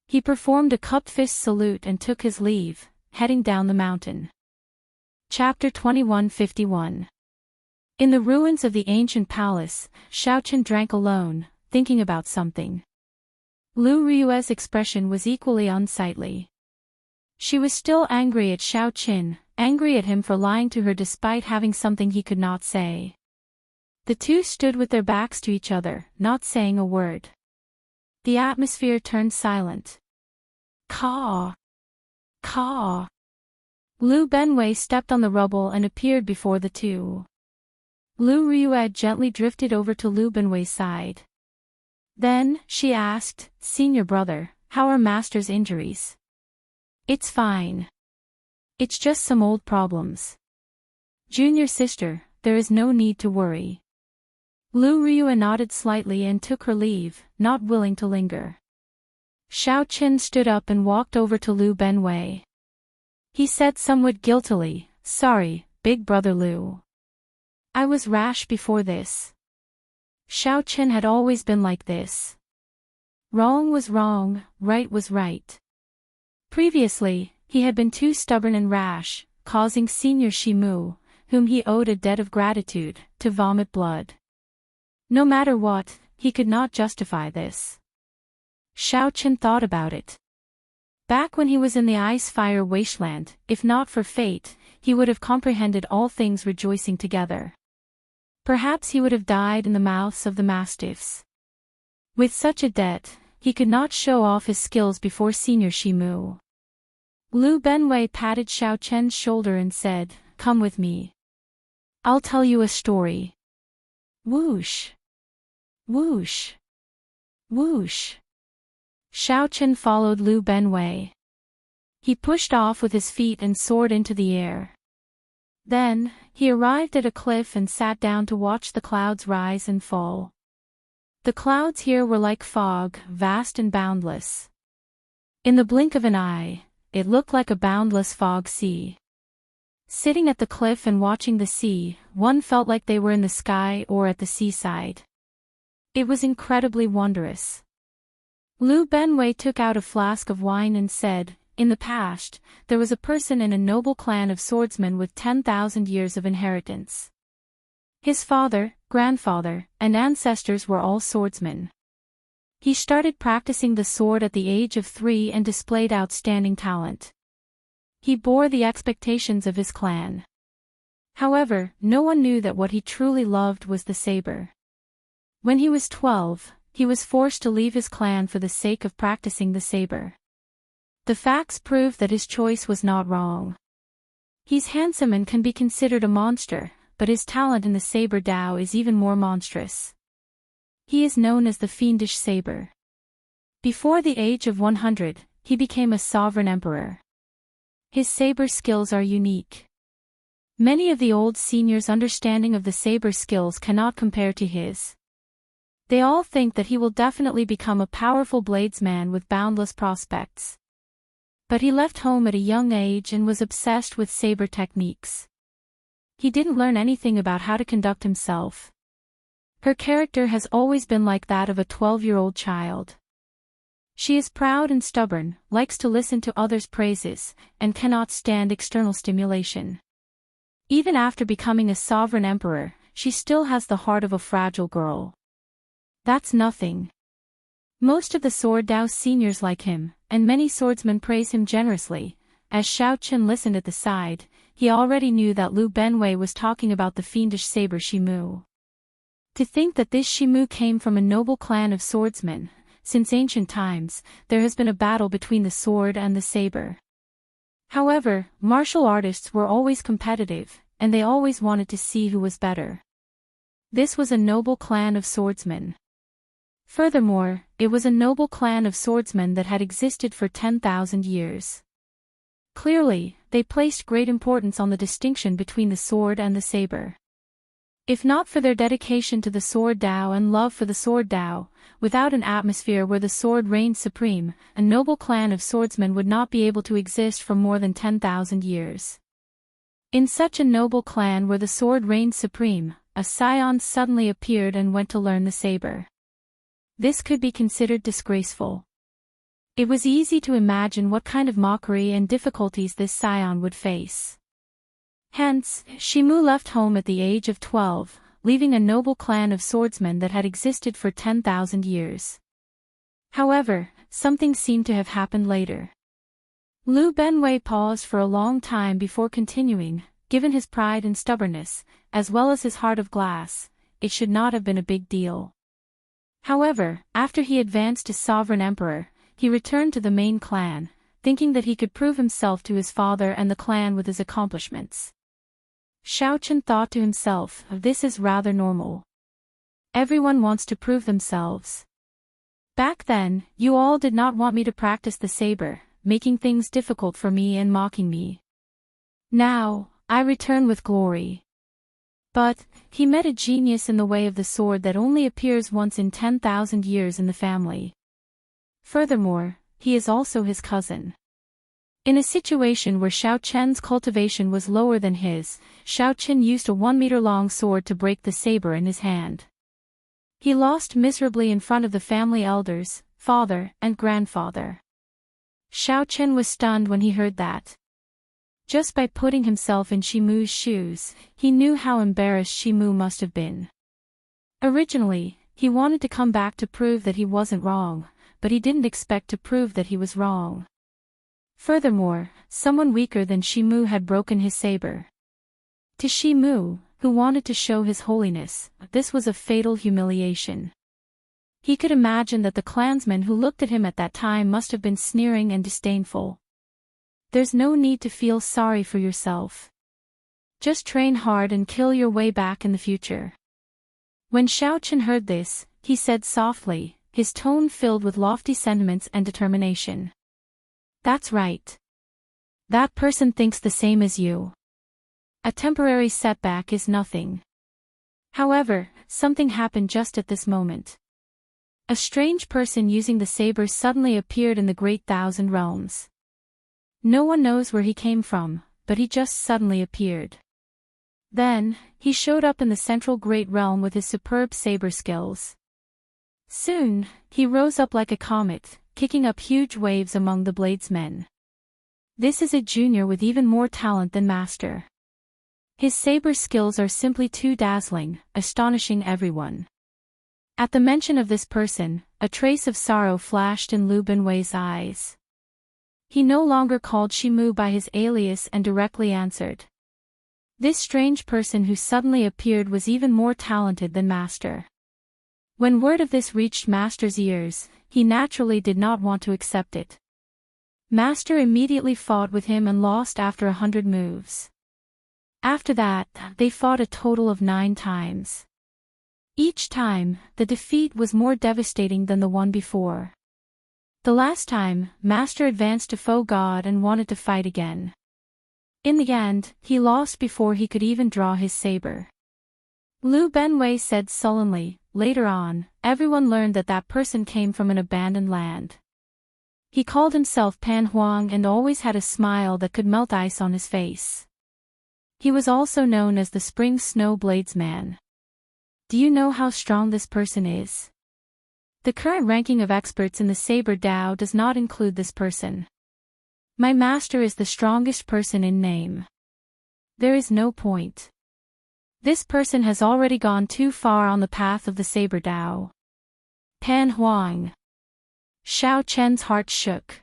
He performed a cupped fist salute and took his leave, heading down the mountain. Chapter 2151. In the ruins of the ancient palace, Xiao Chen drank alone, thinking about something. Liu Riyue's expression was equally unsightly. She was still angry at Xiao Chen, angry at him for lying to her despite having something he could not say. The two stood with their backs to each other, not saying a word. The atmosphere turned silent. Caw! Caw! Liu Benwei stepped on the rubble and appeared before the two. Liu Riyue gently drifted over to Liu Benwei's side. Then, she asked, Senior brother, how are Master's injuries? It's fine. It's just some old problems. Junior sister, there is no need to worry. Liu Riyue nodded slightly and took her leave, not willing to linger. Xiao Chen stood up and walked over to Liu Benwei. He said somewhat guiltily, "Sorry, big brother Lu. I was rash before this." Xiao Chen had always been like this. Wrong was wrong, right was right. Previously, he had been too stubborn and rash, causing Senior Shimu, whom he owed a debt of gratitude, to vomit blood. No matter what, he could not justify this. Xiao Chen thought about it. Back when he was in the ice-fire wasteland, if not for fate, he would have comprehended all things rejoicing together. Perhaps he would have died in the mouths of the mastiffs. With such a debt, he could not show off his skills before Senior Shimu. Lu Benwei patted Xiao Chen's shoulder and said, "Come with me. I'll tell you a story." Whoosh! Whoosh! Whoosh! Xiao Chen followed Lu Benwei. He pushed off with his feet and soared into the air. Then, he arrived at a cliff and sat down to watch the clouds rise and fall. The clouds here were like fog, vast and boundless. In the blink of an eye, it looked like a boundless fog sea. Sitting at the cliff and watching the sea, one felt like they were in the sky or at the seaside. It was incredibly wondrous. Lu Benwei took out a flask of wine and said, "In the past, there was a person in a noble clan of swordsmen with 10,000 years of inheritance. His father, grandfather, and ancestors were all swordsmen. He started practicing the sword at the age of 3 and displayed outstanding talent. He bore the expectations of his clan. However, no one knew that what he truly loved was the saber. When he was 12, he was forced to leave his clan for the sake of practicing the saber. The facts prove that his choice was not wrong. He's handsome and can be considered a monster, but his talent in the saber Dao is even more monstrous. He is known as the Fiendish Saber. Before the age of 100, he became a sovereign emperor. His saber skills are unique. Many of the old seniors' understanding of the saber skills cannot compare to his. They all think that he will definitely become a powerful bladesman with boundless prospects. But he left home at a young age and was obsessed with saber techniques. He didn't learn anything about how to conduct himself. Her character has always been like that of a 12-year-old child. She is proud and stubborn, likes to listen to others' praises, and cannot stand external stimulation. Even after becoming a sovereign emperor, she still has the heart of a fragile girl. That's nothing. Most of the Sword Dao seniors like him, and many swordsmen praise him generously. As Xiao Chen listened at the side, he already knew that Lu Benwei was talking about the fiendish saber Shimu. To think that this Shimu came from a noble clan of swordsmen. Since ancient times, there has been a battle between the sword and the saber. However, martial artists were always competitive, and they always wanted to see who was better. This was a noble clan of swordsmen. Furthermore, it was a noble clan of swordsmen that had existed for 10,000 years. Clearly, they placed great importance on the distinction between the sword and the saber. If not for their dedication to the Sword Dao and love for the Sword Dao, without an atmosphere where the sword reigned supreme, a noble clan of swordsmen would not be able to exist for more than 10,000 years. In such a noble clan where the sword reigned supreme, a scion suddenly appeared and went to learn the saber. This could be considered disgraceful. It was easy to imagine what kind of mockery and difficulties this scion would face. Hence, Shimu left home at the age of 12, leaving a noble clan of swordsmen that had existed for 10,000 years. However, something seemed to have happened later. Lu Benwei paused for a long time before continuing. Given his pride and stubbornness, as well as his heart of glass, it should not have been a big deal. However, after he advanced to sovereign emperor, he returned to the main clan, thinking that he could prove himself to his father and the clan with his accomplishments. Xiao Chen thought to himself, this is rather normal. Everyone wants to prove themselves. Back then, you all did not want me to practice the saber, making things difficult for me and mocking me. Now, I return with glory. But, he met a genius in the way of the sword that only appears once in 10,000 years in the family. Furthermore, he is also his cousin. In a situation where Xiao Chen's cultivation was lower than his, Xiao Chen used a 1-meter-long sword to break the saber in his hand. He lost miserably in front of the family elders, father and grandfather. Xiao Chen was stunned when he heard that. Just by putting himself in Shimu's shoes, he knew how embarrassed Shimu must have been. Originally, he wanted to come back to prove that he wasn't wrong, but he didn't expect to prove that he was wrong. Furthermore, someone weaker than Shimu had broken his saber. To Shimu, who wanted to show his holiness, this was a fatal humiliation. He could imagine that the clansmen who looked at him at that time must have been sneering and disdainful. There's no need to feel sorry for yourself. Just train hard and kill your way back in the future. When Xiao Chen heard this, he said softly, his tone filled with lofty sentiments and determination. That's right. That person thinks the same as you. A temporary setback is nothing. However, something happened just at this moment. A strange person using the saber suddenly appeared in the Great Thousand Realms. No one knows where he came from, but he just suddenly appeared. Then, he showed up in the central Great Realm with his superb saber skills. Soon, he rose up like a comet, kicking up huge waves among the bladesmen. This is a junior with even more talent than master. His saber skills are simply too dazzling, astonishing everyone. At the mention of this person, a trace of sorrow flashed in Lu Benwei's eyes. He no longer called Shimu by his alias and directly answered. This strange person who suddenly appeared was even more talented than master. When word of this reached Master's ears, he naturally did not want to accept it. Master immediately fought with him and lost after 100 moves. After that, they fought a total of 9 times. Each time, the defeat was more devastating than the one before. The last time, Master advanced to Foe God and wanted to fight again. In the end, he lost before he could even draw his saber. Lu Benwei said sullenly. Later on, everyone learned that that person came from an abandoned land. He called himself Pan Huang and always had a smile that could melt ice on his face. He was also known as the Spring Snow Bladesman. Do you know how strong this person is? The current ranking of experts in the Saber Dao does not include this person. My master is the strongest person in name. There is no point. This person has already gone too far on the path of the Saber Dao. Pan Huang. Xiao Chen's heart shook.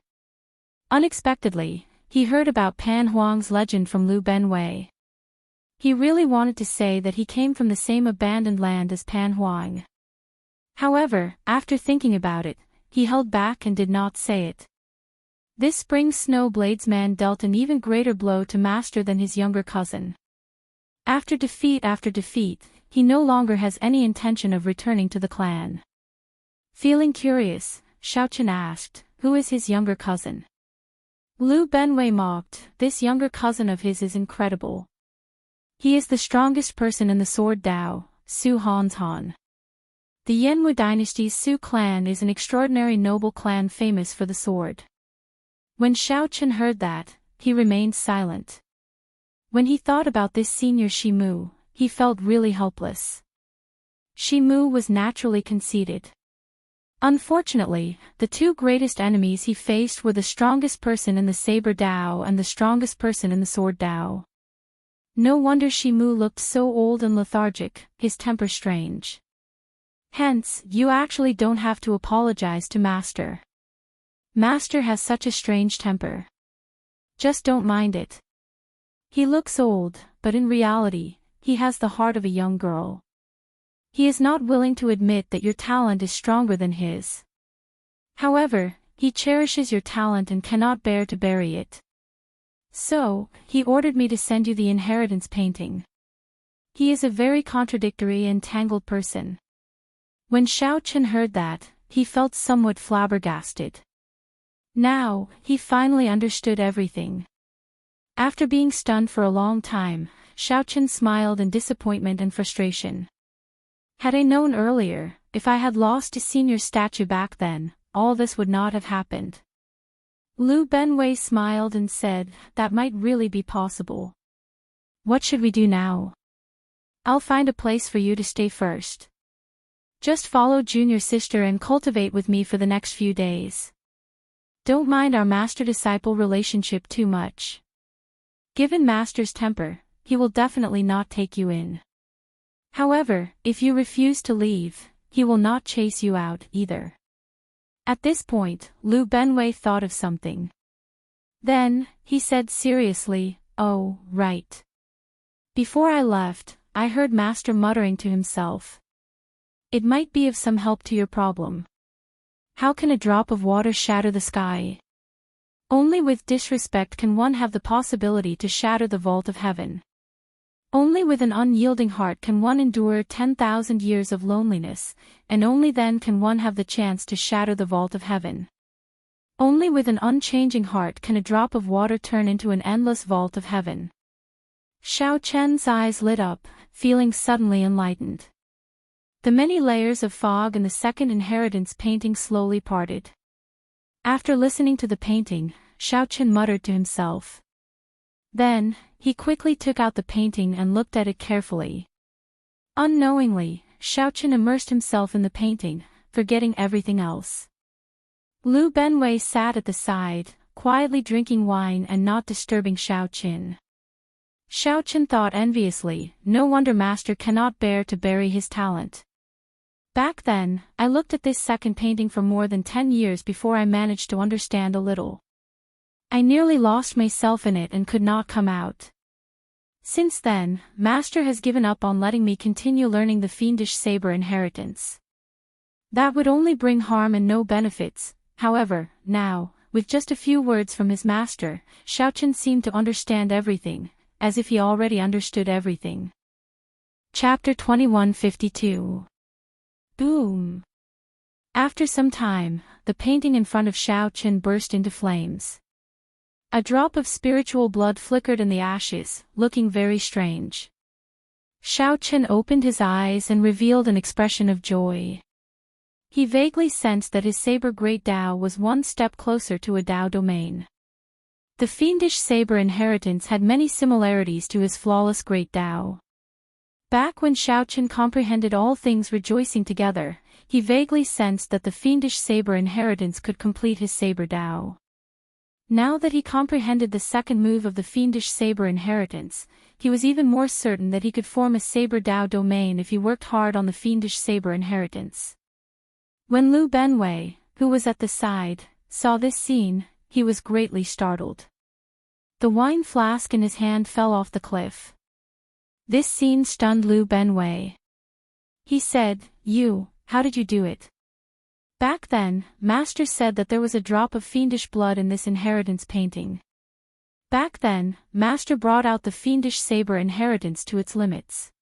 Unexpectedly, he heard about Pan Huang's legend from Lu Benwei. He really wanted to say that he came from the same abandoned land as Pan Huang. However, after thinking about it, he held back and did not say it. This Spring Snow Bladesman dealt an even greater blow to Master than his younger cousin. After defeat, he no longer has any intention of returning to the clan. Feeling curious, Xiao Chen asked, who is his younger cousin? Lu Benwei mocked, this younger cousin of his is incredible. He is the strongest person in the Sword Dao, Su Han's Han. The Yanwu dynasty's Su clan is an extraordinary noble clan famous for the sword. When Xiao Chen heard that, he remained silent. When he thought about this senior Shimu, he felt really helpless. Shimu was naturally conceited. Unfortunately, the 2 greatest enemies he faced were the strongest person in the Saber Dao and the strongest person in the Sword Dao. No wonder Shimu looked so old and lethargic, his temper strange. Hence, you actually don't have to apologize to Master. Master has such a strange temper. Just don't mind it. He looks old, but in reality, he has the heart of a young girl. He is not willing to admit that your talent is stronger than his. However, he cherishes your talent and cannot bear to bury it. So, he ordered me to send you the inheritance painting. He is a very contradictory and tangled person. When Xiao Chen heard that, he felt somewhat flabbergasted. Now, he finally understood everything. After being stunned for a long time, Xiao Chen smiled in disappointment and frustration. Had I known earlier, if I had lost a senior statue back then, all this would not have happened. Lu Benwei smiled and said, that might really be possible. What should we do now? I'll find a place for you to stay first. Just follow Junior Sister and cultivate with me for the next few days. Don't mind our master-disciple relationship too much. Given Master's temper, he will definitely not take you in. However, if you refuse to leave, he will not chase you out either. At this point, Lu Benwei thought of something. Then, he said seriously, oh, right. Before I left, I heard Master muttering to himself. It might be of some help to your problem. How can a drop of water shatter the sky? Only with disrespect can one have the possibility to shatter the vault of heaven. Only with an unyielding heart can one endure 10,000 years of loneliness, and only then can one have the chance to shatter the vault of heaven. Only with an unchanging heart can a drop of water turn into an endless vault of heaven. Xiao Chen's eyes lit up, feeling suddenly enlightened. The many layers of fog in the second inheritance painting slowly parted. After listening to the painting, Xiao Chen muttered to himself. Then, he quickly took out the painting and looked at it carefully. Unknowingly, Xiao Chen immersed himself in the painting, forgetting everything else. Lu Benwei sat at the side, quietly drinking wine and not disturbing Xiao Chen. Xiao Chen thought enviously, no wonder Master cannot bear to bury his talent. Back then, I looked at this second painting for more than 10 years before I managed to understand a little. I nearly lost myself in it and could not come out. Since then, Master has given up on letting me continue learning the fiendish saber inheritance. That would only bring harm and no benefits. However, now, with just a few words from his master, Xiao Chen seemed to understand everything, as if he already understood everything. Chapter 2152. Boom! After some time, the painting in front of Xiao Chen burst into flames. A drop of spiritual blood flickered in the ashes, looking very strange. Xiao Chen opened his eyes and revealed an expression of joy. He vaguely sensed that his saber Great Dao was one step closer to a Dao domain. The fiendish saber inheritance had many similarities to his flawless Great Dao. Back when Xiao Chen comprehended all things rejoicing together, he vaguely sensed that the fiendish saber inheritance could complete his saber Dao. Now that he comprehended the second move of the fiendish saber inheritance, he was even more certain that he could form a saber Dao domain if he worked hard on the fiendish saber inheritance. When Lu Benwei, who was at the side, saw this scene, he was greatly startled. The wine flask in his hand fell off the cliff. This scene stunned Lu Benwei. He said, how did you do it? Back then, Master said that there was a drop of fiendish blood in this inheritance painting. Back then, Master brought out the fiendish saber inheritance to its limits.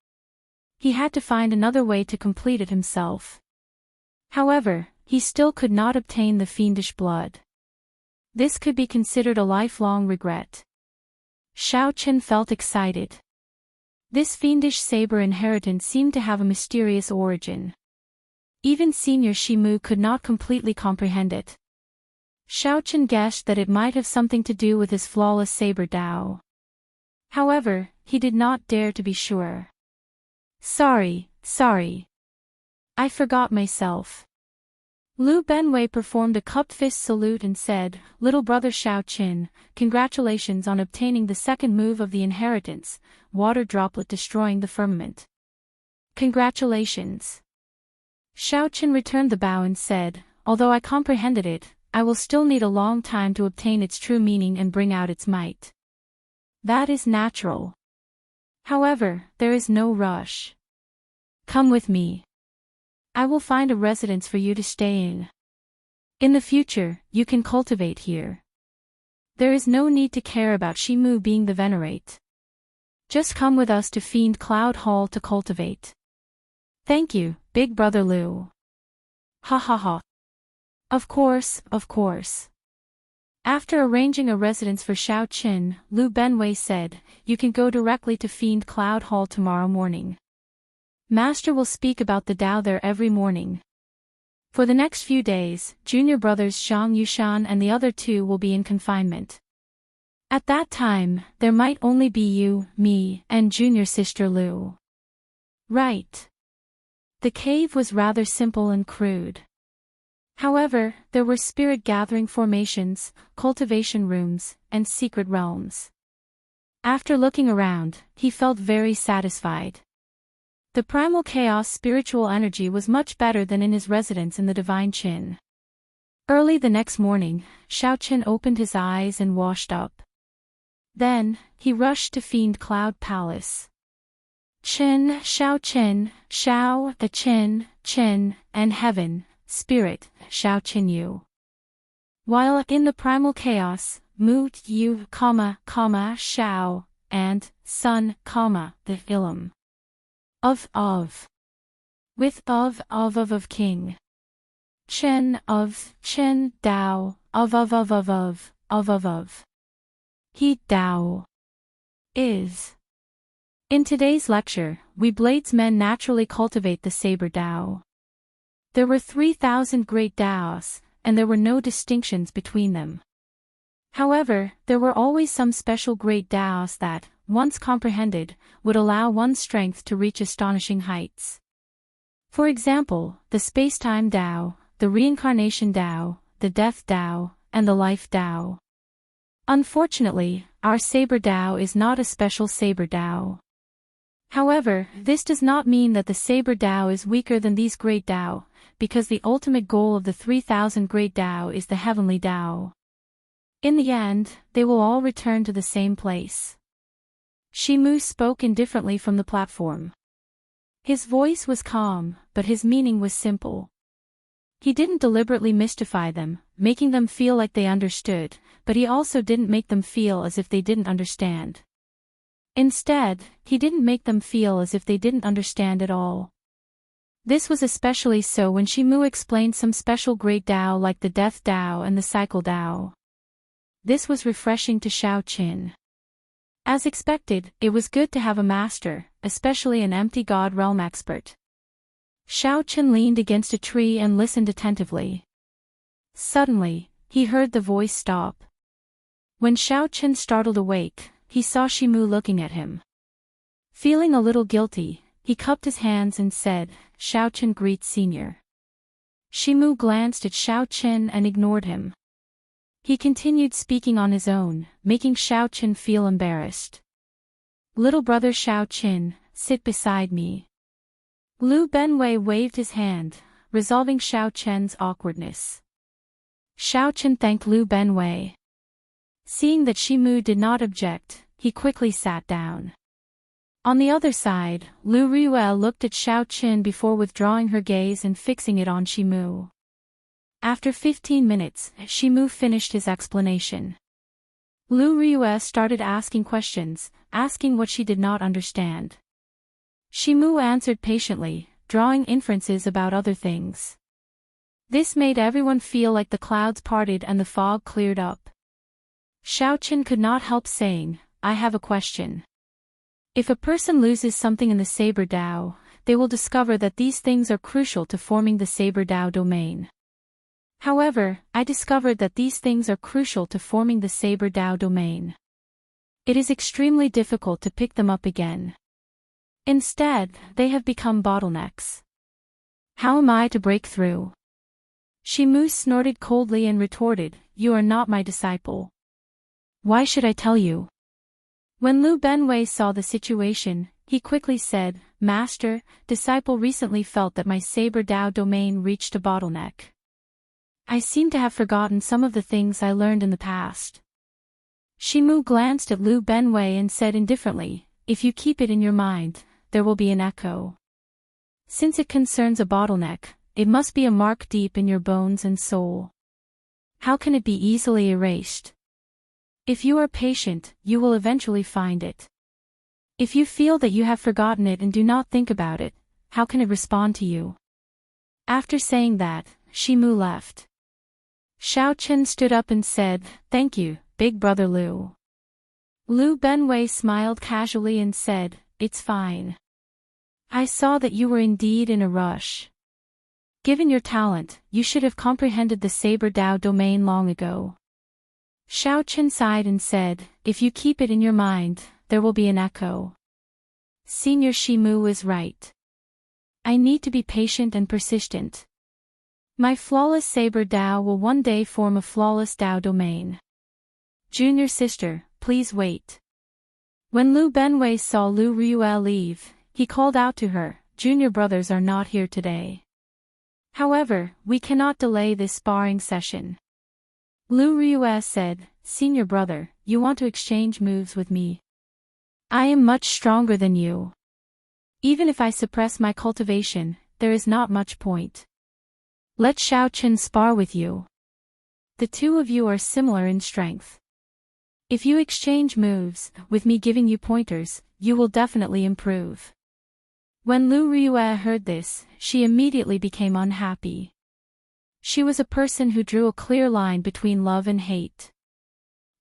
He had to find another way to complete it himself. However, he still could not obtain the fiendish blood. This could be considered a lifelong regret. Xiao Chen felt excited. This fiendish saber inheritance seemed to have a mysterious origin. Even Senior Shimu could not completely comprehend it. Xiao Chen guessed that it might have something to do with his flawless saber Dao. However, he did not dare to be sure. Sorry. I forgot myself. Lu Benwei performed a cupped fist salute and said, Little brother Xiao Chen, congratulations on obtaining the second move of the inheritance, water droplet destroying the firmament. Congratulations. Xiao Chen returned the bow and said, although I comprehended it, I will still need a long time to obtain its true meaning and bring out its might. That is natural. However, there is no rush. Come with me. I will find a residence for you to stay in. In the future, you can cultivate here. There is no need to care about Shimu being the venerate. Just come with us to Fiend Cloud Hall to cultivate. Thank you, Big Brother Lu. Ha ha ha. Of course. After arranging a residence for Xiao Chen, Lu Benwei said, you can go directly to Fiend Cloud Hall tomorrow morning. Master will speak about the Dao there every morning. For the next few days, junior brothers Xiang Yushan and the other two will be in confinement. At that time, there might only be you, me, and junior sister Lu. Right. The cave was rather simple and crude. However, there were spirit-gathering formations, cultivation rooms, and secret realms. After looking around, he felt very satisfied. The primal chaos spiritual energy was much better than in his residence in the Divine Qin. Early the next morning, Xiao Qin opened his eyes and washed up. Then, he rushed to Fiend Cloud Palace. Qin, Xiao, the Qin, and Heaven, Spirit, Xiao Qin Yu. While in the primal chaos, Mu, Yu, Xiao, and Sun, the Ilum. Of. With of King. Qin, Dao, of. He, Dao. Is. In today's lecture, we bladesmen naturally cultivate the saber Dao. There were 3,000 great Daos, and there were no distinctions between them. However, there were always some special great Daos that, once comprehended, would allow one's strength to reach astonishing heights. For example, the space-time Dao, the reincarnation Dao, the death Dao, and the life Dao. Unfortunately, our saber Dao is not a special saber Dao. However, this does not mean that the saber Dao is weaker than these great Dao, because the ultimate goal of the 3,000 great Dao is the heavenly Dao. In the end, they will all return to the same place. Shimu spoke indifferently from the platform. His voice was calm, but his meaning was simple. He didn't deliberately mystify them, making them feel like they understood, but he also didn't make them feel as if they didn't understand. Instead, he didn't make them feel as if they didn't understand at all. This was especially so when Shimu explained some special great Dao like the Death Dao and the Cycle Dao. This was refreshing to Xiao Qin. As expected, it was good to have a master, especially an empty god realm expert. Xiao Qin leaned against a tree and listened attentively. Suddenly, he heard the voice stop. When Xiao Qin startled awake, he saw Shimu looking at him. Feeling a little guilty, he cupped his hands and said, "Xiao Qin greets Senior." Shimu glanced at Xiao Qin and ignored him. He continued speaking on his own, making Xiao Qin feel embarrassed. "Little brother Xiao Qin, sit beside me." Lu Benwei waved his hand, resolving Xiao Qin's awkwardness. Xiao Qin thanked Lu Benwei. Seeing that Shimu did not object, he quickly sat down. On the other side, Lu Ruel looked at Xiao Qin before withdrawing her gaze and fixing it on Shimu. After 15 minutes, Shimu finished his explanation. Lu Ruel started asking questions, asking what she did not understand. Shimu answered patiently, drawing inferences about other things. This made everyone feel like the clouds parted and the fog cleared up. Xiao Qin could not help saying, "I have a question." If a person loses something in the Saber Dao, they will discover that these things are crucial to forming the Saber Dao domain. However, I discovered that these things are crucial to forming the Saber Dao domain. It is extremely difficult to pick them up again. Instead, they have become bottlenecks. How am I to break through? Shimu snorted coldly and retorted, "You are not my disciple. Why should I tell you?" When Lu Benwei saw the situation, he quickly said, "Master, disciple recently felt that my Saber Dao domain reached a bottleneck. I seem to have forgotten some of the things I learned in the past." Shimu glanced at Lu Benwei and said indifferently, "If you keep it in your mind, there will be an echo. Since it concerns a bottleneck, it must be a mark deep in your bones and soul. How can it be easily erased? If you are patient, you will eventually find it. If you feel that you have forgotten it and do not think about it, how can it respond to you?" After saying that, Shimu left. Xiao Qin stood up and said, "Thank you, big brother Lu." Lu Benwei smiled casually and said, "It's fine. I saw that you were indeed in a rush." Given your talent, you should have comprehended the Saber Dao domain long ago. Xiao Qin sighed and said, if you keep it in your mind, there will be an echo. Senior Shimu is right. I need to be patient and persistent. My flawless Saber Dao will one day form a flawless Dao domain. Junior sister, please wait. When Lu Benwei saw Lu Ryue leave, he called out to her, junior brothers are not here today. However, we cannot delay this sparring session. Lu Ryue said, senior brother, you want to exchange moves with me? I am much stronger than you. Even if I suppress my cultivation, there is not much point. Let Xiao Qin spar with you. The two of you are similar in strength. If you exchange moves, with me giving you pointers, you will definitely improve. When Lu Ryue heard this, she immediately became unhappy. She was a person who drew a clear line between love and hate.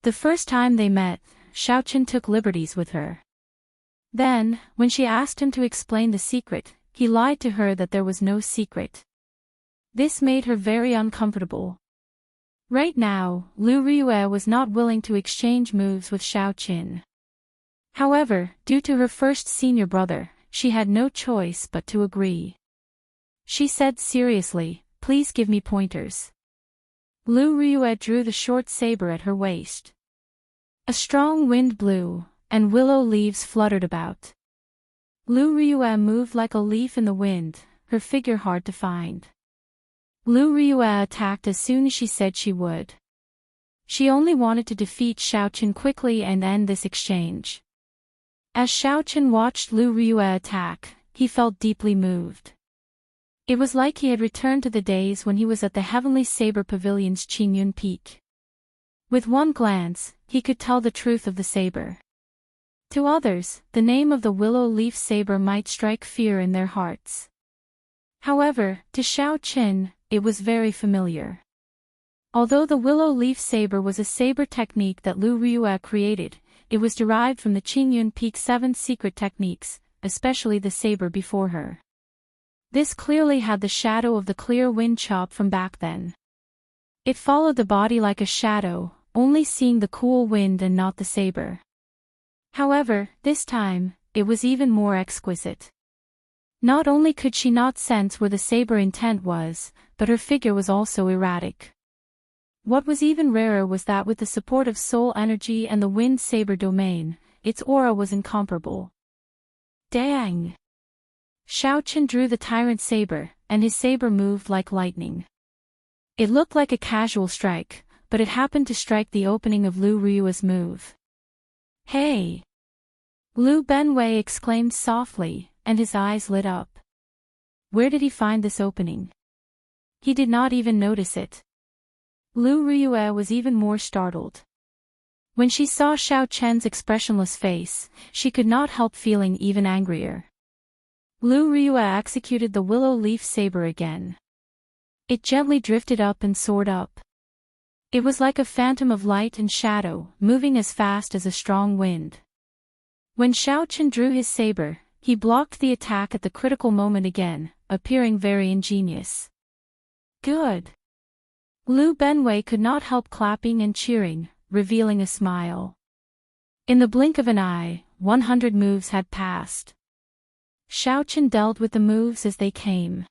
The first time they met, Xiao Qin took liberties with her. Then, when she asked him to explain the secret, he lied to her that there was no secret. This made her very uncomfortable. Right now, Lu Ryue was not willing to exchange moves with Xiao Qin. However, due to her first senior brother, she had no choice but to agree. She said seriously, please give me pointers. Lu Ryue drew the short saber at her waist. A strong wind blew, and willow leaves fluttered about. Lu Ryue moved like a leaf in the wind, her figure hard to find. Lu Ryue attacked as soon as she said she would. She only wanted to defeat Xiao Qin quickly and end this exchange. As Xiao Qin watched Lu Ryue attack, he felt deeply moved. It was like he had returned to the days when he was at the Heavenly Saber Pavilion's Qingyun Peak. With one glance, he could tell the truth of the saber. To others, the name of the willow leaf saber might strike fear in their hearts. However, to Xiao Qin, it was very familiar. Although the willow leaf saber was a saber technique that Lu Ryue created, it was derived from the Qingyun Peak 7 secret techniques, especially the saber before her. This clearly had the shadow of the clear wind chop from back then. It followed the body like a shadow, only seeing the cool wind and not the saber. However, this time, it was even more exquisite. Not only could she not sense where the saber intent was, but her figure was also erratic. What was even rarer was that with the support of soul energy and the wind saber domain, its aura was incomparable. Dang! Xiao Qin drew the tyrant saber, and his saber moved like lightning. It looked like a casual strike, but it happened to strike the opening of Lu Ryue's move. Hey! Lu Benwei exclaimed softly, and his eyes lit up. Where did he find this opening? He did not even notice it. Lu Ryue was even more startled. When she saw Xiao Qin's expressionless face, she could not help feeling even angrier. Lu Ryue executed the willow leaf saber again. It gently drifted up and soared up. It was like a phantom of light and shadow, moving as fast as a strong wind. When Xiao Qin drew his saber, he blocked the attack at the critical moment again, appearing very ingenious. Good! Lu Benwei could not help clapping and cheering, revealing a smile. In the blink of an eye, 100 moves had passed. Xiao Qin dealt with the moves as they came.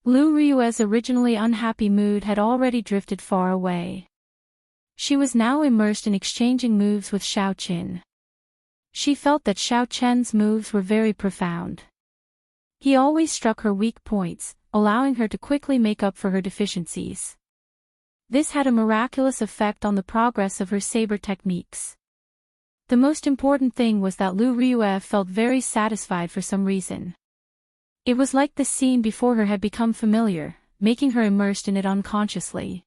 Lu Ryue's originally unhappy mood had already drifted far away. She was now immersed in exchanging moves with Xiao Qin. She felt that Xiao Qin's moves were very profound. He always struck her weak points, allowing her to quickly make up for her deficiencies. This had a miraculous effect on the progress of her saber techniques. The most important thing was that Lu Ryue felt very satisfied for some reason. It was like the scene before her had become familiar, making her immersed in it unconsciously.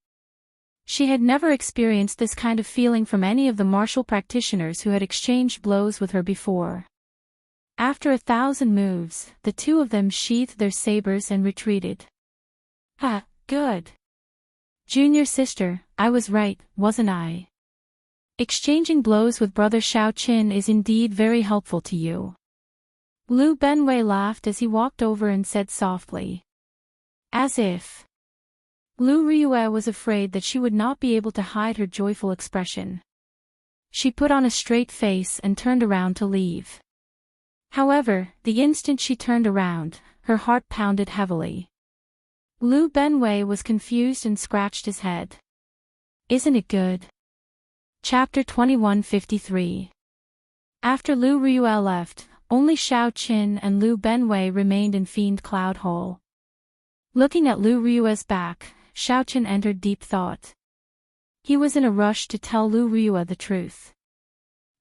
She had never experienced this kind of feeling from any of the martial practitioners who had exchanged blows with her before. After 1,000 moves, the two of them sheathed their sabers and retreated. Ah, good! Junior sister, I was right, wasn't I? Exchanging blows with brother Xiao Qin is indeed very helpful to you. Lu Benwei laughed as he walked over and said softly. As if Lu Ryue was afraid that she would not be able to hide her joyful expression. She put on a straight face and turned around to leave. However, the instant she turned around, her heart pounded heavily. Lu Benwei was confused and scratched his head. Isn't it good? Chapter 2153. After Lu Ryue left, only Xiao Qin and Lu Benwei remained in Fiend Cloud Hole. Looking at Lu Ryue's back, Xiao Qin entered deep thought. He was in a rush to tell Lu Ryue the truth.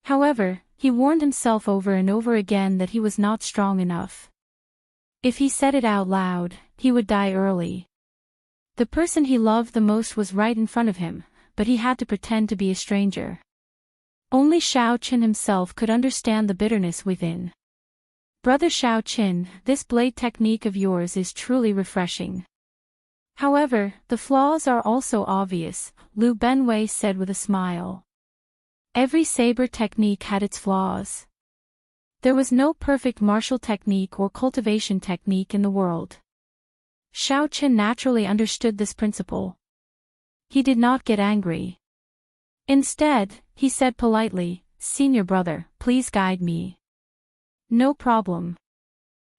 However, he warned himself over and over again that he was not strong enough. If he said it out loud, he would die early. The person he loved the most was right in front of him, but he had to pretend to be a stranger. Only Xiao Qin himself could understand the bitterness within. Brother Xiao Qin, this blade technique of yours is truly refreshing. However, the flaws are also obvious, Lu Benwei said with a smile. Every saber technique had its flaws. There was no perfect martial technique or cultivation technique in the world. Xiao Qin naturally understood this principle. He did not get angry. Instead, he said politely, "Senior brother, please guide me." "No problem."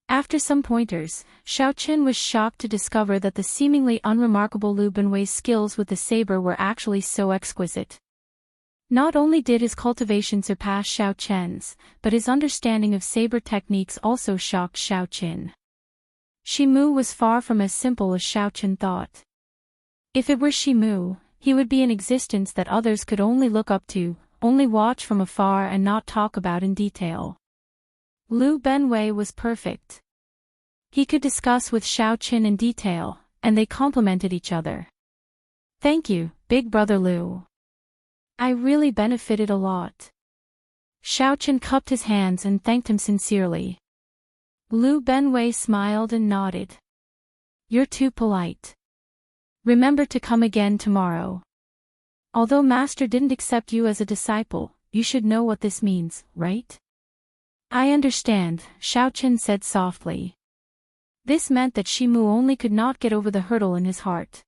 After some pointers, Xiao Qin was shocked to discover that the seemingly unremarkable Lu Benwei's skills with the saber were actually so exquisite. Not only did his cultivation surpass Xiao Qin's, but his understanding of saber techniques also shocked Xiao Qin. Shimu was far from as simple as Xiao Qin thought. If it were Shimu, he would be an existence that others could only look up to, only watch from afar and not talk about in detail. Lu Benwei was perfect. He could discuss with Xiao Qin in detail, and they complemented each other. "Thank you, big brother Lu. I really benefited a lot." Xiao Qin cupped his hands and thanked him sincerely. Lu Benwei smiled and nodded. "You're too polite. Remember to come again tomorrow. Although Master didn't accept you as a disciple, you should know what this means, right?" "I understand," Xiao Qin said softly. This meant that Shimu only could not get over the hurdle in his heart.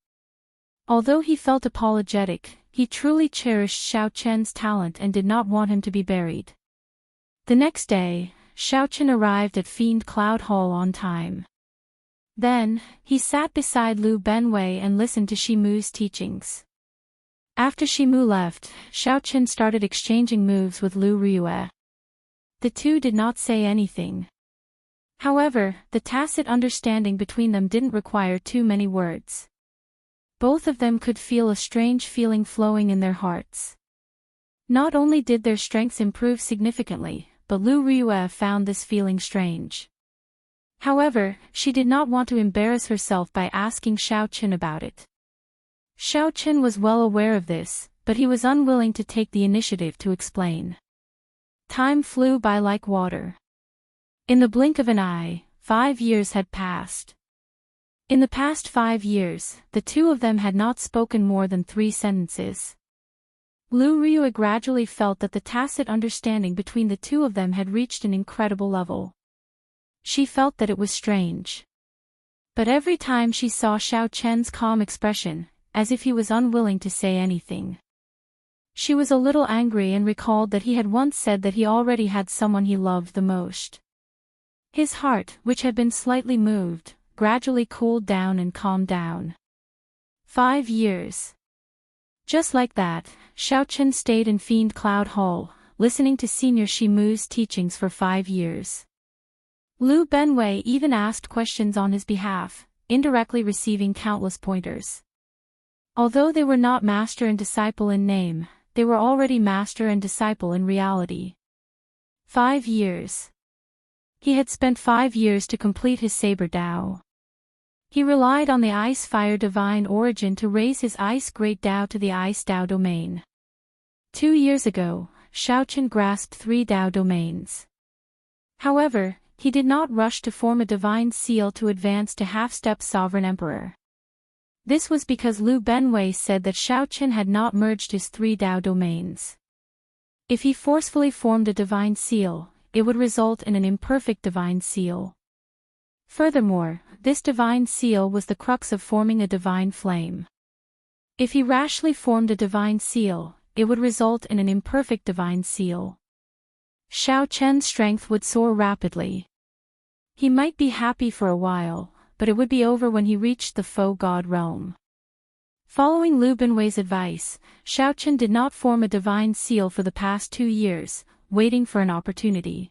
Although he felt apologetic, he truly cherished Xiao Qin's talent and did not want him to be buried. The next day, Xiao Qin arrived at Fiend Cloud Hall on time. Then, he sat beside Lu Benwei and listened to Shimu's teachings. After Shimu left, Xiao Qin started exchanging moves with Lu Ryue. The two did not say anything. However, the tacit understanding between them didn't require too many words. Both of them could feel a strange feeling flowing in their hearts. Not only did their strengths improve significantly, but Lu Ryue found this feeling strange. However, she did not want to embarrass herself by asking Xiao Qin about it. Xiao Qin was well aware of this, but he was unwilling to take the initiative to explain. Time flew by like water. In the blink of an eye, 5 years had passed. In the past 5 years, the two of them had not spoken more than 3 sentences. Lu Ryue gradually felt that the tacit understanding between the two of them had reached an incredible level. She felt that it was strange. But every time she saw Xiao Qin's calm expression, as if he was unwilling to say anything. She was a little angry and recalled that he had once said that he already had someone he loved the most. His heart, which had been slightly moved, gradually cooled down and calmed down. 5 years. Just like that, Xiao Qin stayed in Fiend Cloud Hall, listening to Senior Shimu's teachings for 5 years. Lu Benwei even asked questions on his behalf, indirectly receiving countless pointers. Although they were not master and disciple in name, they were already master and disciple in reality. 5 years. He had spent 5 years to complete his Saber Dao. He relied on the Ice-Fire Divine Origin to raise his Ice Great Dao to the Ice Dao domain. 2 years ago, Xiao Qin grasped 3 Dao domains. However, he did not rush to form a divine seal to advance to half-step Sovereign Emperor. This was because Lu Benwei said that Xiao Qin had not merged his 3 Dao domains. If he forcefully formed a divine seal, it would result in an imperfect divine seal. Furthermore, this divine seal was the crux of forming a divine flame. If he rashly formed a divine seal, it would result in an imperfect divine seal. Xiao Chen's strength would soar rapidly. He might be happy for a while, but it would be over when he reached the faux god realm. Following Lu Binwei's advice, Xiao Chen did not form a divine seal for the past 2 years, waiting for an opportunity.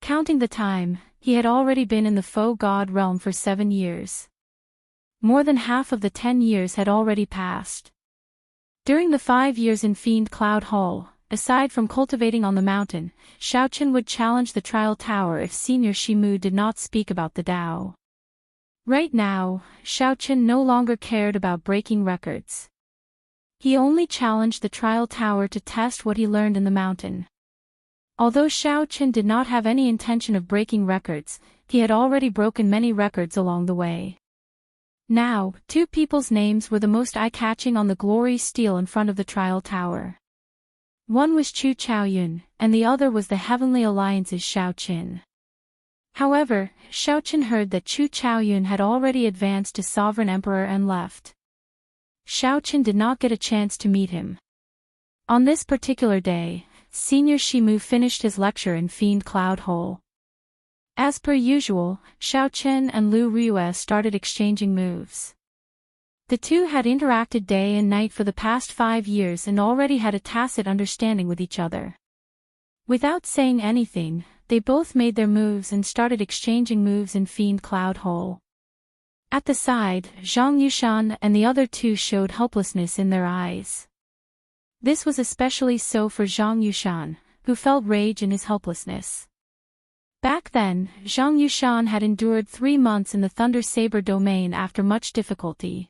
Counting the time, he had already been in the faux god realm for 7 years. More than half of the 10 years had already passed. During the 5 years in Fiend Cloud Hall, aside from cultivating on the mountain, Xiao Chen would challenge the trial tower if Senior Shimu did not speak about the Tao. Right now, Xiao Chen no longer cared about breaking records. He only challenged the trial tower to test what he learned in the mountain. Although Xiao Chen did not have any intention of breaking records, he had already broken many records along the way. Now, 2 people's names were the most eye-catching on the glory stele in front of the trial tower. One was Chu Chaoyun, and the other was the Heavenly Alliance's Xiao Qin. However, Xiao Qin heard that Chu Chaoyun had already advanced to Sovereign Emperor and left. Xiao Qin did not get a chance to meet him. On this particular day, Senior Shimu finished his lecture in Fiend Cloud Hole. As per usual, Xiao Chen and Lu Riyue started exchanging moves. The two had interacted day and night for the past 5 years and already had a tacit understanding with each other. Without saying anything, they both made their moves and started exchanging moves in Fiend Cloud Hole. At the side, Zhang Yushan and the other 2 showed helplessness in their eyes. This was especially so for Zhang Yushan, who felt rage in his helplessness. Back then, Zhang Yushan had endured 3 months in the Thunder Saber domain after much difficulty.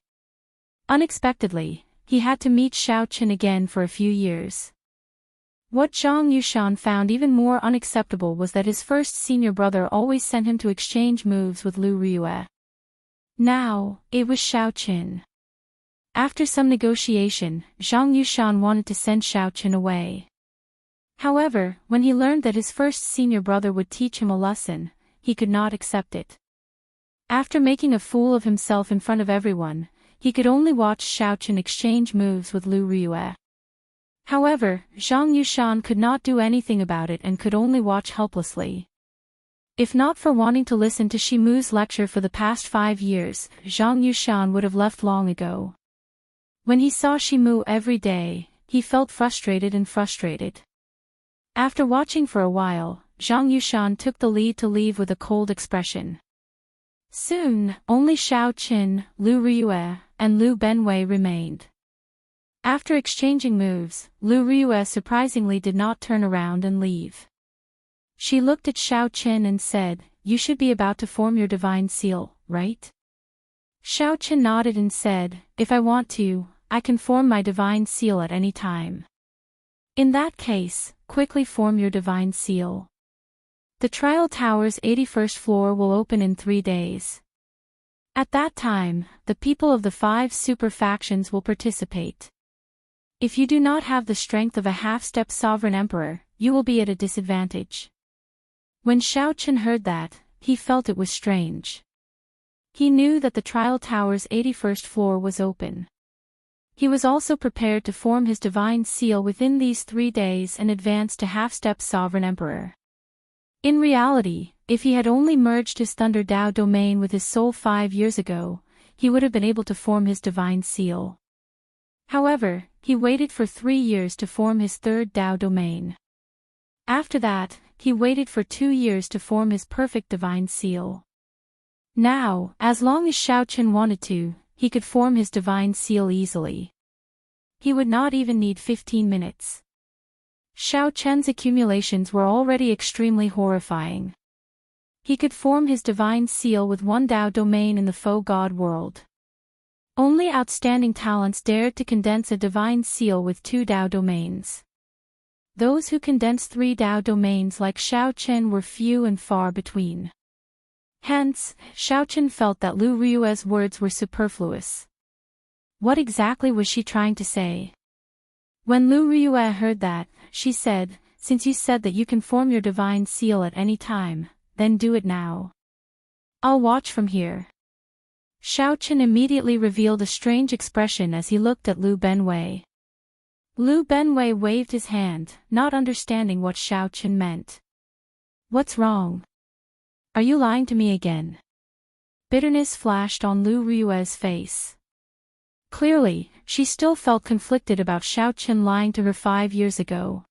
Unexpectedly, he had to meet Xiao Chen again for a few years. What Zhang Yushan found even more unacceptable was that his first senior brother always sent him to exchange moves with Lu Riyue. Now, it was Xiao Chen. After some negotiation, Zhang Yushan wanted to send Xiao Chen away. However, when he learned that his first senior brother would teach him a lesson, he could not accept it. After making a fool of himself in front of everyone, he could only watch Xiao Chen exchange moves with Lu Riyue. However, Zhang Yushan could not do anything about it and could only watch helplessly. If not for wanting to listen to Shimu's lecture for the past 5 years, Zhang Yushan would have left long ago. When he saw Shimu every day, he felt frustrated. After watching for a while, Zhang Yushan took the lead to leave with a cold expression. Soon, only Xiao Chen, Lu Riyue, and Lu Binwei remained. After exchanging moves, Lu Riyue surprisingly did not turn around and leave. She looked at Xiao Chen and said, "You should be about to form your divine seal, right?" Xiao Chen nodded and said, "If I want to, I can form my divine seal at any time." "In that case, quickly form your divine seal. The trial tower's 81st floor will open in 3 days. At that time, the people of the 5 super factions will participate. If you do not have the strength of a half-step sovereign emperor, you will be at a disadvantage." When Xiao Chen heard that, he felt it was strange. He knew that the trial tower's 81st floor was open. He was also prepared to form his divine seal within these 3 days and advance to half-step sovereign emperor. In reality, if he had only merged his Thunder Dao domain with his soul 5 years ago, he would have been able to form his divine seal. However, he waited for 3 years to form his third Dao domain. After that, he waited for 2 years to form his perfect divine seal. Now, as long as Xiao Chen wanted to, he could form his divine seal easily. He would not even need 15 minutes. Xiao Chen's accumulations were already extremely horrifying. He could form his divine seal with 1 Dao domain in the faux god world. Only outstanding talents dared to condense a divine seal with 2 Dao domains. Those who condensed 3 Dao domains like Xiao Chen were few and far between. Hence, Xiao Chen felt that Lu Riyue's words were superfluous. What exactly was she trying to say? When Lu Riyue heard that, she said, "Since you said that you can form your divine seal at any time, then do it now." I'll watch from here. Xiao Chen immediately revealed a strange expression as he looked at Lu Benwei. Lu Benwei waved his hand, not understanding what Xiao Chen meant. What's wrong? Are you lying to me again? Bitterness flashed on Lu Ryue's face. Clearly, she still felt conflicted about Xiao Chen lying to her 5 years ago.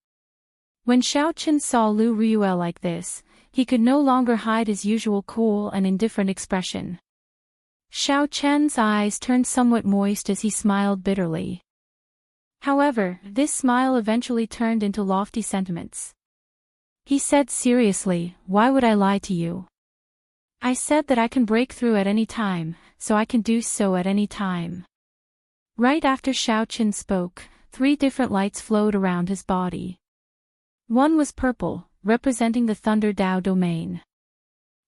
When Xiao Chen saw Lu Ryue like this, he could no longer hide his usual cool and indifferent expression. Xiao Chen's eyes turned somewhat moist as he smiled bitterly. However, this smile eventually turned into lofty sentiments. He said seriously, "Why would I lie to you? I said that I can break through at any time, so I can do so at any time." Right after Xiao Chen spoke, 3 different lights flowed around his body. One was purple, representing the Thunder Dao domain.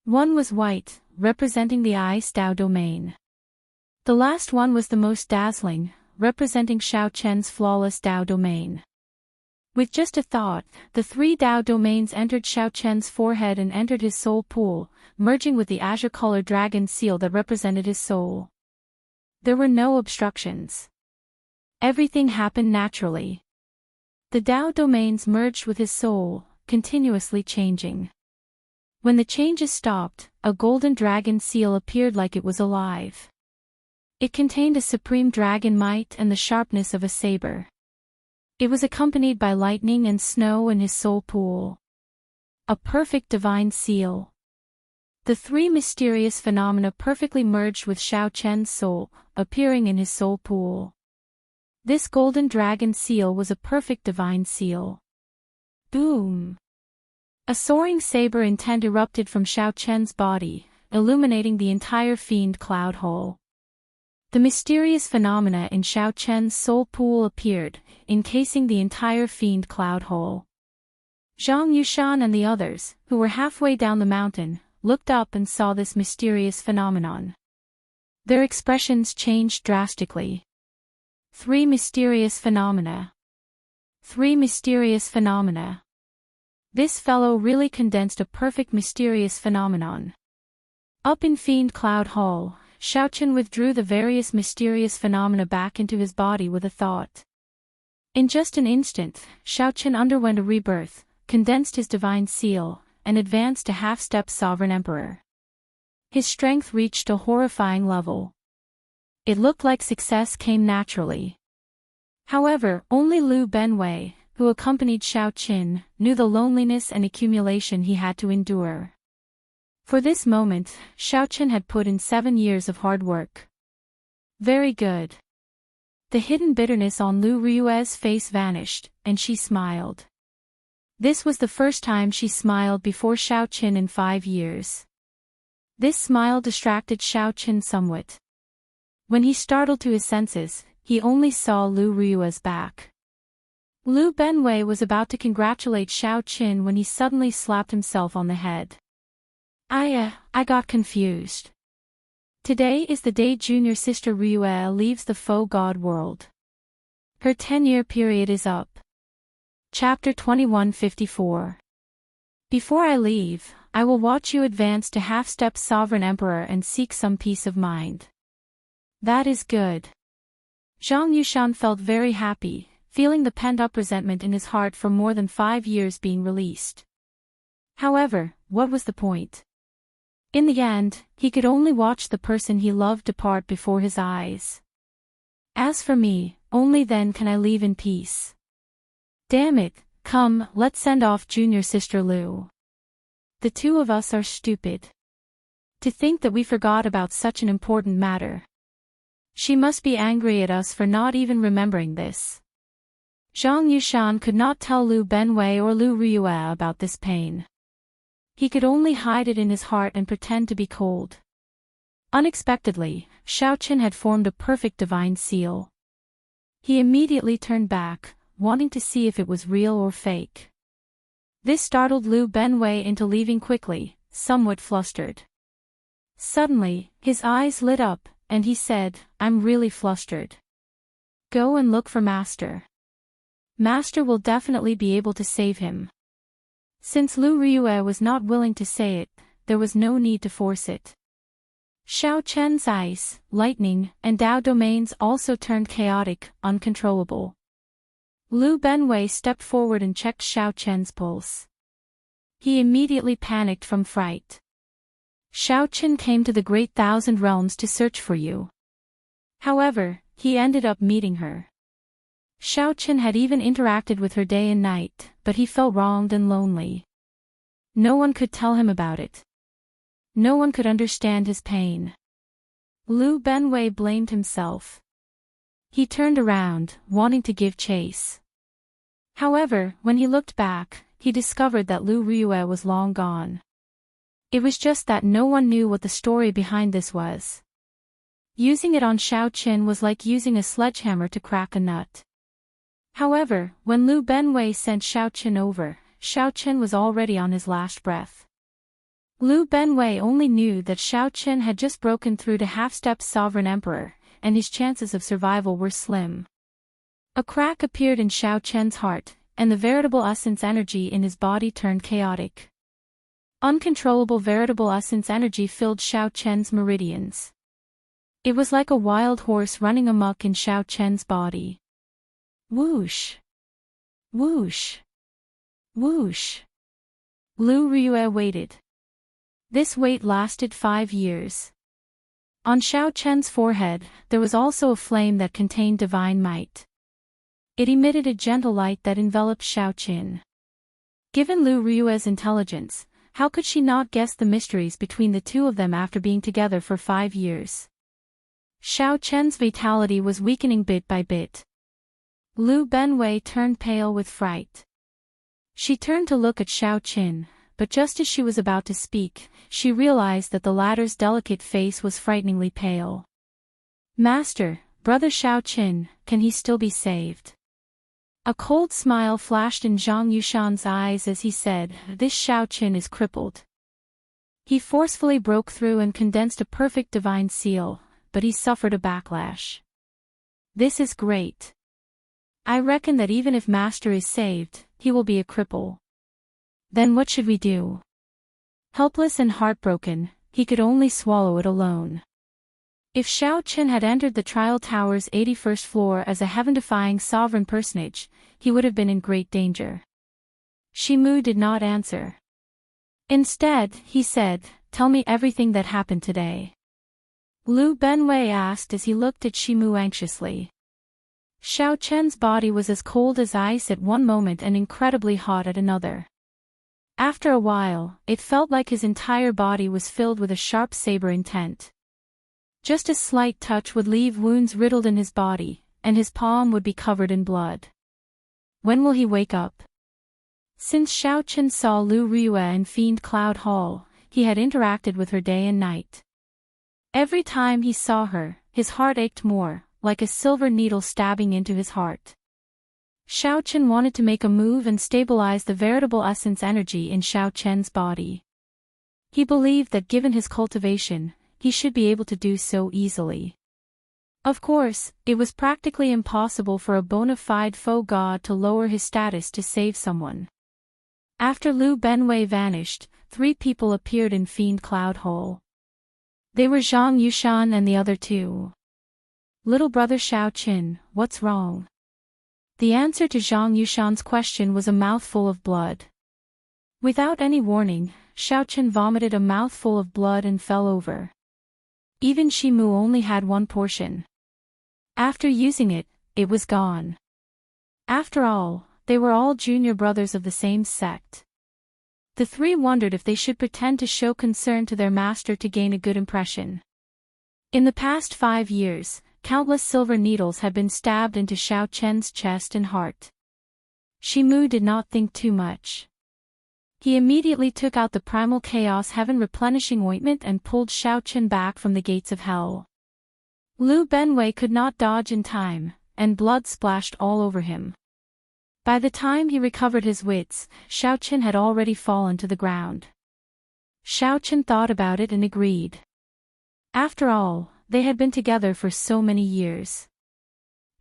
One was white, representing the Ice Dao domain. The last one was the most dazzling, representing Xiao Chen's flawless Dao domain. With just a thought, the 3 Dao domains entered Xiao Chen's forehead and entered his soul pool, merging with the azure-colored dragon seal that represented his soul. There were no obstructions. Everything happened naturally. The Dao domains merged with his soul, continuously changing. When the changes stopped, a golden dragon seal appeared like it was alive. It contained a supreme dragon might and the sharpness of a saber. It was accompanied by lightning and snow in his soul pool. A perfect divine seal. The 3 mysterious phenomena perfectly merged with Xiao Chen's soul, appearing in his soul pool. This golden dragon seal was a perfect divine seal. Boom! A soaring saber intent erupted from Xiao Chen's body, illuminating the entire fiend cloud hole. The mysterious phenomena in Xiao Chen's soul pool appeared, encasing the entire fiend cloud hole. Zhang Yushan and the others, who were halfway down the mountain, looked up and saw this mysterious phenomenon. Their expressions changed drastically. 3 mysterious phenomena. 3 mysterious phenomena. This fellow really condensed a perfect mysterious phenomenon. Up in Fiend Cloud Hall, Xiao Chen withdrew the various mysterious phenomena back into his body with a thought. In just an instant, Xiao Chen underwent a rebirth, condensed his divine seal, and advanced to half-step sovereign emperor. His strength reached a horrifying level. It looked like success came naturally. However, only Lu Benwei, who accompanied Xiao Chen, knew the loneliness and accumulation he had to endure. For this moment, Xiao Chen had put in 7 years of hard work. Very good. The hidden bitterness on Lu Ryue's face vanished, and she smiled. This was the first time she smiled before Xiao Chen in 5 years. This smile distracted Xiao Chen somewhat. When he startled to his senses, he only saw Lu Ryue's back. Lu Benwei was about to congratulate Xiao Chen when he suddenly slapped himself on the head. I got confused. Today is the day junior sister Ryue leaves the faux god world. Her 10-year period is up. Chapter 2154. Before I leave, I will watch you advance to half-step sovereign emperor and seek some peace of mind. That is good. Zhang Yushan felt very happy, feeling the pent-up resentment in his heart for more than 5 years being released. However, what was the point? In the end, he could only watch the person he loved depart before his eyes. As for me, only then can I leave in peace. Damn it, come, let's send off junior sister Lu. The 2 of us are stupid. To think that we forgot about such an important matter. She must be angry at us for not even remembering this. Zhang Yushan could not tell Lu Benwei or Lu Ryue about this pain. He could only hide it in his heart and pretend to be cold. Unexpectedly, Xiao Chen had formed a perfect divine seal. He immediately turned back, wanting to see if it was real or fake. This startled Lu Benwei into leaving quickly, somewhat flustered. Suddenly, his eyes lit up, and he said, "I'm really flustered. Go and look for Master. Master will definitely be able to save him." Since Lu Ryue was not willing to say it, there was no need to force it. Xiao Chen's ice, lightning, and Dao domains also turned chaotic, uncontrollable. Lu Benwei stepped forward and checked Xiao Chen's pulse. He immediately panicked from fright. Xiao Chen came to the Great Thousand Realms to search for you. However, he ended up meeting her. Xiao Chen had even interacted with her day and night, but he felt wronged and lonely. No one could tell him about it. No one could understand his pain. Lu Benwei blamed himself. He turned around, wanting to give chase. However, when he looked back, he discovered that Lu Riyue was long gone. It was just that no one knew what the story behind this was. Using it on Xiao Chen was like using a sledgehammer to crack a nut. However, when Lu Benwei sent Xiao Chen over, Xiao Chen was already on his last breath. Lu Benwei only knew that Xiao Chen had just broken through to half-step sovereign emperor, and his chances of survival were slim. A crack appeared in Xiao Chen's heart, and the veritable essence energy in his body turned chaotic. Uncontrollable veritable essence energy filled Xiao Chen's meridians. It was like a wild horse running amok in Xiao Chen's body. Whoosh! Whoosh! Whoosh! Lu Riyue waited. This wait lasted 5 years. On Xiao Chen's forehead, there was also a flame that contained divine might. It emitted a gentle light that enveloped Xiao Chen. Given Lu Riyue's intelligence, how could she not guess the mysteries between the two of them after being together for 5 years? Xiao Chen's vitality was weakening bit by bit. Lu Benwei turned pale with fright. She turned to look at Xiao Chen, but just as she was about to speak, she realized that the latter's delicate face was frighteningly pale. Master, Brother Xiao Chen, can he still be saved? A cold smile flashed in Zhang Yushan's eyes as he said, this Xiao Chen is crippled. He forcefully broke through and condensed a perfect divine seal, but he suffered a backlash. This is great. I reckon that even if Master is saved, he will be a cripple. Then what should we do? Helpless and heartbroken, he could only swallow it alone. If Xiao Chen had entered the Trial Tower's 81st floor as a heaven-defying sovereign personage, he would have been in great danger. Shimu did not answer. Instead, he said, tell me everything that happened today. Lu Benwei asked as he looked at Shimu anxiously. Xiao Chen's body was as cold as ice at one moment and incredibly hot at another. After a while, it felt like his entire body was filled with a sharp saber intent. Just a slight touch would leave wounds riddled in his body, and his palm would be covered in blood. When will he wake up? Since Xiao Chen saw Lu Riyue in Fiend Cloud Hall, he had interacted with her day and night. Every time he saw her, his heart ached more, like a silver needle stabbing into his heart. Xiao Chen wanted to make a move and stabilize the veritable essence energy in Xiao Chen's body. He believed that given his cultivation, he should be able to do so easily. Of course, it was practically impossible for a bona fide faux god to lower his status to save someone. After Lu Benwei vanished, 3 people appeared in Fiend Cloud Hole. They were Zhang Yushan and the other 2. Little brother Xiao Chen, what's wrong? The answer to Zhang Yushan's question was a mouthful of blood. Without any warning, Xiao Chen vomited a mouthful of blood and fell over. Even Shimu only had 1 portion. After using it, it was gone. After all, they were all junior brothers of the same sect. The 3 wondered if they should pretend to show concern to their master to gain a good impression. In the past 5 years, countless silver needles had been stabbed into Xiao Chen's chest and heart. Shimu did not think too much. He immediately took out the primal chaos heaven replenishing ointment and pulled Xiao Chen back from the gates of hell. Lu Benwei could not dodge in time, and blood splashed all over him. By the time he recovered his wits, Xiao Chen had already fallen to the ground. Xiao Chen thought about it and agreed. After all, they had been together for so many years.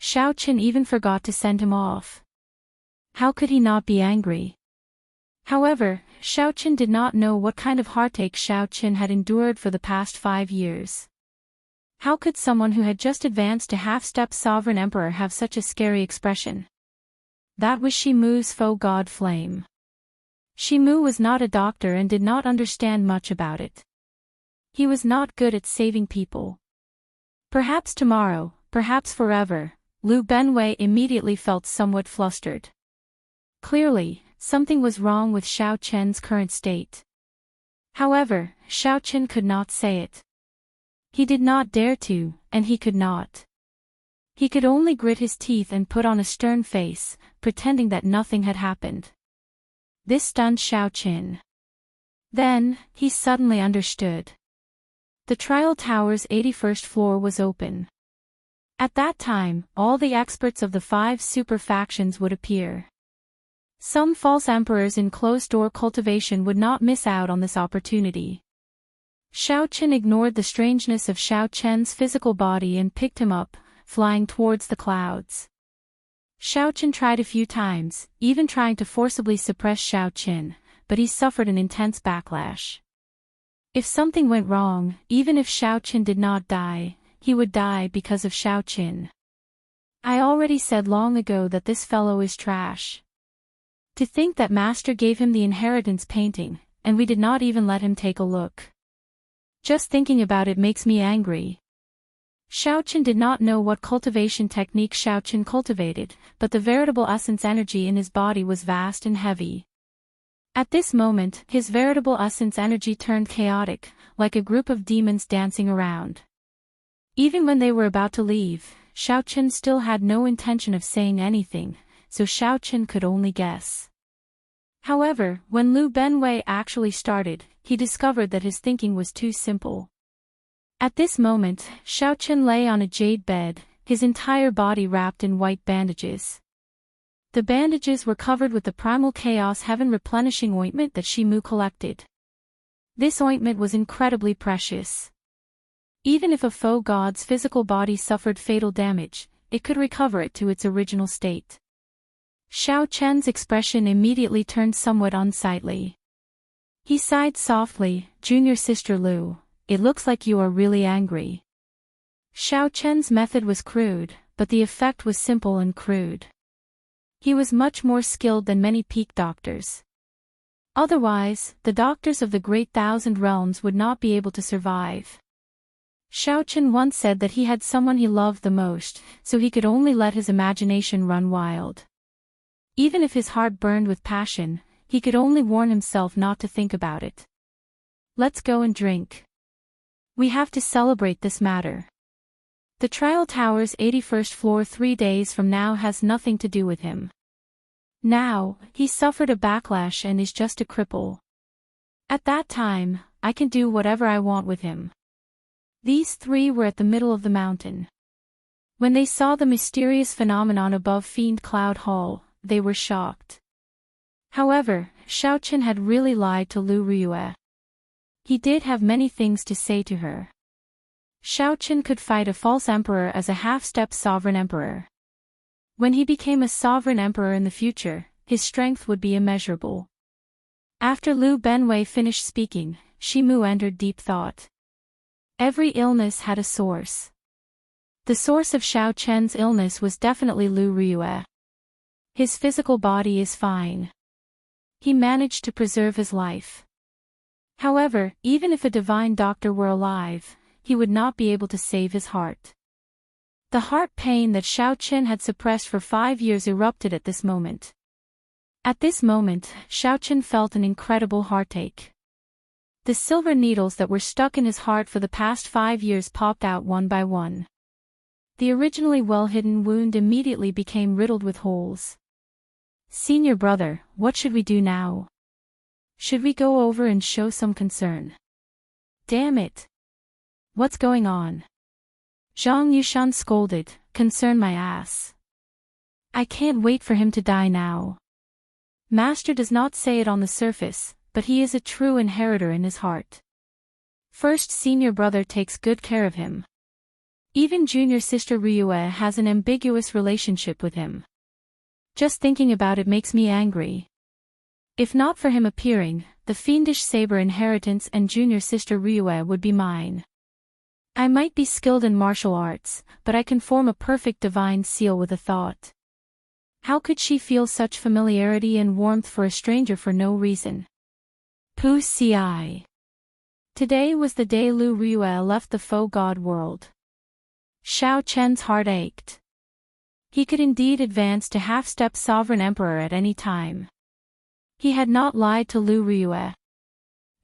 Xiao Chen even forgot to send him off. How could he not be angry? However, Xiaoqin did not know what kind of heartache Xiaoqin had endured for the past 5 years. How could someone who had just advanced to half-step sovereign emperor have such a scary expression? That was Shimu's faux god flame. Shimu was not a doctor and did not understand much about it. He was not good at saving people. Perhaps tomorrow, perhaps forever, Liu Benwei immediately felt somewhat flustered. Clearly, something was wrong with Xiaoqian's current state. However, Xiaoqian could not say it. He did not dare to, and he could not. He could only grit his teeth and put on a stern face, pretending that nothing had happened. This stunned Xiaoqian. Then, he suddenly understood. The trial tower's 81st floor was open. At that time, all the experts of the 5 super factions would appear. Some false emperors in closed-door cultivation would not miss out on this opportunity. Xiaoqian ignored the strangeness of Xiaoqian's physical body and picked him up, flying towards the clouds. Xiaoqian tried a few times, even trying to forcibly suppress Xiaoqian, but he suffered an intense backlash. If something went wrong, even if Xiaoqian did not die, he would die because of Xiaoqian. I already said long ago that this fellow is trash. To think that Master gave him the inheritance painting, and we did not even let him take a look. Just thinking about it makes me angry. Xiaoqian did not know what cultivation technique Xiaoqian cultivated, but the veritable essence energy in his body was vast and heavy. At this moment, his veritable essence energy turned chaotic, like a group of demons dancing around. Even when they were about to leave, Xiaoqian still had no intention of saying anything, so Xiaoqian could only guess. However, when Liu Benwei actually started, he discovered that his thinking was too simple. At this moment, Xiaoqian lay on a jade bed, his entire body wrapped in white bandages. The bandages were covered with the primal chaos heaven replenishing ointment that Shimu collected. This ointment was incredibly precious. Even if a faux god's physical body suffered fatal damage, it could recover it to its original state. Xiaoqian's expression immediately turned somewhat unsightly. He sighed softly, "Junior sister Liu, it looks like you are really angry." Xiaoqian's method was crude, but the effect was simple and crude. He was much more skilled than many peak doctors. Otherwise, the doctors of the Great Thousand Realms would not be able to survive. Xiaoqian once said that he had someone he loved the most, so he could only let his imagination run wild. Even if his heart burned with passion, he could only warn himself not to think about it. Let's go and drink. We have to celebrate this matter. The trial tower's 81st floor 3 days from now has nothing to do with him. Now, he suffered a backlash and is just a cripple. At that time, I can do whatever I want with him. These 3 were at the middle of the mountain. When they saw the mysterious phenomenon above Fiend Cloud Hall, they were shocked. However, Xiaoqian had really lied to Liu Riyue. He did have many things to say to her. Xiaoqian could fight a false emperor as a half-step sovereign emperor. When he became a sovereign emperor in the future, his strength would be immeasurable. After Liu Benwei finished speaking, Shimu entered deep thought. Every illness had a source. The source of Xiaoqian's illness was definitely Liu Riyue. His physical body is fine. He managed to preserve his life. However, even if a divine doctor were alive, he would not be able to save his heart. The heart pain that Xiaoqian had suppressed for 5 years erupted at this moment. At this moment, Xiaoqian felt an incredible heartache. The silver needles that were stuck in his heart for the past 5 years popped out one by one. The originally well-hidden wound immediately became riddled with holes. "Senior brother, what should we do now? Should we go over and show some concern?" "Damn it! What's going on?" Zhang Yushan scolded, "Concern my ass. I can't wait for him to die now." Master does not say it on the surface, but he is a true inheritor in his heart. First, senior brother takes good care of him. Even junior sister Ryue has an ambiguous relationship with him. Just thinking about it makes me angry. If not for him appearing, the fiendish saber inheritance and junior sister Ryue would be mine. I might be skilled in martial arts, but I can form a perfect divine seal with a thought. How could she feel such familiarity and warmth for a stranger for no reason? Pu ci. Today was the day Lu Ryue left the faux god world. Xiao Chen's heart ached. He could indeed advance to half-step sovereign emperor at any time. He had not lied to Lu Ryue.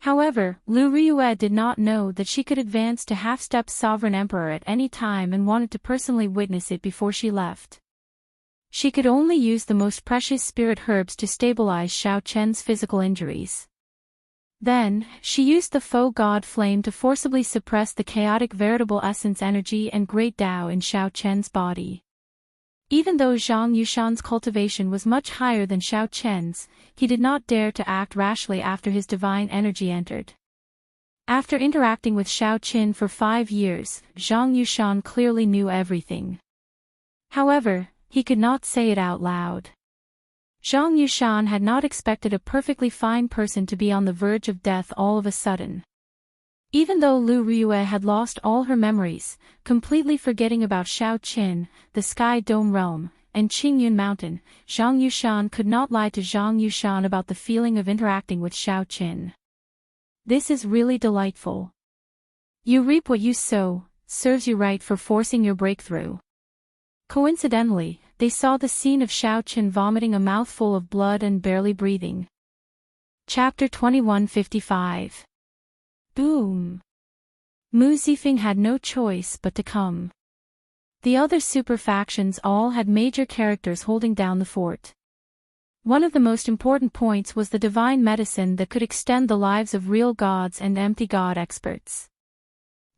However, Lu Ryue did not know that she could advance to half-step sovereign emperor at any time and wanted to personally witness it before she left. She could only use the most precious spirit herbs to stabilize Xiao Chen's physical injuries. Then, she used the faux god flame to forcibly suppress the chaotic veritable essence energy and great Tao in Xiao Chen's body. Even though Zhang Yushan's cultivation was much higher than Xiao Chen's, he did not dare to act rashly after his divine energy entered. After interacting with Xiao Qin for 5 years, Zhang Yushan clearly knew everything. However, he could not say it out loud. Zhang Yushan had not expected a perfectly fine person to be on the verge of death all of a sudden. Even though Lu Ryue had lost all her memories, completely forgetting about Xiao Qin, the Sky Dome Realm, and Qingyun Mountain, Zhang Yushan could not lie to Zhang Yushan about the feeling of interacting with Xiao Qin. This is really delightful. You reap what you sow, serves you right for forcing your breakthrough. Coincidentally, they saw the scene of Xiao Qin vomiting a mouthful of blood and barely breathing. Chapter 2155. Boom! Mu Zifeng had no choice but to come. The other super factions all had major characters holding down the fort. One of the most important points was the divine medicine that could extend the lives of real gods and empty god experts.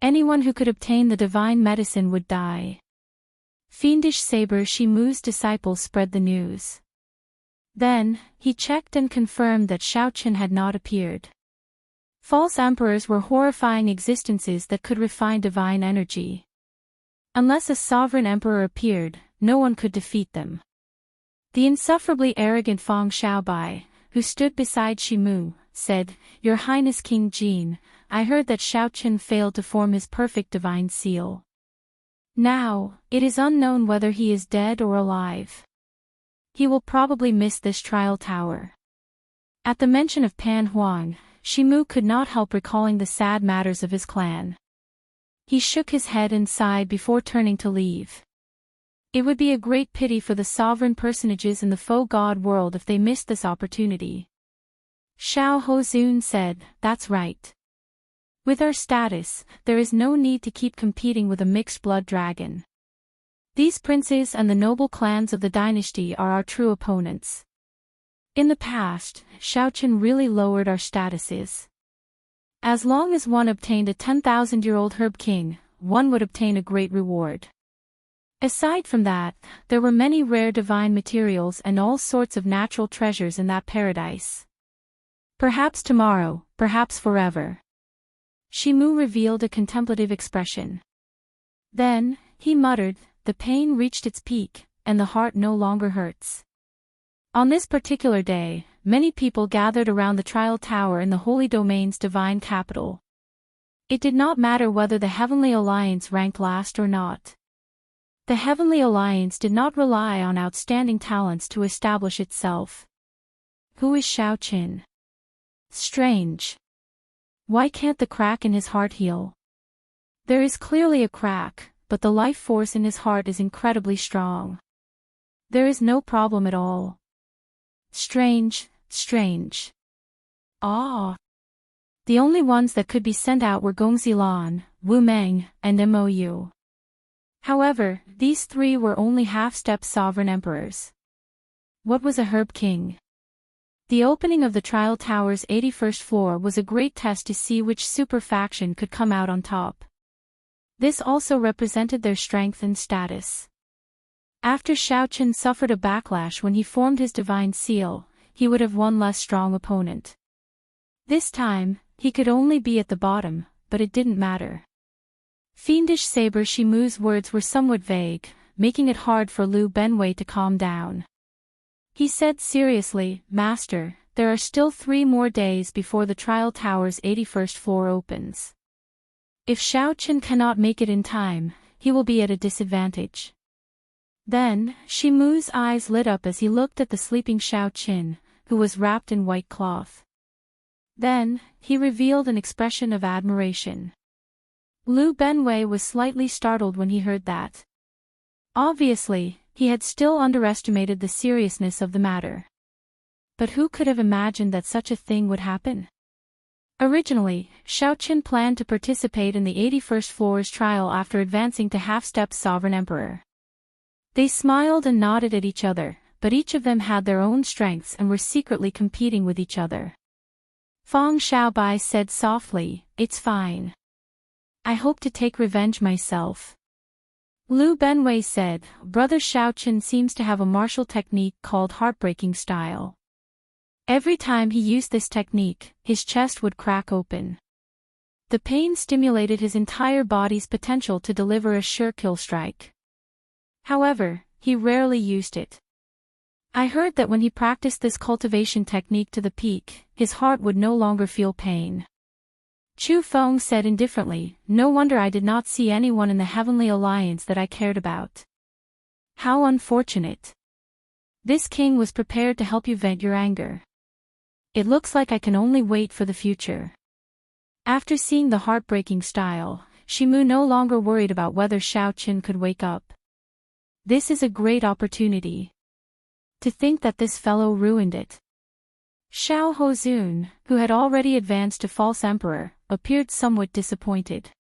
Anyone who could obtain the divine medicine would die. Fiendish Saber Shimu's disciple spread the news. Then, he checked and confirmed that Xiao Qin had not appeared. False emperors were horrifying existences that could refine divine energy. Unless a sovereign emperor appeared, no one could defeat them. The insufferably arrogant Fang Xiaobai, who stood beside Shimu, said, "Your Highness King Jin, I heard that Xiao Qin failed to form his perfect divine seal. Now, it is unknown whether he is dead or alive. He will probably miss this trial tower." At the mention of Pan Huang, Shimu could not help recalling the sad matters of his clan. He shook his head and sighed before turning to leave. It would be a great pity for the sovereign personages in the faux god world if they missed this opportunity. Xiao Hozun said, "That's right. With our status, there is no need to keep competing with a mixed-blood dragon. These princes and the noble clans of the dynasty are our true opponents. In the past, Xiao Qin really lowered our statuses. As long as one obtained a 10,000-year-old herb king, one would obtain a great reward. Aside from that, there were many rare divine materials and all sorts of natural treasures in that paradise. Perhaps tomorrow, perhaps forever." Shimu revealed a contemplative expression. Then, he muttered, "The pain reached its peak, and the heart no longer hurts." On this particular day, many people gathered around the trial tower in the Holy Domain's divine capital. It did not matter whether the Heavenly Alliance ranked last or not. The Heavenly Alliance did not rely on outstanding talents to establish itself. Who is Xiao Qin? Strange. Why can't the crack in his heart heal? There is clearly a crack, but the life force in his heart is incredibly strong. There is no problem at all. Strange, strange. Ah. The only ones that could be sent out were Gongzilan, Wu Meng, and Mou. However, these three were only half-step sovereign emperors. What was a herb king? The opening of the trial tower's 81st floor was a great test to see which super faction could come out on top. This also represented their strength and status. After Xiao Qin suffered a backlash when he formed his divine seal, he would have one less strong opponent. This time, he could only be at the bottom, but it didn't matter. Fiendish Saber Shimu's words were somewhat vague, making it hard for Liu Benwei to calm down. He said seriously, "Master, there are still 3 more days before the Trial Tower's 81st floor opens. If Xiao Qin cannot make it in time, he will be at a disadvantage. Then, Shimu's eyes lit up as he looked at the sleeping Xiao Qin, who was wrapped in white cloth. Then, he revealed an expression of admiration. Lu Benwei was slightly startled when he heard that. Obviously, he had still underestimated the seriousness of the matter. But who could have imagined that such a thing would happen? Originally, Xiao Qin planned to participate in the 81st floor's trial after advancing to half-step Sovereign Emperor. They smiled and nodded at each other, but each of them had their own strengths and were secretly competing with each other. Fang Xiaobai said softly, "It's fine. I hope to take revenge myself." Lu Benwei said, "Brother Xiao Qin seems to have a martial technique called heartbreaking style. Every time he used this technique, his chest would crack open. The pain stimulated his entire body's potential to deliver a sure kill strike. However, he rarely used it. I heard that when he practiced this cultivation technique to the peak, his heart would no longer feel pain." Chu Feng said indifferently, "No wonder I did not see anyone in the Heavenly Alliance that I cared about. How unfortunate. This king was prepared to help you vent your anger. It looks like I can only wait for the future." After seeing the heartbreaking style, Shimu no longer worried about whether Xiao Qin could wake up. This is a great opportunity. To think that this fellow ruined it. Xiao Hozun, who had already advanced to false emperor, appeared somewhat disappointed.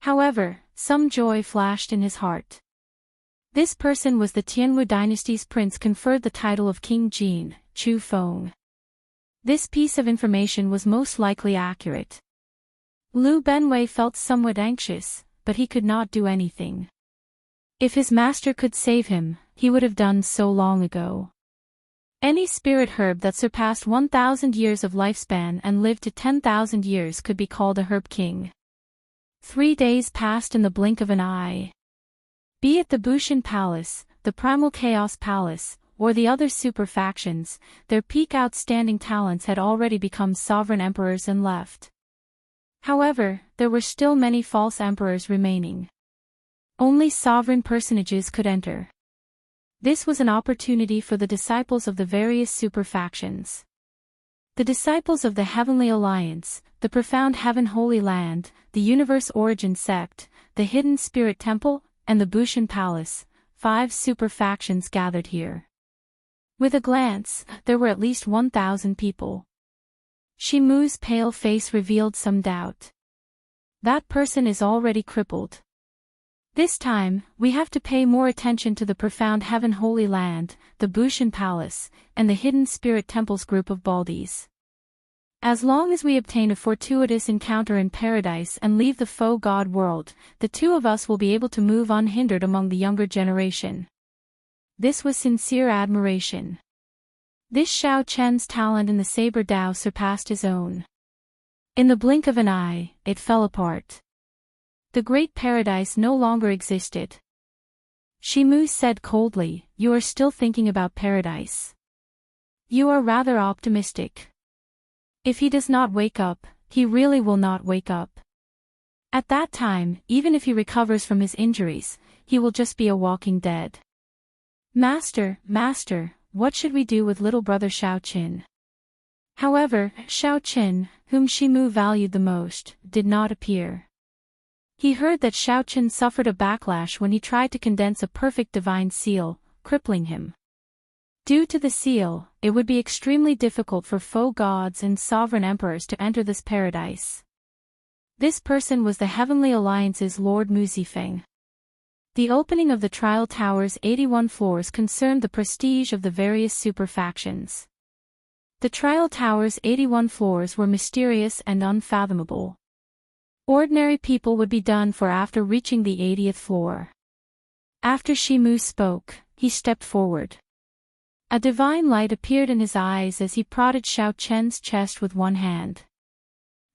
However, some joy flashed in his heart. This person was the Tianwu dynasty's prince conferred the title of King Jin, Chu Feng. This piece of information was most likely accurate. Lu Benwei felt somewhat anxious, but he could not do anything. If his master could save him, he would have done so long ago. Any spirit herb that surpassed 1,000 years of lifespan and lived to 10,000 years could be called a herb king. 3 days passed in the blink of an eye. Be it the Bushin Palace, the Primal Chaos Palace, or the other super factions, their peak outstanding talents had already become sovereign emperors and left. However, there were still many false emperors remaining. Only sovereign personages could enter. This was an opportunity for the disciples of the various super factions. The disciples of the Heavenly Alliance, the Profound Heaven Holy Land, the Universe Origin Sect, the Hidden Spirit Temple, and the Bushin Palace, 5 super factions gathered here. With a glance, there were at least 1,000 people. Shimu's pale face revealed some doubt. That person is already crippled. This time, we have to pay more attention to the Profound Heaven Holy Land, the Bushin Palace, and the Hidden Spirit Temple's group of baldies. As long as we obtain a fortuitous encounter in paradise and leave the faux god world, the 2 of us will be able to move unhindered among the younger generation. This was sincere admiration. This Xiao Chen's talent in the Saber Dao surpassed his own. In the blink of an eye, it fell apart. The great paradise no longer existed. Shimu said coldly, "You are still thinking about paradise. You are rather optimistic. If he does not wake up, he really will not wake up. At that time, even if he recovers from his injuries, he will just be a walking dead." Master, what should we do with little brother Xiao Qin?" However, Xiao Qin, whom Shimu valued the most, did not appear. He heard that Xiao Qin suffered a backlash when he tried to condense a perfect divine seal, crippling him. Due to the seal, it would be extremely difficult for faux gods and sovereign emperors to enter this paradise. This person was the Heavenly Alliance's Lord Mu Zifeng. The opening of the Trial Tower's 81 floors concerned the prestige of the various super factions. The Trial Tower's 81 floors were mysterious and unfathomable. Ordinary people would be done for after reaching the 80th floor. After Shimu spoke, he stepped forward. A divine light appeared in his eyes as he prodded Xiao Chen's chest with one hand.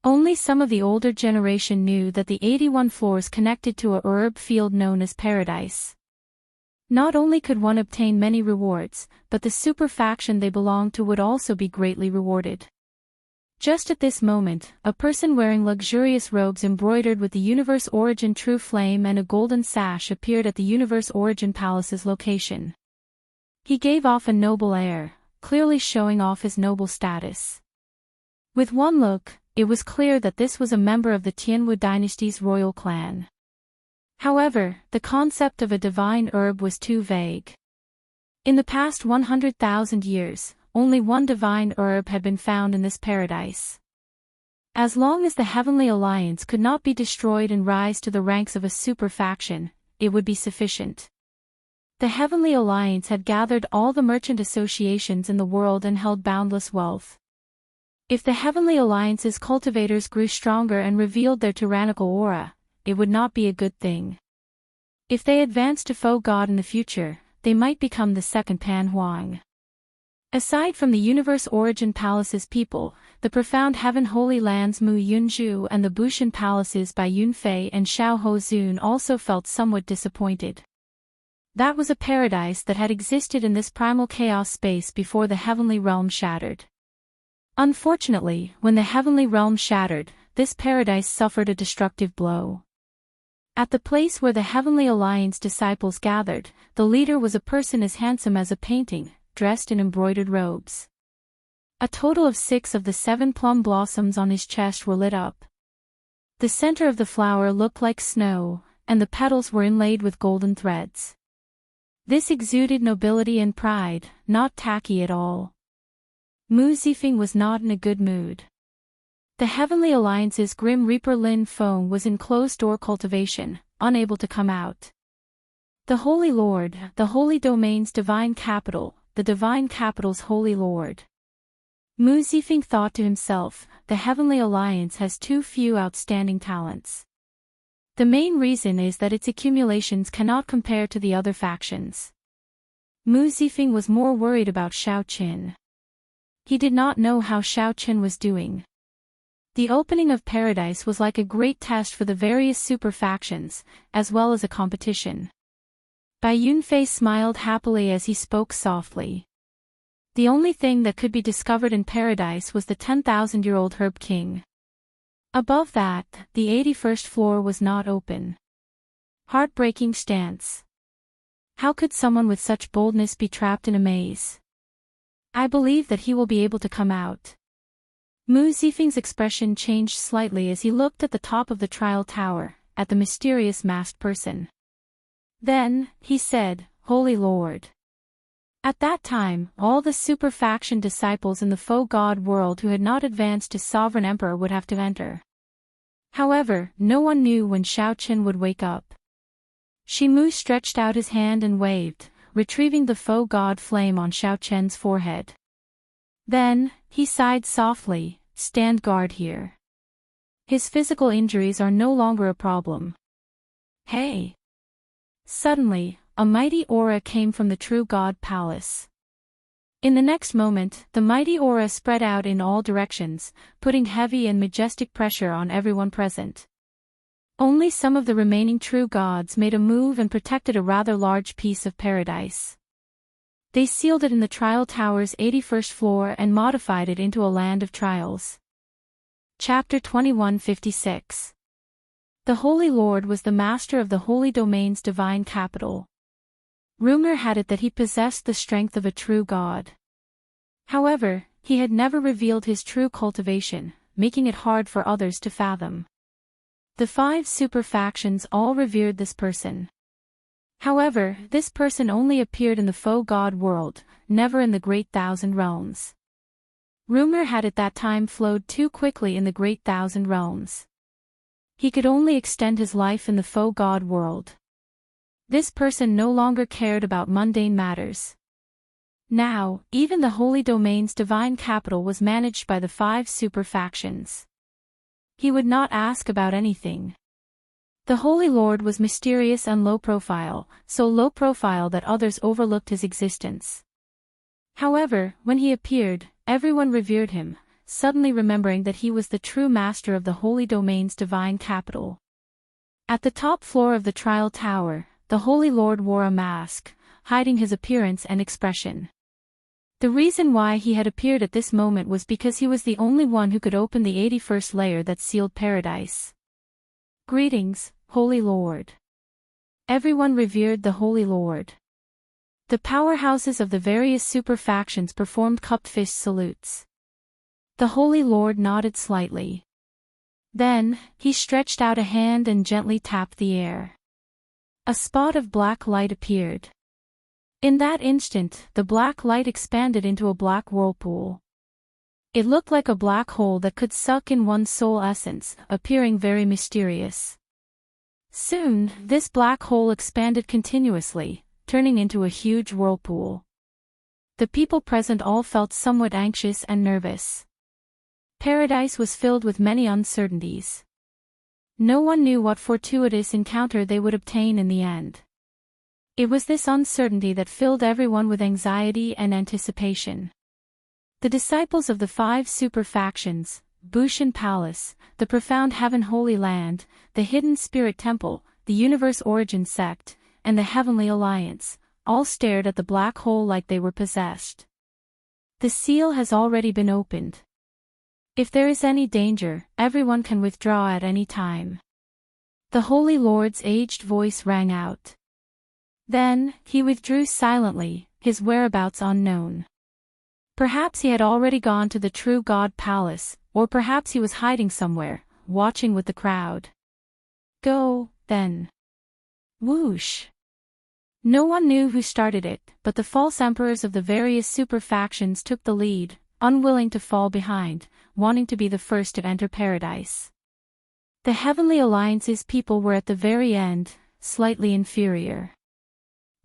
Only some of the older generation knew that the 81 floors connected to a herb field known as paradise. Not only could one obtain many rewards, but the super faction they belonged to would also be greatly rewarded. Just at this moment, a person wearing luxurious robes embroidered with the Universe Origin True Flame and a golden sash appeared at the Universe Origin Palace's location. He gave off a noble air, clearly showing off his noble status. With one look, it was clear that this was a member of the Tianwu dynasty's royal clan. However, the concept of a divine herb was too vague. In the past 100,000 years, only one divine herb had been found in this paradise. As long as the Heavenly Alliance could not be destroyed and rise to the ranks of a super faction, it would be sufficient. The Heavenly Alliance had gathered all the merchant associations in the world and held boundless wealth. If the Heavenly Alliance's cultivators grew stronger and revealed their tyrannical aura, it would not be a good thing. If they advanced to foe God in the future, they might become the second Pan Huang. Aside from the Universe Origin Palace's people, the Profound Heaven Holy Lands Mu Yunzhu and the Bushan Palaces by Yunfei and Xiao Hozun also felt somewhat disappointed. That was a paradise that had existed in this primal chaos space before the heavenly realm shattered. Unfortunately, when the heavenly realm shattered, this paradise suffered a destructive blow. At the place where the Heavenly Alliance disciples gathered, the leader was a person as handsome as a painting, dressed in embroidered robes. A total of 6 of the 7 plum blossoms on his chest were lit up. The center of the flower looked like snow, and the petals were inlaid with golden threads. This exuded nobility and pride, not tacky at all. Mu Zifeng was not in a good mood. The Heavenly Alliance's Grim Reaper Lin Feng was in closed-door cultivation, unable to come out. The Holy Lord, the Holy Domain's divine capital, the divine capital's Holy Lord. Mu Zifeng thought to himself, the Heavenly Alliance has too few outstanding talents. The main reason is that its accumulations cannot compare to the other factions. Mu Zifeng was more worried about Xiao Qin. He did not know how Xiao Qin was doing. The opening of Paradise was like a great test for the various super factions, as well as a competition. Bai Yunfei smiled happily as he spoke softly. The only thing that could be discovered in Paradise was the 10,000-year-old Herb King. Above that, the 81st floor was not open. Heartbreaking stance. How could someone with such boldness be trapped in a maze? I believe that he will be able to come out. Mu Zifeng's expression changed slightly as he looked at the top of the trial tower, at the mysterious masked person. Then, he said, Holy Lord. At that time, all the super faction disciples in the faux god world who had not advanced to Sovereign Emperor would have to enter. However, no one knew when Xiao Qin would wake up. Shimu stretched out his hand and waved, retrieving the faux god flame on Xiao Qin's forehead. Then, he sighed softly, stand guard here. His physical injuries are no longer a problem. Hey! Suddenly, a mighty aura came from the True God Palace. In the next moment, the mighty aura spread out in all directions, putting heavy and majestic pressure on everyone present. Only some of the remaining true gods made a move and protected a rather large piece of paradise. They sealed it in the trial tower's 81st floor and modified it into a land of trials. Chapter 2156. The Holy Lord was the master of the Holy Domain's divine capital. Rumor had it that he possessed the strength of a true god. However, he had never revealed his true cultivation, making it hard for others to fathom. The 5 super factions all revered this person. However, this person only appeared in the faux god world, never in the Great Thousand Realms. Rumor had it that time flowed too quickly in the Great Thousand Realms. He could only extend his life in the faux god world. This person no longer cared about mundane matters. Now, even the Holy Domain's divine capital was managed by the 5 super factions. He would not ask about anything. The Holy Lord was mysterious and low profile, so low profile that others overlooked his existence. However, when he appeared, everyone revered him, suddenly remembering that he was the true master of the Holy Domain's divine capital. At the top floor of the trial tower, the Holy Lord wore a mask, hiding his appearance and expression. The reason why he had appeared at this moment was because he was the only one who could open the 81st layer that sealed paradise. Greetings, Holy Lord. Everyone revered the Holy Lord. The powerhouses of the various super factions performed cupped fist salutes. The Holy Lord nodded slightly. Then, he stretched out a hand and gently tapped the air. A spot of black light appeared. In that instant, the black light expanded into a black whirlpool. It looked like a black hole that could suck in one's soul essence, appearing very mysterious. Soon, this black hole expanded continuously, turning into a huge whirlpool. The people present all felt somewhat anxious and nervous. Paradise was filled with many uncertainties. No one knew what fortuitous encounter they would obtain in the end. It was this uncertainty that filled everyone with anxiety and anticipation. The disciples of the 5 super factions, Bushan Palace, the Profound Heaven Holy Land, the Hidden Spirit Temple, the Universe Origin Sect, and the Heavenly Alliance, all stared at the black hole like they were possessed. The seal has already been opened. If there is any danger, everyone can withdraw at any time. The Holy Lord's aged voice rang out. Then, he withdrew silently, his whereabouts unknown. Perhaps he had already gone to the True God Palace, or perhaps he was hiding somewhere, watching with the crowd. Go, then. Whoosh. No one knew who started it, but the false emperors of the various super factions took the lead, unwilling to fall behind, wanting to be the first to enter paradise. The Heavenly Alliance's people were at the very end, slightly inferior.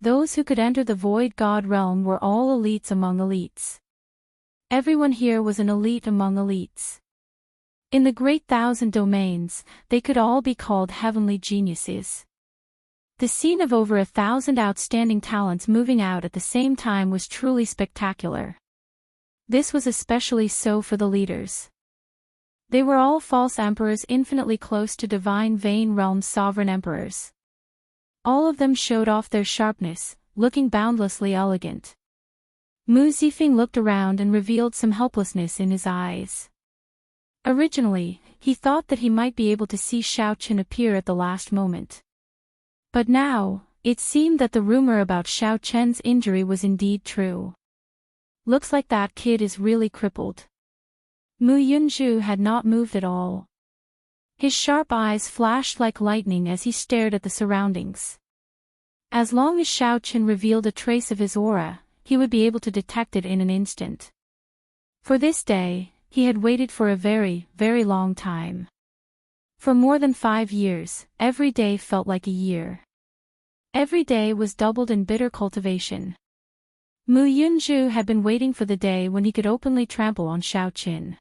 Those who could enter the Void God realm were all elites among elites. Everyone here was an elite among elites. In the great 1,000 domains, they could all be called heavenly geniuses. The scene of over 1,000 outstanding talents moving out at the same time was truly spectacular. This was especially so for the leaders. They were all false emperors infinitely close to divine Vane Realm's sovereign emperors. All of them showed off their sharpness, looking boundlessly elegant. Mu Zifeng looked around and revealed some helplessness in his eyes. Originally, he thought that he might be able to see Xiao Qin appear at the last moment. But now, it seemed that the rumor about Xiao Chen's injury was indeed true. Looks like that kid is really crippled. Mu Yunzhu had not moved at all. His sharp eyes flashed like lightning as he stared at the surroundings. As long as Xiao Qin revealed a trace of his aura, he would be able to detect it in an instant. For this day, he had waited for a very, very long time. For more than 5 years, every day felt like a year. Every day was doubled in bitter cultivation. Mu Yunzhu had been waiting for the day when he could openly trample on Xiao Qin.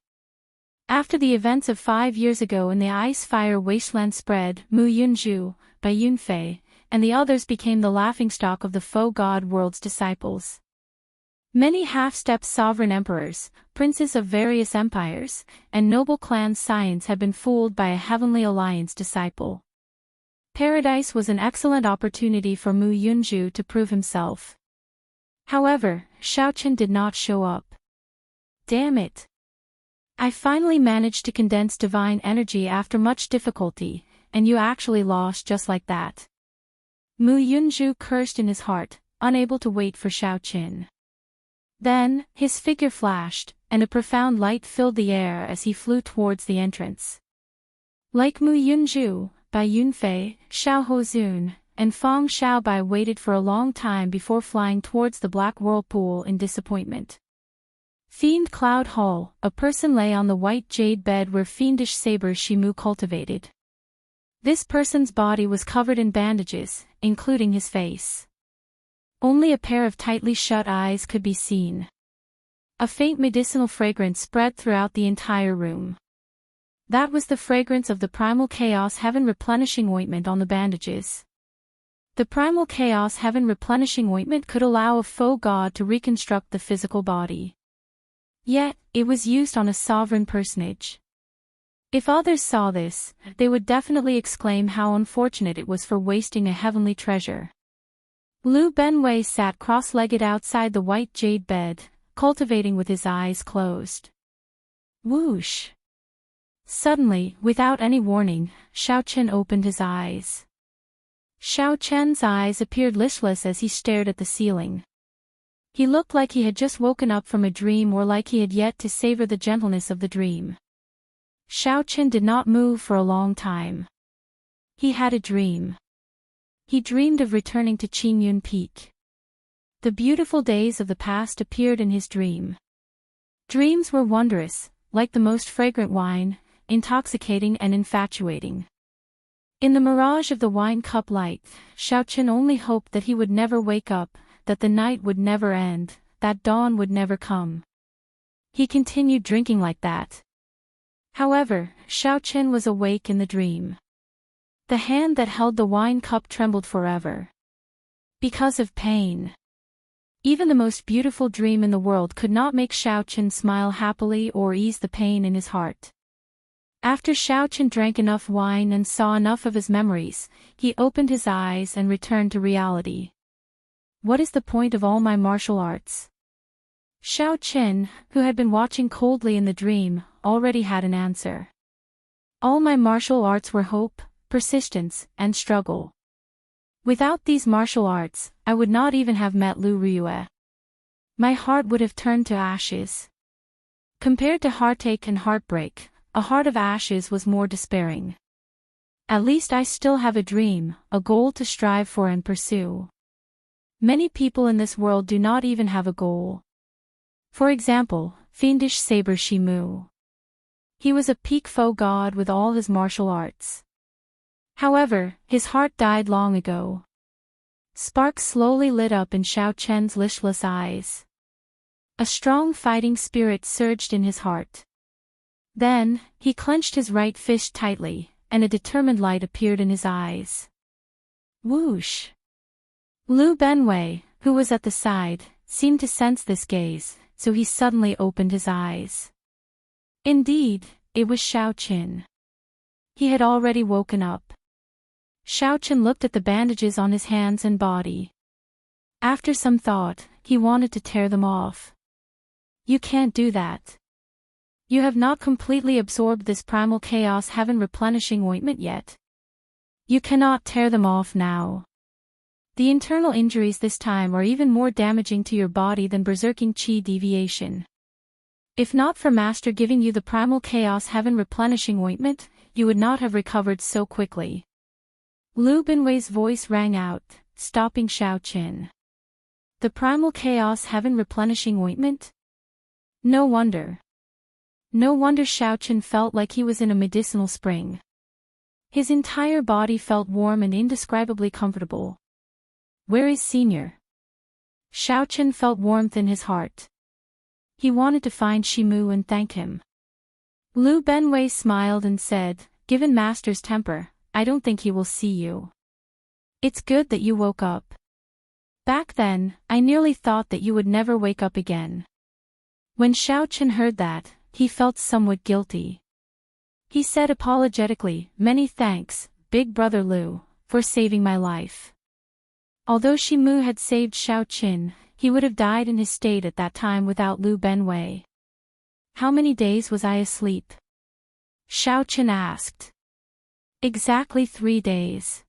After the events of 5 years ago in the ice-fire wasteland spread, Mu Yunzhu, Bai Yunfei, and the others became the laughingstock of the faux god world's disciples. Many half-step sovereign emperors, princes of various empires, and noble clan scions had been fooled by a Heavenly Alliance disciple. Paradise was an excellent opportunity for Mu Yunzhu to prove himself. However, Xiao Qin did not show up. Damn it. I finally managed to condense divine energy after much difficulty, and you actually lost just like that. Mu Yunzhu cursed in his heart, unable to wait for Xiao Qin. Then, his figure flashed, and a profound light filled the air as he flew towards the entrance. Like Mu Yunzhu, Bai Yunfei, Xiao Hozun, and Feng Xiaobai waited for a long time before flying towards the black whirlpool in disappointment. Fiend Cloud Hall, a person lay on the white jade bed where fiendish saber Shimu cultivated. This person's body was covered in bandages, including his face. Only a pair of tightly shut eyes could be seen. A faint medicinal fragrance spread throughout the entire room. That was the fragrance of the Primal Chaos Heaven Replenishing Ointment on the bandages. The Primal Chaos Heaven Replenishing Ointment could allow a faux god to reconstruct the physical body. Yet, it was used on a sovereign personage. If others saw this, they would definitely exclaim how unfortunate it was for wasting a heavenly treasure. Lu Benwei sat cross-legged outside the white jade bed, cultivating with his eyes closed. Whoosh! Suddenly, without any warning, Xiao Chen opened his eyes. Xiao Chen's eyes appeared listless as he stared at the ceiling. He looked like he had just woken up from a dream or like he had yet to savor the gentleness of the dream. Xiao Chen did not move for a long time. He had a dream. He dreamed of returning to Qingyun Peak. The beautiful days of the past appeared in his dream. Dreams were wondrous, like the most fragrant wine, intoxicating and infatuating. In the mirage of the wine cup light, Xiao Chen only hoped that he would never wake up, that the night would never end, that dawn would never come. He continued drinking like that. However, Xiao Chen was awake in the dream. The hand that held the wine cup trembled forever. Because of pain. Even the most beautiful dream in the world could not make Xiao Chen smile happily or ease the pain in his heart. After Xiao Chen drank enough wine and saw enough of his memories, he opened his eyes and returned to reality. What is the point of all my martial arts? Xiao Chen, who had been watching coldly in the dream, already had an answer. All my martial arts were hope, persistence, and struggle. Without these martial arts, I would not even have met Lu Ryue. My heart would have turned to ashes. Compared to heartache and heartbreak, a heart of ashes was more despairing. At least I still have a dream, a goal to strive for and pursue. Many people in this world do not even have a goal. For example, fiendish saber Shimu. He was a peak foe god with all his martial arts. However, his heart died long ago. Sparks slowly lit up in Xiao Chen's listless eyes. A strong fighting spirit surged in his heart. Then, he clenched his right fist tightly, and a determined light appeared in his eyes. Whoosh! Lu Benwei, who was at the side, seemed to sense this gaze, so he suddenly opened his eyes. Indeed, it was Xiao Chen. He had already woken up. Xiao Chen looked at the bandages on his hands and body. After some thought, he wanted to tear them off. You can't do that. You have not completely absorbed this primal chaos heaven replenishing ointment yet. You cannot tear them off now. The internal injuries this time are even more damaging to your body than berserking chi deviation. If not for Master giving you the primal chaos heaven replenishing ointment, you would not have recovered so quickly. Lu Benwei's voice rang out, stopping Xiao Chen. The primal chaos heaven replenishing ointment? No wonder. No wonder Xiao Chen felt like he was in a medicinal spring. His entire body felt warm and indescribably comfortable. Where is Senior? Xiao Chen felt warmth in his heart. He wanted to find Shimu and thank him. Lu Benwei smiled and said, given Master's temper, I don't think he will see you. It's good that you woke up. Back then, I nearly thought that you would never wake up again. When Xiao Chen heard that, he felt somewhat guilty. He said apologetically, many thanks, Big Brother Lu, for saving my life. Although Shimu had saved Xiao Chen, he would have died in his state at that time without Lu Benwei. How many days was I asleep? Xiao Chen asked. Exactly 3 days.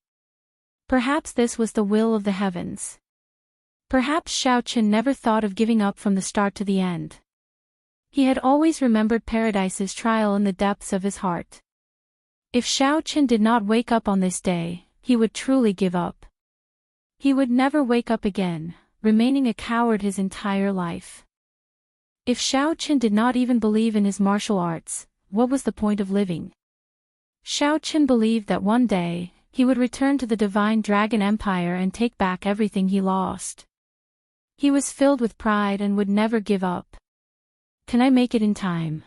Perhaps this was the will of the heavens. Perhaps Xiao Chen never thought of giving up from the start to the end. He had always remembered Paradise's trial in the depths of his heart. If Xiao Chen did not wake up on this day, he would truly give up. He would never wake up again, remaining a coward his entire life. If Xiao Chen did not even believe in his martial arts, what was the point of living? Xiao Chen believed that one day, he would return to the Divine Dragon Empire and take back everything he lost. He was filled with pride and would never give up. Can I make it in time?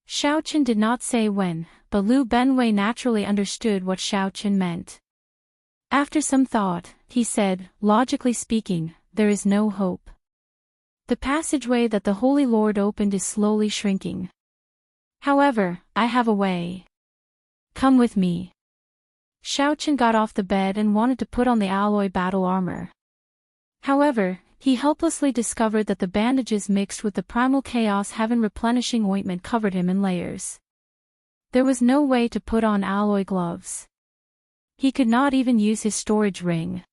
Xiao Chen did not say when, but Lu Benwei naturally understood what Xiao Chen meant. After some thought, he said, logically speaking, there is no hope. The passageway that the Holy Lord opened is slowly shrinking. However, I have a way. Come with me. Xiaochen got off the bed and wanted to put on the alloy battle armor. However, he helplessly discovered that the bandages mixed with the primal chaos heaven replenishing ointment covered him in layers. There was no way to put on alloy gloves. He could not even use his storage ring.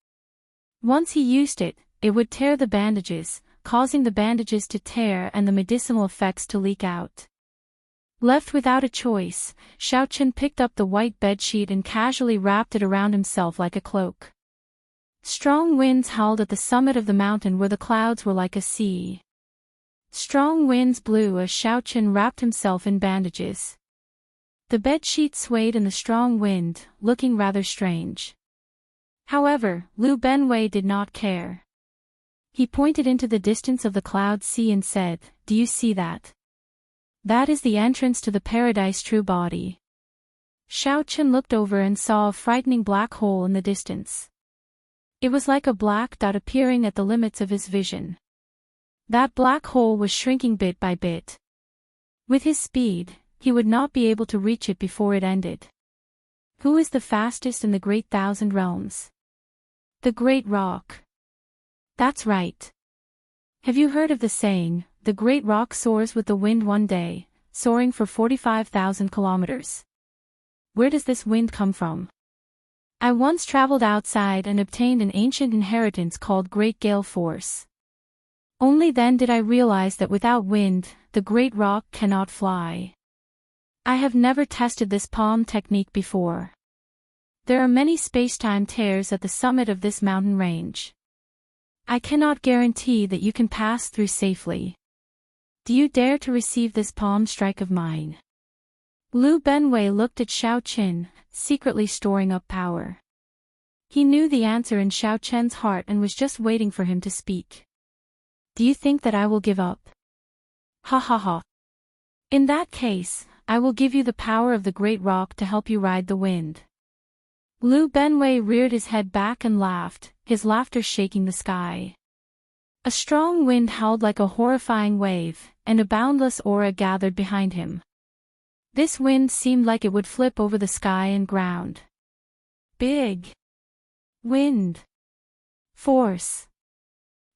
Once he used it, it would tear the bandages, causing the bandages to tear and the medicinal effects to leak out. Left without a choice, Xiaochen picked up the white bedsheet and casually wrapped it around himself like a cloak. Strong winds howled at the summit of the mountain where the clouds were like a sea. Strong winds blew as Xiaochen wrapped himself in bandages. The bedsheet swayed in the strong wind, looking rather strange. However, Lu Benwei did not care. He pointed into the distance of the cloud sea and said, "Do you see that? That is the entrance to the paradise true body." Xiaochen looked over and saw a frightening black hole in the distance. It was like a black dot appearing at the limits of his vision. That black hole was shrinking bit by bit. With his speed, he would not be able to reach it before it ended. Who is the fastest in the great thousand realms? The great rock. That's right. Have you heard of the saying, the great rock soars with the wind one day, soaring for 45,000 kilometers? Where does this wind come from? I once traveled outside and obtained an ancient inheritance called Great Gale Force. Only then did I realize that without wind, the great rock cannot fly. I have never tested this palm technique before. There are many space-time tears at the summit of this mountain range. I cannot guarantee that you can pass through safely. Do you dare to receive this palm strike of mine? Lu Benwei looked at Xiaochen, secretly storing up power. He knew the answer in Xiaochen's heart and was just waiting for him to speak. Do you think that I will give up? Ha ha ha. In that case, I will give you the power of the great rock to help you ride the wind. Lu Benwei reared his head back and laughed, his laughter shaking the sky. A strong wind howled like a horrifying wave, and a boundless aura gathered behind him. This wind seemed like it would flip over the sky and ground. Big. Wind. Force.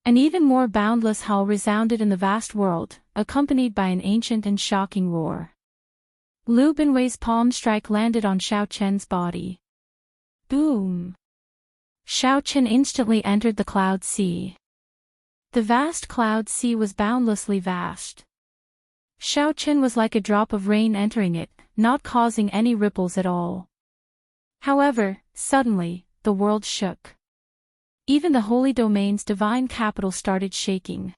An even more boundless howl resounded in the vast world, accompanied by an ancient and shocking roar. Lu Benwei's palm strike landed on Xiaochen's body. Boom. Xiaochen instantly entered the cloud sea. The vast cloud sea was boundlessly vast. Xiaochen was like a drop of rain entering it, not causing any ripples at all. However, suddenly, the world shook. Even the holy domain's divine capital started shaking.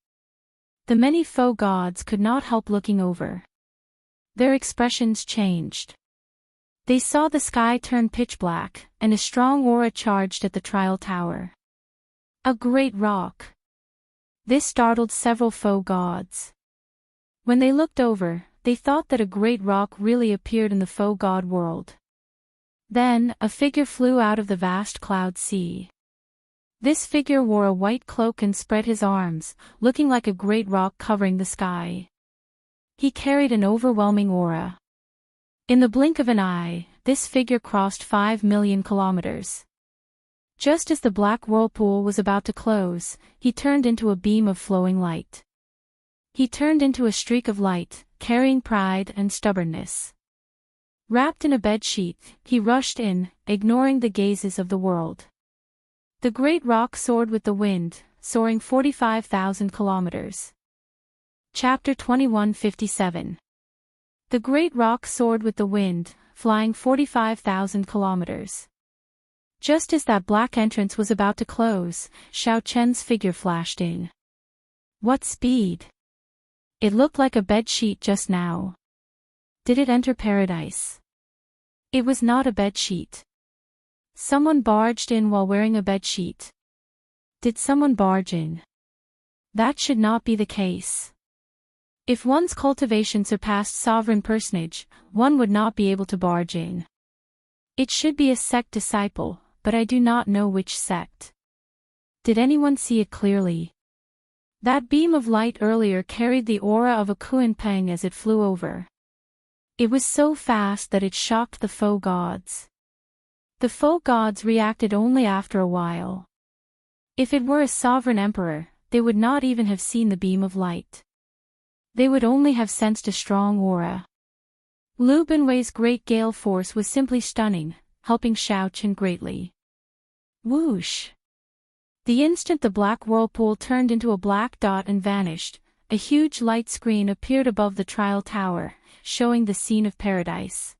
The many foe gods could not help looking over. Their expressions changed. They saw the sky turn pitch black, and a strong aura charged at the trial tower. A great rock. This startled several foe gods. When they looked over, they thought that a great rock really appeared in the foe god world. Then, a figure flew out of the vast cloud sea. This figure wore a white cloak and spread his arms, looking like a great rock covering the sky. He carried an overwhelming aura. In the blink of an eye, this figure crossed 5 million kilometers. Just as the black whirlpool was about to close, he turned into a beam of flowing light. He turned into a streak of light, carrying pride and stubbornness. Wrapped in a bedsheet, he rushed in, ignoring the gazes of the world. The great rock soared with the wind, soaring 45,000 kilometers. Chapter 2157. The great rock soared with the wind, flying 45,000 kilometers. Just as that black entrance was about to close, Xiaochen's figure flashed in. What speed! It looked like a bedsheet just now. Did it enter paradise? It was not a bedsheet. Someone barged in while wearing a bedsheet. Did someone barge in? That should not be the case. If one's cultivation surpassed sovereign personage, one would not be able to barge in. It should be a sect disciple, but I do not know which sect. Did anyone see it clearly? That beam of light earlier carried the aura of a Kuan Peng as it flew over. It was so fast that it shocked the foe gods. The foe gods reacted only after a while. If it were a sovereign emperor, they would not even have seen the beam of light. They would only have sensed a strong aura. Lu Benwei's great gale force was simply stunning, helping Xiao Qin greatly. Whoosh! The instant the black whirlpool turned into a black dot and vanished, a huge light screen appeared above the trial tower, showing the scene of paradise.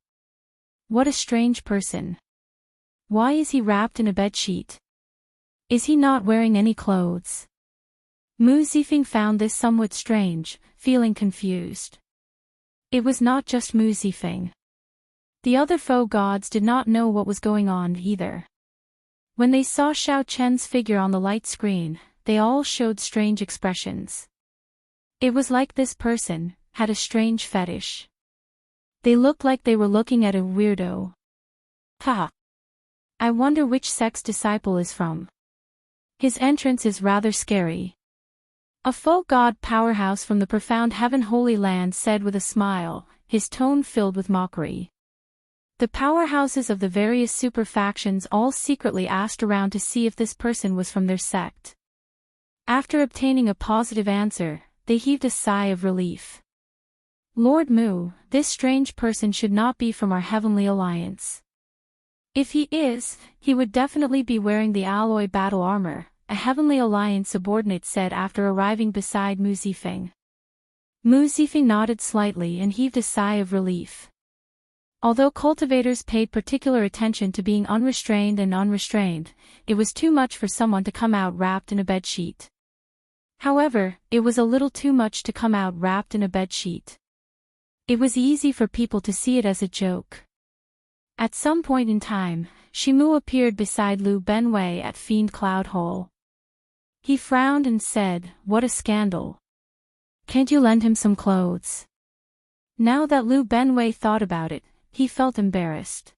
What a strange person. Why is he wrapped in a bedsheet? Is he not wearing any clothes? Mu Zifeng found this somewhat strange, feeling confused. It was not just Mu Zifeng. The other foe gods did not know what was going on either. When they saw Xiao Chen's figure on the light screen, they all showed strange expressions. It was like this person had a strange fetish. They looked like they were looking at a weirdo. Ha! I wonder which sect's disciple is from. His entrance is rather scary. A foe god powerhouse from the profound heaven holy land said with a smile, his tone filled with mockery. The powerhouses of the various super factions all secretly asked around to see if this person was from their sect. After obtaining a positive answer, they heaved a sigh of relief. Lord Mu, this strange person should not be from our heavenly alliance. If he is, he would definitely be wearing the alloy battle armor, a heavenly alliance subordinate said after arriving beside Mu Zifeng. Mu Zifeng nodded slightly and heaved a sigh of relief. Although cultivators paid particular attention to being unrestrained and unrestrained, it was too much for someone to come out wrapped in a bedsheet. However, it was a little too much to come out wrapped in a bedsheet. It was easy for people to see it as a joke. At some point in time, Shimu appeared beside Lu Benwei at Fiend Cloud Hole. He frowned and said, "What a scandal. Can't you lend him some clothes?" Now that Lu Benwei thought about it, he felt embarrassed.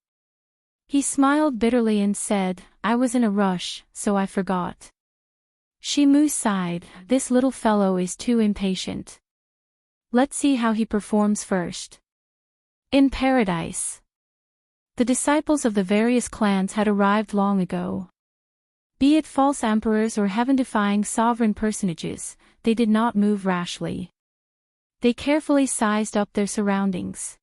He smiled bitterly and said, "I was in a rush, so I forgot." Shimu sighed, "This little fellow is too impatient. Let's see how he performs first." In paradise. The disciples of the various clans had arrived long ago. Be it false emperors or heaven-defying sovereign personages, they did not move rashly. They carefully sized up their surroundings.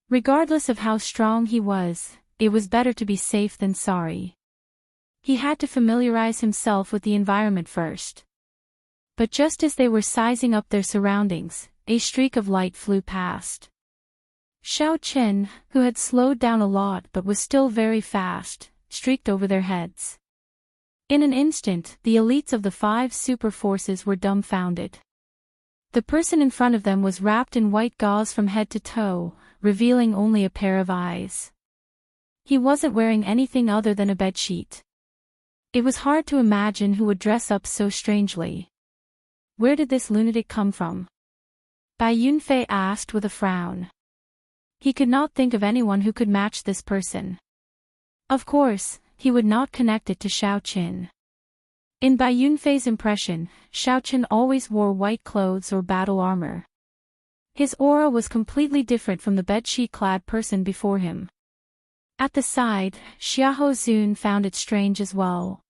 Regardless of how strong he was, it was better to be safe than sorry. He had to familiarize himself with the environment first. But just as they were sizing up their surroundings, a streak of light flew past. Xiao Qin, who had slowed down a lot but was still very fast, streaked over their heads. In an instant, the elites of the 5 super forces were dumbfounded. The person in front of them was wrapped in white gauze from head to toe, revealing only a pair of eyes. He wasn't wearing anything other than a bedsheet. It was hard to imagine who would dress up so strangely. Where did this lunatic come from? Bai Yunfei asked with a frown. He could not think of anyone who could match this person. Of course, he would not connect it to Xiao Qin. In Bai Yunfei's impression, Xiao Qin always wore white clothes or battle armor. His aura was completely different from the bedsheet-clad person before him. At the side, Xiahou Zun found it strange as well.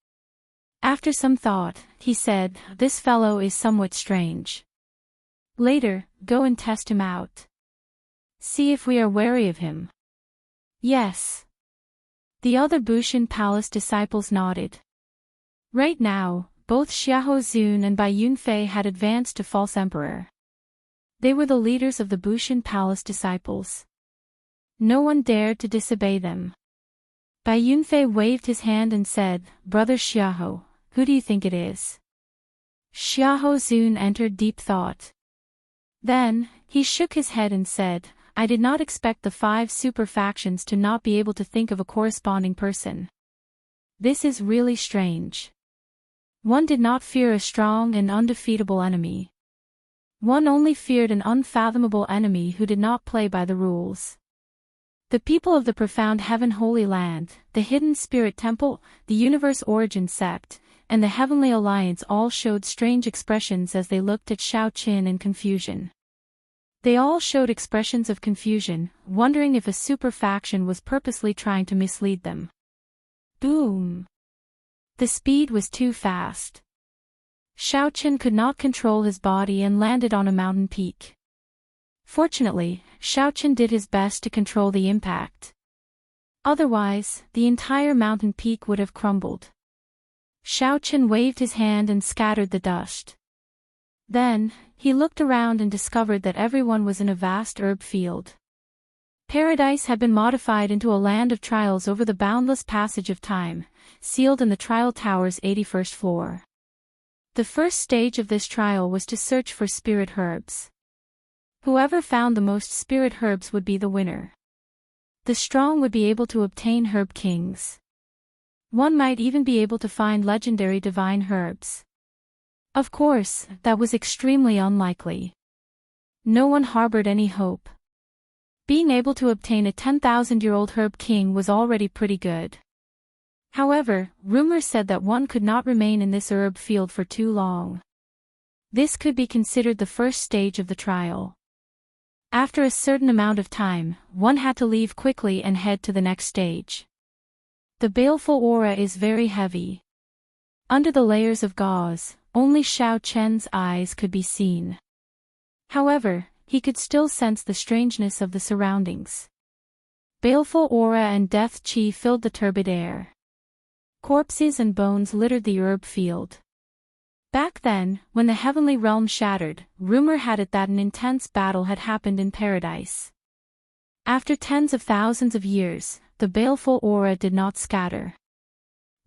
After some thought, he said, "This fellow is somewhat strange. Later, go and test him out. See if we are wary of him." Yes. The other Bushan Palace disciples nodded. Right now, both Xiahou Zun and Bai Yunfei had advanced to False Emperor. They were the leaders of the Bushan Palace disciples. No one dared to disobey them. Bai Yunfei waved his hand and said, "Brother Xiahou, who do you think it is?" Xiahou Zun entered deep thought. Then, he shook his head and said, "I did not expect the 5 super factions to not be able to think of a corresponding person. This is really strange. One did not fear a strong and undefeatable enemy. One only feared an unfathomable enemy who did not play by the rules." The people of the profound heaven holy land, the hidden spirit temple, the universe origin sect, and the heavenly alliance all showed strange expressions as they looked at Xiao Qin in confusion. They all showed expressions of confusion, wondering if a super faction was purposely trying to mislead them. Boom! The speed was too fast. Xiaoqian could not control his body and landed on a mountain peak. Fortunately, Xiaoqian did his best to control the impact. Otherwise, the entire mountain peak would have crumbled. Xiaoqian waved his hand and scattered the dust. Then, he looked around and discovered that everyone was in a vast herb field. Paradise had been modified into a land of trials over the boundless passage of time, sealed in the trial tower's 81st floor. The first stage of this trial was to search for spirit herbs. Whoever found the most spirit herbs would be the winner. The strong would be able to obtain herb kings. One might even be able to find legendary divine herbs. Of course, that was extremely unlikely. No one harbored any hope. Being able to obtain a 10,000-year-old herb king was already pretty good. However, rumor said that one could not remain in this herb field for too long. This could be considered the first stage of the trial. After a certain amount of time, one had to leave quickly and head to the next stage. The baleful aura is very heavy. Under the layers of gauze, only Xiaoqian's eyes could be seen. However, he could still sense the strangeness of the surroundings. Baleful aura and death qi filled the turbid air. Corpses and bones littered the herb field. Back then, when the heavenly realm shattered, rumor had it that an intense battle had happened in paradise. After tens of thousands of years, the baleful aura did not scatter.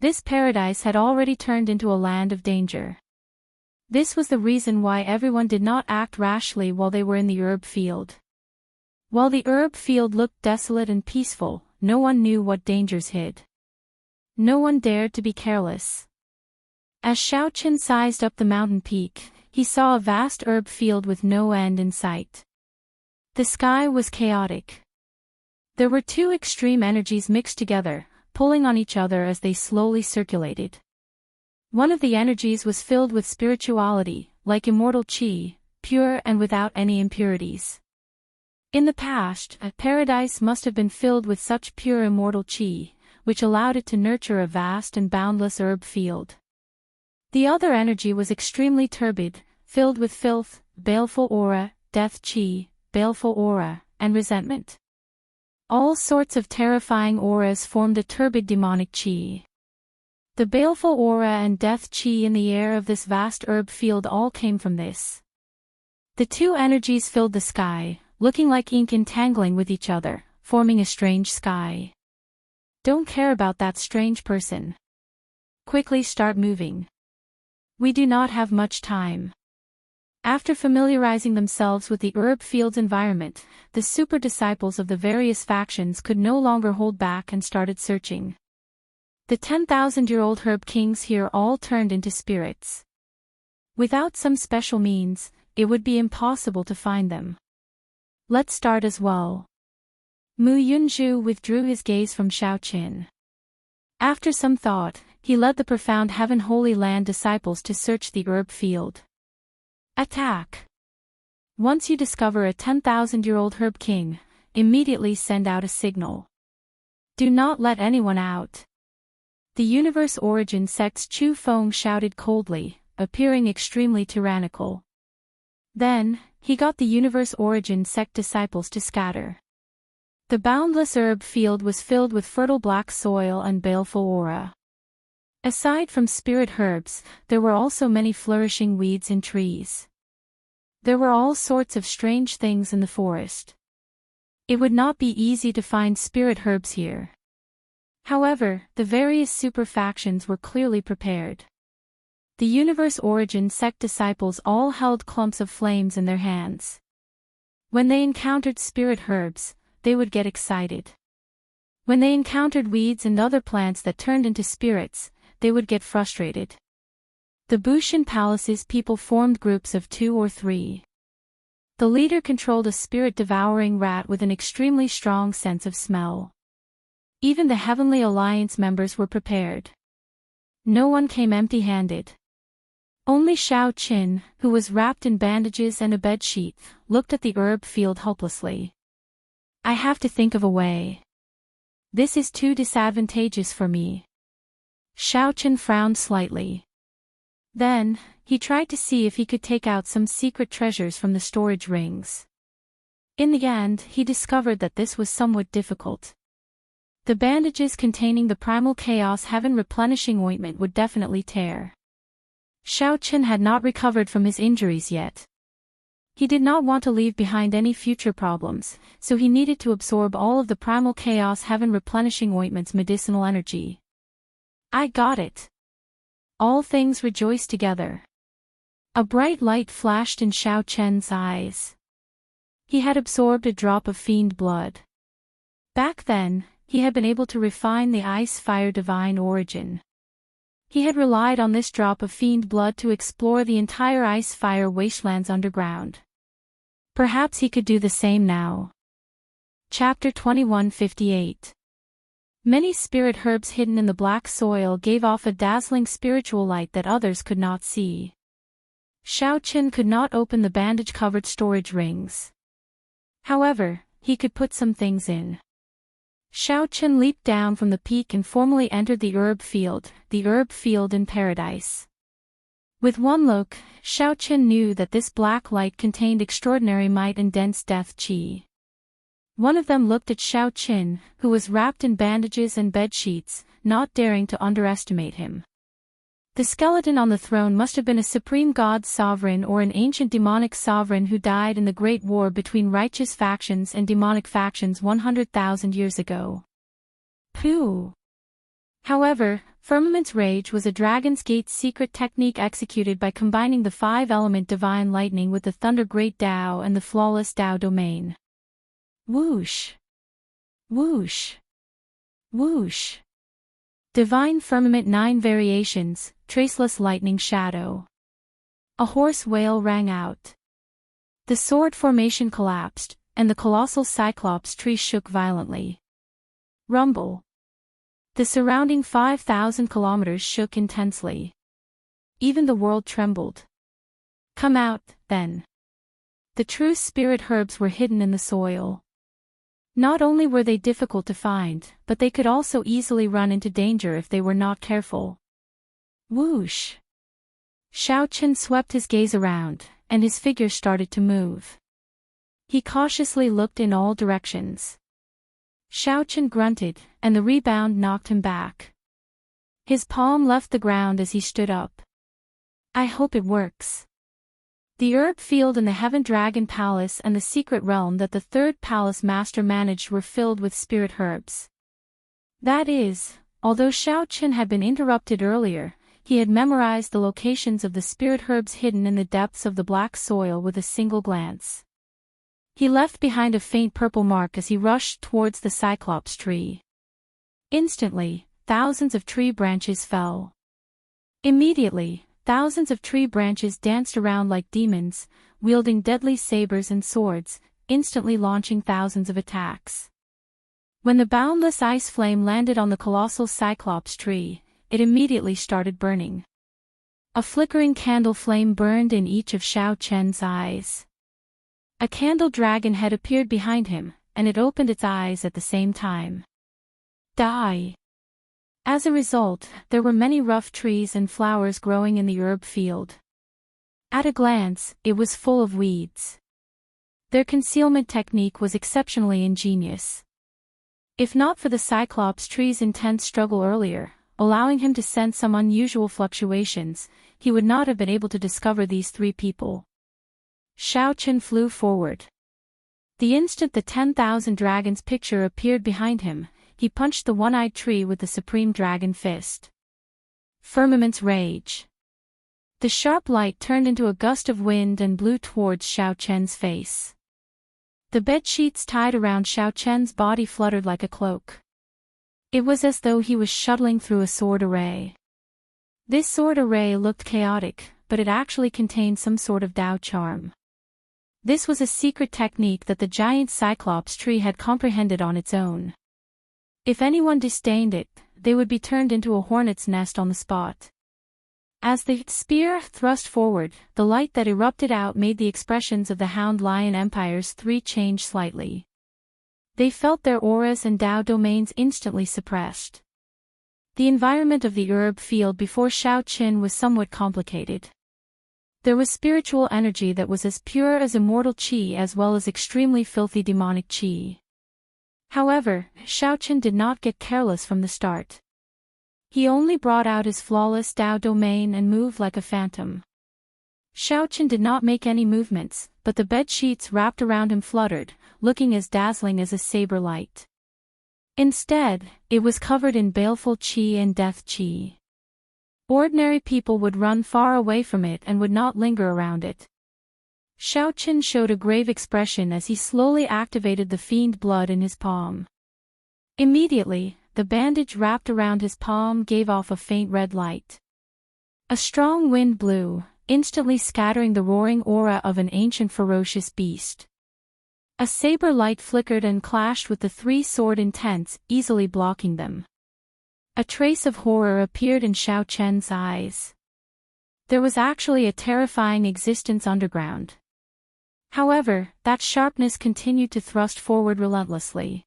This paradise had already turned into a land of danger. This was the reason why everyone did not act rashly while they were in the herb field. While the herb field looked desolate and peaceful, no one knew what dangers hid. No one dared to be careless. As Xiaoqian sized up the mountain peak, he saw a vast herb field with no end in sight. The sky was chaotic. There were two extreme energies mixed together, pulling on each other as they slowly circulated. One of the energies was filled with spirituality, like immortal qi, pure and without any impurities. In the past, a paradise must have been filled with such pure immortal qi, which allowed it to nurture a vast and boundless herb field. The other energy was extremely turbid, filled with filth, baleful aura, death qi, baleful aura, and resentment. All sorts of terrifying auras formed a turbid demonic qi. The baleful aura and death qi in the air of this vast herb field all came from this. The two energies filled the sky, looking like ink entangling with each other, forming a strange sky. Don't care about that strange person. Quickly start moving. We do not have much time. After familiarizing themselves with the herb field's environment, the super disciples of the various factions could no longer hold back and started searching. The 10,000-year-old herb kings here all turned into spirits. Without some special means, it would be impossible to find them. Let's start as well. Mu Yunzhu withdrew his gaze from Xiaoqian. After some thought, he led the profound Heaven Holy Land disciples to search the herb field. Attack! Once you discover a 10,000-year-old herb king, immediately send out a signal. Do not let anyone out. The Universe Origin sect's Chu Feng shouted coldly, appearing extremely tyrannical. Then, he got the Universe Origin sect disciples to scatter. The boundless herb field was filled with fertile black soil and baleful aura. Aside from spirit herbs, there were also many flourishing weeds and trees. There were all sorts of strange things in the forest. It would not be easy to find spirit herbs here. However, the various super factions were clearly prepared. The Universe Origin sect disciples all held clumps of flames in their hands. When they encountered spirit herbs, they would get excited. When they encountered weeds and other plants that turned into spirits, they would get frustrated. The Bushan Palace's people formed groups of 2 or 3. The leader controlled a spirit-devouring rat with an extremely strong sense of smell. Even the Heavenly Alliance members were prepared. No one came empty-handed. Only Only Xiao Qin, who was wrapped in bandages and a bedsheet, looked at the herb field hopelessly. I have to think of a way. This is too disadvantageous for me. Xiao Qin frowned slightly. Then, he tried to see if he could take out some secret treasures from the storage rings. In the end, he discovered that this was somewhat difficult. The bandages containing the primal chaos heaven replenishing ointment would definitely tear. Xiao Qin had not recovered from his injuries yet. He did not want to leave behind any future problems, so he needed to absorb all of the primal chaos heaven replenishing ointment's medicinal energy. I got it. All things rejoice together. A bright light flashed in Xiao Qin's eyes. He had absorbed a drop of fiend blood. Back then, he had been able to refine the ice-fire divine origin. He had relied on this drop of fiend blood to explore the entire ice-fire wastelands underground. Perhaps he could do the same now. Chapter 2158. Many spirit herbs hidden in the black soil gave off a dazzling spiritual light that others could not see. Xiao Qin could not open the bandage-covered storage rings. However, he could put some things in. Xiao Qin leaped down from the peak and formally entered the herb field in paradise. With one look, Xiao Qin knew that this black light contained extraordinary might and dense death qi. One of them looked at Xiao Qin, who was wrapped in bandages and bedsheets, not daring to underestimate him. The skeleton on the throne must have been a supreme god sovereign or an ancient demonic sovereign who died in the great war between righteous factions and demonic factions 100,000 years ago. Pooh! However, Firmament's Rage was a Dragon's Gate secret technique executed by combining the 5-element divine lightning with the Thunder Great Tao and the flawless Tao domain. Whoosh! Whoosh! Whoosh! Divine Firmament 9 Variations, Traceless Lightning Shadow. A hoarse wail rang out. The sword formation collapsed, and the colossal Cyclops tree shook violently. Rumble. The surrounding 5,000 kilometers shook intensely. Even the world trembled. Come out, then. The true spirit herbs were hidden in the soil. Not only were they difficult to find, but they could also easily run into danger if they were not careful. Whoosh! Xiao Qin swept his gaze around, and his figure started to move. He cautiously looked in all directions. Xiao Qin grunted, and the rebound knocked him back. His palm left the ground as he stood up. I hope it works. The herb field in the Heaven Dragon Palace and the secret realm that the third palace master managed were filled with spirit herbs. That is, although Xiao Qin had been interrupted earlier, he had memorized the locations of the spirit herbs hidden in the depths of the black soil with a single glance. He left behind a faint purple mark as he rushed towards the Cyclops tree. Instantly, thousands of tree branches fell. Immediately, thousands of tree branches danced around like demons, wielding deadly sabers and swords, instantly launching thousands of attacks. When the boundless ice flame landed on the colossal Cyclops tree, it immediately started burning. A flickering candle flame burned in each of Xiao Qin's eyes. A candle dragon head appeared behind him, and it opened its eyes at the same time. Die! As a result, there were many rough trees and flowers growing in the herb field. At a glance, it was full of weeds. Their concealment technique was exceptionally ingenious. If not for the Cyclops tree's intense struggle earlier, allowing him to sense some unusual fluctuations, he would not have been able to discover these three people. Xiao Qin flew forward. The instant the 10,000 dragons picture appeared behind him, he punched the one-eyed tree with the supreme dragon fist. Firmament's Rage. The sharp light turned into a gust of wind and blew towards Xiao Qin's face. The bedsheets tied around Xiao Qin's body fluttered like a cloak. It was as though he was shuttling through a sword array. This sword array looked chaotic, but it actually contained some sort of Tao charm. This was a secret technique that the giant Cyclops tree had comprehended on its own. If anyone disdained it, they would be turned into a hornet's nest on the spot. As the spear thrust forward, the light that erupted out made the expressions of the Hound Lion Empire's three change slightly. They felt their auras and Dao domains instantly suppressed. The environment of the herb field before Shao Qin was somewhat complicated. There was spiritual energy that was as pure as immortal qi as well as extremely filthy demonic qi. However, Shao Qin did not get careless from the start. He only brought out his flawless Dao domain and moved like a phantom. Shao Qin did not make any movements, but the bed sheets wrapped around him fluttered, looking as dazzling as a saber light. Instead, it was covered in baleful qi and death qi. Ordinary people would run far away from it and would not linger around it. Shao Qin showed a grave expression as he slowly activated the fiend blood in his palm. Immediately, the bandage wrapped around his palm gave off a faint red light. A strong wind blew, instantly scattering the roaring aura of an ancient ferocious beast. A saber light flickered and clashed with the three-sword intents, easily blocking them. A trace of horror appeared in Shao Chen's eyes. There was actually a terrifying existence underground. However, that sharpness continued to thrust forward relentlessly.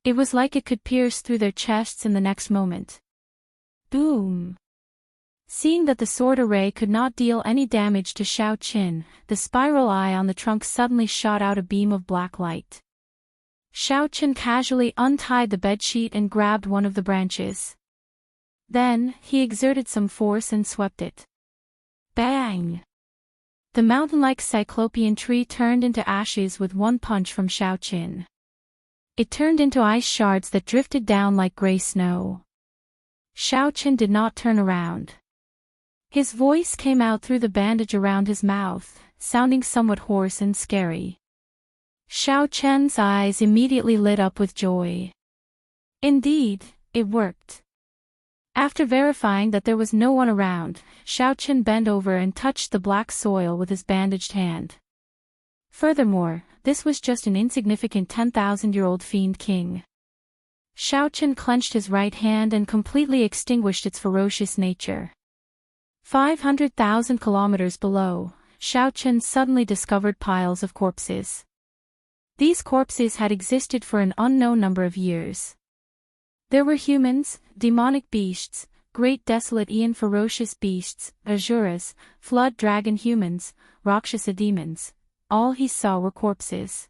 It was like it could pierce through their chests in the next moment. Boom! Seeing that the sword array could not deal any damage to Shao Qin, the spiral eye on the trunk suddenly shot out a beam of black light. Shao Qin casually untied the bedsheet and grabbed one of the branches. Then, he exerted some force and swept it. Bang! The mountain-like cyclopean tree turned into ashes with one punch from Shao Qin. It turned into ice shards that drifted down like gray snow. Shao Qin did not turn around. His voice came out through the bandage around his mouth, sounding somewhat hoarse and scary. Shao Chen's eyes immediately lit up with joy. Indeed, it worked. After verifying that there was no one around, Shao Qin bent over and touched the black soil with his bandaged hand. Furthermore, this was just an insignificant 10,000-year-old fiend king. Shao Qin clenched his right hand and completely extinguished its ferocious nature. 500,000 kilometers below, Shao Qin suddenly discovered piles of corpses. These corpses had existed for an unknown number of years. There were humans, demonic beasts, great desolate Aeon ferocious beasts, Asuras, flood dragon humans, Rakshasa demons. All he saw were corpses.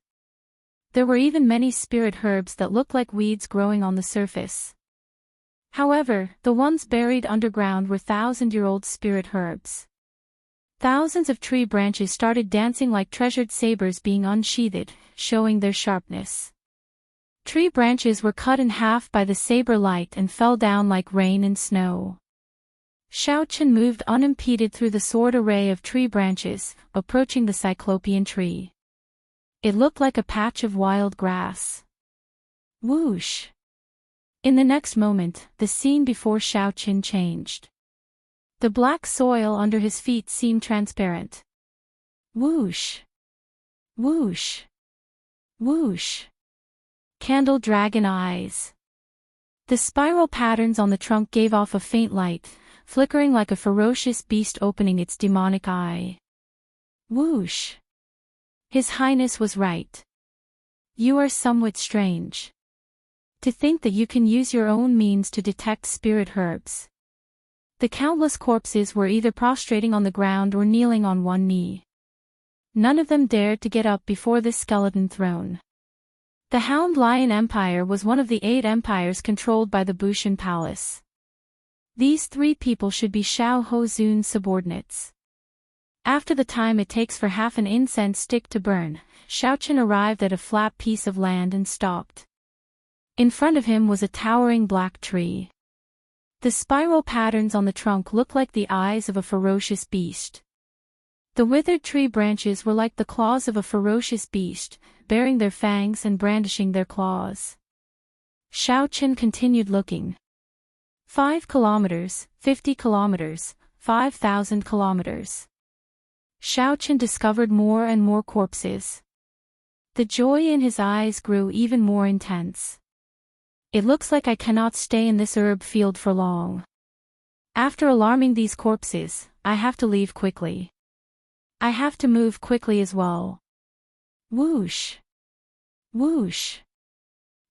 There were even many spirit herbs that looked like weeds growing on the surface. However, the ones buried underground were thousand-year-old spirit herbs. Thousands of tree branches started dancing like treasured sabers being unsheathed, showing their sharpness. Tree branches were cut in half by the saber light and fell down like rain and snow. Shao Qin moved unimpeded through the sword array of tree branches, approaching the cyclopean tree. It looked like a patch of wild grass. Whoosh! In the next moment, the scene before Shao Qin changed. The black soil under his feet seemed transparent. Whoosh! Whoosh! Whoosh! Candle dragon eyes. The spiral patterns on the trunk gave off a faint light, flickering like a ferocious beast opening its demonic eye. Whoosh! His Highness was right. You are somewhat strange. To think that you can use your own means to detect spirit herbs. The countless corpses were either prostrating on the ground or kneeling on one knee. None of them dared to get up before this skeleton throne. The Hound Lion Empire was one of the 8 empires controlled by the Bushan Palace. These 3 people should be Shao Hozun's subordinates. After the time it takes for half an incense stick to burn, Shao Qin arrived at a flat piece of land and stopped. In front of him was a towering black tree. The spiral patterns on the trunk looked like the eyes of a ferocious beast. The withered tree branches were like the claws of a ferocious beast, baring their fangs and brandishing their claws. Shao Qin continued looking. 5 kilometers, 50 kilometers, 5,000 kilometers. Shao Qin discovered more and more corpses. The joy in his eyes grew even more intense. It looks like I cannot stay in this herb field for long. After alarming these corpses, I have to leave quickly. I have to move quickly as well. Whoosh! Whoosh!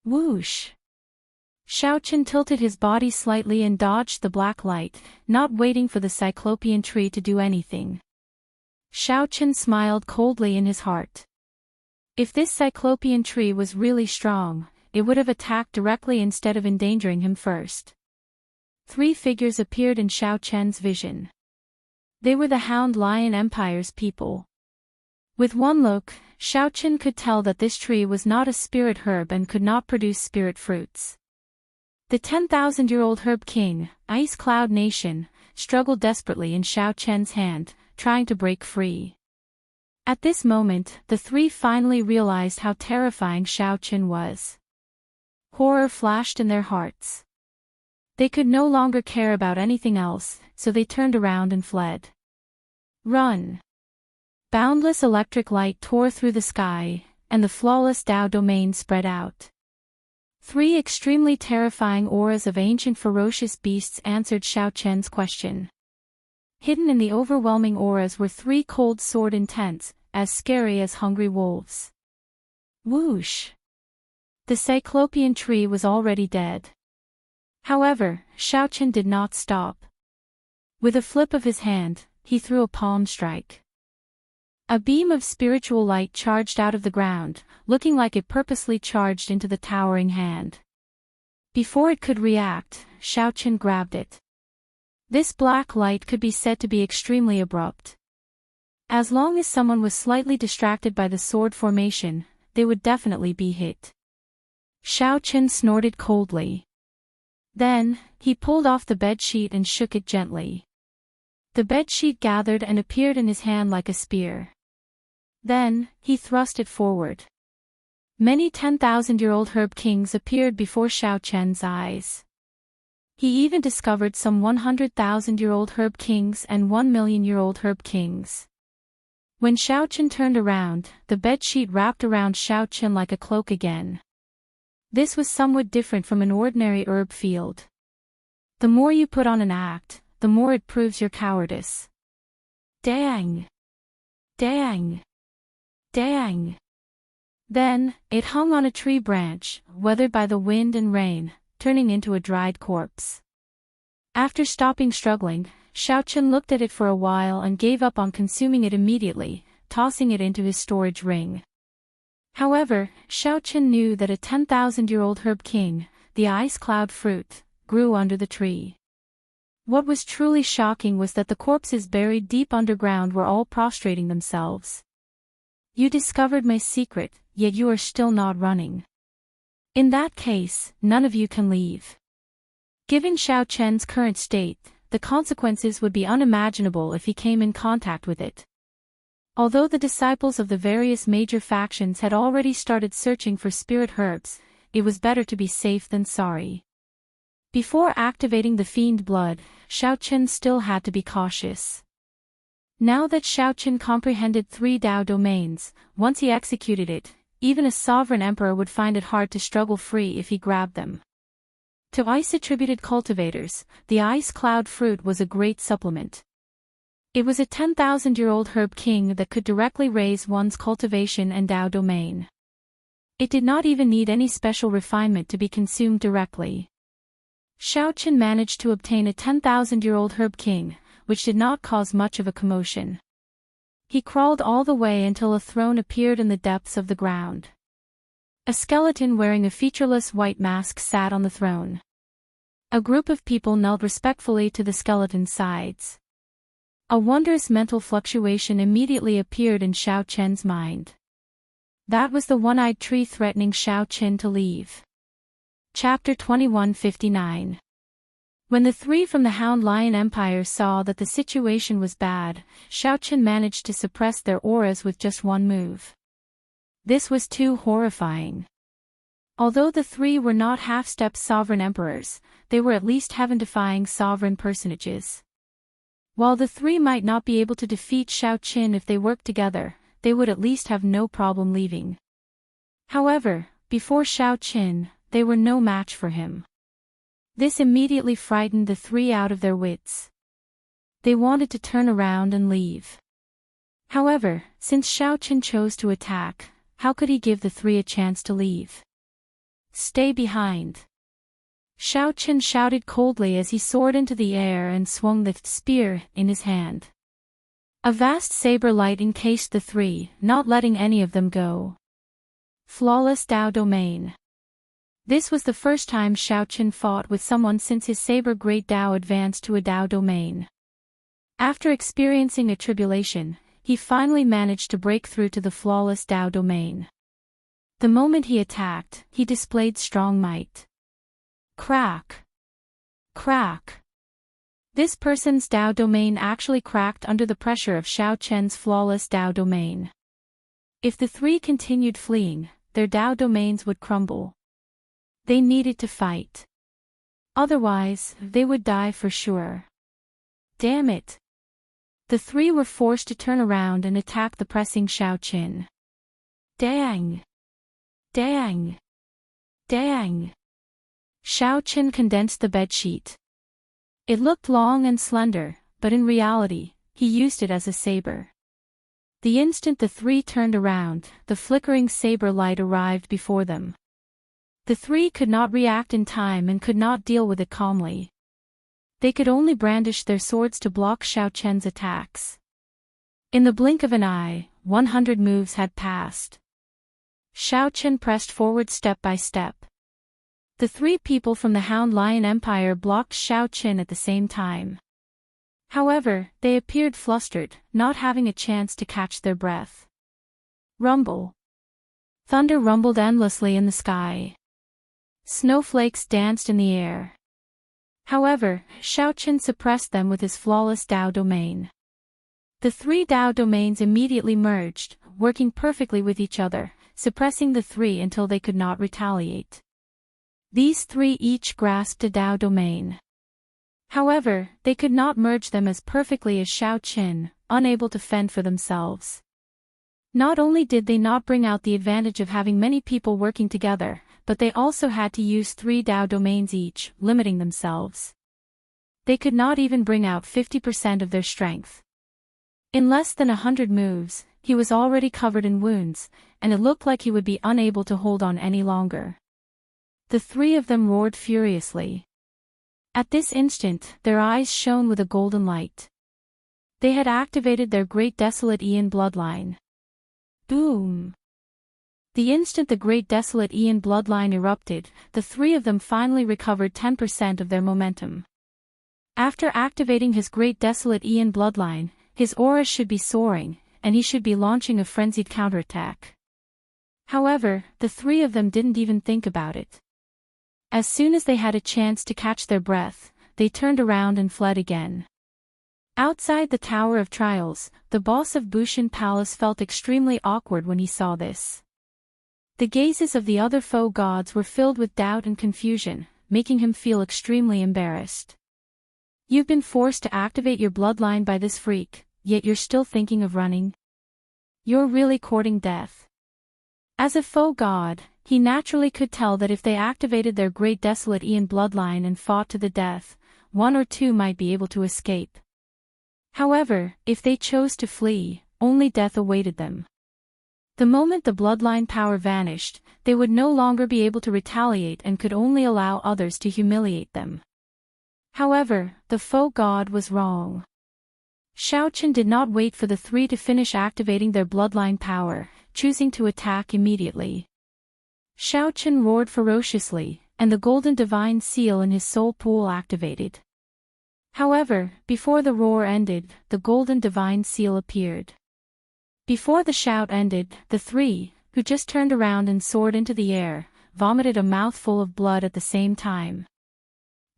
Whoosh! Xiaochen tilted his body slightly and dodged the black light, not waiting for the cyclopean tree to do anything. Xiaochen smiled coldly in his heart. If this cyclopean tree was really strong, it would have attacked directly instead of endangering him first. 3 figures appeared in Xiaochen's vision. They were the Hound Lion Empire's people. With one look, Xiaochen could tell that this tree was not a spirit herb and could not produce spirit fruits. The 10,000-year-old herb king, Ice Cloud Nation, struggled desperately in Xiaochen's hand, trying to break free. At this moment, the 3 finally realized how terrifying Xiaochen was. Horror flashed in their hearts. They could no longer care about anything else, so they turned around and fled. Run! Boundless electric light tore through the sky, and the flawless Dao domain spread out. 3 extremely terrifying auras of ancient ferocious beasts answered Xiaochen's question. Hidden in the overwhelming auras were 3 cold sword intents, as scary as hungry wolves. Whoosh! The cyclopean tree was already dead. However, Xiaochen did not stop. With a flip of his hand, he threw a palm strike. A beam of spiritual light charged out of the ground, looking like it purposely charged into the towering hand. Before it could react, Xiaochen grabbed it. This black light could be said to be extremely abrupt. As long as someone was slightly distracted by the sword formation, they would definitely be hit. Xiaochen snorted coldly. Then, he pulled off the bedsheet and shook it gently. The bedsheet gathered and appeared in his hand like a spear. Then, he thrust it forward. Many 10,000-year-old herb kings appeared before Xiaochen's eyes. He even discovered some 100,000-year-old herb kings and 1,000,000-year-old herb kings. When Xiaochen turned around, the bedsheet wrapped around Xiaochen like a cloak again. This was somewhat different from an ordinary herb field. The more you put on an act, the more it proves your cowardice. Dang! Dang! Dang! Then, it hung on a tree branch, weathered by the wind and rain, turning into a dried corpse. After stopping struggling, Xiaochen looked at it for a while and gave up on consuming it immediately, tossing it into his storage ring. However, Xiaochen knew that a 10,000-year-old herb king, the ice cloud fruit, grew under the tree. What was truly shocking was that the corpses buried deep underground were all prostrating themselves. You discovered my secret, yet you are still not running. In that case, none of you can leave. Given Xiaochen's current state, the consequences would be unimaginable if he came in contact with it. Although the disciples of the various major factions had already started searching for spirit herbs, it was better to be safe than sorry. Before activating the fiend blood, Xiaochen still had to be cautious. Now that Xiaochen comprehended 3 Dao domains, once he executed it, even a sovereign emperor would find it hard to struggle free if he grabbed them. To ice-attributed cultivators, the ice cloud fruit was a great supplement. It was a 10,000-year-old herb king that could directly raise one's cultivation and Dao domain. It did not even need any special refinement to be consumed directly. Xiaochen managed to obtain a 10,000-year-old herb king, which did not cause much of a commotion. He crawled all the way until a throne appeared in the depths of the ground. A skeleton wearing a featureless white mask sat on the throne. A group of people knelt respectfully to the skeleton's sides. A wondrous mental fluctuation immediately appeared in Xiaochen's mind. That was the one-eyed tree threatening Xiaochen to leave. Chapter 2159. When the 3 from the Hound Lion Empire saw that the situation was bad, Xiaochen managed to suppress their auras with just one move. This was too horrifying. Although the 3 were not half-step sovereign emperors, they were at least heaven-defying sovereign personages. While the 3 might not be able to defeat Xiaochen if they worked together, they would at least have no problem leaving. However, before Xiaochen, they were no match for him. This immediately frightened the three out of their wits. They wanted to turn around and leave. However, since Xiao Qin chose to attack, how could he give the three a chance to leave? Stay behind. Xiao Qin shouted coldly as he soared into the air and swung the spear in his hand. A vast saber light encased the three, not letting any of them go. Flawless Dao Domain. This was the first time Xiao Qin fought with someone since his saber Great Dao advanced to a Dao Domain. After experiencing a tribulation, he finally managed to break through to the flawless Dao Domain. The moment he attacked, he displayed strong might. Crack! Crack! This person's Dao Domain actually cracked under the pressure of Xiao Qin's flawless Dao Domain. If the three continued fleeing, their Dao Domains would crumble. They needed to fight. Otherwise, they would die for sure. Damn it! The three were forced to turn around and attack the pressing Xiao Qin. Dang! Dang! Dang! Xiao Qin condensed the bedsheet. It looked long and slender, but in reality, he used it as a saber. The instant the three turned around, the flickering saber light arrived before them. The three could not react in time and could not deal with it calmly. They could only brandish their swords to block Xiao Qin's attacks. In the blink of an eye, 100 moves had passed. Xiao Qin pressed forward step by step. The three people from the Hound Lion Empire blocked Xiao Qin at the same time. However, they appeared flustered, not having a chance to catch their breath. Rumble. Thunder rumbled endlessly in the sky. Snowflakes danced in the air. However, Xiao Qin suppressed them with his flawless Dao Domain. The three Dao Domains immediately merged, working perfectly with each other, suppressing the three until they could not retaliate. These three each grasped a Dao Domain. However, they could not merge them as perfectly as Xiao Qin, unable to fend for themselves. Not only did they not bring out the advantage of having many people working together, but they also had to use 3 Dao Domains each, limiting themselves. They could not even bring out 50% of their strength. In less than 100 moves, he was already covered in wounds, and it looked like he would be unable to hold on any longer. The three of them roared furiously. At this instant, their eyes shone with a golden light. They had activated their Great Desolate Aeon bloodline. Boom! The instant the Great Desolate Aeon bloodline erupted, the three of them finally recovered 10% of their momentum. After activating his Great Desolate Aeon bloodline, his aura should be soaring, and he should be launching a frenzied counterattack. However, the three of them didn't even think about it. As soon as they had a chance to catch their breath, they turned around and fled again. Outside the Tower of Trials, the boss of Bushin Palace felt extremely awkward when he saw this. The gazes of the other foe gods were filled with doubt and confusion, making him feel extremely embarrassed. You've been forced to activate your bloodline by this freak, yet you're still thinking of running? You're really courting death. As a foe god, he naturally could tell that if they activated their Great Desolate Aeon bloodline and fought to the death, 1 or 2 might be able to escape. However, if they chose to flee, only death awaited them. The moment the bloodline power vanished, they would no longer be able to retaliate and could only allow others to humiliate them. However, the foe god was wrong. Xiao Qin did not wait for the three to finish activating their bloodline power, choosing to attack immediately. Xiao Qin roared ferociously, and the golden divine seal in his soul pool activated. However, before the roar ended, the golden divine seal appeared. Before the shout ended, the three, who just turned around and soared into the air, vomited a mouthful of blood at the same time.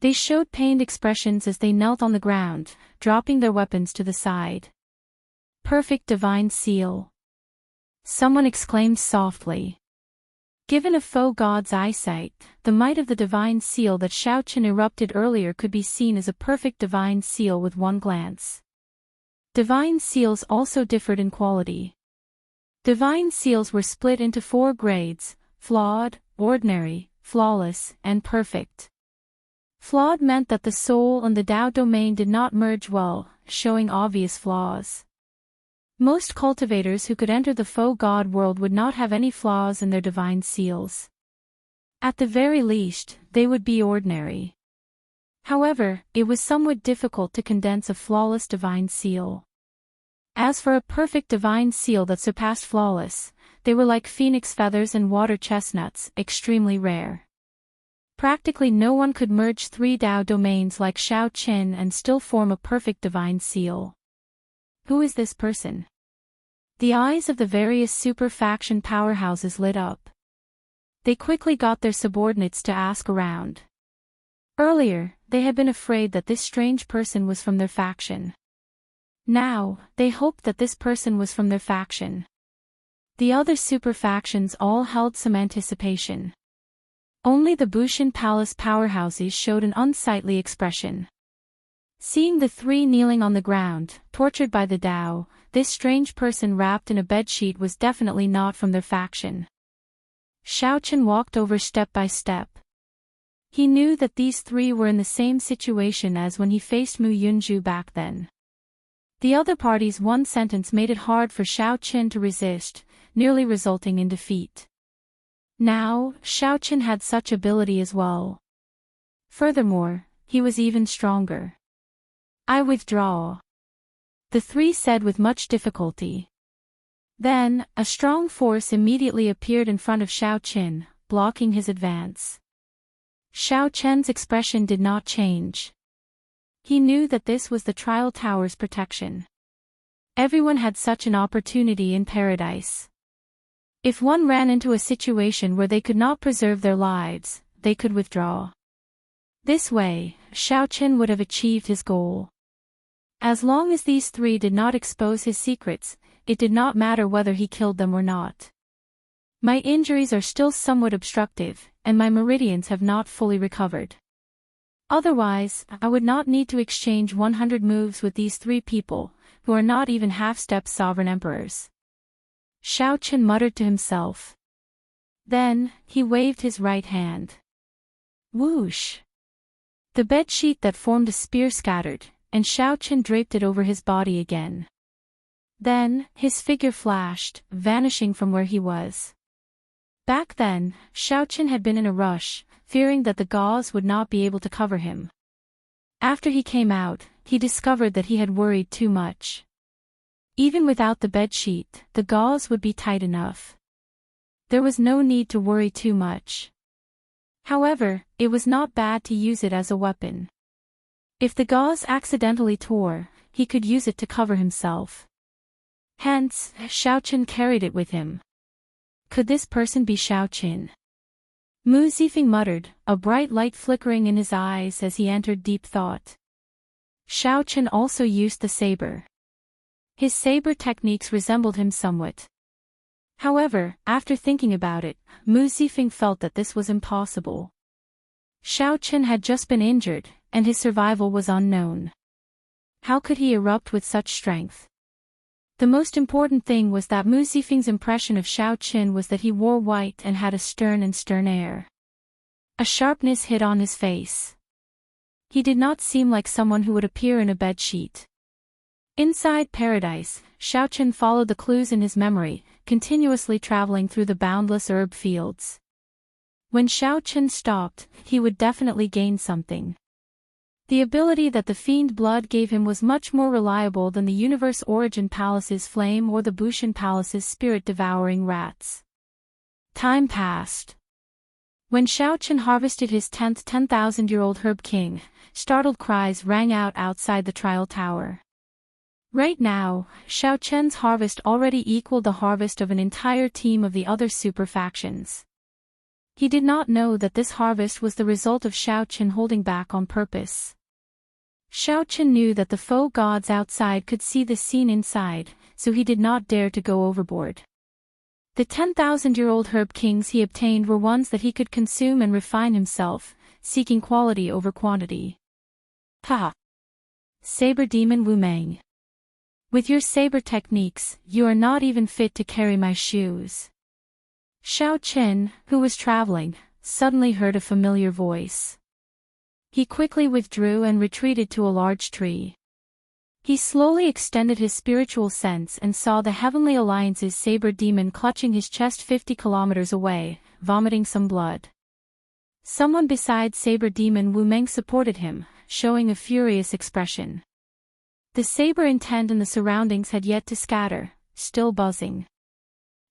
They showed pained expressions as they knelt on the ground, dropping their weapons to the side. Perfect divine seal. Someone exclaimed softly. Given a foe god's eyesight, the might of the divine seal that Xiao Qin erupted earlier could be seen as a perfect divine seal with one glance. Divine seals also differed in quality. Divine seals were split into 4 grades: flawed, ordinary, flawless, and perfect. Flawed meant that the soul and the Tao domain did not merge well, showing obvious flaws. Most cultivators who could enter the faux god world would not have any flaws in their divine seals. At the very least, they would be ordinary. However, it was somewhat difficult to condense a flawless divine seal. As for a perfect divine seal that surpassed flawless, they were like phoenix feathers and water chestnuts, extremely rare. Practically no one could merge 3 Tao domains like Shao Qin and still form a perfect divine seal. Who is this person? The eyes of the various super-faction powerhouses lit up. They quickly got their subordinates to ask around. Earlier, they had been afraid that this strange person was from their faction. Now, they hoped that this person was from their faction. The other super factions all held some anticipation. Only the Bushin Palace powerhouses showed an unsightly expression. Seeing the 3 kneeling on the ground, tortured by the Tao, this strange person wrapped in a bedsheet was definitely not from their faction. Shao Qin walked over step by step. He knew that these 3 were in the same situation as when he faced Mu Yunju back then. The other party's one sentence made it hard for Shao Qin to resist, nearly resulting in defeat. Now, Shao Qin had such ability as well. Furthermore, he was even stronger. I withdraw. The 3 said with much difficulty. Then, a strong force immediately appeared in front of Shao Qin, blocking his advance. Shao Qin's expression did not change. He knew that this was the Trial Tower's protection. Everyone had such an opportunity in paradise. If one ran into a situation where they could not preserve their lives, they could withdraw. This way, Shao Qin would have achieved his goal. As long as these 3 did not expose his secrets, it did not matter whether he killed them or not. My injuries are still somewhat obstructive, and my meridians have not fully recovered. Otherwise, I would not need to exchange 100 moves with these 3 people, who are not even half-step sovereign emperors. Shao Qin muttered to himself. Then, he waved his right hand. Whoosh! The bedsheet that formed a spear scattered, and Shao Qin draped it over his body again. Then, his figure flashed, vanishing from where he was. Back then, Shao Qin had been in a rush, fearing that the gauze would not be able to cover him. After he came out, he discovered that he had worried too much. Even without the bedsheet, the gauze would be tight enough. There was no need to worry too much. However, it was not bad to use it as a weapon. If the gauze accidentally tore, he could use it to cover himself. Hence, Shao Qin carried it with him. Could this person be Shao Qin? Mu Zifeng muttered, a bright light flickering in his eyes as he entered deep thought. Shao Qin also used the saber. His saber techniques resembled him somewhat. However, after thinking about it, Mu Zifeng felt that this was impossible. Shao Qin had just been injured, and his survival was unknown. How could he erupt with such strength? The most important thing was that Mu Zifeng's impression of Shao Qin was that he wore white and had a stern air. A sharpness hit on his face. He did not seem like someone who would appear in a bedsheet. Inside paradise, Shao Qin followed the clues in his memory, continuously traveling through the boundless herb fields. When Shao Qin stopped, he would definitely gain something. The ability that the Fiend Blood gave him was much more reliable than the Universe Origin Palace's flame or the Bushin Palace's spirit-devouring rats. Time passed. When Shao Qin harvested his 10th 10,000-year-old Herb King, startled cries rang out outside the Trial Tower. Right now, Shao Qin's harvest already equaled the harvest of an entire team of the other super factions. He did not know that this harvest was the result of Shao Qin holding back on purpose. Shao Qin knew that the faux gods outside could see the scene inside, so he did not dare to go overboard. The 10,000-year-old Herb Kings he obtained were ones that he could consume and refine himself, seeking quality over quantity. Ha! Saber Demon Wu Meng. With your saber techniques, you are not even fit to carry my shoes. Shao Qin, who was traveling, suddenly heard a familiar voice. He quickly withdrew and retreated to a large tree. He slowly extended his spiritual sense and saw the Heavenly Alliance's saber demon clutching his chest 50 kilometers away, vomiting some blood. Someone beside saber demon Wu Meng supported him, showing a furious expression. The saber intent in the surroundings had yet to scatter, still buzzing.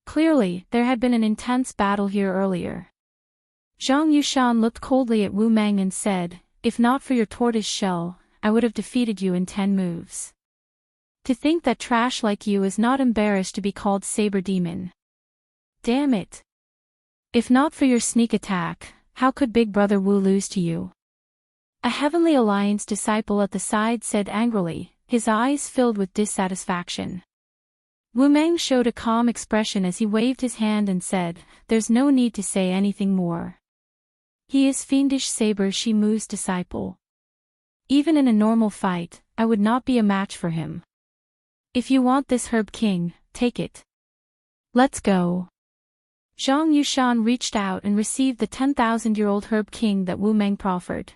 Clearly, there had been an intense battle here earlier. Zhang Yushan looked coldly at Wu Meng and said, "If not for your tortoise shell, I would have defeated you in 10 moves. To think that trash like you is not embarrassed to be called saber demon. Damn it. If not for your sneak attack, how could Big Brother Wu lose to you?" A Heavenly Alliance disciple at the side said angrily, his eyes filled with dissatisfaction. Wu Meng showed a calm expression as he waved his hand and said, "There's no need to say anything more. He is fiendish Saber Shimu's disciple. Even in a normal fight, I would not be a match for him. If you want this Herb King, take it. Let's go." Zhang Yushan reached out and received the 10,000-year-old Herb King that Wu Meng proffered.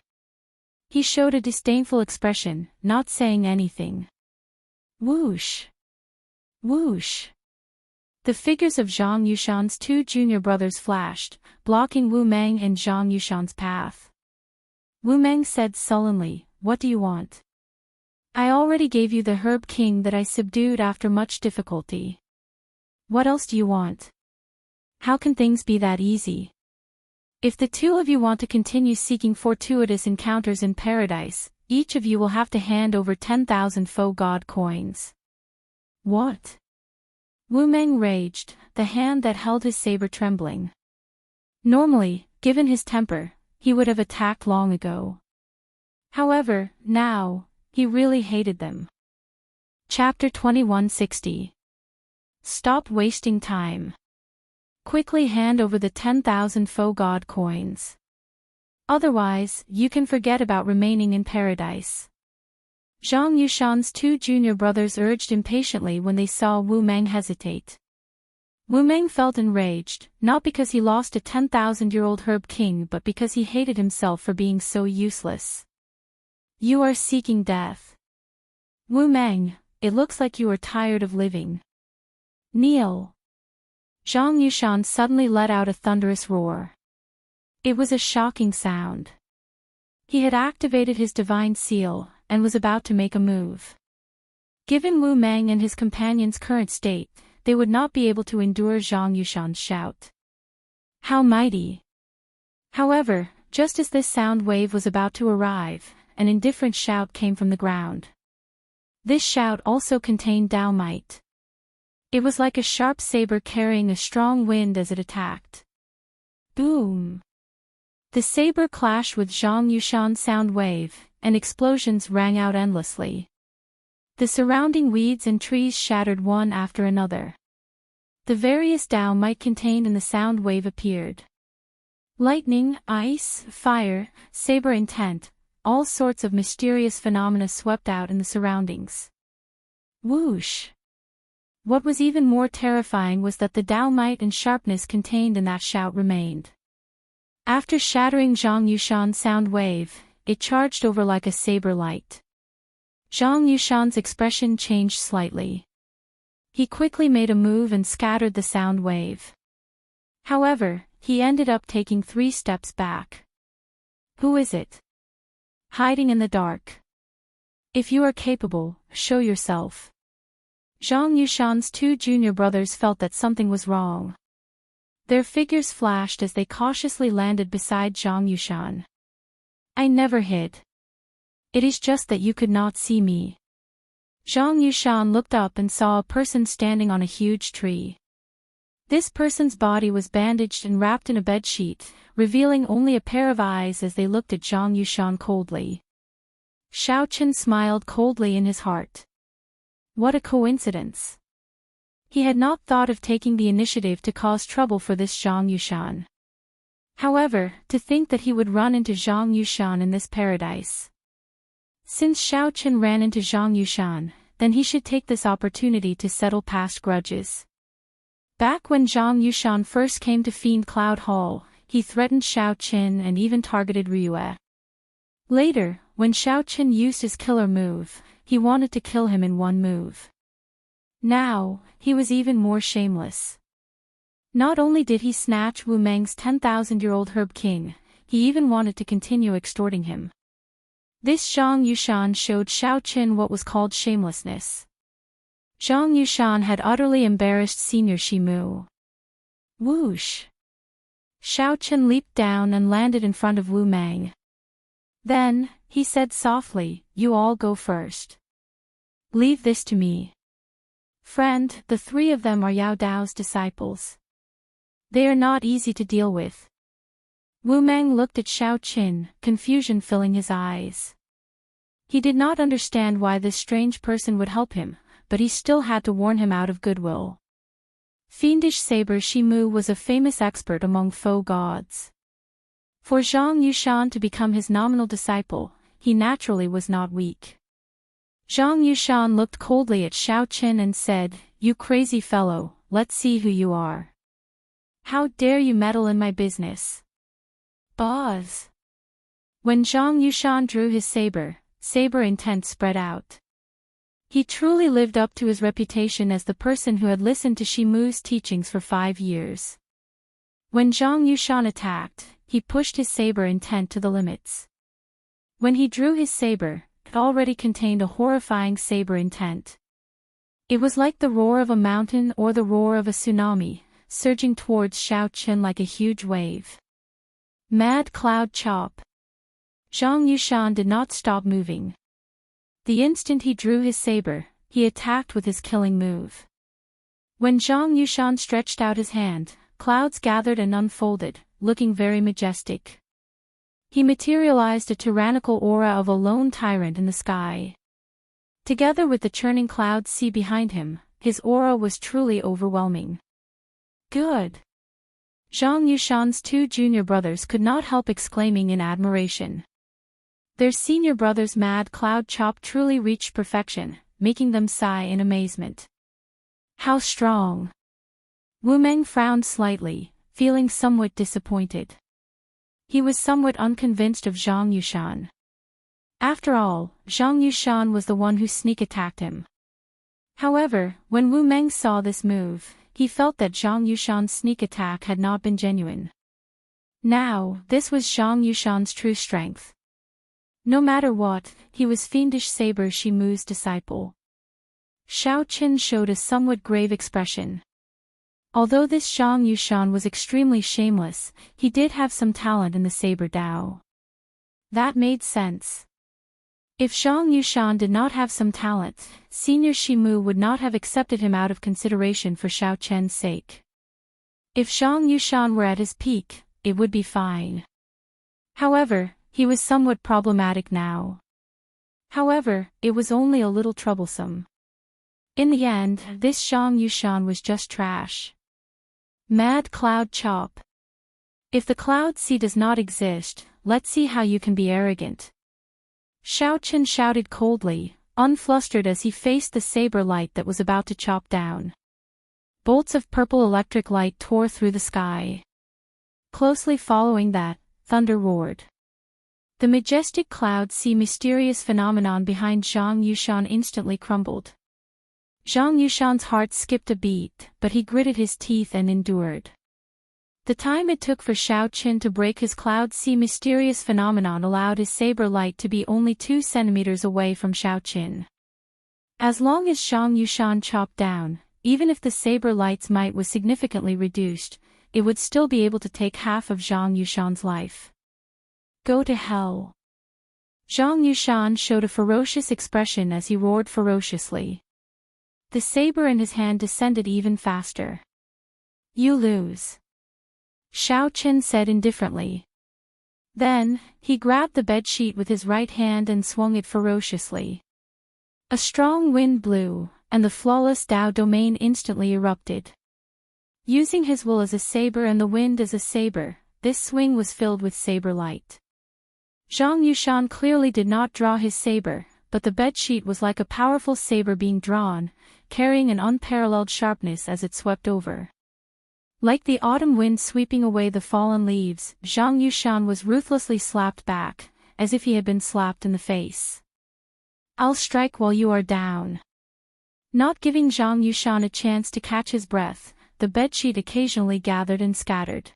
He showed a disdainful expression, not saying anything. Whoosh! Whoosh! The figures of Zhang Yushan's 2 junior brothers flashed, blocking Wu Meng and Zhang Yushan's path. Wu Meng said sullenly, "What do you want?" "I already gave you the Herb King that I subdued after much difficulty. What else do you want? How can things be that easy? If the 2 of you want to continue seeking fortuitous encounters in paradise, each of you will have to hand over 10,000 faux god coins." "What?" Wu Meng raged, the hand that held his saber trembling. Normally, given his temper, he would have attacked long ago. However, now, he really hated them. Chapter 2160. Stop wasting time. Quickly hand over the 10,000 faux god coins. Otherwise, you can forget about remaining in paradise. Zhang Yushan's 2 junior brothers urged impatiently when they saw Wu Meng hesitate. Wu Meng felt enraged, not because he lost a 10,000-year-old Herb King but because he hated himself for being so useless. "You are seeking death. Wu Meng, it looks like you are tired of living. Kneel." Zhang Yushan suddenly let out a thunderous roar. It was a shocking sound. He had activated his divine seal, and was about to make a move. Given Wu Meng and his companion's current state, they would not be able to endure Zhang Yushan's shout. How mighty! However, just as this sound wave was about to arrive, an indifferent shout came from the ground. This shout also contained Dao might. It was like a sharp saber carrying a strong wind as it attacked. Boom! The saber clashed with Zhang Yushan's sound wave, and explosions rang out endlessly. The surrounding weeds and trees shattered one after another. The various Dao might contained in the sound wave appeared. Lightning, ice, fire, saber intent, all sorts of mysterious phenomena swept out in the surroundings. Whoosh! What was even more terrifying was that the Dao might and sharpness contained in that shout remained. After shattering Zhang Yushan's sound wave, it charged over like a saber light. Zhang Yushan's expression changed slightly. He quickly made a move and scattered the sound wave. However, he ended up taking 3 steps back. Who is it? Hiding in the dark. If you are capable, show yourself. Zhang Yushan's 2 junior brothers felt that something was wrong. Their figures flashed as they cautiously landed beside Zhang Yushan. "I never hid. It is just that you could not see me." Zhang Yushan looked up and saw a person standing on a huge tree. This person's body was bandaged and wrapped in a bedsheet, revealing only a pair of eyes as they looked at Zhang Yushan coldly. Xiao Chen smiled coldly in his heart. What a coincidence. He had not thought of taking the initiative to cause trouble for this Zhang Yushan. However, to think that he would run into Zhang Yushan in this paradise. Since Xiao Chen ran into Zhang Yushan, then he should take this opportunity to settle past grudges. Back when Zhang Yushan first came to Fiend Cloud Hall, he threatened Xiao Chen and even targeted Ryue. Later, when Xiao Qin used his killer move, he wanted to kill him in one move. Now, he was even more shameless. Not only did he snatch Wu Meng's 10,000-year-old Herb King, he even wanted to continue extorting him. This Zhang Yushan showed Xiao Qin what was called shamelessness. Zhang Yushan had utterly embarrassed Senior Shimu. Whoosh! Xiao Qin leaped down and landed in front of Wu Meng. Then, he said softly, "You all go first. Leave this to me." Friend, the three of them are Yao Dao's disciples. They are not easy to deal with. Wu Meng looked at Xiao Qin, confusion filling his eyes. He did not understand why this strange person would help him, but he still had to warn him out of goodwill. Fiendish Saber Shimu was a famous expert among foe gods. For Zhang Yushan to become his nominal disciple, he naturally was not weak. Zhang Yushan looked coldly at Xiao Qin and said, "You crazy fellow, let's see who you are. How dare you meddle in my business?" Boz. When Zhang Yushan drew his saber intent spread out. He truly lived up to his reputation as the person who had listened to Shimu's teachings for 5 years. When Zhang Yushan attacked, he pushed his saber intent to the limits. When he drew his saber, it already contained a horrifying saber intent. It was like the roar of a mountain or the roar of a tsunami, surging towards Xiao Qin like a huge wave. Mad Cloud Chop. Zhang Yushan did not stop moving. The instant he drew his saber, he attacked with his killing move. When Zhang Yushan stretched out his hand, clouds gathered and unfolded, looking very majestic. He materialized a tyrannical aura of a lone tyrant in the sky. Together with the churning cloud sea behind him, his aura was truly overwhelming. Good. Zhang Yushan's 2 junior brothers could not help exclaiming in admiration. Their senior brother's mad cloud chop truly reached perfection, making them sigh in amazement. How strong! Wu Meng frowned slightly, feeling somewhat disappointed. He was somewhat unconvinced of Zhang Yushan. After all, Zhang Yushan was the one who sneak attacked him. However, when Wu Meng saw this move, he felt that Zhang Yushan's sneak attack had not been genuine. Now, this was Zhang Yushan's true strength. No matter what, he was Fiendish Saber Shimu's disciple. Xiao Qin showed a somewhat grave expression. Although this Zhang Yushan was extremely shameless, he did have some talent in the Saber Dao. That made sense. If Zhang Yushan did not have some talent, Senior Shimu would not have accepted him out of consideration for Xiao Qian's sake. If Zhang Yushan were at his peak, it would be fine. However, he was somewhat problematic now. However, it was only a little troublesome. In the end, this Zhang Yushan was just trash. Mad Cloud Chop. If the Cloud Sea does not exist, let's see how you can be arrogant. Xiao Qin shouted coldly, unflustered as he faced the saber light that was about to chop down. Bolts of purple electric light tore through the sky. Closely following that, thunder roared. The majestic Cloud Sea mysterious phenomenon behind Zhang Yushan instantly crumbled. Zhang Yushan's heart skipped a beat, but he gritted his teeth and endured. The time it took for Xiao Qin to break his Cloud Sea mysterious phenomenon allowed his saber light to be only 2 centimeters away from Xiao Qin. As long as Zhang Yushan chopped down, even if the saber light's might was significantly reduced, it would still be able to take half of Zhang Yushan's life. Go to hell. Zhang Yushan showed a ferocious expression as he roared ferociously. The saber in his hand descended even faster. You lose. Xiao Qin said indifferently. Then, he grabbed the bedsheet with his right hand and swung it ferociously. A strong wind blew, and the flawless Dao domain instantly erupted. Using his will as a saber and the wind as a saber, this swing was filled with saber light. Zhang Yushan clearly did not draw his saber, but the bedsheet was like a powerful saber being drawn, carrying an unparalleled sharpness as it swept over. Like the autumn wind sweeping away the fallen leaves, Zhang Yushan was ruthlessly slapped back, as if he had been slapped in the face. "I'll strike while you are down." Not giving Zhang Yushan a chance to catch his breath, the bedsheet occasionally gathered and scattered.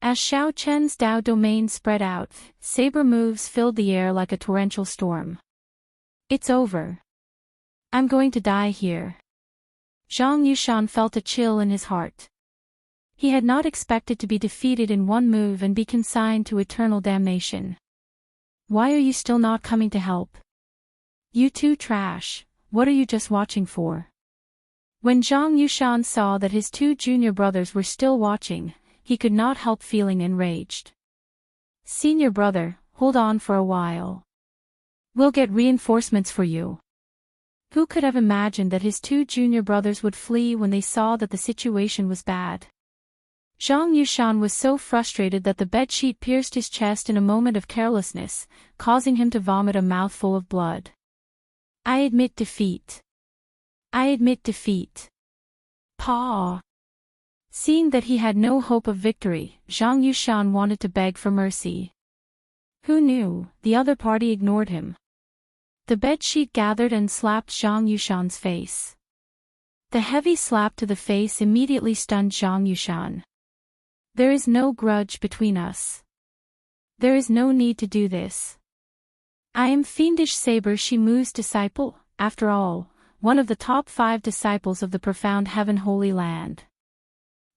As Xiao Chen's Dao domain spread out, saber moves filled the air like a torrential storm. "It's over. I'm going to die here." Zhang Yushan felt a chill in his heart. He had not expected to be defeated in one move and be consigned to eternal damnation. "Why are you still not coming to help? You two trash, what are you just watching for?" When Zhang Yushan saw that his two junior brothers were still watching, he could not help feeling enraged. "Senior brother, hold on for a while. We'll get reinforcements for you." Who could have imagined that his two junior brothers would flee when they saw that the situation was bad? Zhang Yushan was so frustrated that the bedsheet pierced his chest in a moment of carelessness, causing him to vomit a mouthful of blood. "I admit defeat. I admit defeat. Paw." Seeing that he had no hope of victory, Zhang Yushan wanted to beg for mercy. Who knew, the other party ignored him. The bedsheet gathered and slapped Zhang Yushan's face. The heavy slap to the face immediately stunned Zhang Yushan. "There is no grudge between us. There is no need to do this. I am Fiendish Saber Shimu's disciple, after all, one of the top 5 disciples of the profound Heaven Holy Land.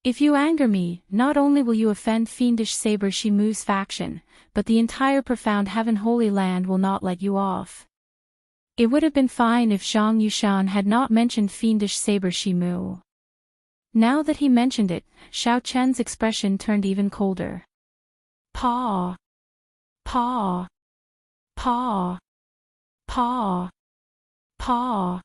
If you anger me, not only will you offend Fiendish Saber Shimu's faction, but the entire profound Heaven Holy Land will not let you off." It would have been fine if Zhang Yushan had not mentioned Fiendish Saber Shimu. Now that he mentioned it, Xiao Chen's expression turned even colder. "Paw. Paw. Paw. Paw. Paw."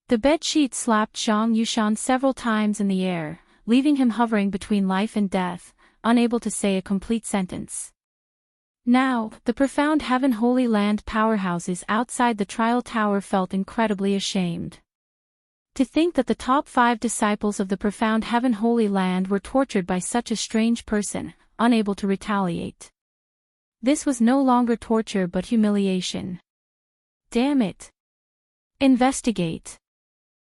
The bedsheet slapped Zhang Yushan several times in the air, leaving him hovering between life and death, unable to say a complete sentence. Now, the profound Heaven Holy Land powerhouses outside the trial tower felt incredibly ashamed. To think that the top 5 disciples of the profound Heaven Holy Land were tortured by such a strange person, unable to retaliate. This was no longer torture but humiliation. Damn it. Investigate.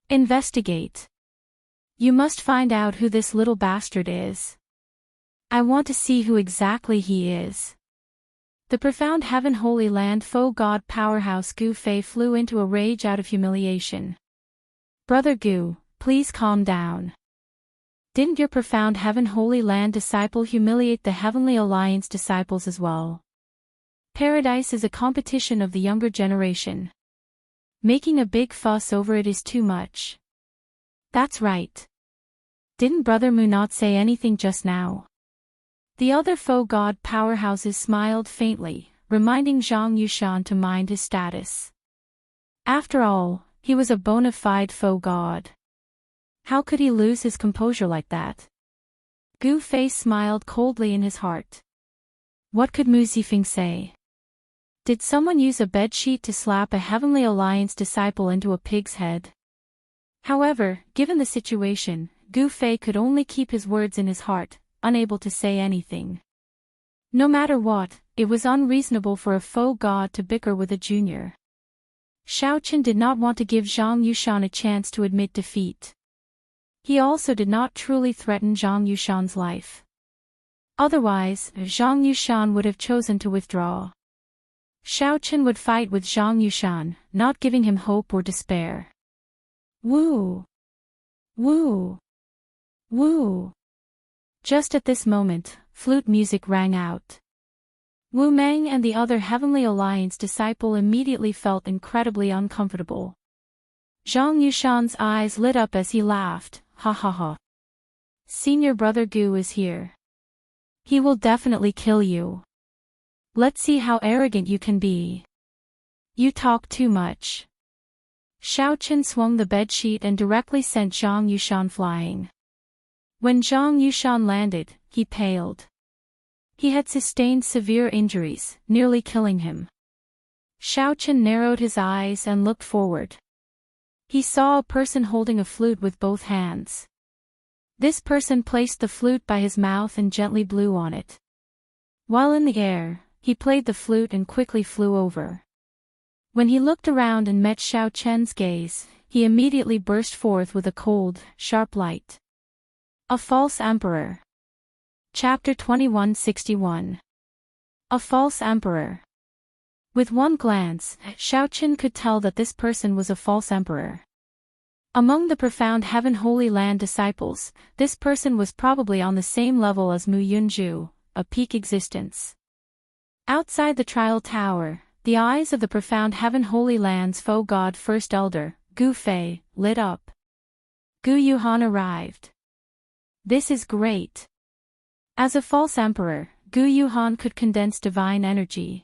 Investigate. You must find out who this little bastard is. I want to see who exactly he is. The profound Heaven Holy Land faux god powerhouse Gu Fei flew into a rage out of humiliation. "Brother Gu, please calm down. Didn't your profound Heaven Holy Land disciple humiliate the Heavenly Alliance disciples as well? Paradise is a competition of the younger generation. Making a big fuss over it is too much." "That's right. Didn't Brother Mu not say anything just now?" The other faux god powerhouses smiled faintly, reminding Zhang Yushan to mind his status. After all, he was a bona fide faux god. How could he lose his composure like that? Gu Fei smiled coldly in his heart. What could Mu Zifeng say? Did someone use a bedsheet to slap a Heavenly Alliance disciple into a pig's head? However, given the situation, Gu Fei could only keep his words in his heart, unable to say anything. No matter what, it was unreasonable for a faux god to bicker with a junior. Xiao Chen did not want to give Zhang Yushan a chance to admit defeat. He also did not truly threaten Zhang Yushan's life. Otherwise, Zhang Yushan would have chosen to withdraw. Xiao Chen would fight with Zhang Yushan, not giving him hope or despair. Woo! Woo! Woo! Just at this moment, flute music rang out. Wu Meng and the other Heavenly Alliance disciple immediately felt incredibly uncomfortable. Zhang Yushan's eyes lit up as he laughed, ha ha ha. Senior brother Gu is here. He will definitely kill you. Let's see how arrogant you can be. You talk too much. Xiao Chen swung the bedsheet and directly sent Zhang Yushan flying. When Zhang Yushan landed, he paled. He had sustained severe injuries, nearly killing him. Xiao Chen narrowed his eyes and looked forward. He saw a person holding a flute with both hands. This person placed the flute by his mouth and gently blew on it. While in the air, he played the flute and quickly flew over. When he looked around and met Xiao Chen's gaze, he immediately burst forth with a cold, sharp light. A false emperor. Chapter 2161. A false emperor. With one glance, Xiao Chen could tell that this person was a false emperor. Among the profound Heaven Holy Land disciples, this person was probably on the same level as Mu Yunju, a peak existence. Outside the trial tower, the eyes of the profound Heaven Holy Land's foe god First Elder, Gu Fei, lit up. Gu Yuhan arrived. This is great. As a false emperor, Gu Yuhan could condense divine energy.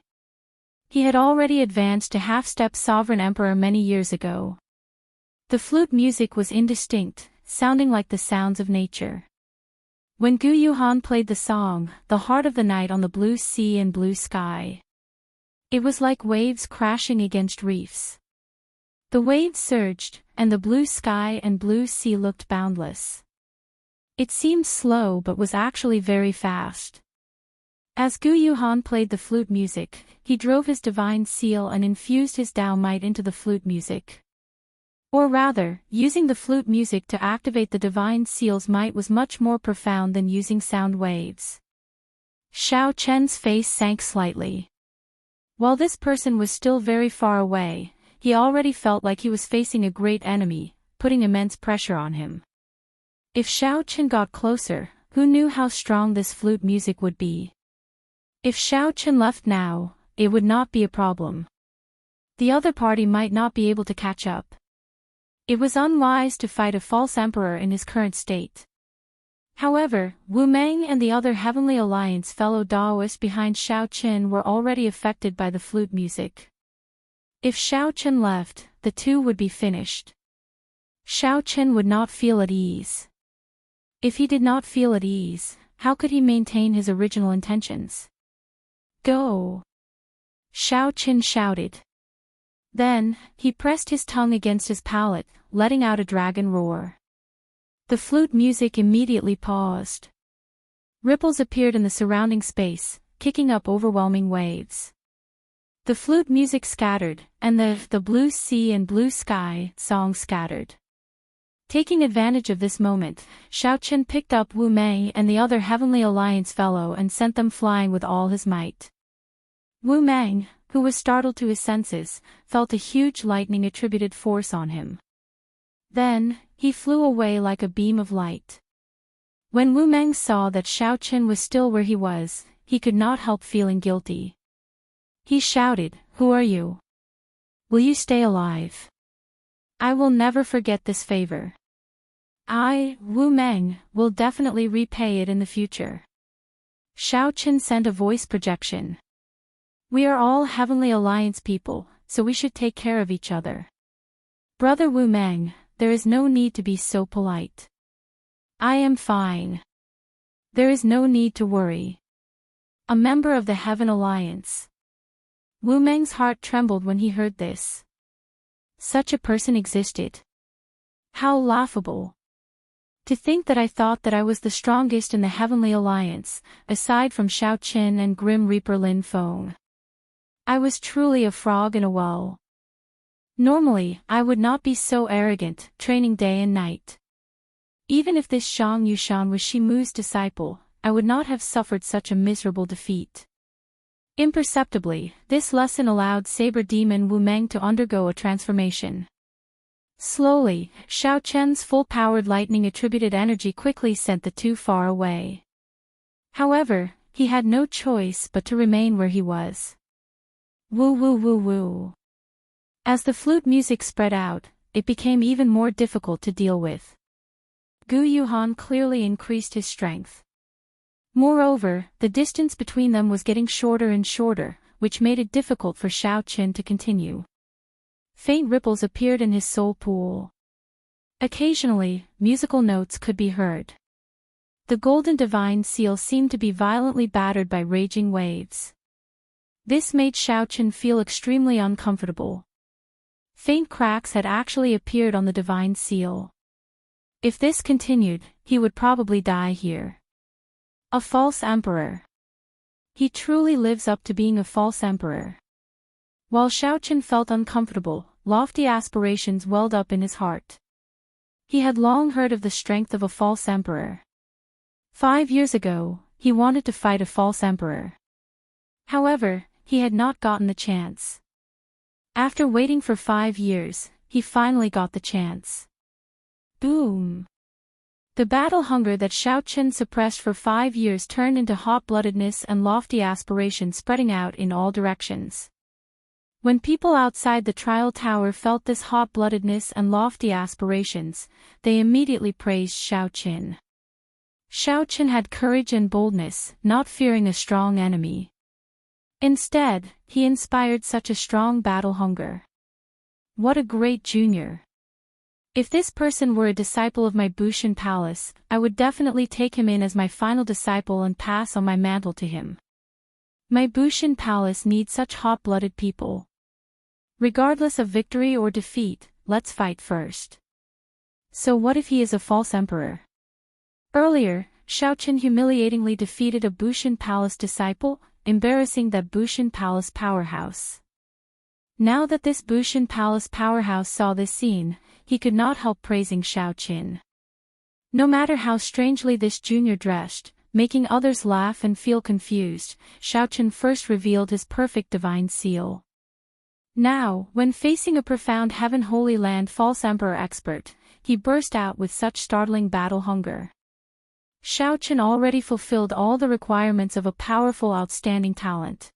He had already advanced to half-step sovereign emperor many years ago. The flute music was indistinct, sounding like the sounds of nature. When Gu Yuhan played the song, the heart of the night on the blue sea and blue sky. It was like waves crashing against reefs. The waves surged, and the blue sky and blue sea looked boundless. It seemed slow but was actually very fast. As Gu Yuhan played the flute music, he drove his divine seal and infused his Tao might into the flute music. Or rather, using the flute music to activate the divine seal's might was much more profound than using sound waves. Xiao Chen's face sank slightly. While this person was still very far away, he already felt like he was facing a great enemy, putting immense pressure on him. If Xiao Chen got closer, who knew how strong this flute music would be? If Xiao Chen left now, it would not be a problem. The other party might not be able to catch up. It was unwise to fight a false emperor in his current state. However, Wu Meng and the other Heavenly Alliance fellow Daoists behind Xiao Chen were already affected by the flute music. If Xiao Chen left, the two would be finished. Xiao Chen would not feel at ease. If he did not feel at ease, how could he maintain his original intentions? Go! Xiao Chen shouted. Then, he pressed his tongue against his palate, letting out a dragon roar. The flute music immediately paused. Ripples appeared in the surrounding space, kicking up overwhelming waves. The flute music scattered, and the blue sea and blue sky song scattered. Taking advantage of this moment, Xiao Chen picked up Wu Mei and the other Heavenly Alliance fellow and sent them flying with all his might. Wu Meng, who was startled to his senses, felt a huge lightning-attributed force on him. Then, he flew away like a beam of light. When Wu Meng saw that Xiao Chen was still where he was, he could not help feeling guilty. He shouted, "Who are you? Will you stay alive? I will never forget this favor. I, Wu Meng, will definitely repay it in the future." Xiao Chen sent a voice projection. "We are all Heavenly Alliance people, so we should take care of each other. Brother Wu Meng, there is no need to be so polite. I am fine. There is no need to worry. A member of the Heaven Alliance." Wu Meng's heart trembled when he heard this. Such a person existed. How laughable. To think that I thought that I was the strongest in the Heavenly Alliance, aside from Xiao Chen and Grim Reaper Lin Feng. I was truly a frog in a well. Normally, I would not be so arrogant, training day and night. Even if this Zhang Yushan was Shimu's disciple, I would not have suffered such a miserable defeat. Imperceptibly, this lesson allowed Saber Demon Wu Meng to undergo a transformation. Slowly, Xiao Chen's full-powered lightning-attributed energy quickly sent the two far away. However, he had no choice but to remain where he was. Woo woo woo woo. As the flute music spread out, it became even more difficult to deal with. Gu Yuhan clearly increased his strength. Moreover, the distance between them was getting shorter and shorter, which made it difficult for Xiao Chen to continue. Faint ripples appeared in his soul pool. Occasionally, musical notes could be heard. The golden divine seal seemed to be violently battered by raging waves. This made Xiao Chen feel extremely uncomfortable. Faint cracks had actually appeared on the divine seal. If this continued, he would probably die here. A false emperor. He truly lives up to being a false emperor. While Xiaochen felt uncomfortable, lofty aspirations welled up in his heart. He had long heard of the strength of a false emperor. 5 years ago, he wanted to fight a false emperor. However, he had not gotten the chance. After waiting for 5 years, he finally got the chance. Boom! The battle hunger that Xiaochen suppressed for 5 years turned into hot-bloodedness and lofty aspirations spreading out in all directions. When people outside the trial tower felt this hot-bloodedness and lofty aspirations, they immediately praised Xiaochen. Xiaochen had courage and boldness, not fearing a strong enemy. Instead, he inspired such a strong battle hunger. What a great junior! If this person were a disciple of my Bushan Palace, I would definitely take him in as my final disciple and pass on my mantle to him. My Bushan Palace needs such hot-blooded people. Regardless of victory or defeat, let's fight first. So what if he is a false emperor? Earlier, Xiaochen humiliatingly defeated a Bushan Palace disciple, embarrassing that Bushan Palace powerhouse. Now that this Bushan Palace powerhouse saw this scene, he could not help praising Xiaochen. No matter how strangely this junior dressed, making others laugh and feel confused, Xiaochen first revealed his perfect divine seal. Now, when facing a profound Heaven Holy Land false emperor expert, he burst out with such startling battle hunger. Xiaochen already fulfilled all the requirements of a powerful outstanding talent.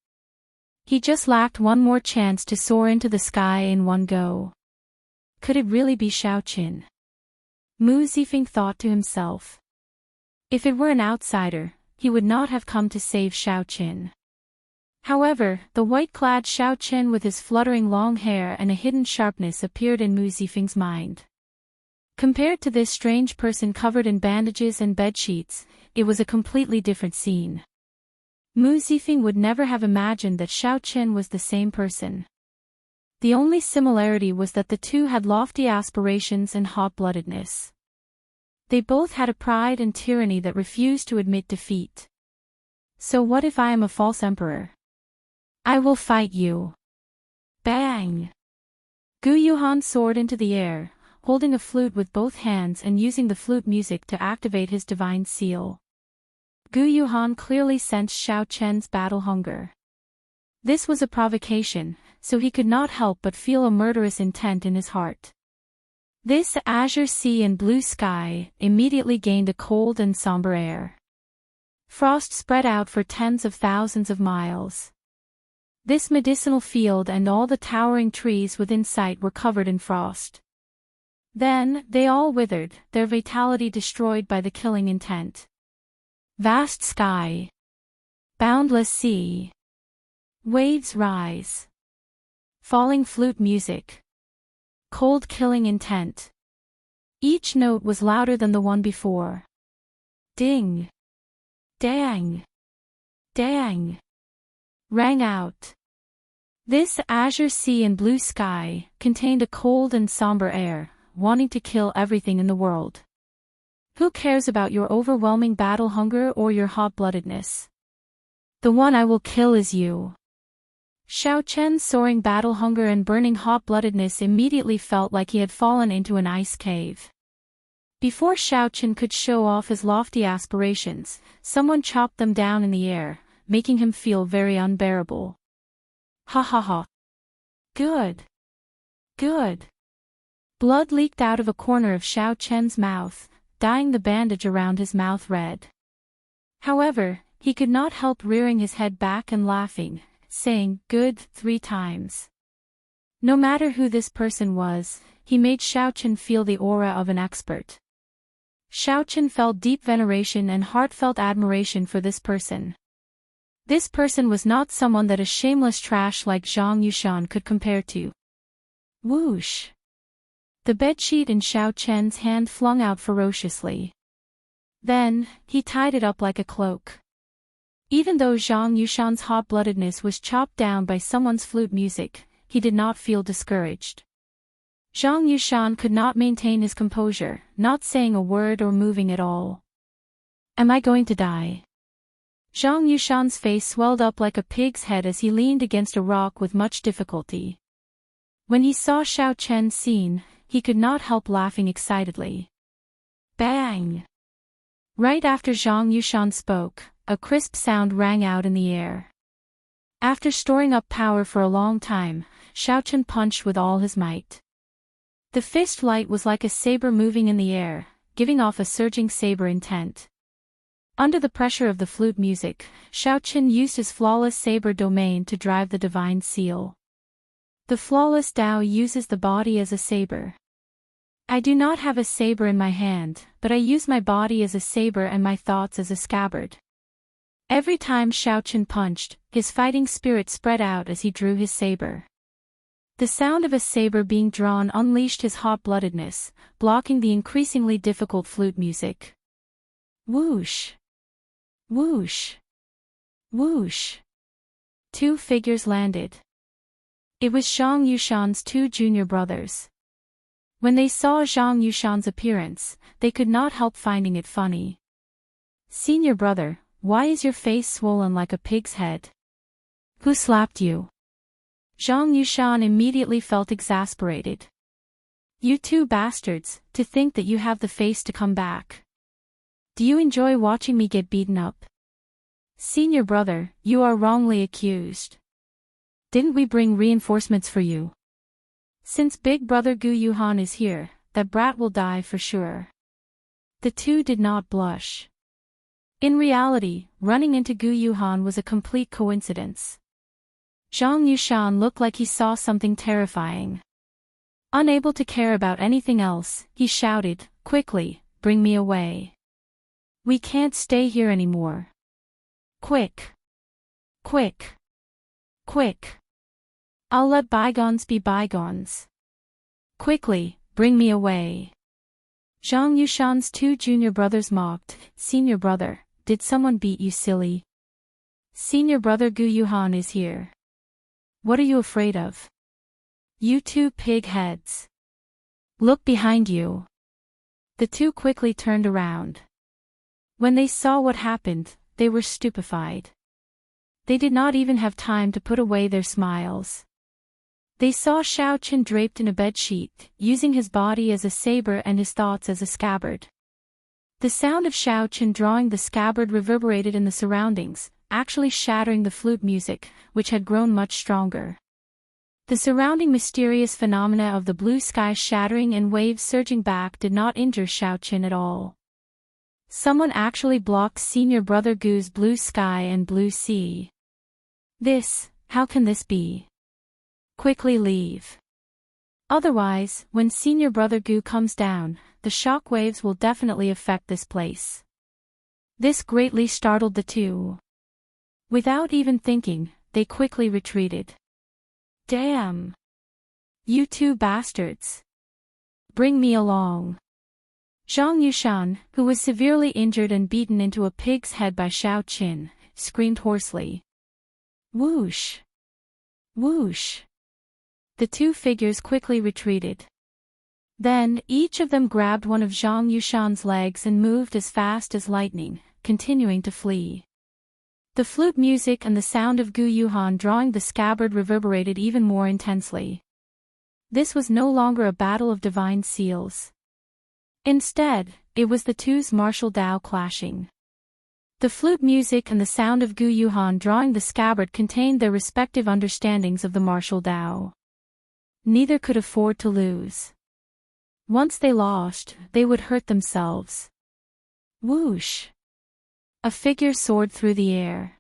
He just lacked one more chance to soar into the sky in one go. Could it really be Xiaochen? Mu Zifeng thought to himself. If it were an outsider, he would not have come to save Xiaochen. However, the white-clad Xiaochen with his fluttering long hair and a hidden sharpness appeared in Mu Zifeng's mind. Compared to this strange person covered in bandages and bedsheets, it was a completely different scene. Mu Zifeng would never have imagined that Xiaochen was the same person. The only similarity was that the two had lofty aspirations and hot-bloodedness. They both had a pride and tyranny that refused to admit defeat. So what if I am a false emperor? I will fight you. Bang! Gu Yuhan soared into the air, holding a flute with both hands and using the flute music to activate his divine seal. Gu Yuhan clearly sensed Xiaochen's battle hunger. This was a provocation, so he could not help but feel a murderous intent in his heart. This azure sea and blue sky immediately gained a cold and somber air. Frost spread out for tens of thousands of miles. This medicinal field and all the towering trees within sight were covered in frost. Then, they all withered, their vitality destroyed by the killing intent. Vast sky. Boundless sea. Waves rise. Falling flute music. Cold killing intent. Each note was louder than the one before. Ding. Dang. Dang. Rang out. This azure sea and blue sky contained a cold and somber air, wanting to kill everything in the world. Who cares about your overwhelming battle hunger or your hot-bloodedness? The one I will kill is you. Xiaochen's soaring battle hunger and burning hot-bloodedness immediately felt like he had fallen into an ice cave. Before Xiaochen could show off his lofty aspirations, someone chopped them down in the air, making him feel very unbearable. Ha ha ha. Good. Good. Blood leaked out of a corner of Xiaochen's mouth, dyeing the bandage around his mouth red. However, he could not help rearing his head back and laughing, saying, "Good," 3 times. No matter who this person was, he made Xiaochen feel the aura of an expert. Xiaochen felt deep veneration and heartfelt admiration for this person. This person was not someone that a shameless trash like Zhang Yushan could compare to. Whoosh! The bedsheet in Xiaochen's hand flung out ferociously. Then, he tied it up like a cloak. Even though Zhang Yushan's hot-bloodedness was chopped down by someone's flute music, he did not feel discouraged. Zhang Yushan could not maintain his composure, not saying a word or moving at all. Am I going to die? Zhang Yushan's face swelled up like a pig's head as he leaned against a rock with much difficulty. When he saw Xiao Chen's scene, he could not help laughing excitedly. Bang! Right after Zhang Yushan spoke, a crisp sound rang out in the air. After storing up power for a long time, Xiao Chen punched with all his might. The fist light was like a saber moving in the air, giving off a surging saber intent. Under the pressure of the flute music, Xiao Chen used his flawless saber domain to drive the divine seal. The flawless Tao uses the body as a saber. I do not have a saber in my hand, but I use my body as a saber and my thoughts as a scabbard. Every time Xiao Chen punched, his fighting spirit spread out as he drew his saber. The sound of a saber being drawn unleashed his hot-bloodedness, blocking the increasingly difficult flute music. Whoosh! Whoosh! Whoosh! Two figures landed. It was Zhang Yushan's two junior brothers. When they saw Zhang Yushan's appearance, they could not help finding it funny. Senior brother, why is your face swollen like a pig's head? Who slapped you? Zhang Yushan immediately felt exasperated. You two bastards, to think that you have the face to come back. Do you enjoy watching me get beaten up? Senior brother, you are wrongly accused. Didn't we bring reinforcements for you? Since big brother Gu Yuhan is here, that brat will die for sure. The two did not blush. In reality, running into Gu Yuhan was a complete coincidence. Zhang Yushan looked like he saw something terrifying. Unable to care about anything else, he shouted, "Quickly, bring me away. We can't stay here anymore. Quick! Quick! Quick! I'll let bygones be bygones. Quickly, bring me away." Zhang Yushan's two junior brothers mocked, "Senior brother, did someone beat you silly? Senior brother Gu Yuhan is here. What are you afraid of? You two pig heads. Look behind you." The two quickly turned around. When they saw what happened, they were stupefied. They did not even have time to put away their smiles. They saw Xiao Chen draped in a bedsheet, using his body as a saber and his thoughts as a scabbard. The sound of Xiao Chen drawing the scabbard reverberated in the surroundings, actually shattering the flute music, which had grown much stronger. The surrounding mysterious phenomena of the blue sky shattering and waves surging back did not injure Xiao Chen at all. Someone actually blocked senior brother Gu's blue sky and blue sea. How can this be? Quickly leave. Otherwise, when senior brother Gu comes down, the shock waves will definitely affect this place. This greatly startled the two. Without even thinking, they quickly retreated. Damn! You two bastards! Bring me along. Zhang Yushan, who was severely injured and beaten into a pig's head by Xiao Chen, screamed hoarsely. Whoosh! Whoosh! The two figures quickly retreated. Then, each of them grabbed one of Zhang Yushan's legs and moved as fast as lightning, continuing to flee. The flute music and the sound of Gu Yuhan drawing the scabbard reverberated even more intensely. This was no longer a battle of divine seals. Instead, it was the two's martial Tao clashing. The flute music and the sound of Gu Yuhan drawing the scabbard contained their respective understandings of the martial Tao. Neither could afford to lose. Once they lost, they would hurt themselves. Whoosh! A figure soared through the air.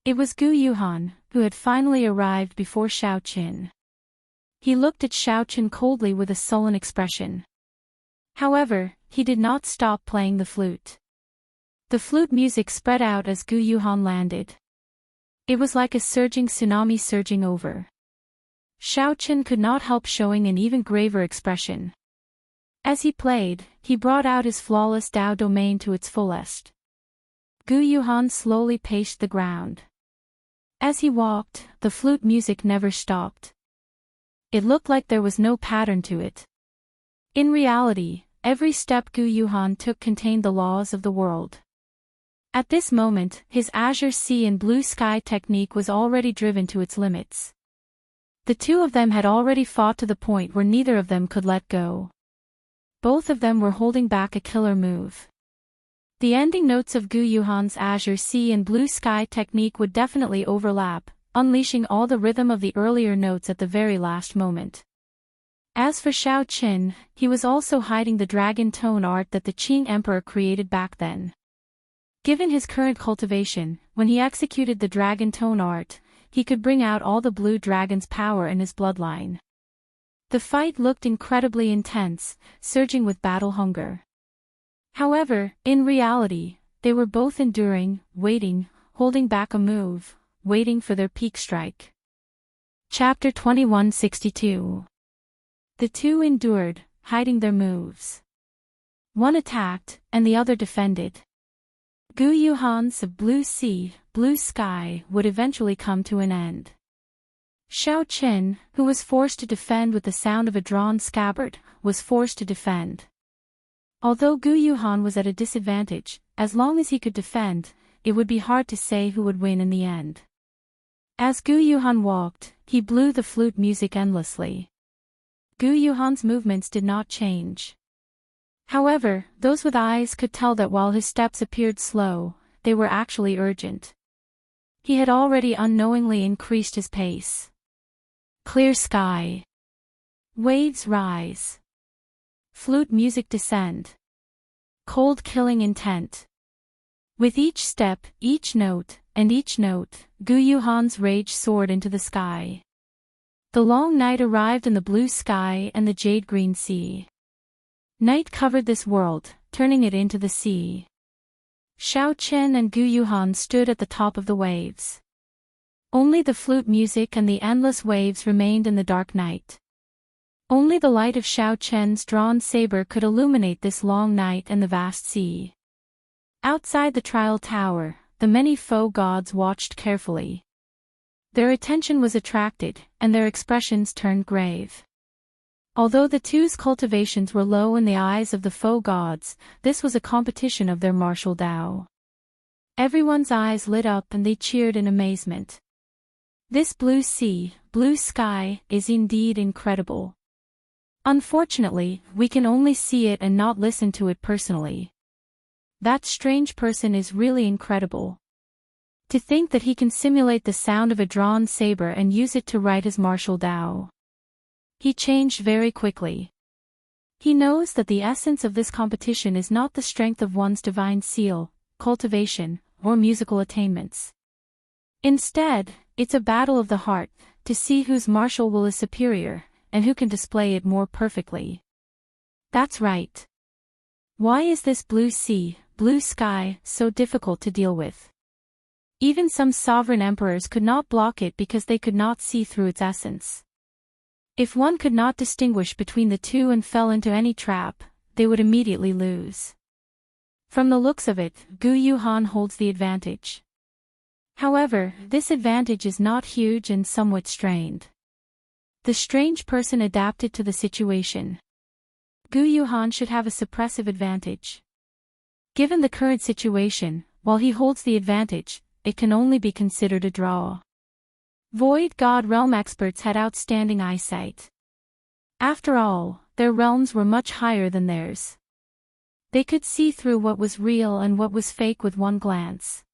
It was Gu Yuhan, who had finally arrived before Xiao Chen. He looked at Xiao Chen coldly with a sullen expression. However, he did not stop playing the flute. The flute music spread out as Gu Yuhan landed. It was like a surging tsunami surging over. Xiao Chen could not help showing an even graver expression. As he played, he brought out his flawless Tao domain to its fullest. Gu Yuhan slowly paced the ground. As he walked, the flute music never stopped. It looked like there was no pattern to it. In reality, every step Gu Yuhan took contained the laws of the world. At this moment, his azure sea and blue sky technique was already driven to its limits. The two of them had already fought to the point where neither of them could let go. Both of them were holding back a killer move. The ending notes of Gu Yuhan's azure sea and blue sky technique would definitely overlap, unleashing all the rhythm of the earlier notes at the very last moment. As for Xiao Qin, he was also hiding the dragon tone art that the Qing Emperor created back then. Given his current cultivation, when he executed the dragon tone art, he could bring out all the blue dragon's power in his bloodline. The fight looked incredibly intense, surging with battle hunger. However, in reality, they were both enduring, waiting, holding back a move, waiting for their peak strike. Chapter 2162. The two endured, hiding their moves. One attacked, and the other defended. Gu Yuhan's blue sea, blue sky would eventually come to an end. Xiao Qin, who was forced to defend with the sound of a drawn scabbard, was forced to defend. Although Gu Yuhan was at a disadvantage, as long as he could defend, it would be hard to say who would win in the end. As Gu Yuhan walked, he blew the flute music endlessly. Gu Yuhan's movements did not change. However, those with eyes could tell that while his steps appeared slow, they were actually urgent. He had already unknowingly increased his pace. Clear sky. Waves rise. Flute music descend. Cold killing intent. With each step, each note, Gu Yuhan's rage soared into the sky. The long night arrived in the blue sky and the jade-green sea. Night covered this world, turning it into the sea. Xiao Qin and Gu Yuhan stood at the top of the waves. Only the flute music and the endless waves remained in the dark night. Only the light of Xiao Qin's drawn saber could illuminate this long night and the vast sea. Outside the trial tower, the many foe gods watched carefully. Their attention was attracted, and their expressions turned grave. Although the two's cultivations were low in the eyes of the foe gods, this was a competition of their martial Tao. Everyone's eyes lit up and they cheered in amazement. This blue sea, blue sky, is indeed incredible. Unfortunately, we can only see it and not listen to it personally. That strange person is really incredible. To think that he can simulate the sound of a drawn saber and use it to write his martial Tao. He changed very quickly. He knows that the essence of this competition is not the strength of one's divine seal, cultivation, or musical attainments. Instead, it's a battle of the heart, to see whose martial will is superior, and who can display it more perfectly. That's right. Why is this blue sea, blue sky, so difficult to deal with? Even some sovereign emperors could not block it because they could not see through its essence. If one could not distinguish between the two and fell into any trap, they would immediately lose. From the looks of it, Gu Yuhan holds the advantage. However, this advantage is not huge and somewhat strained. The strange person adapted to the situation. Gu Yuhan should have a suppressive advantage. Given the current situation, while he holds the advantage, it can only be considered a draw. Void God realm experts had outstanding eyesight. After all, their realms were much higher than theirs. They could see through what was real and what was fake with one glance.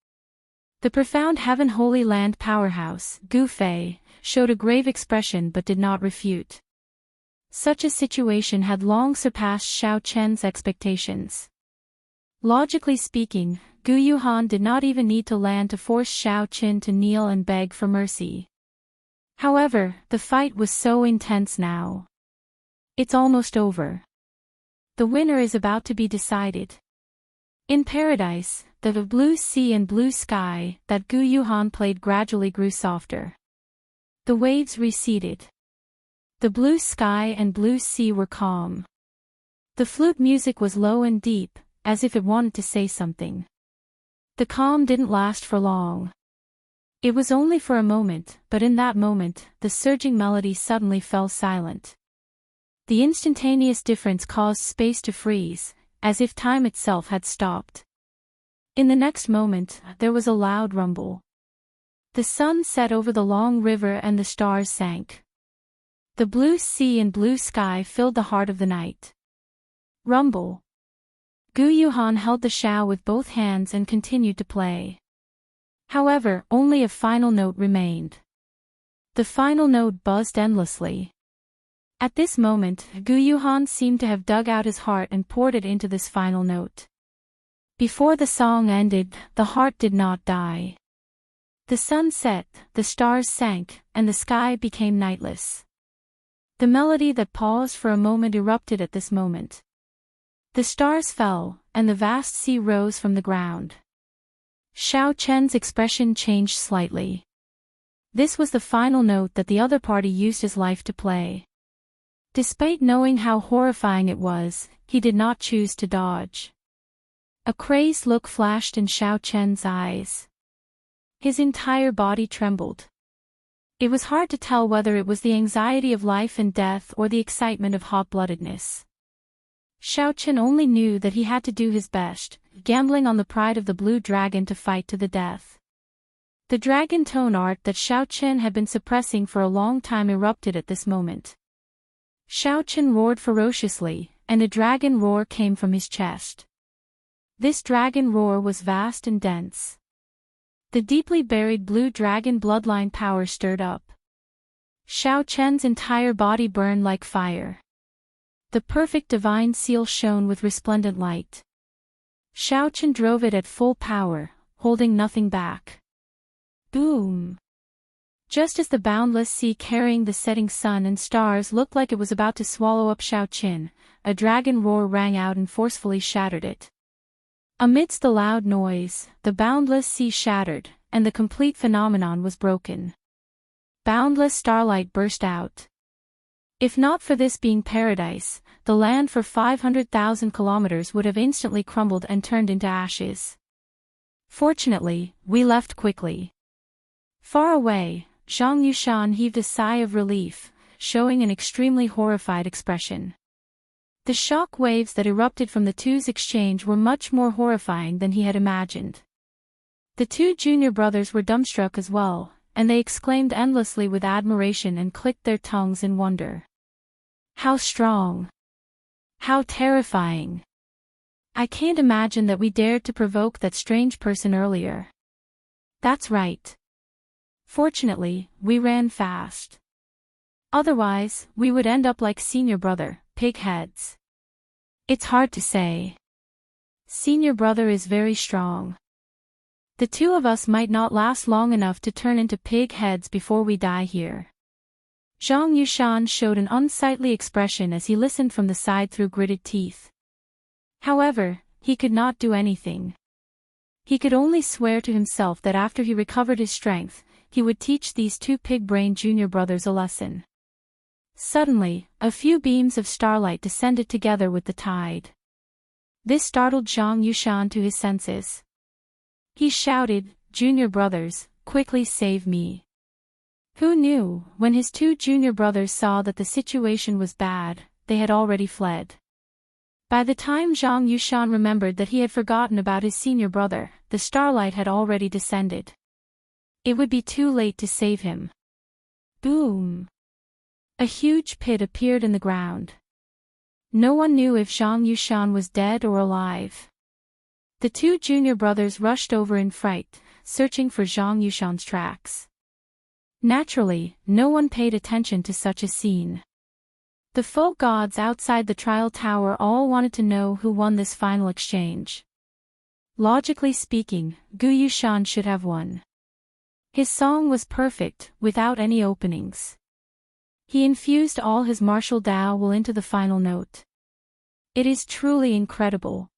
The profound Heaven Holy Land powerhouse, Gu Fei, showed a grave expression but did not refute. Such a situation had long surpassed Xiao Chen's expectations. Logically speaking, Gu Yuhan did not even need to land to force Xiao Qin to kneel and beg for mercy. However, the fight was so intense now. It's almost over. The winner is about to be decided. In paradise, the blue sea and blue sky that Gu Yuhan played gradually grew softer. The waves receded. The blue sky and blue sea were calm. The flute music was low and deep, as if it wanted to say something. The calm didn't last for long. It was only for a moment, but in that moment, the surging melody suddenly fell silent. The instantaneous difference caused space to freeze, as if time itself had stopped. In the next moment, there was a loud rumble. The sun set over the long river and the stars sank. The blue sea and blue sky filled the heart of the night. Rumble. Gu Yuhan held the xiao with both hands and continued to play. However, only a final note remained. The final note buzzed endlessly. At this moment, Gu Yuhan seemed to have dug out his heart and poured it into this final note. Before the song ended, the heart did not die. The sun set, the stars sank, and the sky became nightless. The melody that paused for a moment erupted at this moment. The stars fell, and the vast sea rose from the ground. Xiao Chen's expression changed slightly. This was the final note that the other party used his life to play. Despite knowing how horrifying it was, he did not choose to dodge. A crazed look flashed in Xiao Chen's eyes. His entire body trembled. It was hard to tell whether it was the anxiety of life and death or the excitement of hot-bloodedness. Xiao Chen only knew that he had to do his best, gambling on the pride of the blue dragon to fight to the death. The dragon tone art that Xiao Chen had been suppressing for a long time erupted at this moment. Xiao Chen roared ferociously, and a dragon roar came from his chest. This dragon roar was vast and dense. The deeply buried blue dragon bloodline power stirred up. Xiao Chen's entire body burned like fire. The perfect divine seal shone with resplendent light. Xiao Chen drove it at full power, holding nothing back. Boom! Just as the boundless sea carrying the setting sun and stars looked like it was about to swallow up Xiao Chen, a dragon roar rang out and forcefully shattered it. Amidst the loud noise, the boundless sea shattered, and the complete phenomenon was broken. Boundless starlight burst out. If not for this being paradise, the land for 500,000 kilometers would have instantly crumbled and turned into ashes. Fortunately, we left quickly. Far away, Zhang Yushan heaved a sigh of relief, showing an extremely horrified expression. The shock waves that erupted from the two's exchange were much more horrifying than he had imagined. The two junior brothers were dumbstruck as well, and they exclaimed endlessly with admiration and clicked their tongues in wonder. How strong! How terrifying! I can't imagine that we dared to provoke that strange person earlier. That's right. Fortunately, we ran fast. Otherwise, we would end up like senior brother, pig heads. It's hard to say. Senior brother is very strong. The two of us might not last long enough to turn into pig heads before we die here. Zhang Yushan showed an unsightly expression as he listened from the side through gritted teeth. However, he could not do anything. He could only swear to himself that after he recovered his strength, he would teach these two pig-brained junior brothers a lesson. Suddenly, a few beams of starlight descended together with the tide. This startled Zhang Yushan to his senses. He shouted, "Junior brothers, quickly save me." Who knew, when his two junior brothers saw that the situation was bad, they had already fled. By the time Zhang Yushan remembered that he had forgotten about his senior brother, the starlight had already descended. It would be too late to save him. Boom! A huge pit appeared in the ground. No one knew if Zhang Yushan was dead or alive. The two junior brothers rushed over in fright, searching for Zhang Yushan's tracks. Naturally, no one paid attention to such a scene. The folk gods outside the trial tower all wanted to know who won this final exchange. Logically speaking, Gu Yushan should have won. His song was perfect, without any openings. He infused all his martial Tao will into the final note. It is truly incredible.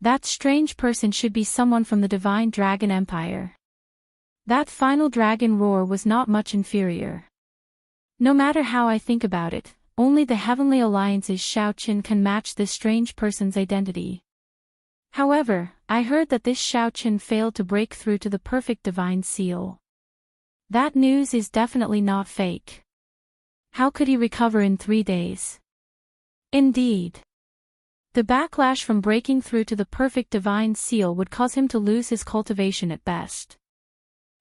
That strange person should be someone from the Divine Dragon Empire. That final dragon roar was not much inferior. No matter how I think about it, only the Heavenly Alliance's Xiao Qin can match this strange person's identity. However, I heard that this Xiao Qin failed to break through to the perfect divine seal. That news is definitely not fake. How could he recover in 3 days? Indeed. The backlash from breaking through to the perfect divine seal would cause him to lose his cultivation at best.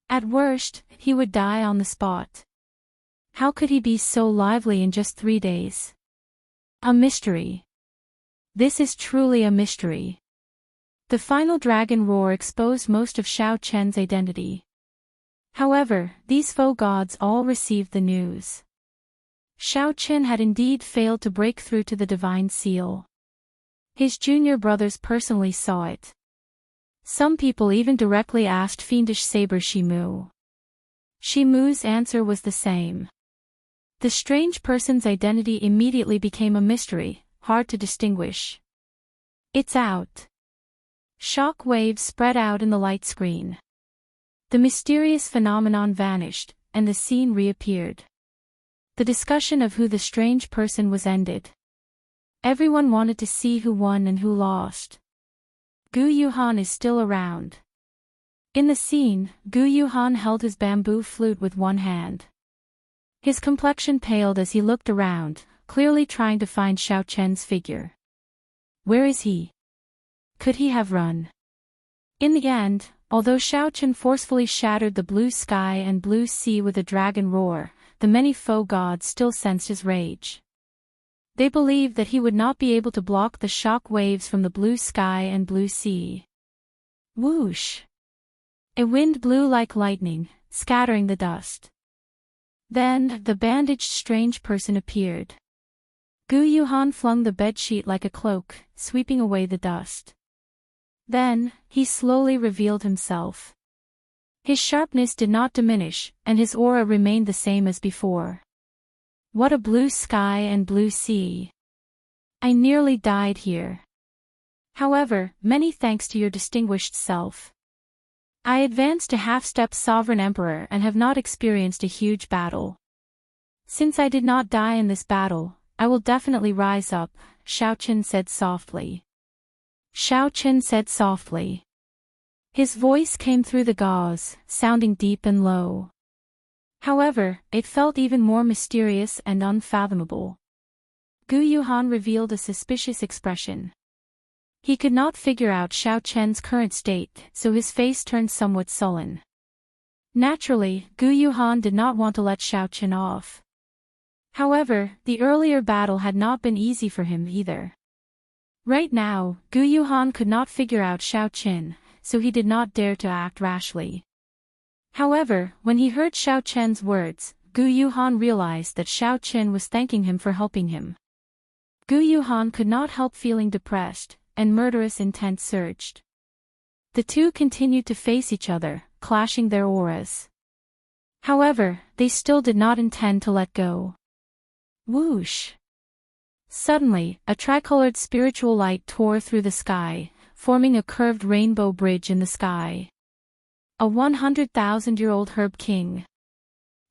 At worst, he would die on the spot. How could he be so lively in just 3 days? A mystery. This is truly a mystery. The final dragon roar exposed most of Xiao Chen's identity. However, these faux gods all received the news. Xiao Chen had indeed failed to break through to the divine seal. His junior brothers personally saw it. Some people even directly asked fiendish saber Shimu. Shimu's answer was the same. The strange person's identity immediately became a mystery, hard to distinguish. It's out. Shock waves spread out in the light screen. The mysterious phenomenon vanished, and the scene reappeared. The discussion of who the strange person was ended. Everyone wanted to see who won and who lost. Gu Yuhan is still around. In the scene, Gu Yuhan held his bamboo flute with one hand. His complexion paled as he looked around, clearly trying to find Xiao Chen's figure. Where is he? Could he have run? In the end, although Xiao Chen forcefully shattered the blue sky and blue sea with a dragon roar, the many faux gods still sensed his rage. They believed that he would not be able to block the shock waves from the blue sky and blue sea. Whoosh! A wind blew like lightning, scattering the dust. Then, the bandaged strange person appeared. Gu Yuhan flung the bedsheet like a cloak, sweeping away the dust. Then, he slowly revealed himself. His sharpness did not diminish, and his aura remained the same as before. What a blue sky and blue sea. I nearly died here. However, many thanks to your distinguished self. I advanced to half-step sovereign emperor and have not experienced a huge battle. Since I did not die in this battle, I will definitely rise up, Xiao Chen said softly. Xiao Chen said softly. His voice came through the gauze, sounding deep and low. However, it felt even more mysterious and unfathomable. Gu Yuhan revealed a suspicious expression. He could not figure out Xiao Chen's current state, so his face turned somewhat sullen. Naturally, Gu Yuhan did not want to let Xiao Chen off. However, the earlier battle had not been easy for him either. Right now, Gu Yuhan could not figure out Xiao Chen, so he did not dare to act rashly. However, when he heard Xiao Chen's words, Gu Yuhan realized that Xiao Chen was thanking him for helping him. Gu Yuhan could not help feeling depressed, and murderous intent surged. The two continued to face each other, clashing their auras. However, they still did not intend to let go. Whoosh! Suddenly, a tricolored spiritual light tore through the sky, forming a curved rainbow bridge in the sky. A 100,000-year-old herb king.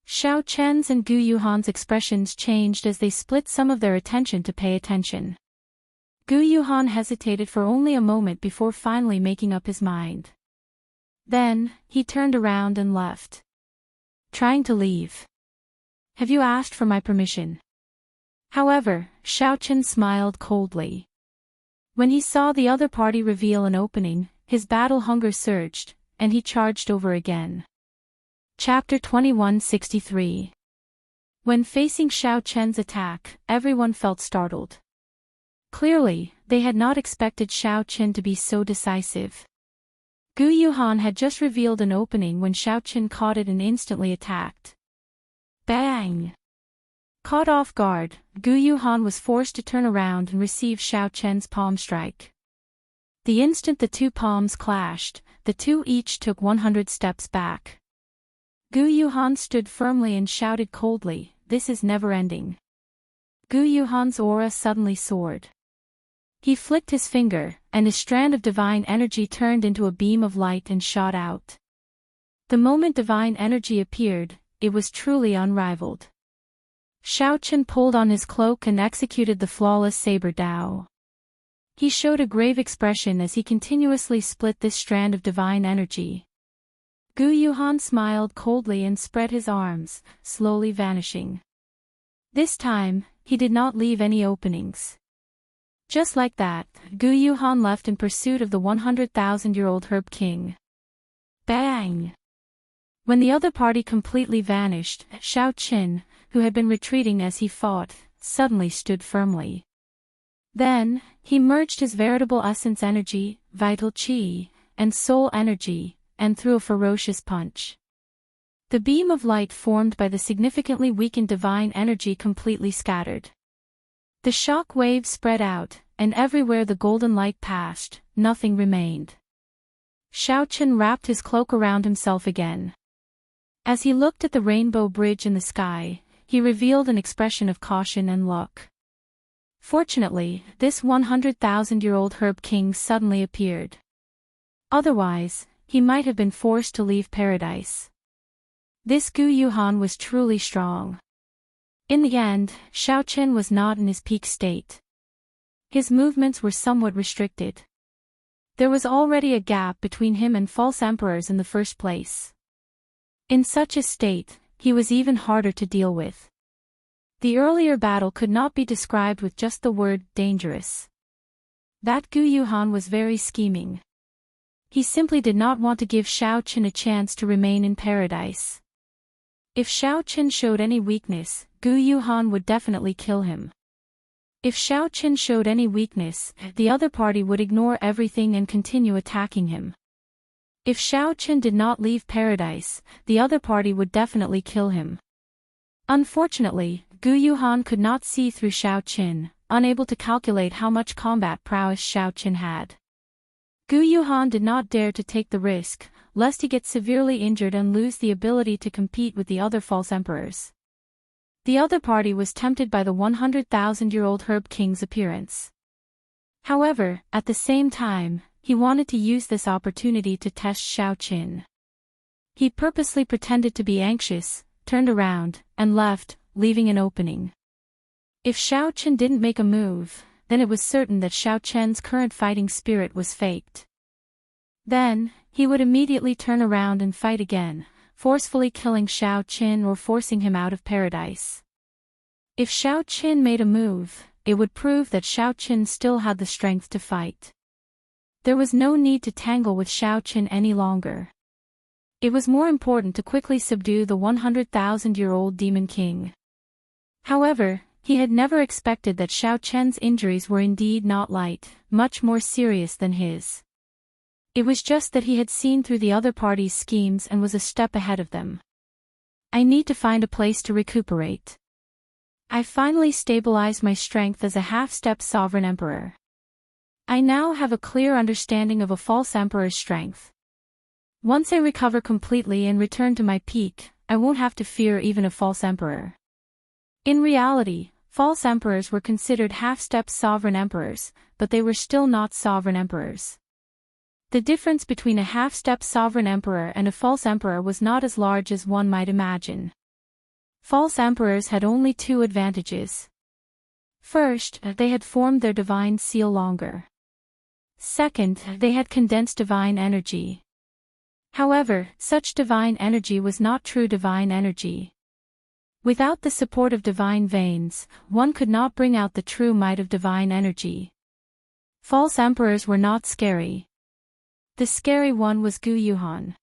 Xiao Chen's and Gu Yuhan's expressions changed as they split some of their attention to pay attention. Gu Yuhan hesitated for only a moment before finally making up his mind. Then, he turned around and left. Trying to leave. Have you asked for my permission? However, Xiao Chen smiled coldly. When he saw the other party reveal an opening, his battle hunger surged, and he charged over again. Chapter 2163. When facing Xiao Chen's attack, everyone felt startled. Clearly, they had not expected Xiao Chen to be so decisive. Gu Yuhan had just revealed an opening when Xiao Chen caught it and instantly attacked. Bang! Caught off guard, Gu Yuhan was forced to turn around and receive Xiao Chen's palm strike. The instant the two palms clashed, the two each took 100 steps back. Gu Yuhan stood firmly and shouted coldly, "This is never-ending." Gu Yuhan's aura suddenly soared. He flicked his finger, and a strand of divine energy turned into a beam of light and shot out. The moment divine energy appeared, it was truly unrivaled. Xiao Chen pulled on his cloak and executed the flawless saber Dao. He showed a grave expression as he continuously split this strand of divine energy. Gu Yuhan smiled coldly and spread his arms, slowly vanishing. This time, he did not leave any openings. Just like that, Gu Yuhan left in pursuit of the 100,000-year-old Herb King. Bang! When the other party completely vanished, Shao Qin, who had been retreating as he fought, suddenly stood firmly. Then, he merged his veritable essence energy, vital qi, and soul energy, and threw a ferocious punch. The beam of light formed by the significantly weakened divine energy completely scattered. The shock waves spread out, and everywhere the golden light passed, nothing remained. Shao Qin wrapped his cloak around himself again. As he looked at the rainbow bridge in the sky, he revealed an expression of caution and luck. Fortunately, this 100,000-year-old Herb King suddenly appeared. Otherwise, he might have been forced to leave paradise. This Gu Yuhan was truly strong. In the end, Shao Qin was not in his peak state. His movements were somewhat restricted. There was already a gap between him and false emperors in the first place. In such a state, he was even harder to deal with. The earlier battle could not be described with just the word dangerous. That Gu Yuhan was very scheming. He simply did not want to give Shao Qin a chance to remain in paradise. If Shao Qin showed any weakness, Gu Yuhan would definitely kill him. If Shao Qin showed any weakness, the other party would ignore everything and continue attacking him. If Shao Qin did not leave paradise, the other party would definitely kill him. Unfortunately, Gu Yuhan could not see through Shao Qin, unable to calculate how much combat prowess Shao Qin had. Gu Yuhan did not dare to take the risk, lest he get severely injured and lose the ability to compete with the other false emperors. The other party was tempted by the 100,000-year-old Herb King's appearance. However, at the same time, he wanted to use this opportunity to test Shao Qin. He purposely pretended to be anxious, turned around, and left, leaving an opening. If Shao Qin didn't make a move, then it was certain that Shao Qin's current fighting spirit was faked. Then, he would immediately turn around and fight again, forcefully killing Shao Qin or forcing him out of paradise. If Shao Qin made a move, it would prove that Shao Qin still had the strength to fight. There was no need to tangle with Shao Qin any longer. It was more important to quickly subdue the 100,000-year-old Demon King. However, he had never expected that Shao Qin's injuries were indeed not light, much more serious than his. It was just that he had seen through the other party's schemes and was a step ahead of them. I need to find a place to recuperate. I finally stabilized my strength as a half-step sovereign emperor. I now have a clear understanding of a false emperor's strength. Once I recover completely and return to my peak, I won't have to fear even a false emperor. In reality, false emperors were considered half-step sovereign emperors, but they were still not sovereign emperors. The difference between a half-step sovereign emperor and a false emperor was not as large as one might imagine. False emperors had only two advantages. First, they had formed their divine seal longer. Second, they had condensed divine energy. However, such divine energy was not true divine energy. Without the support of divine veins, one could not bring out the true might of divine energy. False emperors were not scary. The scary one was Gu Yuhan.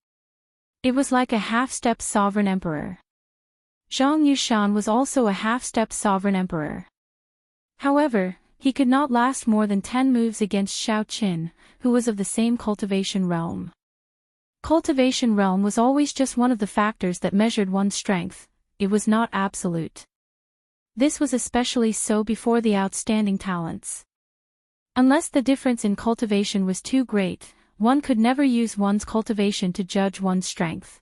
It was like a half-step sovereign emperor. Zhang Yushan was also a half-step sovereign emperor. However, he could not last more than 10 moves against Shao Qin, who was of the same cultivation realm. Cultivation realm was always just one of the factors that measured one's strength, it was not absolute. This was especially so before the outstanding talents. Unless the difference in cultivation was too great, one could never use one's cultivation to judge one's strength.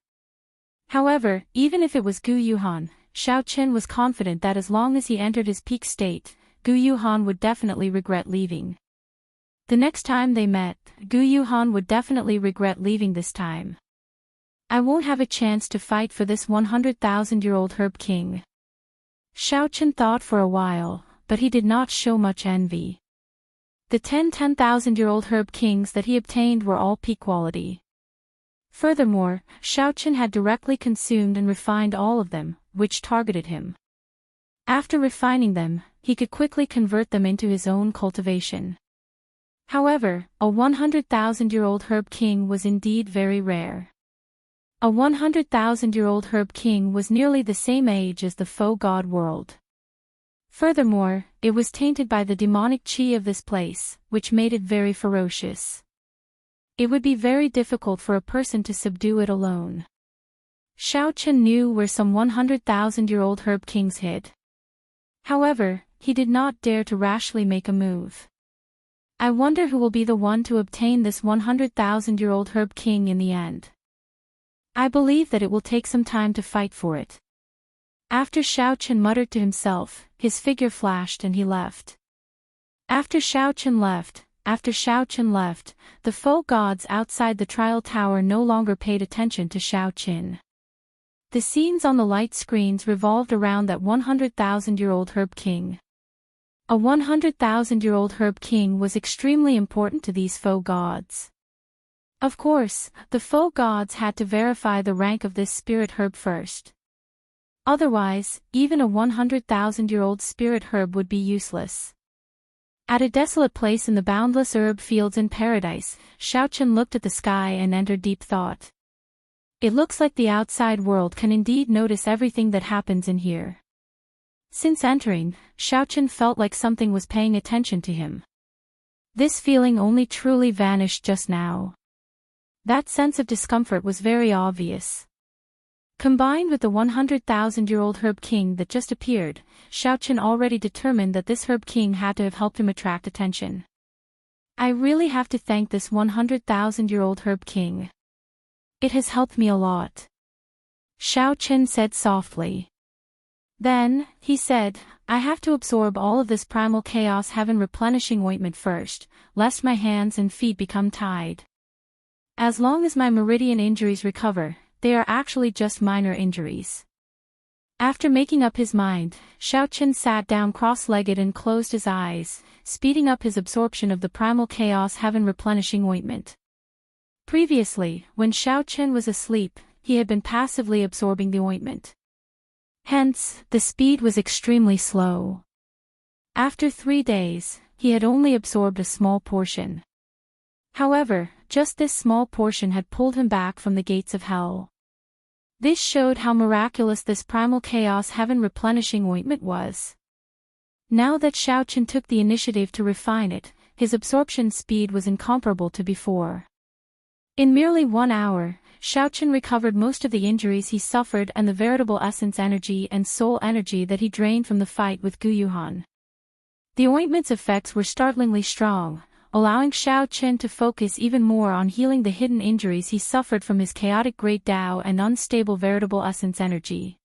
However, even if it was Gu Yuhan, Shao Qin was confident that as long as he entered his peak state, Gu Yuhan would definitely regret leaving. The next time they met, Gu Yuhan would definitely regret leaving this time. I won't have a chance to fight for this 100,000-year-old Herb King. Shao Qin thought for a while, but he did not show much envy. The 10,000-year-old Herb Kings that he obtained were all peak quality. Furthermore, Shao Qin had directly consumed and refined all of them, which targeted him. After refining them, he could quickly convert them into his own cultivation. However, a 100,000-year-old herb king was indeed very rare. A 100,000-year-old herb king was nearly the same age as the faux god world. Furthermore, it was tainted by the demonic chi of this place, which made it very ferocious. It would be very difficult for a person to subdue it alone. Xiao Chen knew where some 100,000-year-old herb kings hid. However, he did not dare to rashly make a move. I wonder who will be the one to obtain this 100,000-year-old herb king in the end. I believe that it will take some time to fight for it. After Xiao Chen muttered to himself, his figure flashed and he left. After Xiao Chen left, the faux gods outside the trial tower no longer paid attention to Xiao Chen. The scenes on the light screens revolved around that 100,000-year-old herb king. A 100,000-year-old herb king was extremely important to these faux gods. Of course, the faux gods had to verify the rank of this spirit herb first. Otherwise, even a 100,000-year-old spirit herb would be useless. At a desolate place in the boundless herb fields in paradise, Xiao Chen looked at the sky and entered deep thought. It looks like the outside world can indeed notice everything that happens in here. Since entering, Xiao Chen felt like something was paying attention to him. This feeling only truly vanished just now. That sense of discomfort was very obvious. Combined with the 100,000-year-old herb king that just appeared, Xiao Chen already determined that this herb king had to have helped him attract attention. I really have to thank this 100,000-year-old herb king. It has helped me a lot. Xiao Chen said softly. Then, he said, I have to absorb all of this primal chaos heaven replenishing ointment first, lest my hands and feet become tied. As long as my meridian injuries recover, they are actually just minor injuries. After making up his mind, Xiao Chen sat down cross-legged and closed his eyes, speeding up his absorption of the primal chaos heaven replenishing ointment. Previously, when Xiao Chen was asleep, he had been passively absorbing the ointment. Hence, the speed was extremely slow. After 3 days, he had only absorbed a small portion. However, just this small portion had pulled him back from the gates of hell. This showed how miraculous this primal chaos heaven replenishing ointment was. Now that Xiao Chen took the initiative to refine it, his absorption speed was incomparable to before. In merely 1 hour, Xiao Chen recovered most of the injuries he suffered and the veritable essence energy and soul energy that he drained from the fight with Gu Yuhan. The ointment's effects were startlingly strong, allowing Xiao Chen to focus even more on healing the hidden injuries he suffered from his chaotic great Tao and unstable veritable essence energy.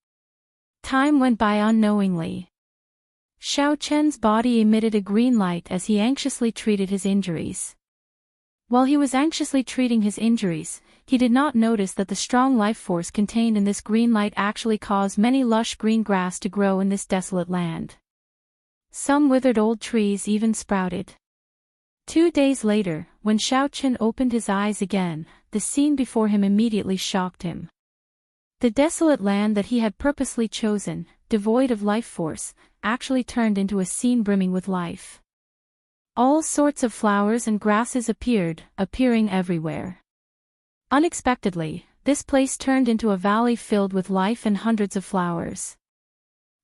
Time went by unknowingly. Xiao Chen's body emitted a green light as he anxiously treated his injuries. While he was anxiously treating his injuries, he did not notice that the strong life force contained in this green light actually caused many lush green grass to grow in this desolate land. Some withered old trees even sprouted. 2 days later, when Xiao Chen opened his eyes again, the scene before him immediately shocked him. The desolate land that he had purposely chosen, devoid of life force, actually turned into a scene brimming with life. All sorts of flowers and grasses appearing everywhere. Unexpectedly, this place turned into a valley filled with life and hundreds of flowers.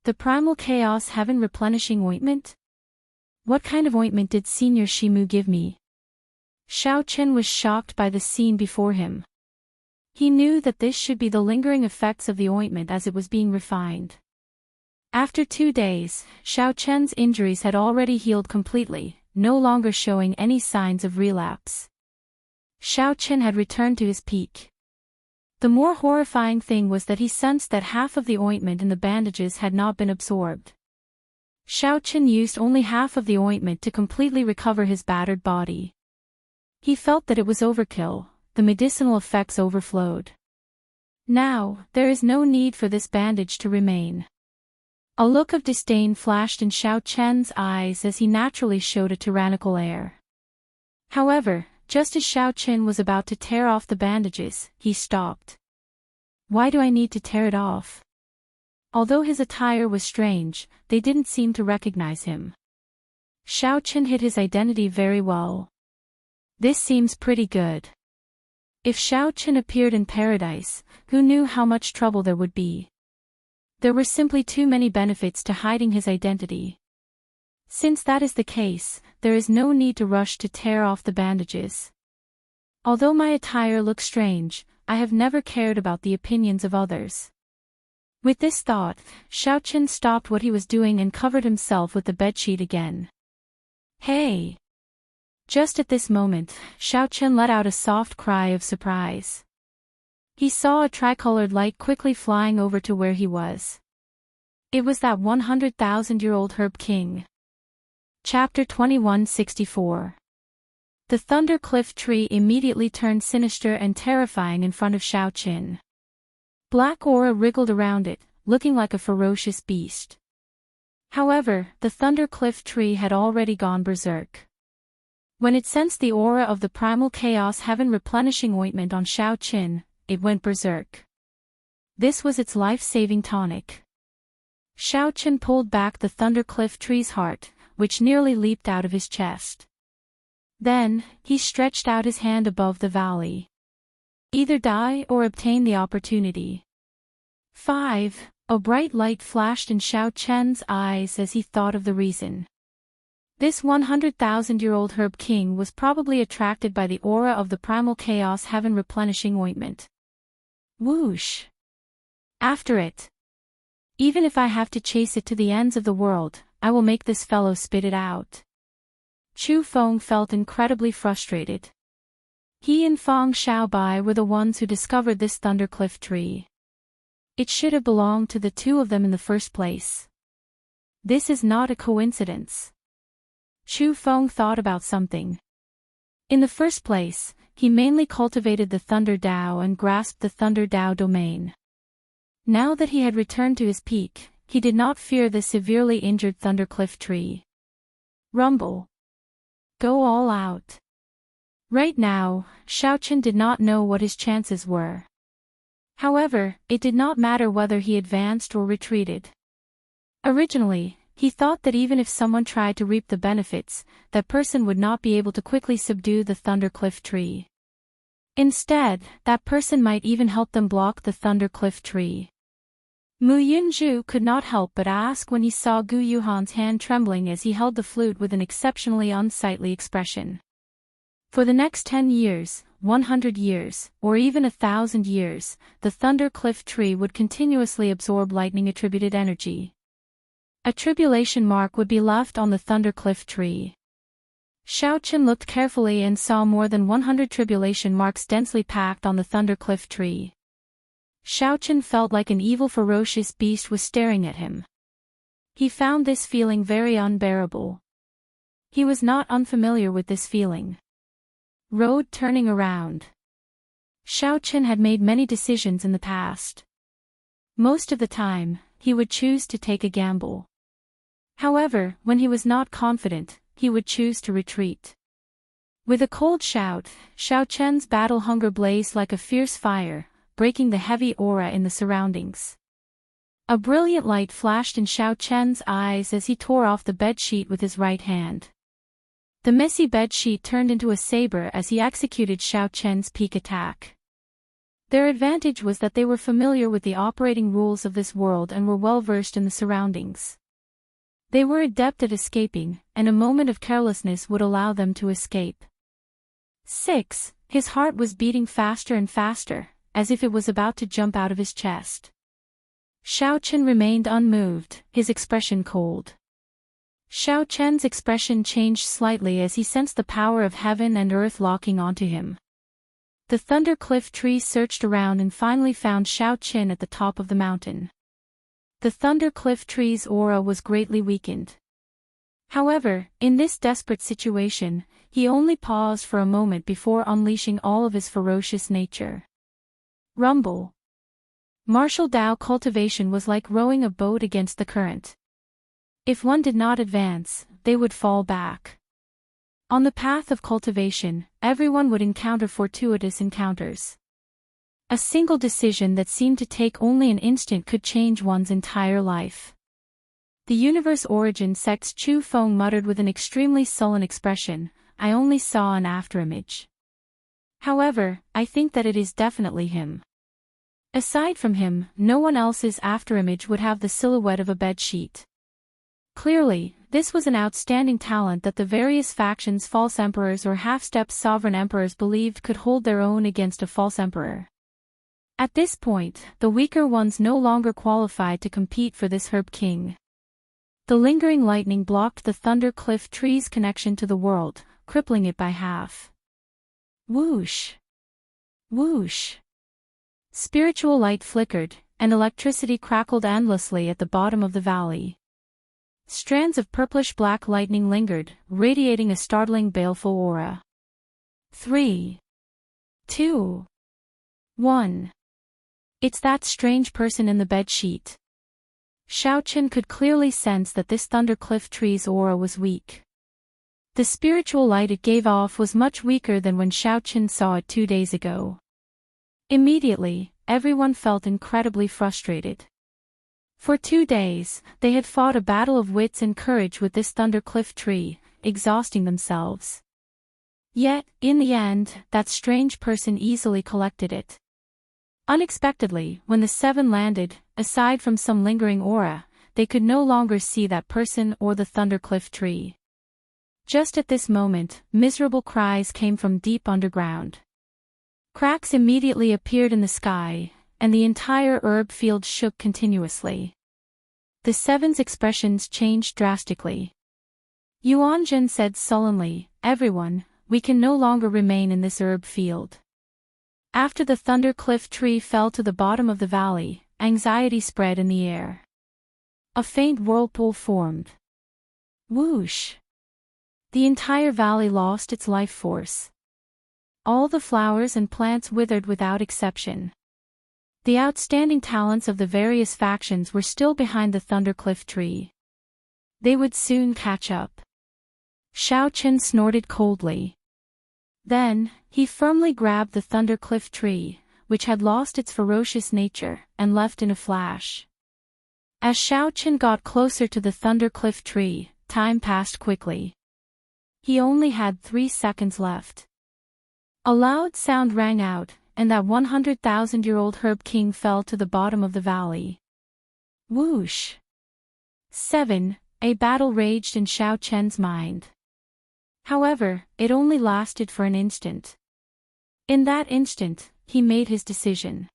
The primal chaos heaven replenishing ointment? What kind of ointment did Senior Shimu give me? Xiao Chen was shocked by the scene before him. He knew that this should be the lingering effects of the ointment as it was being refined. After 2 days, Xiao Chen's injuries had already healed completely, no longer showing any signs of relapse. Xiao Chen had returned to his peak. The more horrifying thing was that he sensed that half of the ointment in the bandages had not been absorbed. Xiao Chen used only half of the ointment to completely recover his battered body. He felt that it was overkill, the medicinal effects overflowed. Now, there is no need for this bandage to remain. A look of disdain flashed in Xiao Chen's eyes as he naturally showed a tyrannical air. However, just as Xiao Chen was about to tear off the bandages, he stopped. Why do I need to tear it off? Although his attire was strange, they didn't seem to recognize him. Xiaochen hid his identity very well. This seems pretty good. If Xiaochen appeared in paradise, who knew how much trouble there would be? There were simply too many benefits to hiding his identity. Since that is the case, there is no need to rush to tear off the bandages. Although my attire looks strange, I have never cared about the opinions of others. With this thought, Xiaochen stopped what he was doing and covered himself with the bedsheet again. Hey! Just at this moment, Xiaochen let out a soft cry of surprise. He saw a tricolored light quickly flying over to where he was. It was that 100,000-year-old Herb King. Chapter 2164. The Thunder Cliff Tree immediately turned sinister and terrifying in front of Xiaochen. Black aura wriggled around it, looking like a ferocious beast. However, the Thunder Cliff Tree had already gone berserk. When it sensed the aura of the primal chaos heaven replenishing ointment on Xiaochen, it went berserk. This was its life-saving tonic. Xiaochen pulled back the Thunder Cliff Tree's heart, which nearly leaped out of his chest. Then, he stretched out his hand above the valley. Either die or obtain the opportunity. 5. A bright light flashed in Xiaochen's eyes as he thought of the reason. This 100,000-year-old Herb King was probably attracted by the aura of the primal chaos heaven replenishing ointment. Whoosh! After it. Even if I have to chase it to the ends of the world, I will make this fellow spit it out. Chu Feng felt incredibly frustrated. He and Feng Xiaobai were the ones who discovered this Thundercliff tree. It should have belonged to the two of them in the first place. This is not a coincidence. Chu Feng thought about something. In the first place, he mainly cultivated the Thunder Dao and grasped the Thunder Dao domain. Now that he had returned to his peak, he did not fear the severely injured Thundercliff tree. Rumble. Go all out. Right now, Xiaochen did not know what his chances were. However, it did not matter whether he advanced or retreated. Originally, he thought that even if someone tried to reap the benefits, that person would not be able to quickly subdue the Thundercliff tree. Instead, that person might even help them block the Thundercliff tree. Mu Yunzhu could not help but ask when he saw Gu Yuhan's hand trembling as he held the flute with an exceptionally unsightly expression. For the next 10 years, 100 years, or even 1,000 years, the Thundercliff tree would continuously absorb lightning-attributed energy. A tribulation mark would be left on the Thundercliff tree. Xiaochen looked carefully and saw more than 100 tribulation marks densely packed on the Thundercliff tree. Xiaochen felt like an evil ferocious beast was staring at him. He found this feeling very unbearable. He was not unfamiliar with this feeling. Road turning around. Xiaochen had made many decisions in the past. Most of the time, he would choose to take a gamble. However, when he was not confident, he would choose to retreat. With a cold shout, Xiaochen's battle hunger blazed like a fierce fire, breaking the heavy aura in the surroundings. A brilliant light flashed in Xiaochen's eyes as he tore off the bedsheet with his right hand. The messy bedsheet turned into a saber as he executed Xiaochen's peak attack. Their advantage was that they were familiar with the operating rules of this world and were well versed in the surroundings. They were adept at escaping, and a moment of carelessness would allow them to escape. 6. His heart was beating faster and faster, as if it was about to jump out of his chest. Xiaochen remained unmoved, his expression cold. Xiaochen's expression changed slightly as he sensed the power of heaven and earth locking onto him. The Thundercliff tree searched around and finally found Xiaochen at the top of the mountain. The Thundercliff tree's aura was greatly weakened. However, in this desperate situation, he only paused for a moment before unleashing all of his ferocious nature. Rumble. Martial Dao cultivation was like rowing a boat against the current. If one did not advance, they would fall back. On the path of cultivation, everyone would encounter fortuitous encounters. A single decision that seemed to take only an instant could change one's entire life. The universe origin sect's Chu Feng muttered with an extremely sullen expression, "I only saw an afterimage. However, I think that it is definitely him. Aside from him, no one else's afterimage would have the silhouette of a bedsheet." Clearly, this was an outstanding talent that the various factions' false emperors or half-step sovereign emperors believed could hold their own against a false emperor. At this point, the weaker ones no longer qualified to compete for this herb king. The lingering lightning blocked the Thunder Cliff tree's connection to the world, crippling it by half. Whoosh! Whoosh! Spiritual light flickered, and electricity crackled endlessly at the bottom of the valley. Strands of purplish-black lightning lingered, radiating a startling baleful aura. 3, 2, 1. It's that strange person in the bedsheet. Xiao Chen could clearly sense that this Thundercliff tree's aura was weak. The spiritual light it gave off was much weaker than when Xiao Chen saw it 2 days ago. Immediately, everyone felt incredibly frustrated. For 2 days, they had fought a battle of wits and courage with this Thundercliff tree, exhausting themselves. Yet, in the end, that strange person easily collected it. Unexpectedly, when the 7 landed, aside from some lingering aura, they could no longer see that person or the Thundercliff tree. Just at this moment, miserable cries came from deep underground. Cracks immediately appeared in the sky, and the entire herb field shook continuously. The 7's expressions changed drastically. Yuan Jin said sullenly, "Everyone, we can no longer remain in this herb field." After the Thundercliff tree fell to the bottom of the valley, anxiety spread in the air. A faint whirlpool formed. Whoosh! The entire valley lost its life force. All the flowers and plants withered without exception. The outstanding talents of the various factions were still behind the Thundercliff tree. They would soon catch up. Xiao Chen snorted coldly. Then, he firmly grabbed the Thundercliff tree, which had lost its ferocious nature, and left in a flash. As Xiao Chen got closer to the Thundercliff tree, time passed quickly. He only had 3 seconds left. A loud sound rang out, and that 100,000-year-old herb king fell to the bottom of the valley. Whoosh! 7. A battle raged in Xiao Chen's mind. However, it only lasted for an instant. In that instant, he made his decision.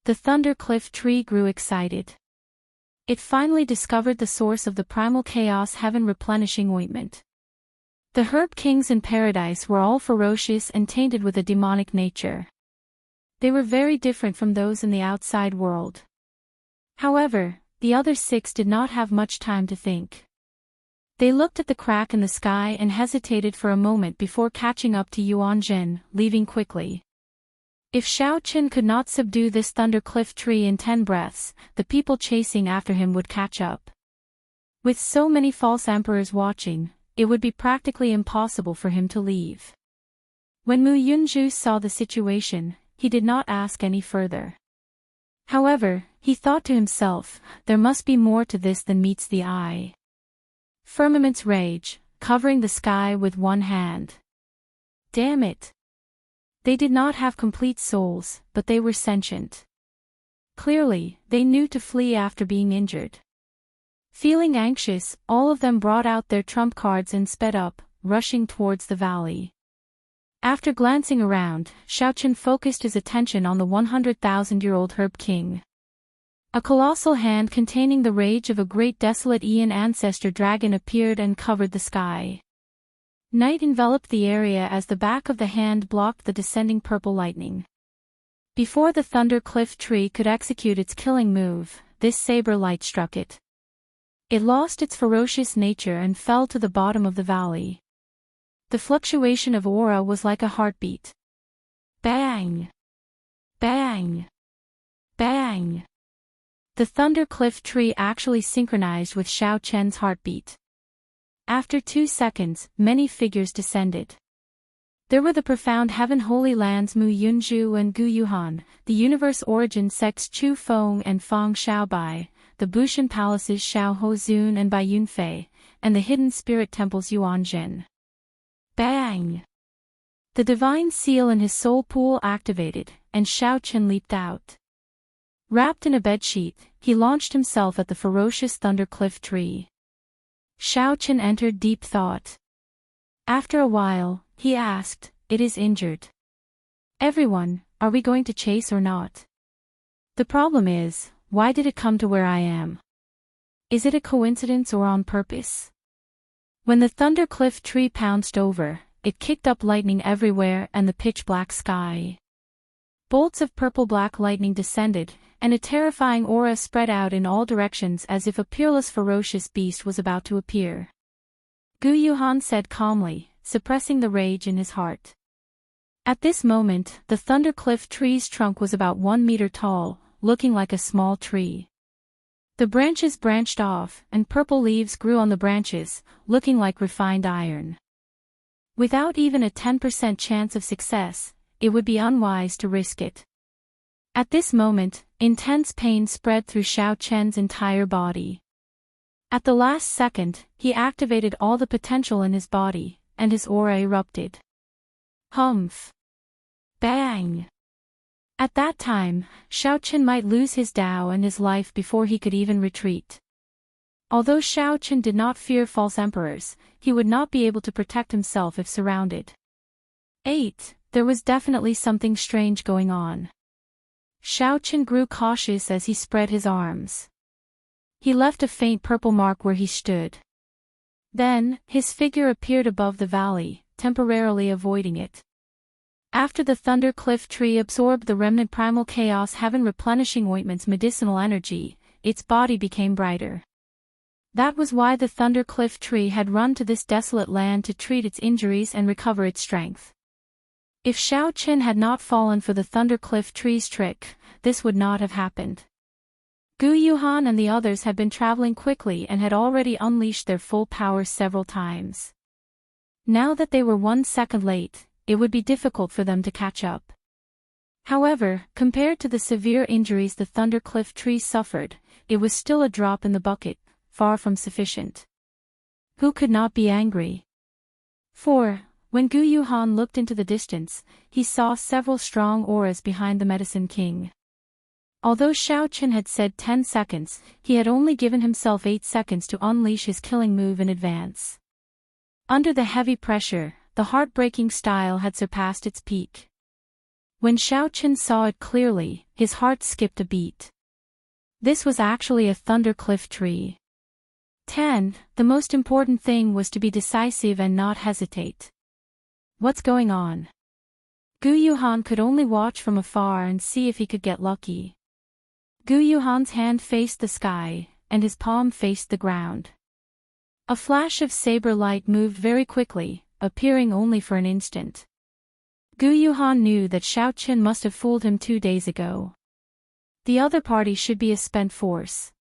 The Thundercliff tree grew excited. It finally discovered the source of the primal chaos heaven replenishing ointment. The herb kings in paradise were all ferocious and tainted with a demonic nature. They were very different from those in the outside world. However, the other 6 did not have much time to think. They looked at the crack in the sky and hesitated for a moment before catching up to Yuan Jin, leaving quickly. If Xiao Chen could not subdue this Thundercliff tree in 10 breaths, the people chasing after him would catch up. With so many false emperors watching, it would be practically impossible for him to leave. When Mu Yunju saw the situation, he did not ask any further. However, he thought to himself, there must be more to this than meets the eye. Firmaments rage, covering the sky with one hand. Damn it! They did not have complete souls, but they were sentient. Clearly, they knew to flee after being injured. Feeling anxious, all of them brought out their trump cards and sped up, rushing towards the valley. After glancing around, Xiao Chen focused his attention on the 100,000-year-old herb king. A colossal hand containing the rage of a great desolate Aeon ancestor dragon appeared and covered the sky. Night enveloped the area as the back of the hand blocked the descending purple lightning. Before the Thundercliff tree could execute its killing move, this saber light struck it. It lost its ferocious nature and fell to the bottom of the valley. The fluctuation of aura was like a heartbeat. Bang! Bang! Bang! The Thundercliff tree actually synchronized with Xiao Chen's heartbeat. After 2 seconds, many figures descended. There were the profound heaven holy lands Mu Yunju and Gu Yuhan, the universe origin sects Chu Feng and Fang Xiaobai, the Bushan palaces Xiao Hozun and Bai Yunfei, and the hidden spirit temples Yuanjin. Bang! The divine seal in his soul pool activated, and Xiao Chen leaped out. Wrapped in a bedsheet, he launched himself at the ferocious thundercliff tree. Xiao Chen entered deep thought. After a while, he asked, "It is injured. Everyone, are we going to chase or not? The problem is, why did it come to where I am? Is it a coincidence or on purpose?" When the thundercliff tree pounced over, it kicked up lightning everywhere and the pitch-black sky. Bolts of purple-black lightning descended, and a terrifying aura spread out in all directions as if a peerless ferocious beast was about to appear. Gu Yuhan said calmly, suppressing the rage in his heart. At this moment, the thundercliff tree's trunk was about 1 meter tall, looking like a small tree. The branches branched off, and purple leaves grew on the branches, looking like refined iron. Without even a 10% chance of success, it would be unwise to risk it. At this moment, intense pain spread through Xiao Chen's entire body. At the last second, he activated all the potential in his body, and his aura erupted. Humph! Bang! At that time, Xiao Chen might lose his Tao and his life before he could even retreat. Although Xiao Chen did not fear false emperors, he would not be able to protect himself if surrounded. 8. There was definitely something strange going on. Xiao Chen grew cautious as he spread his arms. He left a faint purple mark where he stood. Then, his figure appeared above the valley, temporarily avoiding it. After the thundercliff tree absorbed the remnant primal chaos heaven replenishing ointment's medicinal energy, its body became brighter. That was why the thundercliff tree had run to this desolate land to treat its injuries and recover its strength. If Xiao Chen had not fallen for the thundercliff tree's trick, this would not have happened. Gu Yuhan and the others had been traveling quickly and had already unleashed their full power several times. Now that they were 1 second late, it would be difficult for them to catch up. However, compared to the severe injuries the thundercliff tree suffered, it was still a drop in the bucket, far from sufficient. Who could not be angry? 4. When Gu Yuhan looked into the distance, he saw several strong auras behind the Medicine King. Although Xiao Chen had said 10 seconds, he had only given himself 8 seconds to unleash his killing move in advance. Under the heavy pressure, the heartbreaking style had surpassed its peak. When Xiao Chen saw it clearly, his heart skipped a beat. This was actually a thundercliff tree. 10. The most important thing was to be decisive and not hesitate. What's going on? Gu Yuhan could only watch from afar and see if he could get lucky. Gu Yuhan's hand faced the sky, and his palm faced the ground. A flash of saber light moved very quickly, appearing only for an instant. Gu Yuhan knew that Xiao Chen must have fooled him 2 days ago. The other party should be a spent force.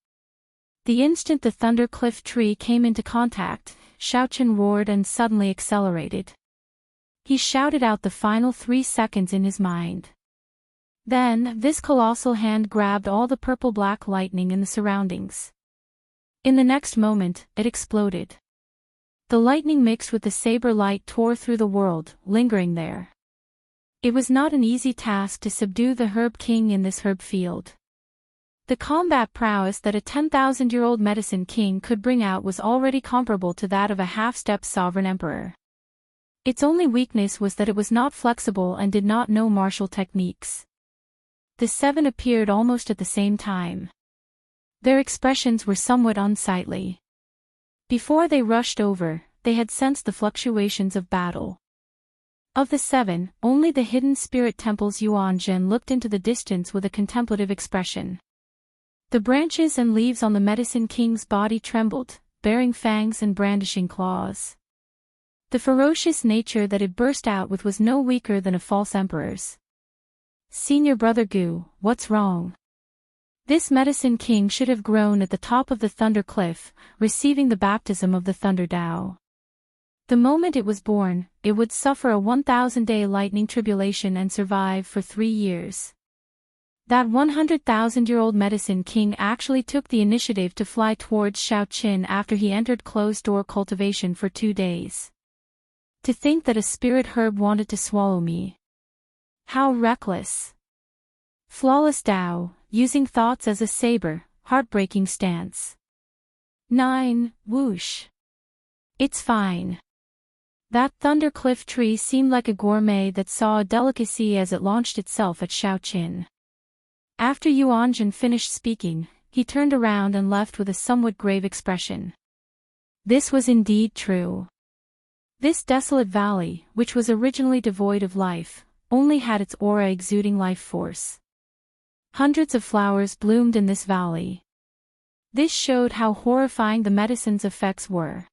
The instant the thundercliff tree came into contact, Xiao Chen roared and suddenly accelerated. He shouted out the final 3 seconds in his mind. Then, this colossal hand grabbed all the purple-black lightning in the surroundings. In the next moment, it exploded. The lightning mixed with the saber light tore through the world, lingering there. It was not an easy task to subdue the Herb King in this herb field. The combat prowess that a 10,000-year-old Medicine King could bring out was already comparable to that of a half-step sovereign emperor. Its only weakness was that it was not flexible and did not know martial techniques. The 7 appeared almost at the same time. Their expressions were somewhat unsightly. Before they rushed over, they had sensed the fluctuations of battle. Of the 7, only the hidden spirit temple's Yuanzhen looked into the distance with a contemplative expression. The branches and leaves on the Medicine King's body trembled, bearing fangs and brandishing claws. The ferocious nature that it burst out with was no weaker than a false emperor's. Senior Brother Gu, what's wrong? This Medicine King should have grown at the top of the Thunder Cliff, receiving the baptism of the Thunder Tao. The moment it was born, it would suffer a 1,000-day lightning tribulation and survive for 3 years. That 100,000-year-old medicine king actually took the initiative to fly towards Shaoqin after he entered closed-door cultivation for 2 days. To think that a spirit herb wanted to swallow me. How reckless. Flawless Tao, using thoughts as a saber, heartbreaking stance. 9. Whoosh. It's fine. That thundercliff tree seemed like a gourmet that saw a delicacy as it launched itself at Shaoqin. After Yuanjun finished speaking, he turned around and left with a somewhat grave expression. This was indeed true. This desolate valley, which was originally devoid of life, only had its aura exuding life force. Hundreds of flowers bloomed in this valley. This showed how horrifying the medicine's effects were.